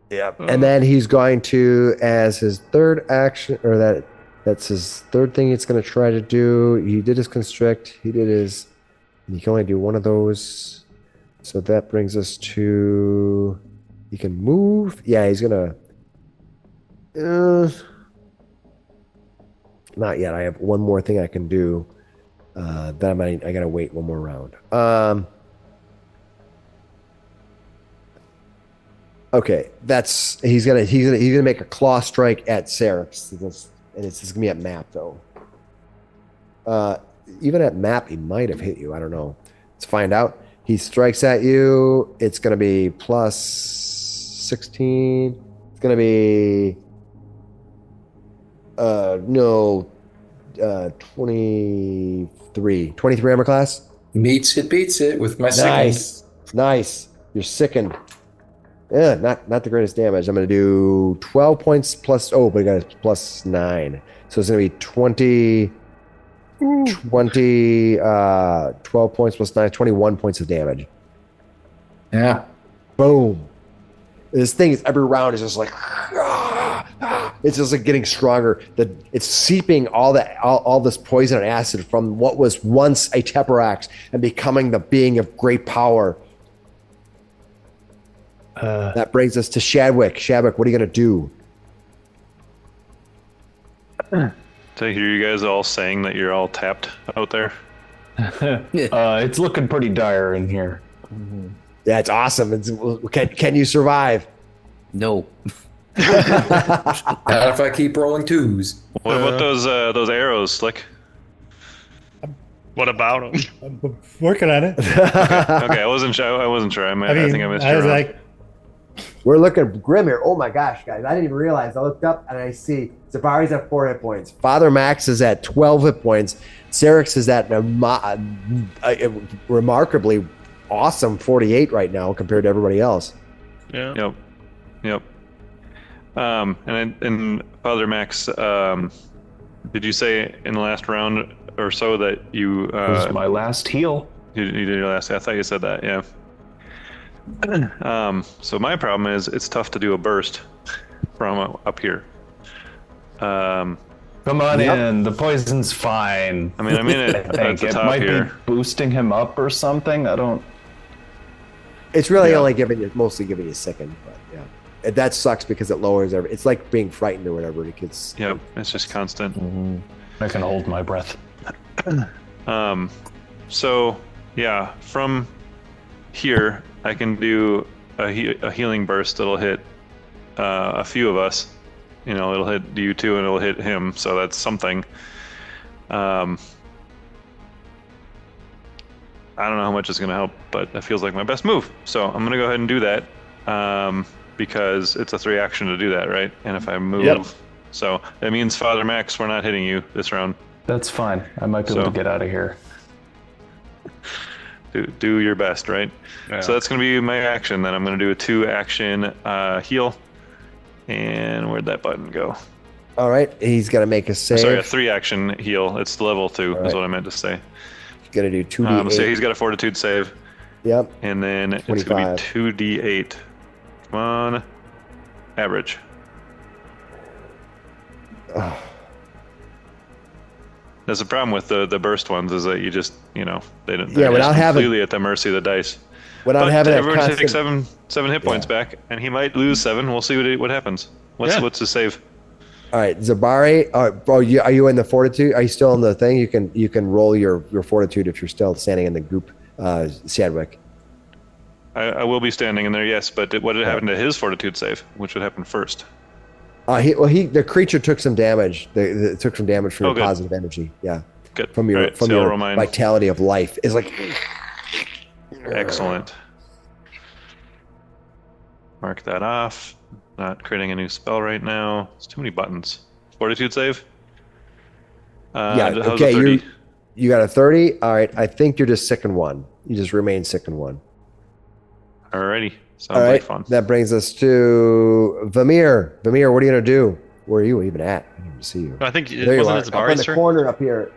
Yeah. And then he's going to, as his third action, or that's his third thing it's going to try to do. He did his constrict. He did his. He can only do one of those. So that brings us to. He can move. Yeah, he's going to. Not yet. I have one more thing I can do. I gotta wait one more round. Okay, he's gonna make a claw strike at Seraph, and it's gonna be at map though. Even at map, he might have hit you. I don't know. Let's find out. He strikes at you. It's gonna be plus 16. It's gonna be 23 armor class. Meets it, beats it with my sickness. Nice. You're sickened. Yeah, not the greatest damage. I'm going to do 12 points plus. Oh, but I got a plus 9. So it's going to be 20. 12 points plus 9, 21 points of damage. Yeah. Boom. This thing is every round is just like it's just like getting stronger. It's seeping all this poison and acid from what was once Aeteperax and becoming the being of great power. That brings us to Shadwick. Shadwick, what are you gonna do? To hear you guys all saying that you're all tapped out there. It's looking pretty dire in here. That's awesome. Can you survive? No. Not if I keep rolling 2s. What about those arrows, Slick? What about him? I'm working on it. Okay, I wasn't sure. I think I missed I you. was Ron. like, We're looking grim here. Oh my gosh, guys. I didn't even realize. I looked up and I see Zabari's at 4 hit points. Father Max is at 12 hit points. Serix is at a remarkably awesome 48 right now compared to everybody else. Yeah. Yep. And Father Max, did you say in the last round or so that you It was my last heal. you did your last? I thought you said that. Yeah. So my problem is it's tough to do a burst from up here. Come on in. The poison's fine. I mean, I'm in it I at think the it top might here. be boosting him up or something. I don't. It's really Yeah. only mostly giving you a second, but yeah. That sucks because it lowers it's like being frightened or whatever. It gets Yep, it's just constant. I can hold my breath. So yeah, from here I can do a healing burst that'll hit a few of us. You know, it'll hit you two and it'll hit him. So that's something. I don't know how much it's going to help, but that feels like my best move. So I'm going to go ahead and do that because it's a 3 action to do that, right? And if I move, so that means Father Max, we're not hitting you this round. That's fine. I might be able to get out of here. Do your best, right? Yeah. So that's going to be my action. Then I'm going to do a 2 action heal. And where'd that button go? all right. He's got to make a save. Sorry, a 3 action heal. It's level 2 All is right. what I meant to say. He's got to do 2d8. So he's got a fortitude save. Yep. And then it's 25. going to be 2d8. Come on. Average. That's the problem with the burst ones is that you just, they don't. They're without just having- completely at the mercy of the dice. Without But having that everyone takes constant. seven hit points back, and he might lose 7. We'll see what happens. What's his save? All right, Zabari. Are you in the fortitude? Are you still in the thing? You can roll your fortitude if you're still standing in the group. Shadwick. I will be standing in there, yes. But what did happen to his fortitude save? Which would happen first? The creature took some damage. It took some damage from your good. positive energy. Yeah, Good. from your All right, so I'll roll mine. vitality of life. Is like Excellent. Mark that off. Not creating a new spell right now. It's too many buttons. Fortitude save? yeah. how's Okay, a 30? you got a 30. All right, I think you're just sick in 1. You just remain sick in 1. Alrighty. Sounds All right, like fun. that brings us to Vamir. Vamir, what are you gonna do? Where are you even at? I didn't even see you. I think it There you wasn't are, it up in Zabari's the turn? corner up here.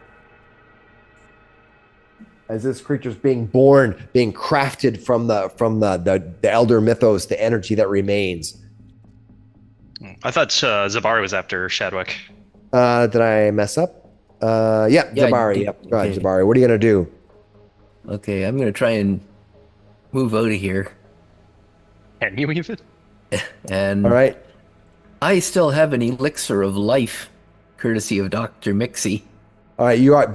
As this creature's being born, being crafted from the elder mythos, the energy that remains. I thought Zabari was after Shadwick. Did I mess up? Yeah, Zabari. you- Yep. Right, okay. Zabari. What are you gonna do? Okay, I'm gonna try and move out of here. Can you even? And All right. I still have an elixir of life, courtesy of Dr. Mixie. All right. You are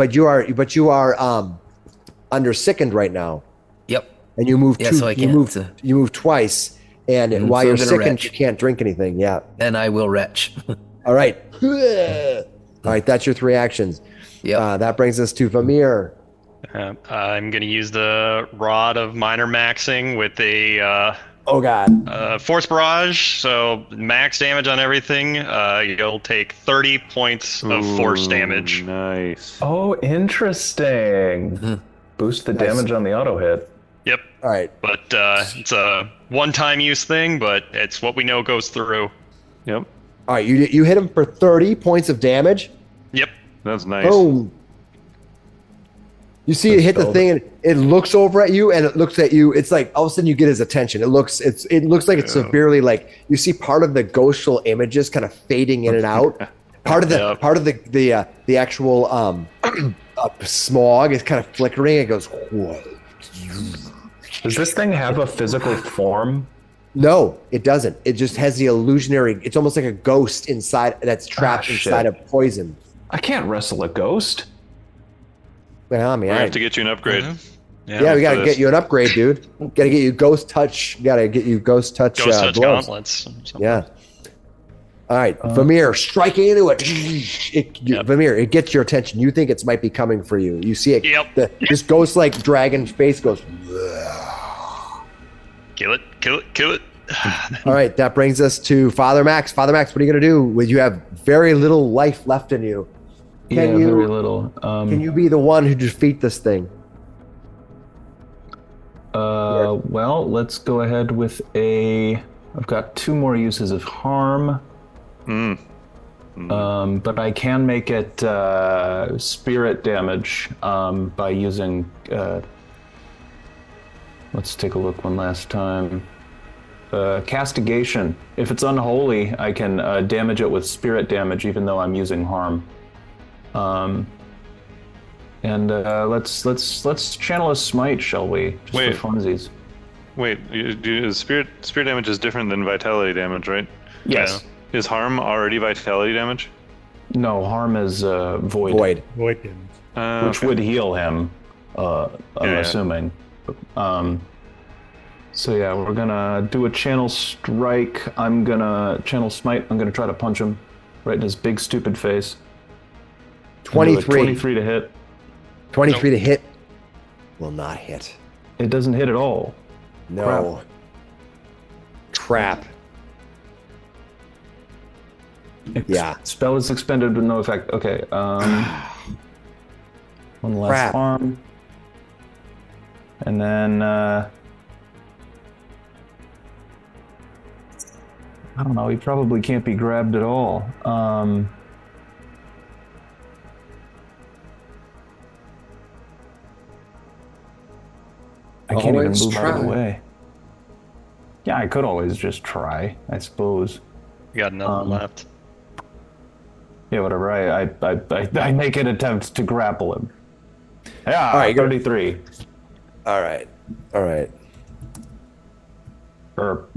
under sickened right now, Yep. and you move Yeah, two. so I you can't, move. You move twice, and while so you're I'm gonna sickened, retch. you can't drink anything. Yeah. And I will retch. All right. All right. That's your 3 actions. Yep. That brings us to Vamir. I'm going to use the Rod of Minor Maxing with a Oh God. Force Barrage. So max damage on everything. You'll take 30 points of force damage. Nice. Oh, interesting. Boost the Nice. damage on the auto hit. Yep. All right. But it's a one-time use thing, but it's what we know goes through. Yep. All right. You hit him for 30 points of damage. Yep. That's nice. Boom. You see it hit the thing, and it looks over at you, and it looks at you. It's like all of a sudden you get his attention. It looks like it's severely like you see part of the ghostful images kind of fading in and out. Part of the actual smog is kind of flickering. It goes. Whoa. Does this thing have a physical form? No, it doesn't. It just has the illusionary. It's almost like a ghost inside that's trapped inside of poison. I can't wrestle a ghost. Well, I mean, We have to get you an upgrade. Yeah, we gotta get you an upgrade, dude. Gotta get you ghost touch. Gotta get you ghost touch. Ghost touch gloves. gauntlets. Yeah. All right, Vamir striking into it. Vamir, it gets your attention. You think it might be coming for you. You see it. Yep. This ghost-like dragon face goes. Kill it. Kill it. Kill it. All right, that brings us to Father Max. Father Max, what are you gonna do? Well, you have very little life left in you. Very little. Can you be the one who defeat this thing? Well, let's go ahead with I've got 2 more uses of harm. But I can make it spirit damage by using. Let's take a look one last time. Castigation. If it's unholy, I can damage it with spirit damage, even though I'm using harm. Let's channel a smite, shall we? Just for funsies. Wait, spirit damage is different than vitality damage, right? Yes. Is harm already vitality damage? No, harm is void. Void damage. Which would heal him, I'm assuming. So yeah, we're gonna do a channel strike. I'm gonna channel smite. I'm gonna try to punch him right in his big stupid face. 23. 23 to hit. 23 to hit. Will not hit. It doesn't hit at all. No. Crap. Yeah. Spell is expended with no effect. Okay. One last harm. And then I don't know, he probably can't be grabbed at all. I can't even move out of the way. Yeah, I could always just try, I suppose. You got nothing left. Yeah, whatever. I make an attempt to grapple him. Yeah, all right, 33. All right. Or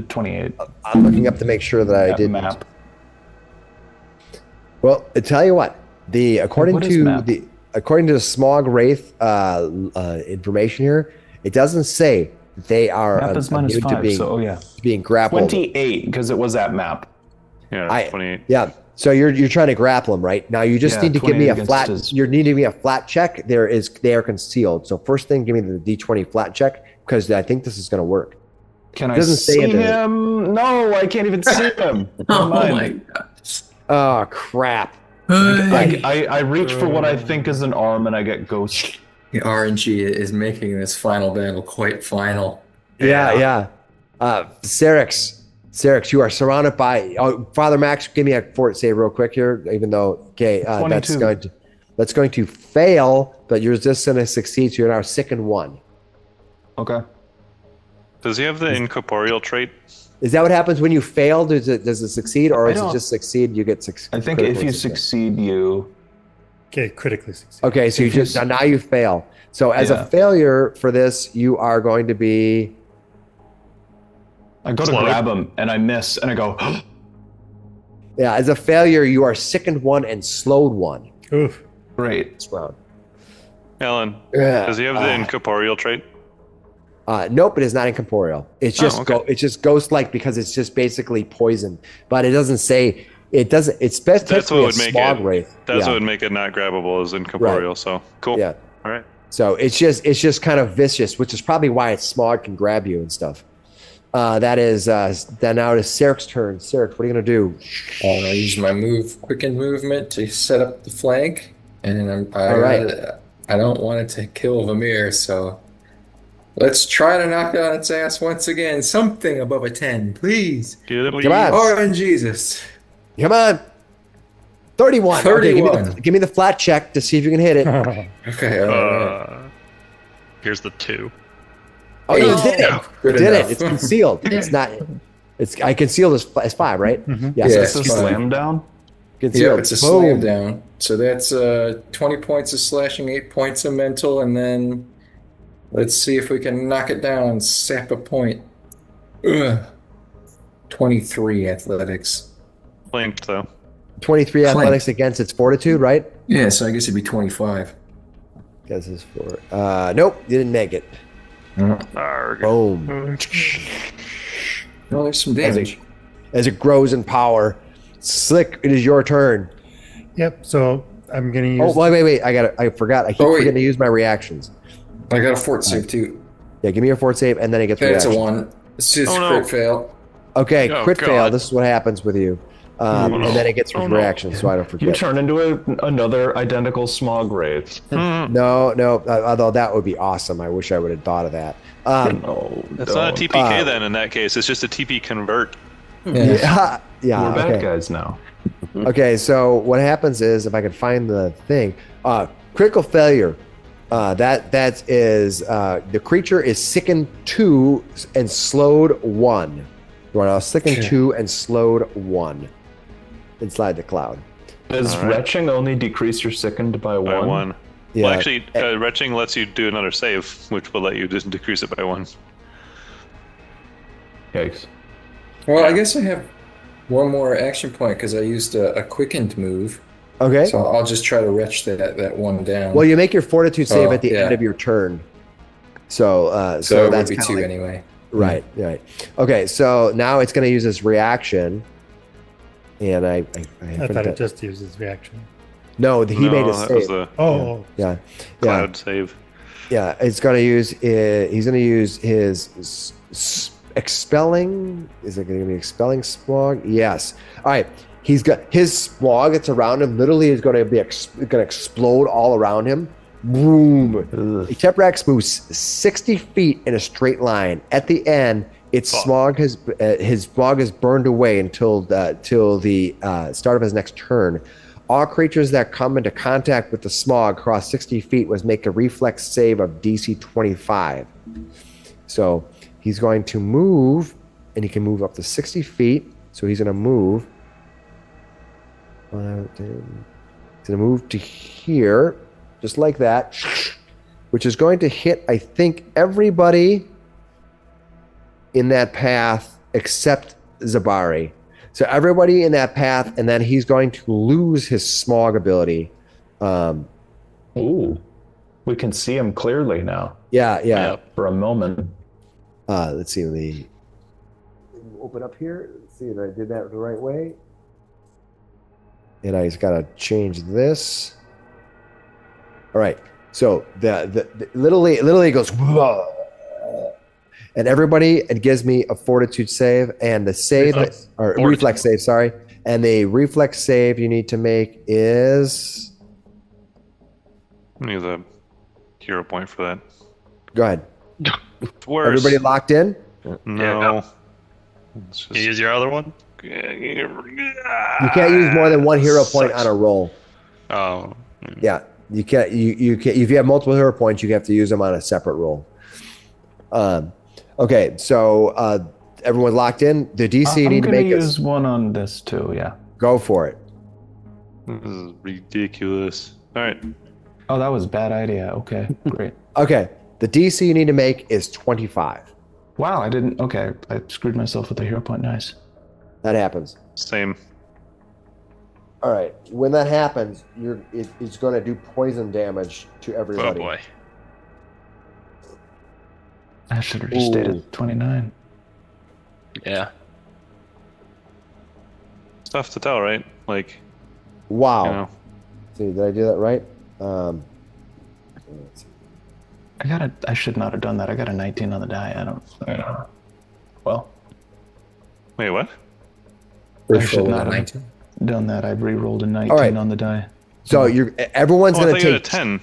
28. I'm looking up to make sure that I didn't. Map. Well, I tell you what. According to the Smog Wraith information here, it doesn't say they are map is minus 5, being grappled. 28 because it was that map. Yeah, 28. Yeah. So you're trying to grapple them, right? Now you just need to give me a flat. You need to give me a flat check. They are concealed. So first thing, give me the D20 flat check because I think this is going to work. Can I see him? No, I can't even see him. Oh my gosh. Oh crap! I reach for what I think is an arm and I get ghost. The RNG is making this final battle quite final. Yeah. Serix, you are surrounded by. Father Max, give me a fort save real quick here. Even though, that's going to fail, but you're just going to succeed. So you're now sick and 1. Okay. Does he have the incorporeal trait? Is that what happens when you fail? Does it succeed, or is it just succeed? You get 6. I think if you succeed, you. Okay, critically succeed. Okay, so now you fail. So as a failure for this, you are going to be. I go to grab him and I miss and I go. Yeah, as a failure, you are sickened 1 and slowed 1. Oof. Great. This round. Alan, does he have the incorporeal trait? Nope, it is not incorporeal. It's just it's just ghost-like because it's just basically poison. But it doesn't say it doesn't. It's that's what would make smog wraith. That's what would make it not grabbable as incorporeal. Right. So cool. Yeah. All right. So it's just kind of vicious, which is probably why it's smog can grab you and stuff. That is then now it is Seric's turn. Seric, what are you gonna do? I'll use my quicken movement to set up the flank, and I don't want it to kill Vamir, so Let's try to knock it on its ass once again. Something above a 10, please. Get it, Come on. Oh, and Jesus. Come on. 31. Okay, 31. give me the flat check to see if you can hit it. Okay, all right. Here's the 2. Oh, you did it. Good Did enough. it. It's concealed. It's not. I concealed as 5, right? Mhm. Yeah, Yeah, so It's a it's fine. slam down. concealed. Yep, it's a Boom. slam down. So that's 20 points of slashing, 8 points of mental, and then let's see if we can knock it down. Sap a point. Ugh. 23 athletics. Flanked though. 23 Clank. athletics against its fortitude, right? Yeah, so I guess it'd be 25. Guess it's 4. Nope, you didn't make it. Arg. Boom. Well, there's some damage. As it grows in power, Slick, it is your turn. Yep. So I'm gonna use. Oh, wait. I forgot. I keep Oh, wait. forgetting to use my reactions. I got a fort save too. Yeah, give me your fort save, and then it gets That's a reaction. 1. It's just Oh, no. crit fail. Okay, Oh, crit fail. God. This is what happens with you. And then it gets reaction, so I don't You forget. turn into another identical smog wraith. No. Although that would be awesome. I wish I would have thought of that. No, It's not a TPK Uh, then in that case. It's just a TP convert. Yeah. Yeah. We're bad Okay. guys now. Okay. So what happens is, if I can find the thing, critical failure. That is the creature is sickened 2 and slowed 1. You want to sickened 2 and slowed 1. And slide the cloud. Does All right. retching only decrease your sickened by By 1? 1. Yeah. Well, actually, retching lets you do another save, which will let you just decrease it by 1. Yikes. Well, I guess I have one more action point because I used a quickened move. Okay. So I'll just try to retch that 1 down. Well, you make your fortitude save Oh, at the yeah. end of your turn. So so it would that's be kinda 2 like- anyway. Right. Okay. So now it's going to use this reaction, and I I thought it just uses reaction. no. He made a that was save. the Oh, Yeah. cloud save. Yeah. It's going to use. He's going to use his expelling. Is it going to be expelling smog? Yes. All right. He's got his smog that's around him. Literally, is going to be going to explode all around him. Boom. Aeteperax moves 60 feet in a straight line. At the end, its smog has his smog is burned away until the start of his next turn. All creatures that come into contact with the smog across 60 feet must make a reflex save of DC 25. So he's going to move, and he can move up to 60 feet. So he's going to move. He's going to move to here. Just like that, which is going to hit, I think, everybody in that path except Zabari. So everybody in that path, and then he's going to lose his smog ability. Ooh. We can see him clearly now Yeah. for a moment. Let's see. Let me open up here. Let's see if I did that the right way. And I just got to change this. All right. So the literally goes, whoa. And everybody, it gives me a fortitude save, and the save or reflex save, sorry. And the reflex save you need to make is I need a hero point for that. go ahead. Worse. Everybody locked in? No. It's You use your other one? You can't use more than 1 hero point on a roll. Oh. Yeah. You can't you can't if you have multiple hero points, you have to use them on a separate roll. Okay, so everyone's locked in. The DC you I'm need to gonna make use is one on this too, yeah. go for it. This is ridiculous. All right. Oh, that was a bad idea. Okay, great. Okay. The DC you need to make is 25. Wow, I didn't. Okay, I screwed myself with the hero point. Nice. That happens. Same. All right. When that happens, it's going to do poison damage to Oh everybody. boy. I should have just stayed Ooh. at 29. Yeah. It's tough to tell, right? Like, Wow. you know. See, did I do that right? Let's see. I should not have done that. I got a 19 on the die. I don't know. Well, Wait, what? I should not have 19. done that. I re-rolled a 19 All right. on the die. So everyone's Oh, I going thought to you had a take 10.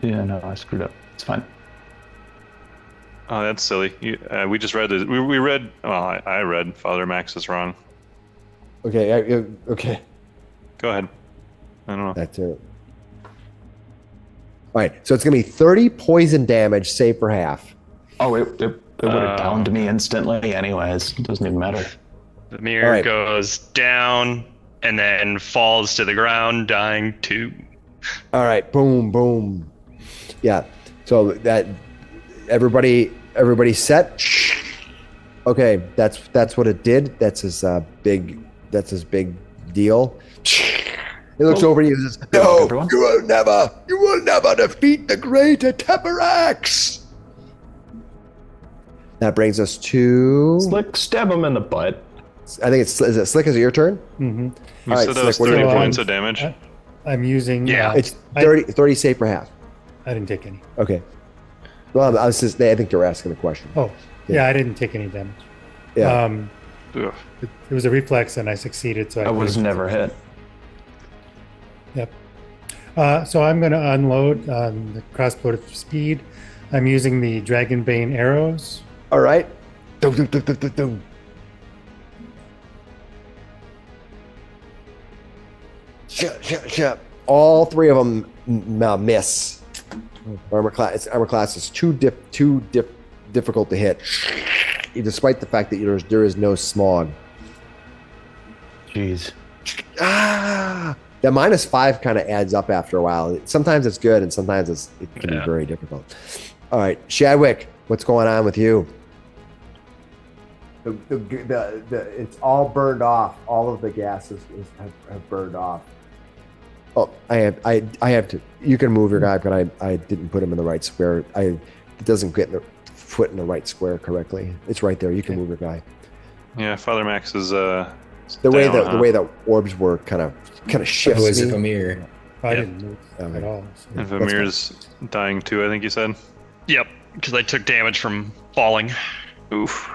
Yeah, no, I screwed up. It's fine. Oh, that's silly. We just read this. We read. Well, I read Father Max is wrong. Okay. Okay. Go ahead. I don't know. That's it. All right. So it's gonna be 30 poison damage, save for half. Oh, it would have downed me instantly anyways. It doesn't even matter. The mirror All right. goes down and then falls to the ground, dying 2. All right. Boom. Boom. Yeah. So that everybody set. Okay. That's what it did. That's his big deal. He looks over and he says, "No, everyone. you will never defeat the great Aeteperax." That brings us to. Slick, stab him in the butt. I think it's. Is it Slick? Is it your turn? Mm-hmm. You All right, said that was Slick, what do 30 you- points of damage. I'm using. Yeah. It's 30 save per half. I didn't take any. Okay. Well, I think you were asking the question. Oh, Yeah. yeah, I didn't take any damage. Yeah. Ugh. It was a reflex, and I succeeded. So I was never hit. Yep. So I'm going to unload on the crossbow speed. I'm using the Dragonbane arrows. All right. Dum, dum, dum, dum, dum, dum. Shut. All three of them miss. Armor class is too difficult to hit, despite the fact that there is no smog. Jeez. Ah, that -5 kind of adds up after a while. Sometimes it's good, and sometimes it can be very difficult. All right, Shadwick, what's going on with you? It's all burned off. All of the gases have burned off. Oh, I have to. You can move your guy, but I didn't put him in the right square. It doesn't get the foot in the right square correctly. It's right there. You can move your guy. Yeah, Father Max is The way down, the way the orbs were kind of shifts Oh, is it me. Amir? I Yeah. didn't move at all. So. And Vamir's dying too, I think you said. Yep, because I took damage from falling. Oof.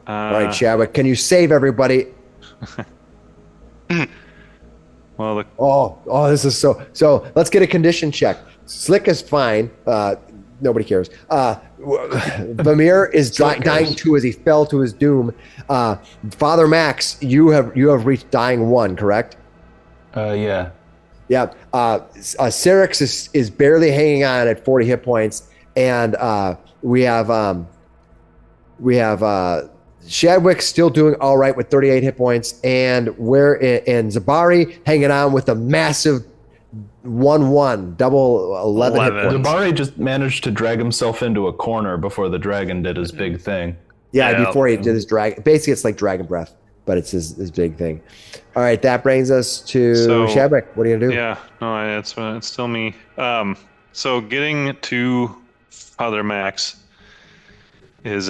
All right, Shadwick, can you save everybody? Well, Oh, this is so. Let's get a condition check. Slick is fine. Nobody cares. Vamir is dying too as he fell to his doom. Father Max, you have reached dying 1, correct? Yeah. Yeah. Syrinx is barely hanging on at 40 hit points, and we have Shadwick still doing all right with 38 hit points, and Zabari hanging on with a massive 1-1, double 11 hit points. Zabari just managed to drag himself into a corner before the dragon did his big thing. Yeah, Yeah. before he did his dragon. Basically, it's like dragon breath, but it's his big thing. All right, that brings us to Shadwick. What are you gonna do? yeah, no, it's still me. So getting to Father Max is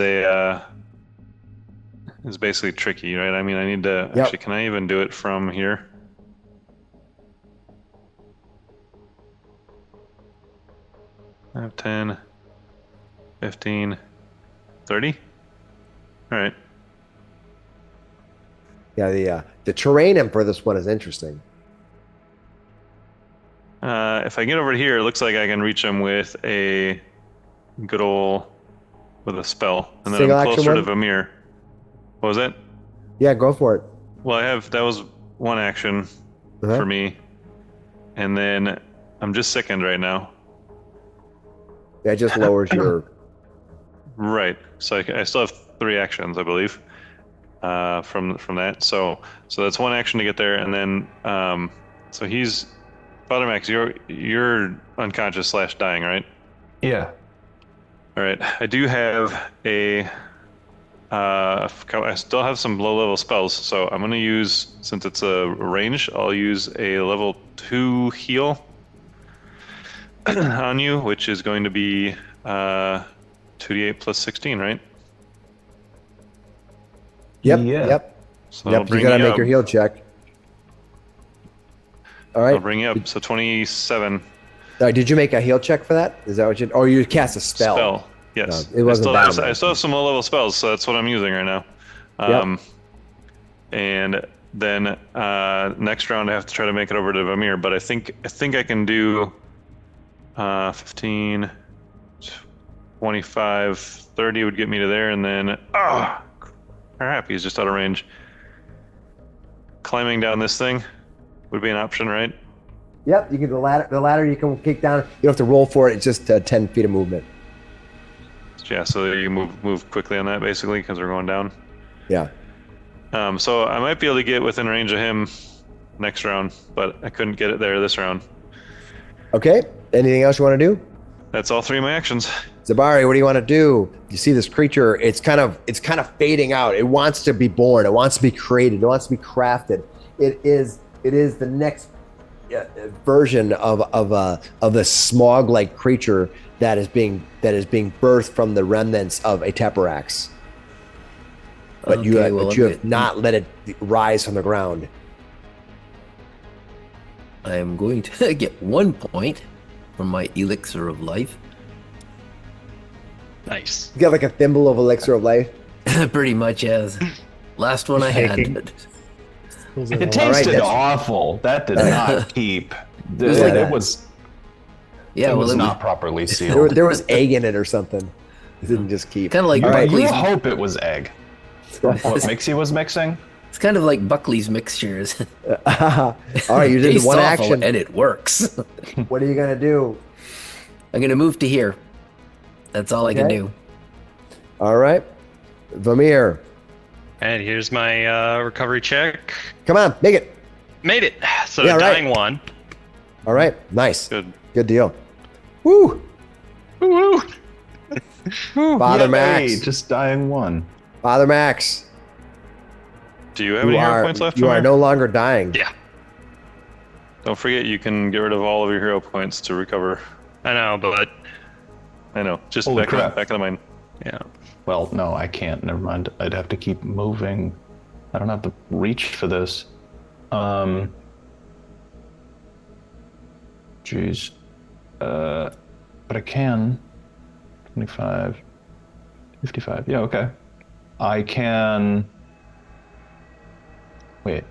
basically tricky, right? I mean, I need to actually. Can I even do it from here? I have 10, 15, 30. All right. Yeah, the terrain for this one is interesting. If I get over here, it looks like I can reach him with a good old with a spell, and then Single I'm action closer to one? Vamir. What was that? Yeah, go for it. Well, that was one action Uh-huh. for me, and then I'm just sickened right now. That just lowers your. Right. So I still have 3 actions, I believe, from that. So that's one action to get there, and then so he's Father Max. You're unconscious / dying, right? Yeah. All right. I do have I still have some low-level spells, so I'm going to use, since it's a range, I'll use a level 2 heal on you, which is going to be 2d8 plus 16, right? Yep. Yeah. Yep. So that'll Yep. You bring gotta you make up. your heal check. All I'll right. bring you up. So 27 All right. Did you make a heal check for that? Is that what you? Or you cast a spell? Yes. No, it wasn't I still have some low-level spells, so that's what I'm using right now. And then next round I have to try to make it over to Vamir, but I think I can do 15, 25, 30 would get me to there, and then crap, he's just out of range. Climbing down this thing would be an option, right? Yep, you can the ladder you can kick down. You don't have to roll for it. It's just 10 feet of movement. Yeah, so you move quickly on that basically because we're going down. Yeah. So I might be able to get within range of him next round, but I couldn't get it there this round. Okay. Anything else you want to do? That's all 3 of my actions. Zabari, what do you want to do? You see this creature, it's kind of fading out. It wants to be born. It wants to be created. It wants to be crafted. It is the next version of the smog-like creature that is being birthed from the remnants of Aeteperax. But you have not let it rise from the ground. I am going to get 1 point from my elixir of life. Nice. You got like a thimble of elixir of life. Pretty much as last one I Shaking. had. It tasted awful. That did not keep. It was not properly sealed. There was egg in it or something. It didn't just keep. Kind of like You Buckley's. hope it was egg. What Mixie was mixing? It's kind of like Buckley's mixtures. All right, you did Tastes one awful, action. and it works. What are you gonna do? I'm gonna move to here. That's all I can Okay. do. All right, Vamir, And here's my recovery check. come on, make it. Made it. So Yeah, right. dying 1. All right, nice, Good. good deal. Woo! Woo! Father Yay, Max, just dying 1. Father Max, Do you have any hero points left? you are Amir? no longer dying. Yeah. Don't forget you can get rid of all of your hero points to recover. I know, but I know. Just Holy back crap. of the mind. yeah. Well, no, I can't. Never mind. I'd have to keep moving. I don't have the reach for this. Jeez. But I can. 25. 55. Yeah, okay. I can. Wait.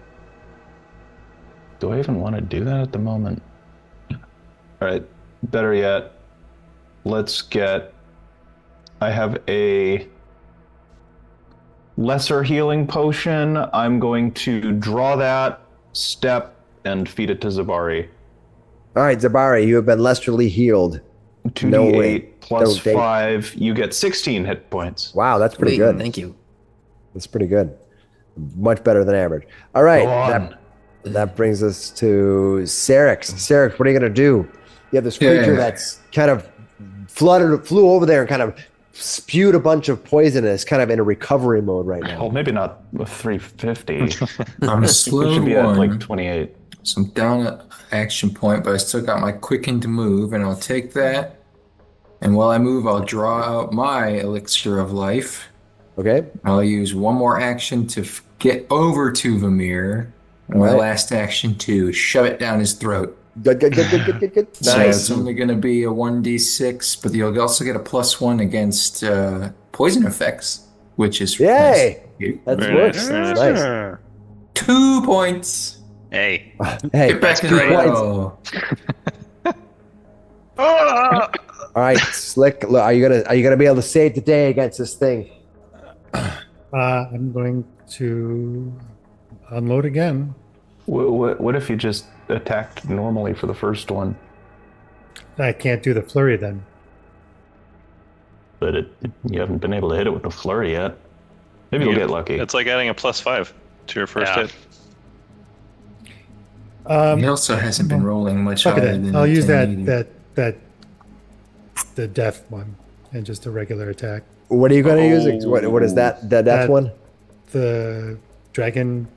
Do I even want to do that at the moment? Alright. Better yet. Let's get. I have a lesser healing potion. I'm going to draw that, step, and feed it to Zabari. All right, Zabari, you have been lesterly healed. 2d8 No way. plus No, they- 5. You get 16 hit points. Wow, that's pretty Sweet, good. Thank you. That's pretty good. Much better than average. All right, Go on. that brings us to Serix. Serix, what are you gonna do? You have this creature that's kind of flew over there and kind of spewed a bunch of poison and is kind of in a recovery mode right now. Well, maybe not with 350. I'm a It slow should be at one. like 28. So I'm down an action point, but I still got my quicken to move, and I'll take that. And while I move, I'll draw out my elixir of life. Okay. I'll use one more action to get over to Vamir. And my Right. last action to shove it down his throat. Good. So Nice. it's only going to be a 1d6, but you'll also get a +1 against poison effects, which is Yay! nice. That's Very works. nice, very That's nice. nice. 2 points. Hey. Hey, Get back in 2 the points. row. All right, Slick. Look, are you gonna be able to save the day against this thing? I'm going to unload again. What if you just attacked normally for the first one? I can't do the flurry then. But you haven't been able to hit it with the flurry yet. Maybe you'll get lucky. It's like adding a +5 to your first Yeah. hit. He also hasn't been rolling much Look at higher that. than I'll use 1080. the death one and just a regular attack. What are you gonna use? What is that? The death That- one? The dragon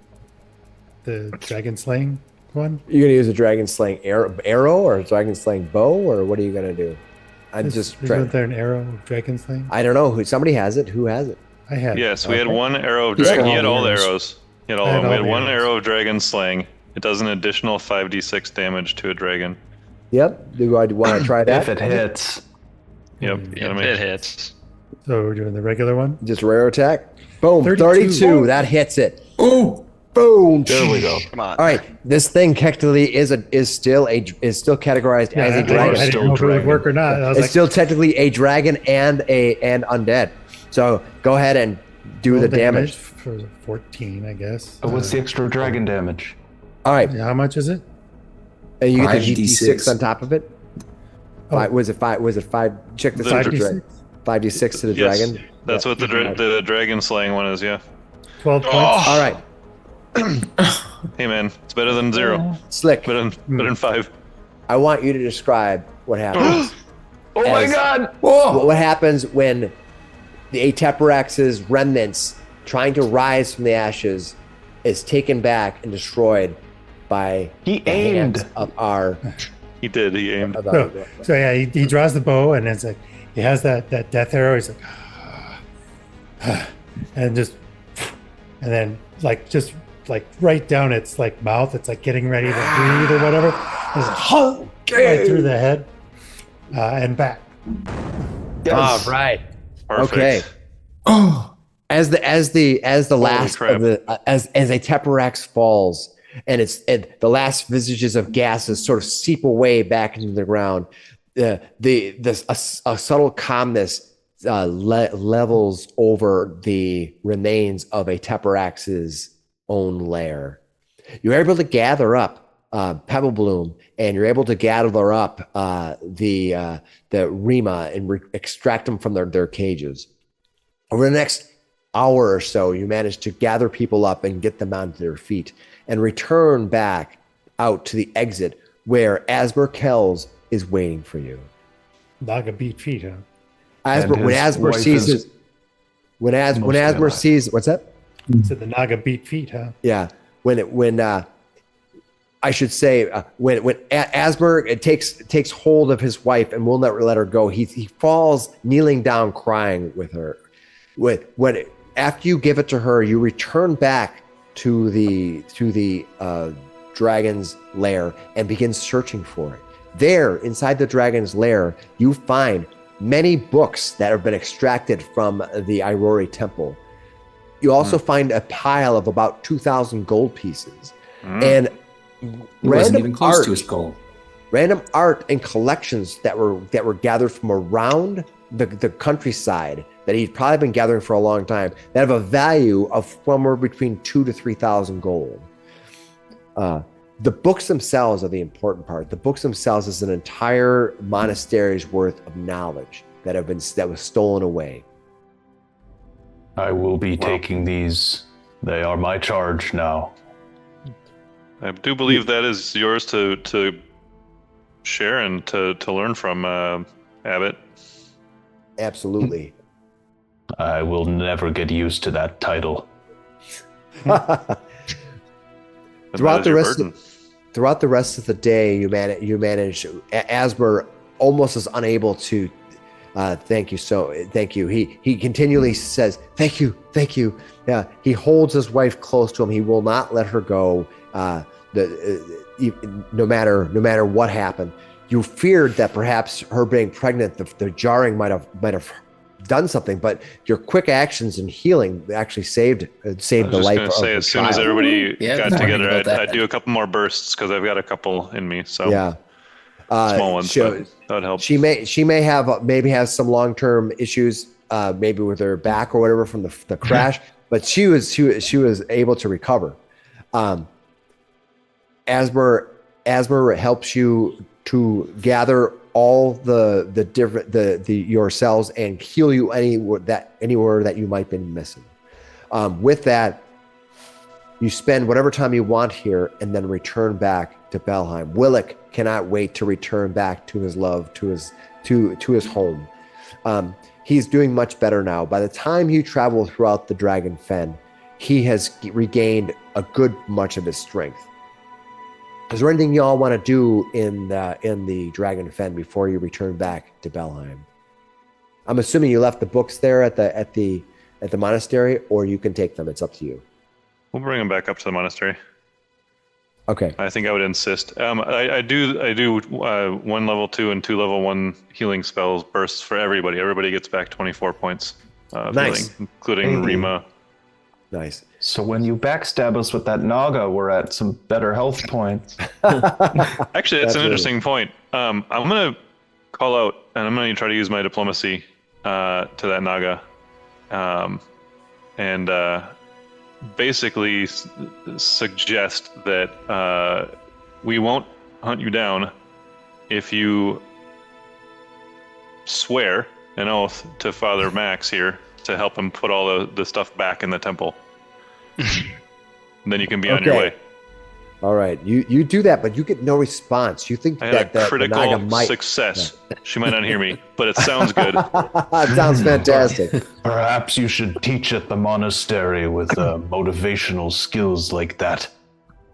slaying one. You're gonna use a dragon slaying arrow or a dragon slaying bow, or what are you gonna do? I'm just trying. Isn't there an arrow of dragon slaying? I don't know who. Somebody has it. Who has it? I had. Yes, we had Okay. one arrow of He's dragon. got He had all all the the arrows. arrows. He had all I of had them. We all had the one arrows. arrow of dragon slaying. It does an additional 5d6 damage to a dragon. Yep. Do I want to try that? If it hits. Yep. Yeah, it hits. So we're doing the regular one. Just rare attack. Boom. 32. 32. That hits it. Oh, Boom. There we go. Come on. All right, this thing technically is still categorized as a I dragon. didn't know if it would work or not. I was It's like, still technically a dragon and undead. So go ahead and do roll the damage. for 14, I guess. What's the extra dragon damage? All right, Yeah, how much is it? and you get 5 the D6 D6 on top of it. Oh. Was it five? Was it five? Check the 5d6? 5d6 to the Yes, dragon. that's what the dragon slaying one is. Yeah. 12 points. All right, Hey man, it's better than 0. Slick. Better than 5. I want you to describe what happens. Oh my As- god! What happens when the Aeteperax's remnants, trying to rise from the ashes, is taken back and destroyed by He the hands aimed. of our. He did. He aimed. of our- So yeah, he draws the bow and it's like he has that death arrow. He's like, and then just like right down its like mouth. It's like getting ready to breathe or whatever. It's right through the head and back. All right. Perfect. Okay. As the last crap. of the as Aeteperax falls, and the last vestiges of gases sort of seep away back into the ground, a subtle calmness levels over the remains of Aeteperax's own lair. You're able to gather up Pebble Bloom, and you're able to gather up the Rima and extract them from their cages. Over the next hour or so, you manage to gather people up and get them onto their feet and return back out to the exit where Asber Kells is waiting for you. Naga beat feet, huh? When Asber sees what's that? Said the Naga beat feet, huh? Yeah. When Asber takes hold of his wife and will not let her go, he falls kneeling down crying with her. After you give it to her, you return back to the dragon's lair and begin searching for it. There, inside the dragon's lair, you find many books that have been extracted from the Irori temple. You also find a pile of about 2,000 gold pieces and He wasn't even close art, to his goal. random art and collections that were gathered from around the countryside that he'd probably been gathering for a long time that have a value of somewhere between 2,000 to 3,000 gold. The books themselves are the important part. The books themselves is an entire monastery's worth of knowledge that was stolen away. I will be taking these. They are my charge now. I do believe that is yours to share and to learn from, Abbott. Absolutely. I will never get used to that title. Throughout the rest of the day, you manage. Asber almost is unable to. Thank you. He continually says thank you. Yeah, he holds his wife close to him. He will not let her go. No matter what happened. You feared that perhaps her being pregnant, the jarring might have done something, but your quick actions and healing actually saved the life of Say, the as soon as child. everybody Yeah, got I was wondering together, about that. I'd do a couple more bursts because I've got a couple in me. So Yeah. small ones, so but that would help. She may have some long-term issues, maybe with her back or whatever from the crash, but she was able to recover. Asmer helps you to gather all your cells and heal you anywhere that you might be missing. With that, you spend whatever time you want here and then return back to Belheim. Willick cannot wait to return back to his love, to his home. He's doing much better now. By the time you travel throughout the Dragon Fen, he has regained a good much of his strength. Is there anything y'all want to do in the Dragon Fen before you return back to Belheim? I'm assuming you left the books there at the monastery, or you can take them. It's up to you. We'll bring them back up to the monastery. Okay. I think I would insist. I do 1 level 2 and 2 level 1 healing spells bursts for everybody. Everybody gets back 24 points of Nice. healing, including Rima. Nice. So when you backstab us with that Naga, we're at some better health points. Actually, that's an interesting point. I'm gonna call out, and I'm gonna try to use my diplomacy to that Naga, and basically suggest that we won't hunt you down if you swear an oath to Father Max here to help him put all the stuff back in the temple. Then you can be on your way. All right, you do that, but you get no response. You think I had that a critical the Naga might success. Yeah. She might not hear me, but it sounds good. It sounds fantastic. Perhaps you should teach at the monastery with motivational skills like that.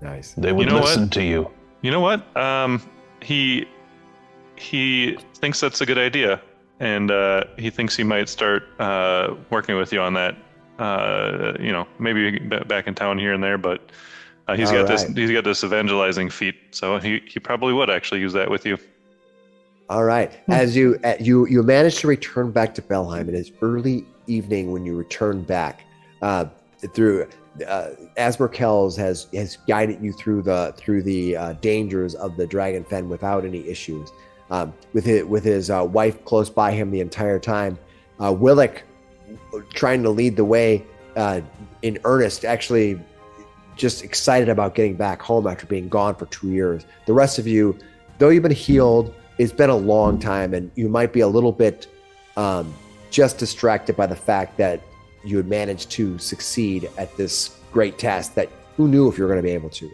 Nice. They would listen to you. You know what? He thinks that's a good idea, and he thinks he might start working with you on that. Maybe back in town here and there, but he's got this evangelizing feat, so he probably would actually use that with you. All right. As you manage to return back to Belheim, it is early evening when you return back through. Asmer Kells has guided you through the dangers of the Dragon Fen without any issues. With his wife close by him the entire time, Willick trying to lead the way in earnest, actually just excited about getting back home after being gone for 2 years. The rest of you, though you've been healed, it's been a long time, and you might be a little bit just distracted by the fact that you had managed to succeed at this great task that who knew if you were going to be able to.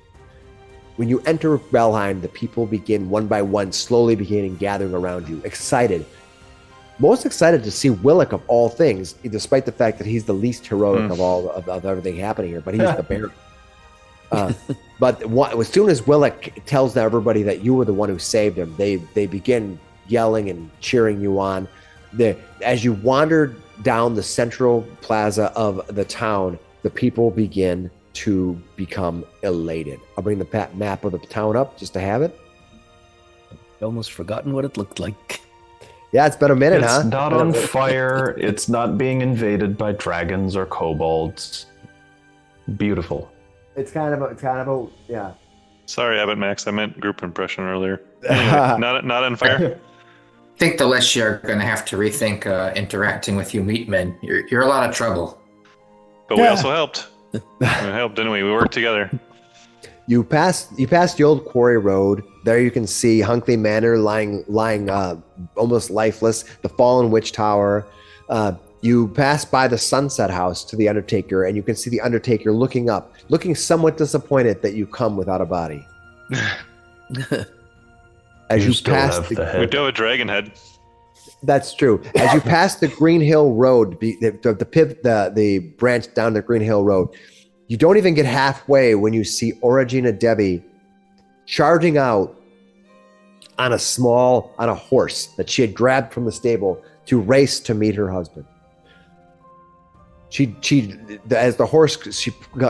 When you enter Belheim, the people begin one by one, slowly beginning gathering around you, excited. Most excited to see Willick of all things, despite the fact that he's the least heroic of all of everything happening here, but he's the Baron. But as soon as Willick tells everybody that you were the one who saved him, they begin yelling and cheering you on. As you wander down the central plaza of the town, the people begin to become elated. I'll bring the map of the town up just to have it. I've almost forgotten what it looked like. Yeah, it's been a minute, It's not on fire. It's not being invaded by dragons or kobolds. Beautiful. It's kind of a yeah. Sorry, Abbott Max. I meant group impression earlier. Anyway, not on fire. I think the less you're going to have to rethink interacting with you meatmen. You're a lot of trouble. But we also helped. We helped, didn't we? We worked together. You pass the old quarry road. There you can see Hunkley Manor lying almost lifeless. The fallen witch tower. You pass by the Sunset House to the Undertaker, and you can see the Undertaker looking up, looking somewhat disappointed that you come without a body. As you pass we do have a dragon head. That's true. As you pass the Green Hill Road, the branch down the Green Hill Road, you don't even get halfway when you see Origina Debbie charging out on a horse that she had grabbed from the stable to race to meet her husband. As the horse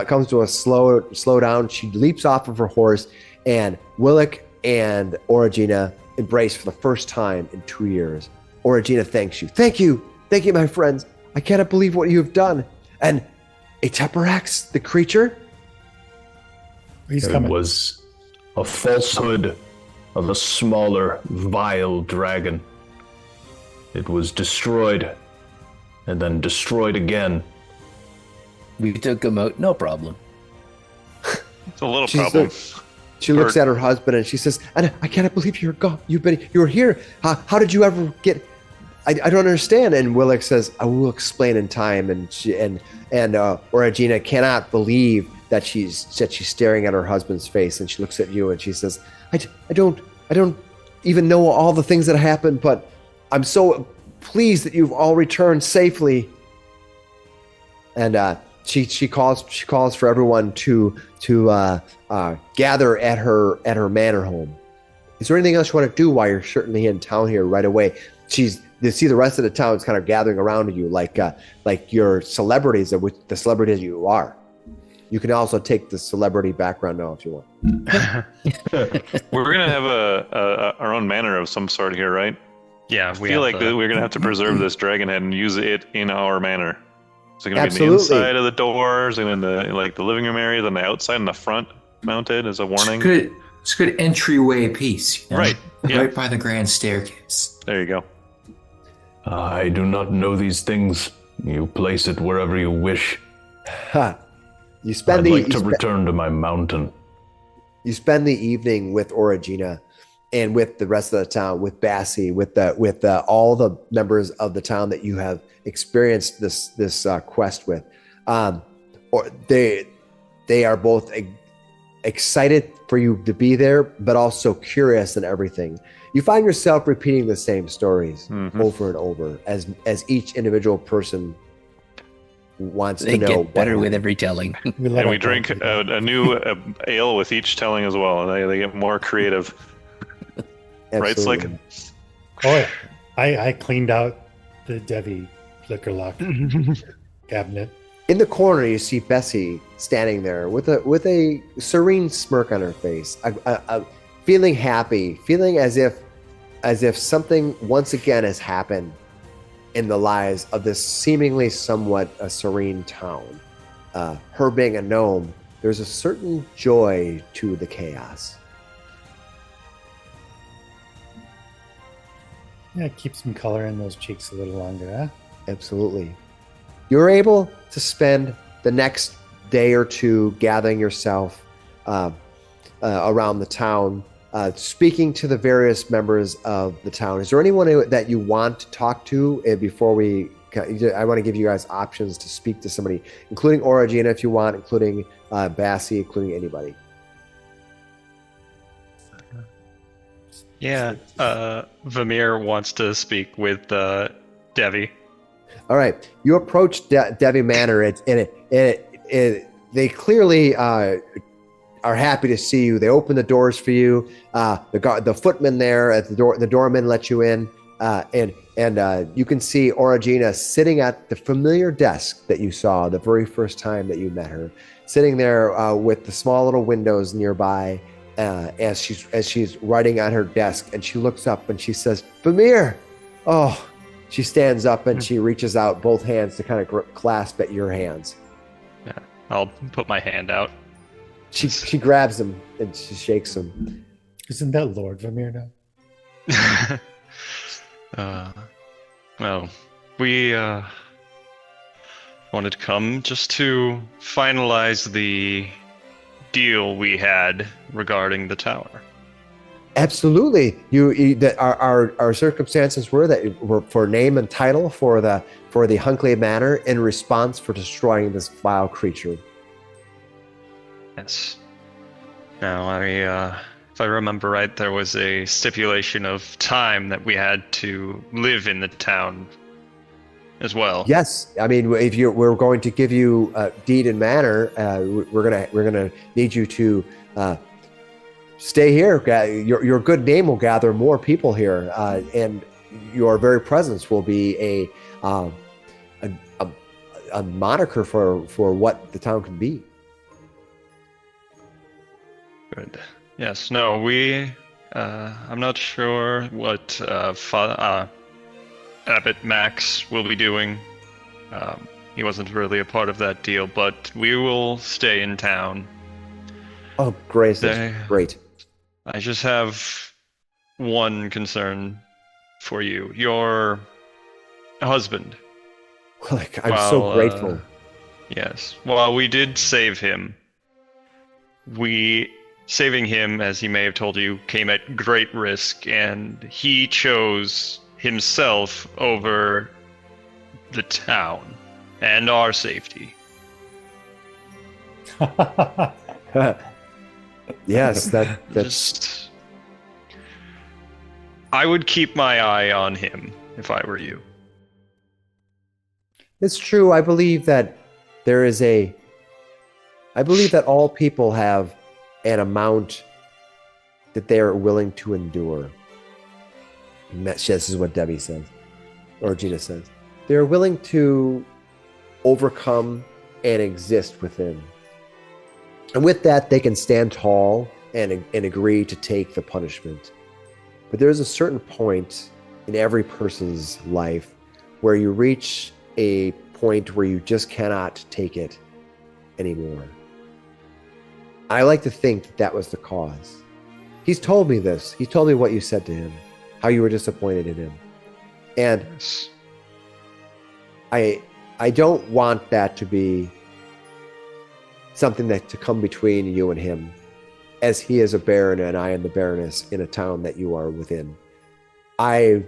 comes to a slow down, she leaps off of her horse, and Willick and Origina embrace for the first time in 2 years. Origina thanks you. Thank you, my friends. I cannot believe what you have done. And Aeteperax, the creature? He's coming. It was a falsehood of a smaller, vile dragon. It was destroyed, and then destroyed again. We took him out, no problem. It's a little problem. She looks at her husband and she says, "I cannot believe you're gone. You were here. How did you ever get? I don't understand." And Willick says, "I will explain in time." And Origina cannot believe that she's staring at her husband's face, and she looks at you and she says, I don't even know all the things that happened, but I'm so pleased that you've all returned safely." And she calls for everyone to gather at her manor home. Is there anything else you want to do while you're certainly in town here right away? You see the rest of the town's kind of gathering around you, like your celebrities, the celebrities you are. You can also take the celebrity background now if you want. We're gonna have our own manor of some sort here, right? Yeah, I feel like we're gonna have to preserve this dragon head and use it in our manor. Is it going to be in the inside of the door? Is it in the like the living room area? Then the outside and the front mounted as a warning? It's a good entryway piece. You know? Right. Yeah. Right by the grand staircase. There you go. I do not know these things. You place it wherever you wish. Ha. You spend I'd like to return to my mountain. You spend the evening with Origina and with the rest of the town, with Bassie, with all the members of the town that you have experienced this quest with. Or they are both excited for you to be there, but also curious and everything. You find yourself repeating the same stories over and over as each individual person wants to know. They get better with every telling. And we drink a new ale with each telling as well. They get more creative. Right, Slick? Oh yeah, I cleaned out the Devi liquor lock cabinet. In the corner, you see Bessie standing there with a serene smirk on her face, feeling happy, feeling as if something once again has happened in the lives of this seemingly somewhat a serene town. Her being a gnome, there's a certain joy to the chaos. Yeah, keep some color in those cheeks a little longer, huh? Absolutely. You're able to spend the next day or two gathering yourself around the town, speaking to the various members of the town. Is there anyone that you want to talk to before we... I want to give you guys options to speak to somebody, including Origina if you want, including Bassie, including anybody. Yeah, Vamir wants to speak with Devi. All right, you approach Devi Manor. They clearly are happy to see you. They open the doors for you. The footman there at the door, the doorman let you in, and you can see Origina sitting at the familiar desk that you saw the very first time that you met her, sitting there with the small little windows nearby. As she's writing on her desk, and she looks up and she says, "Vamir!" Oh, she stands up and she reaches out both hands to kind of clasp at your hands. Yeah, I'll put my hand out. She grabs him and she shakes him. Isn't that Lord Vamir now? Well, we wanted to come just to finalize the deal we had regarding the tower. Absolutely. Our circumstances were that were for name and title for the Hunkley Manor in response for destroying this vile creature. Yes. Now, if I remember right, there was a stipulation of time that we had to live in the town as well. Yes, I mean, if we're going to give you deed and manor, we're gonna need you to stay here. Your good name will gather more people here, and your very presence will be a moniker for what the town can be. Good. Yes. No, I'm not sure what Abbot Max will be doing. He wasn't really a part of that deal, but we will stay in town. Oh, great. Great. I just have one concern for you. Your husband. I'm so grateful. Yes. While we did save him, saving him, as he may have told you, came at great risk, and he chose himself over the town and our safety. Yes, that's just... I would keep my eye on him if I were you. It's true. I believe that all people have an amount that they are willing to endure. This is what Debbie says, or Gina says. They're willing to overcome and exist within. And with that, they can stand tall and agree to take the punishment. But there's a certain point in every person's life where you reach a point where you just cannot take it anymore. I like to think that that was the cause. He's told me this. He told me what you said to him, how you were disappointed in him. And Yes. I don't want that to be something that to come between you and him, as he is a baron and I am the baroness in a town that you are within. I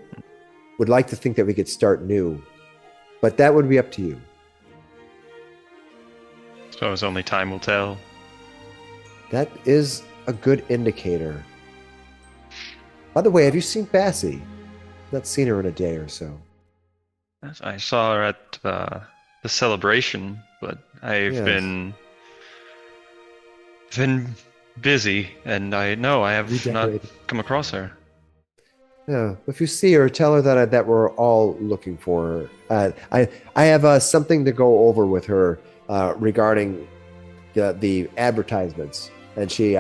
would like to think that we could start new, but that would be up to you. Suppose only time will tell. That is a good indicator. By the way, have you seen Bassie? Not seen her in a day or so. I saw her at the celebration, but I've Yes. been busy, and I have not Redecorated. come across her. Yeah, if you see her, tell her that we're all looking for her. I have something to go over with her regarding the advertisements, and she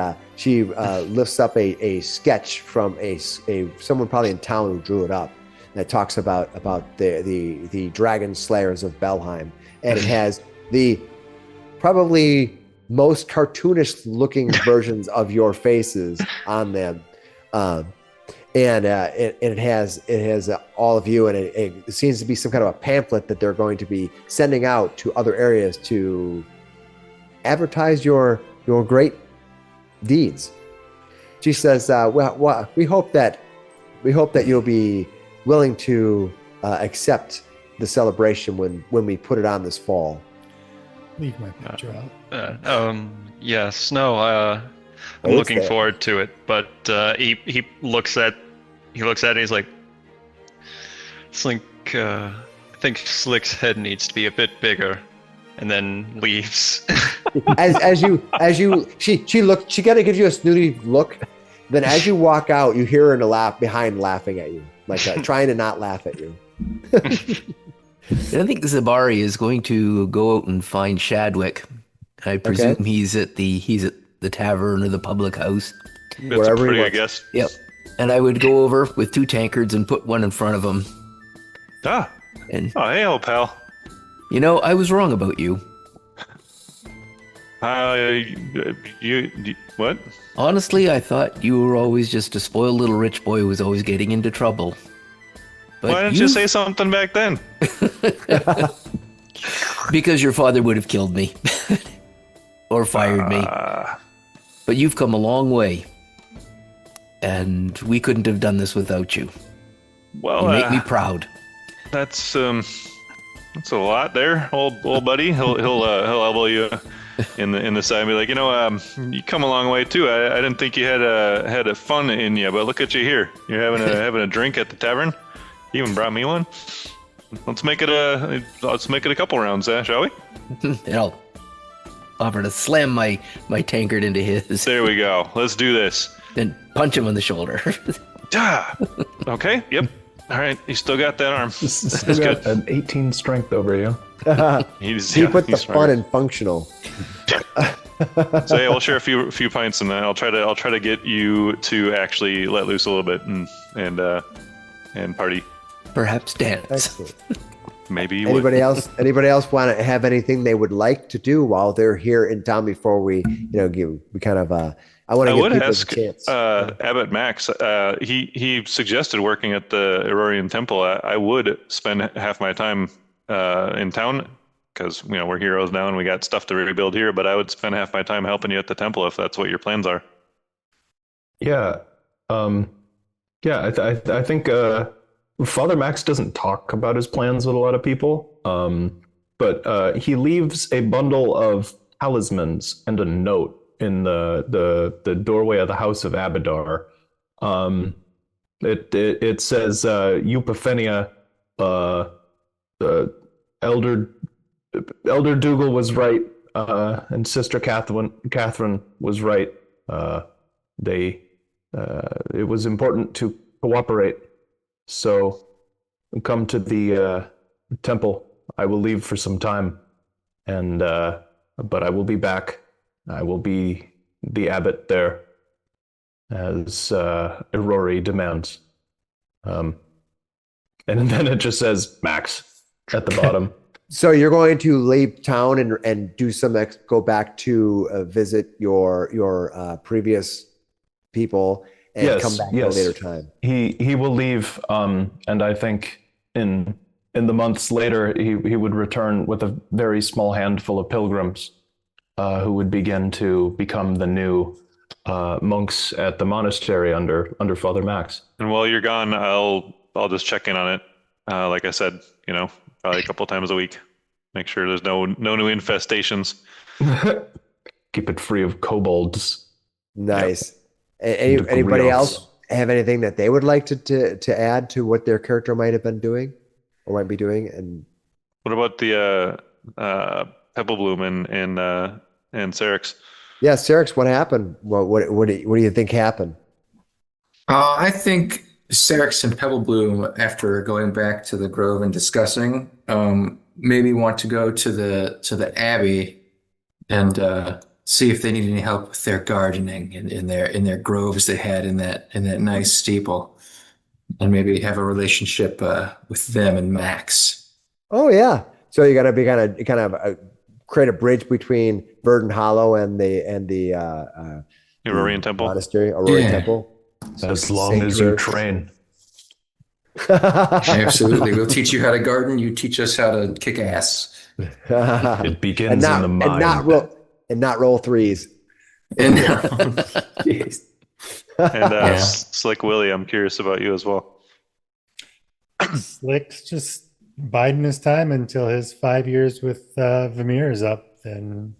lifts up a sketch from someone probably in town who drew it up that talks about the dragon slayers of Belheim, and it has the probably most cartoonish looking versions of your faces on them. And it has all of you, and it seems to be some kind of a pamphlet that they're going to be sending out to other areas to advertise your great deeds. She says, "Well, we hope that you'll be willing to accept the celebration when we put it on this fall." Leave my picture out. Yes, no, I'm Oh, it's looking there. forward to it. But he looks at it. And he's like, I think Slick's head needs to be a bit bigger, and then leaves. She kind of gives you a snooty look. Then as you walk out, you hear her in the laughing at you, like trying to not laugh at you. And I think Zabari is going to go out and find Shadwick. I presume he's at the tavern or the public house. That's a Wherever he pretty wants. good guess. Yep. And I would go over with 2 tankards and put one in front of him. Ah. And Oh, hey, old pal. I was wrong about you. What? Honestly, I thought you were always just a spoiled little rich boy who was always getting into trouble. But Why didn't you say something back then? Because your father would have killed me. Or fired me. But you've come a long way. And we couldn't have done this without you. Well, You make me proud. that's a lot there, old buddy. He'll elbow you in the side and be like, you come a long way too. I didn't think you had a fun in you, but look at you here. You're having a drink at the tavern. You even brought me one. Let's make it a couple rounds, shall we? And I'll offer to slam my tankard into his There we go. Let's do this. and punch him on the shoulder. Ah. Okay. Yep. All right. You still got that arm. Still That's got an 18 strength over you. He put the fun in functional. So yeah, we'll share a few pints, and then I'll try to get you to actually let loose a little bit and party. Perhaps dance. Excellent. Maybe you Anybody else want to have anything they would like to do while they're here in town before we kind of I want to I give would people ask a chance. Abbot Max. He suggested working at the Aurorian Temple. I would spend half my time in town because we're heroes now and we got stuff to rebuild here. But I would spend half my time helping you at the temple if that's what your plans are. Yeah. I think Father Max doesn't talk about his plans with a lot of people. But he leaves a bundle of talismans and a note in the doorway of the House of Abadar. It says Eupophenia, Elder Dougal was right, and Sister Catherine was right. It was important to cooperate. So come to the temple. I will leave for some time, but I will be back. I will be the abbot there, as Aurori demands. And then it just says Max at the bottom. So you're going to leave town and do go back to visit your previous people and come back at a later time. He will leave, and I think in the months later he would return with a very small handful of pilgrims who would begin to become the new monks at the monastery under Father Max. And while you're gone, I'll just check in on it. Like I said, probably a couple times a week. Make sure there's no new infestations. Keep it free of kobolds. Nice. Yep. Anybody else have anything that they would like to add to what their character might have been doing or might be doing? And what about the Pebblebloom and Serix? Yeah, Serix, what happened? What do you think happened? I think Serix and Pebblebloom, after going back to the grove and discussing, maybe want to go to the abbey and see if they need any help with their gardening in their groves they had in that nice steeple, and maybe have a relationship with them and Max. Oh yeah, so you got to be kind of create a bridge between Verdant Hollow and the Aurorian Temple monastery, Aurorian Temple. As long as you train. Absolutely. We'll teach you how to garden. You teach us how to kick ass. It begins in the mind. And not roll threes. And Slick Willie, I'm curious about you as well. Slick's just biding his time until his 5 years with Vamir is up. Then,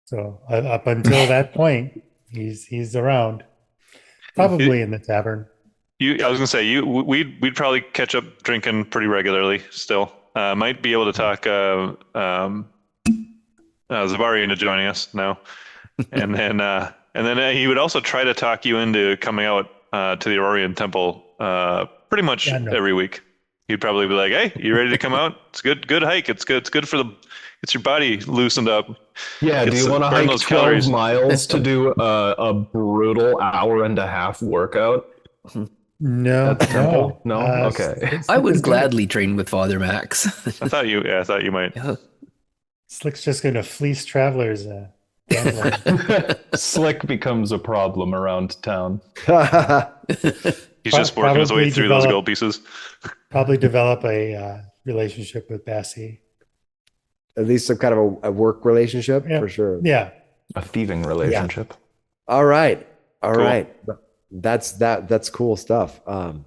so up until that point, he's around, probably in the tavern. I was gonna say we'd probably catch up drinking pretty regularly still. Might be able to talk Zabari into joining us now, and then he would also try to talk you into coming out to the Aurorian Temple pretty much every week. He'd probably be like, "Hey, you ready to come out? It's good hike. It's good for it's your body loosened up." Yeah, do you want to hike 12 miles to do a brutal hour and a half workout? No. Okay. I would gladly train with Father Max. I thought you might. Yeah. Slick's just going to fleece travelers. Slick becomes a problem around town. He's just working his way through those gold pieces. Probably develop a relationship with Bassie. At least some kind of a work relationship, for sure. Yeah. A thieving relationship. Yeah. All right. Cool. That's cool stuff. All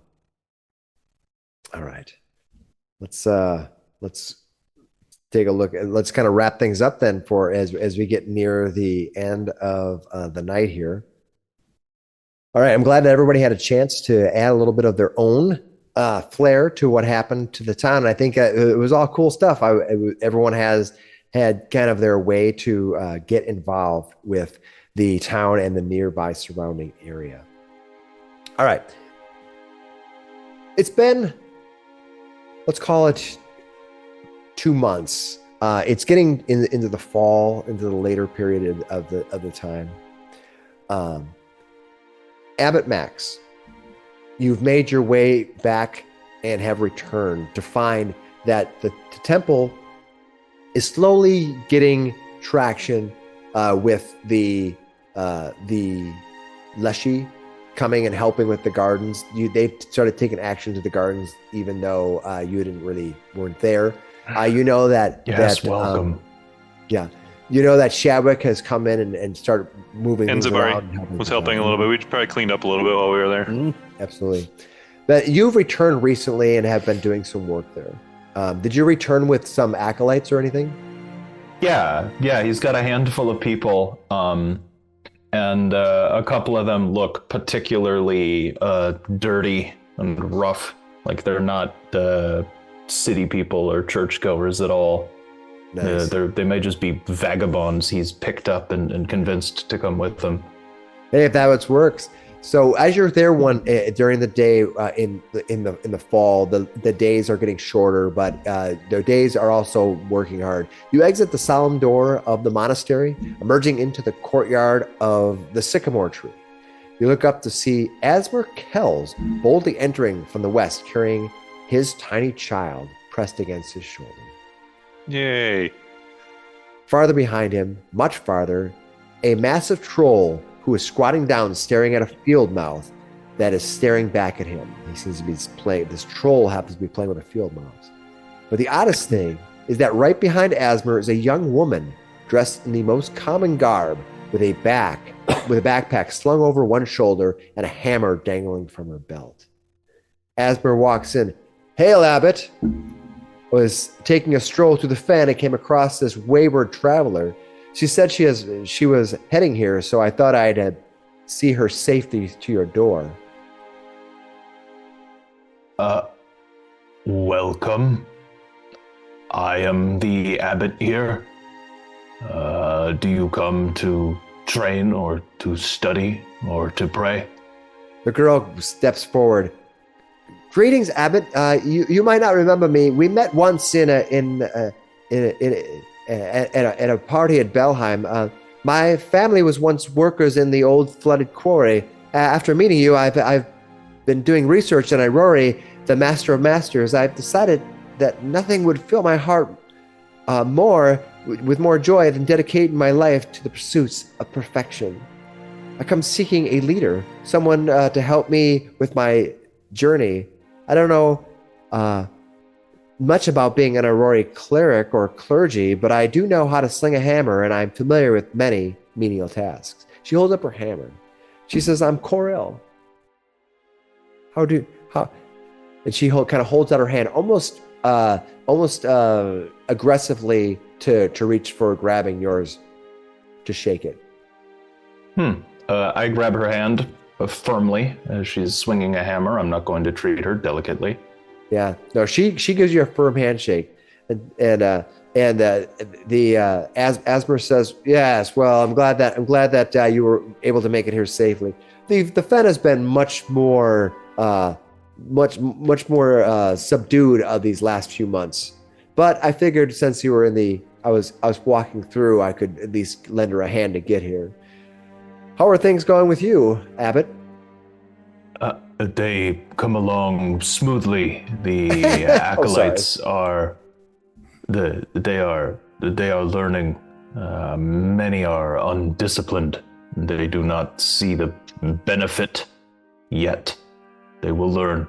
right. Let's take a look. Let's kind of wrap things up then for as we get near the end of the night here. All right. I'm glad that everybody had a chance to add a little bit of their own flair to what happened to the town. And I think it was all cool stuff. Everyone has had kind of their way to get involved with the town and the nearby surrounding area. All right. It's been, let's call it 2 months. It's getting into the fall, into the later period of the time. Abbot Max, you've made your way back and have returned to find that the temple is slowly getting traction with the Leshy coming and helping with the gardens. They've started taking action to the gardens, even though you weren't there. You know that. Yes, welcome. You know that Shadwick has come in and started moving. And Zabari was helping a little bit. We probably cleaned up a little bit while we were there. Mm-hmm. Absolutely. But you've returned recently and have been doing some work there. Did you return with some acolytes or anything? Yeah. He's got a handful of people, and a couple of them look particularly dirty and rough. Like they're not city people or churchgoers at all. Nice. They may just be vagabonds he's picked up and convinced to come with them. Hey, if that works. So as you're there during the day in the fall, the days are getting shorter, but their days are also working hard. You exit the solemn door of the monastery, emerging into the courtyard of the sycamore tree. You look up to see Asmer Kells boldly entering from the west, carrying his tiny child, pressed against his shoulder. Yay. Farther behind him, much farther, a massive troll who is squatting down, staring at a field mouse that is staring back at him. He seems to be playing. This troll happens to be playing with a field mouse. But the oddest thing is that right behind Asmer is a young woman dressed in the most common garb, with a backpack slung over one shoulder and a hammer dangling from her belt. Asmer walks in. "Hail, Abbot." Was taking a stroll through the fen and came across this wayward traveler. She said she was heading here, so I thought I'd see her safely to your door. Welcome. I am the abbot here. Do you come to train or to study or to pray? The girl steps forward. "Greetings, Abbot. You might not remember me. We met once at a party at Belheim. My family was once workers in the old flooded quarry. After meeting you, I've been doing research on Aurori, the Master of Masters. I've decided that nothing would fill my heart with more joy than dedicating my life to the pursuits of perfection. I come seeking a leader, someone to help me with my journey. I don't know much about being an Aurori cleric or clergy, but I do know how to sling a hammer, and I'm familiar with many menial tasks." She holds up her hammer. She says, "I'm Corel." And she kind of holds out her hand, almost aggressively to reach for grabbing yours, to shake it. I grab her hand firmly as she's swinging a hammer. I'm not going to treat her delicately. Yeah, no, she gives you a firm handshake, and Asmer says, "Yes, well, I'm glad that you were able to make it here safely. The fen has been much more subdued of these last few months, but I figured since you were I was walking through, I could at least lend her a hand to get here. How are things going with you, Abbot?" They come along smoothly. The acolytes they are learning. Many are undisciplined. They do not see the benefit yet. They will learn.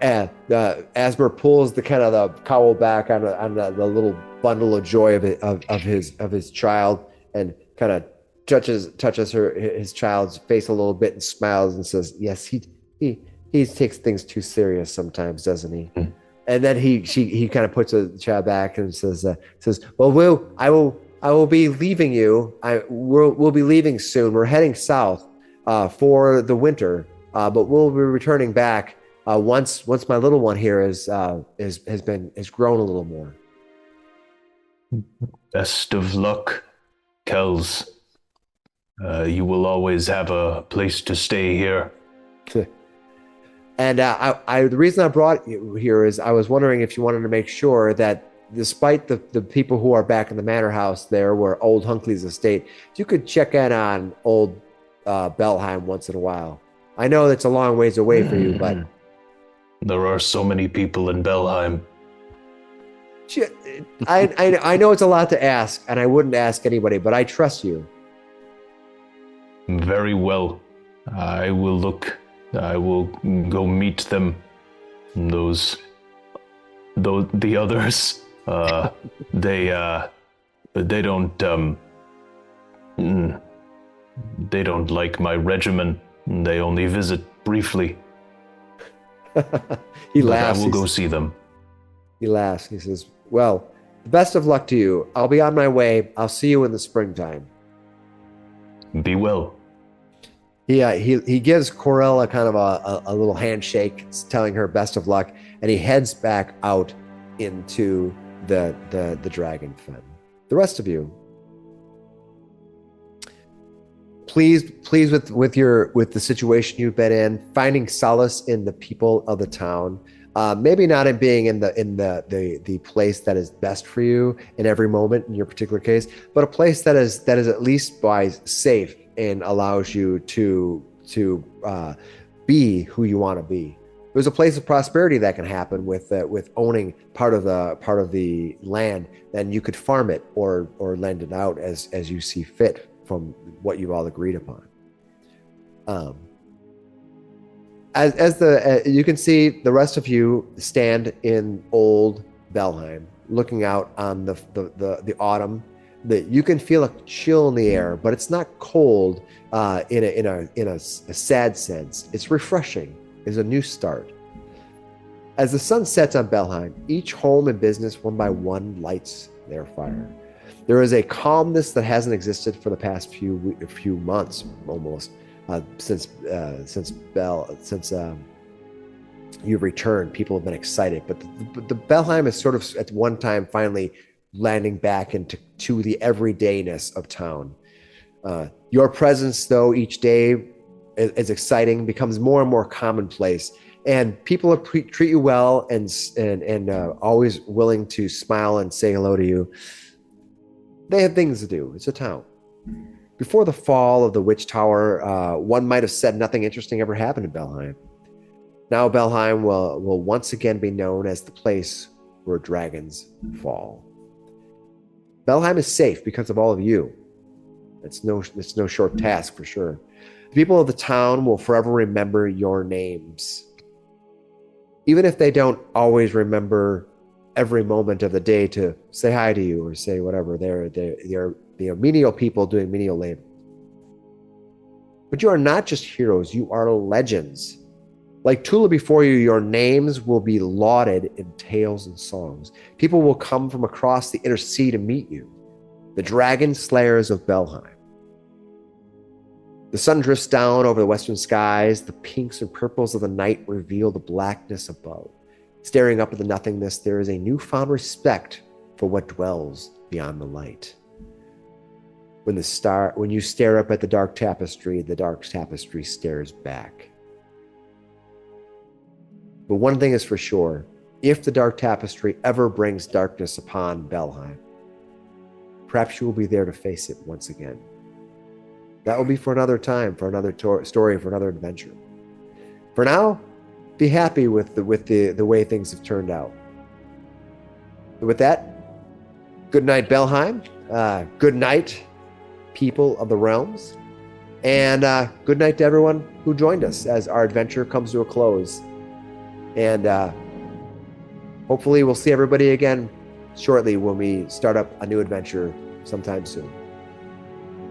Asmer pulls the cowl back on the little bundle of joy of his child, and kind of touches his child's face a little bit and smiles and says, "Yes, he takes things too serious sometimes, doesn't he?" And then he kind of puts the child back and says, "Well, I will be leaving you. We'll be leaving soon. We're heading south for the winter, but we'll be returning back once my little one here has grown a little more." Best of luck, Kells. You will always have a place to stay here. And the reason I brought you here is I was wondering if you wanted to make sure that despite the people who are back in the manor house there, where old Hunkley's estate, you could check in on old Belheim once in a while. I know that's a long ways away for you, but there are so many people in Belheim. I know it's a lot to ask, and I wouldn't ask anybody, but I trust you. Very well. I will go meet them. The others, they don't like my regimen. They only visit briefly. He laughs. I will go see them. He laughs. He says, "Well, best of luck to you. I'll be on my way. I'll see you in the springtime." Be well. He gives Corella kind of a little handshake, telling her best of luck, and he heads back out into the dragon fen. The rest of you, pleased with the situation you've been in, finding solace in the people of the town. Maybe not in being in the place that is best for you in every moment in your particular case, but a place that is at least safe and allows you to be who you want to be. There's a place of prosperity that can happen with owning part of the land. Then you could farm it or lend it out as you see fit from what you've all agreed upon. You can see, the rest of you stand in old Belheim, looking out on the autumn. You can feel a chill in the air, but it's not cold in a sad sense. It's refreshing. It's a new start. As the sun sets on Belheim, each home and business one by one lights their fire. There is a calmness that hasn't existed for the past few months, almost since you've returned. People have been excited, but the Belheim is sort of at one time finally landing back into the everydayness of town. Your presence, though, each day is exciting, becomes more and more commonplace, and people treat you well and always willing to smile and say hello to you. They have things to do. It's a town. Before the fall of the Witch Tower, one might have said nothing interesting ever happened in Belheim. Now Belheim will once again be known as the place where dragons fall. Belheim is safe because of all of you. It's no short task, for sure. The people of the town will forever remember your names. Even if they don't always remember every moment of the day to say hi to you or say whatever, they're menial people doing menial labor. But you are not just heroes, you are legends. Like Tula before you, your names will be lauded in tales and songs. People will come from across the inner sea to meet you, the dragon slayers of Belheim. The sun drifts down over the western skies. The pinks and purples of the night reveal the blackness above. Staring up at the nothingness, there is a newfound respect for what dwells beyond the light. When you stare up at the dark tapestry stares back. But one thing is for sure, if the dark tapestry ever brings darkness upon Belheim, perhaps you will be there to face it once again. That will be for another time, for another story, for another adventure. For now, be happy with the way things have turned out. And with that, good night, Belheim. Good night, people of the realms. And good night to everyone who joined us as our adventure comes to a close. And hopefully we'll see everybody again shortly when we start up a new adventure sometime soon.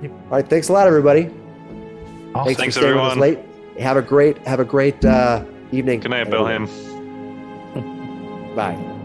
Yep. All right, thanks a lot, everybody. Awesome. Thanks for staying everyone. with us late. Have a great evening. Good night, Belheim. Bye.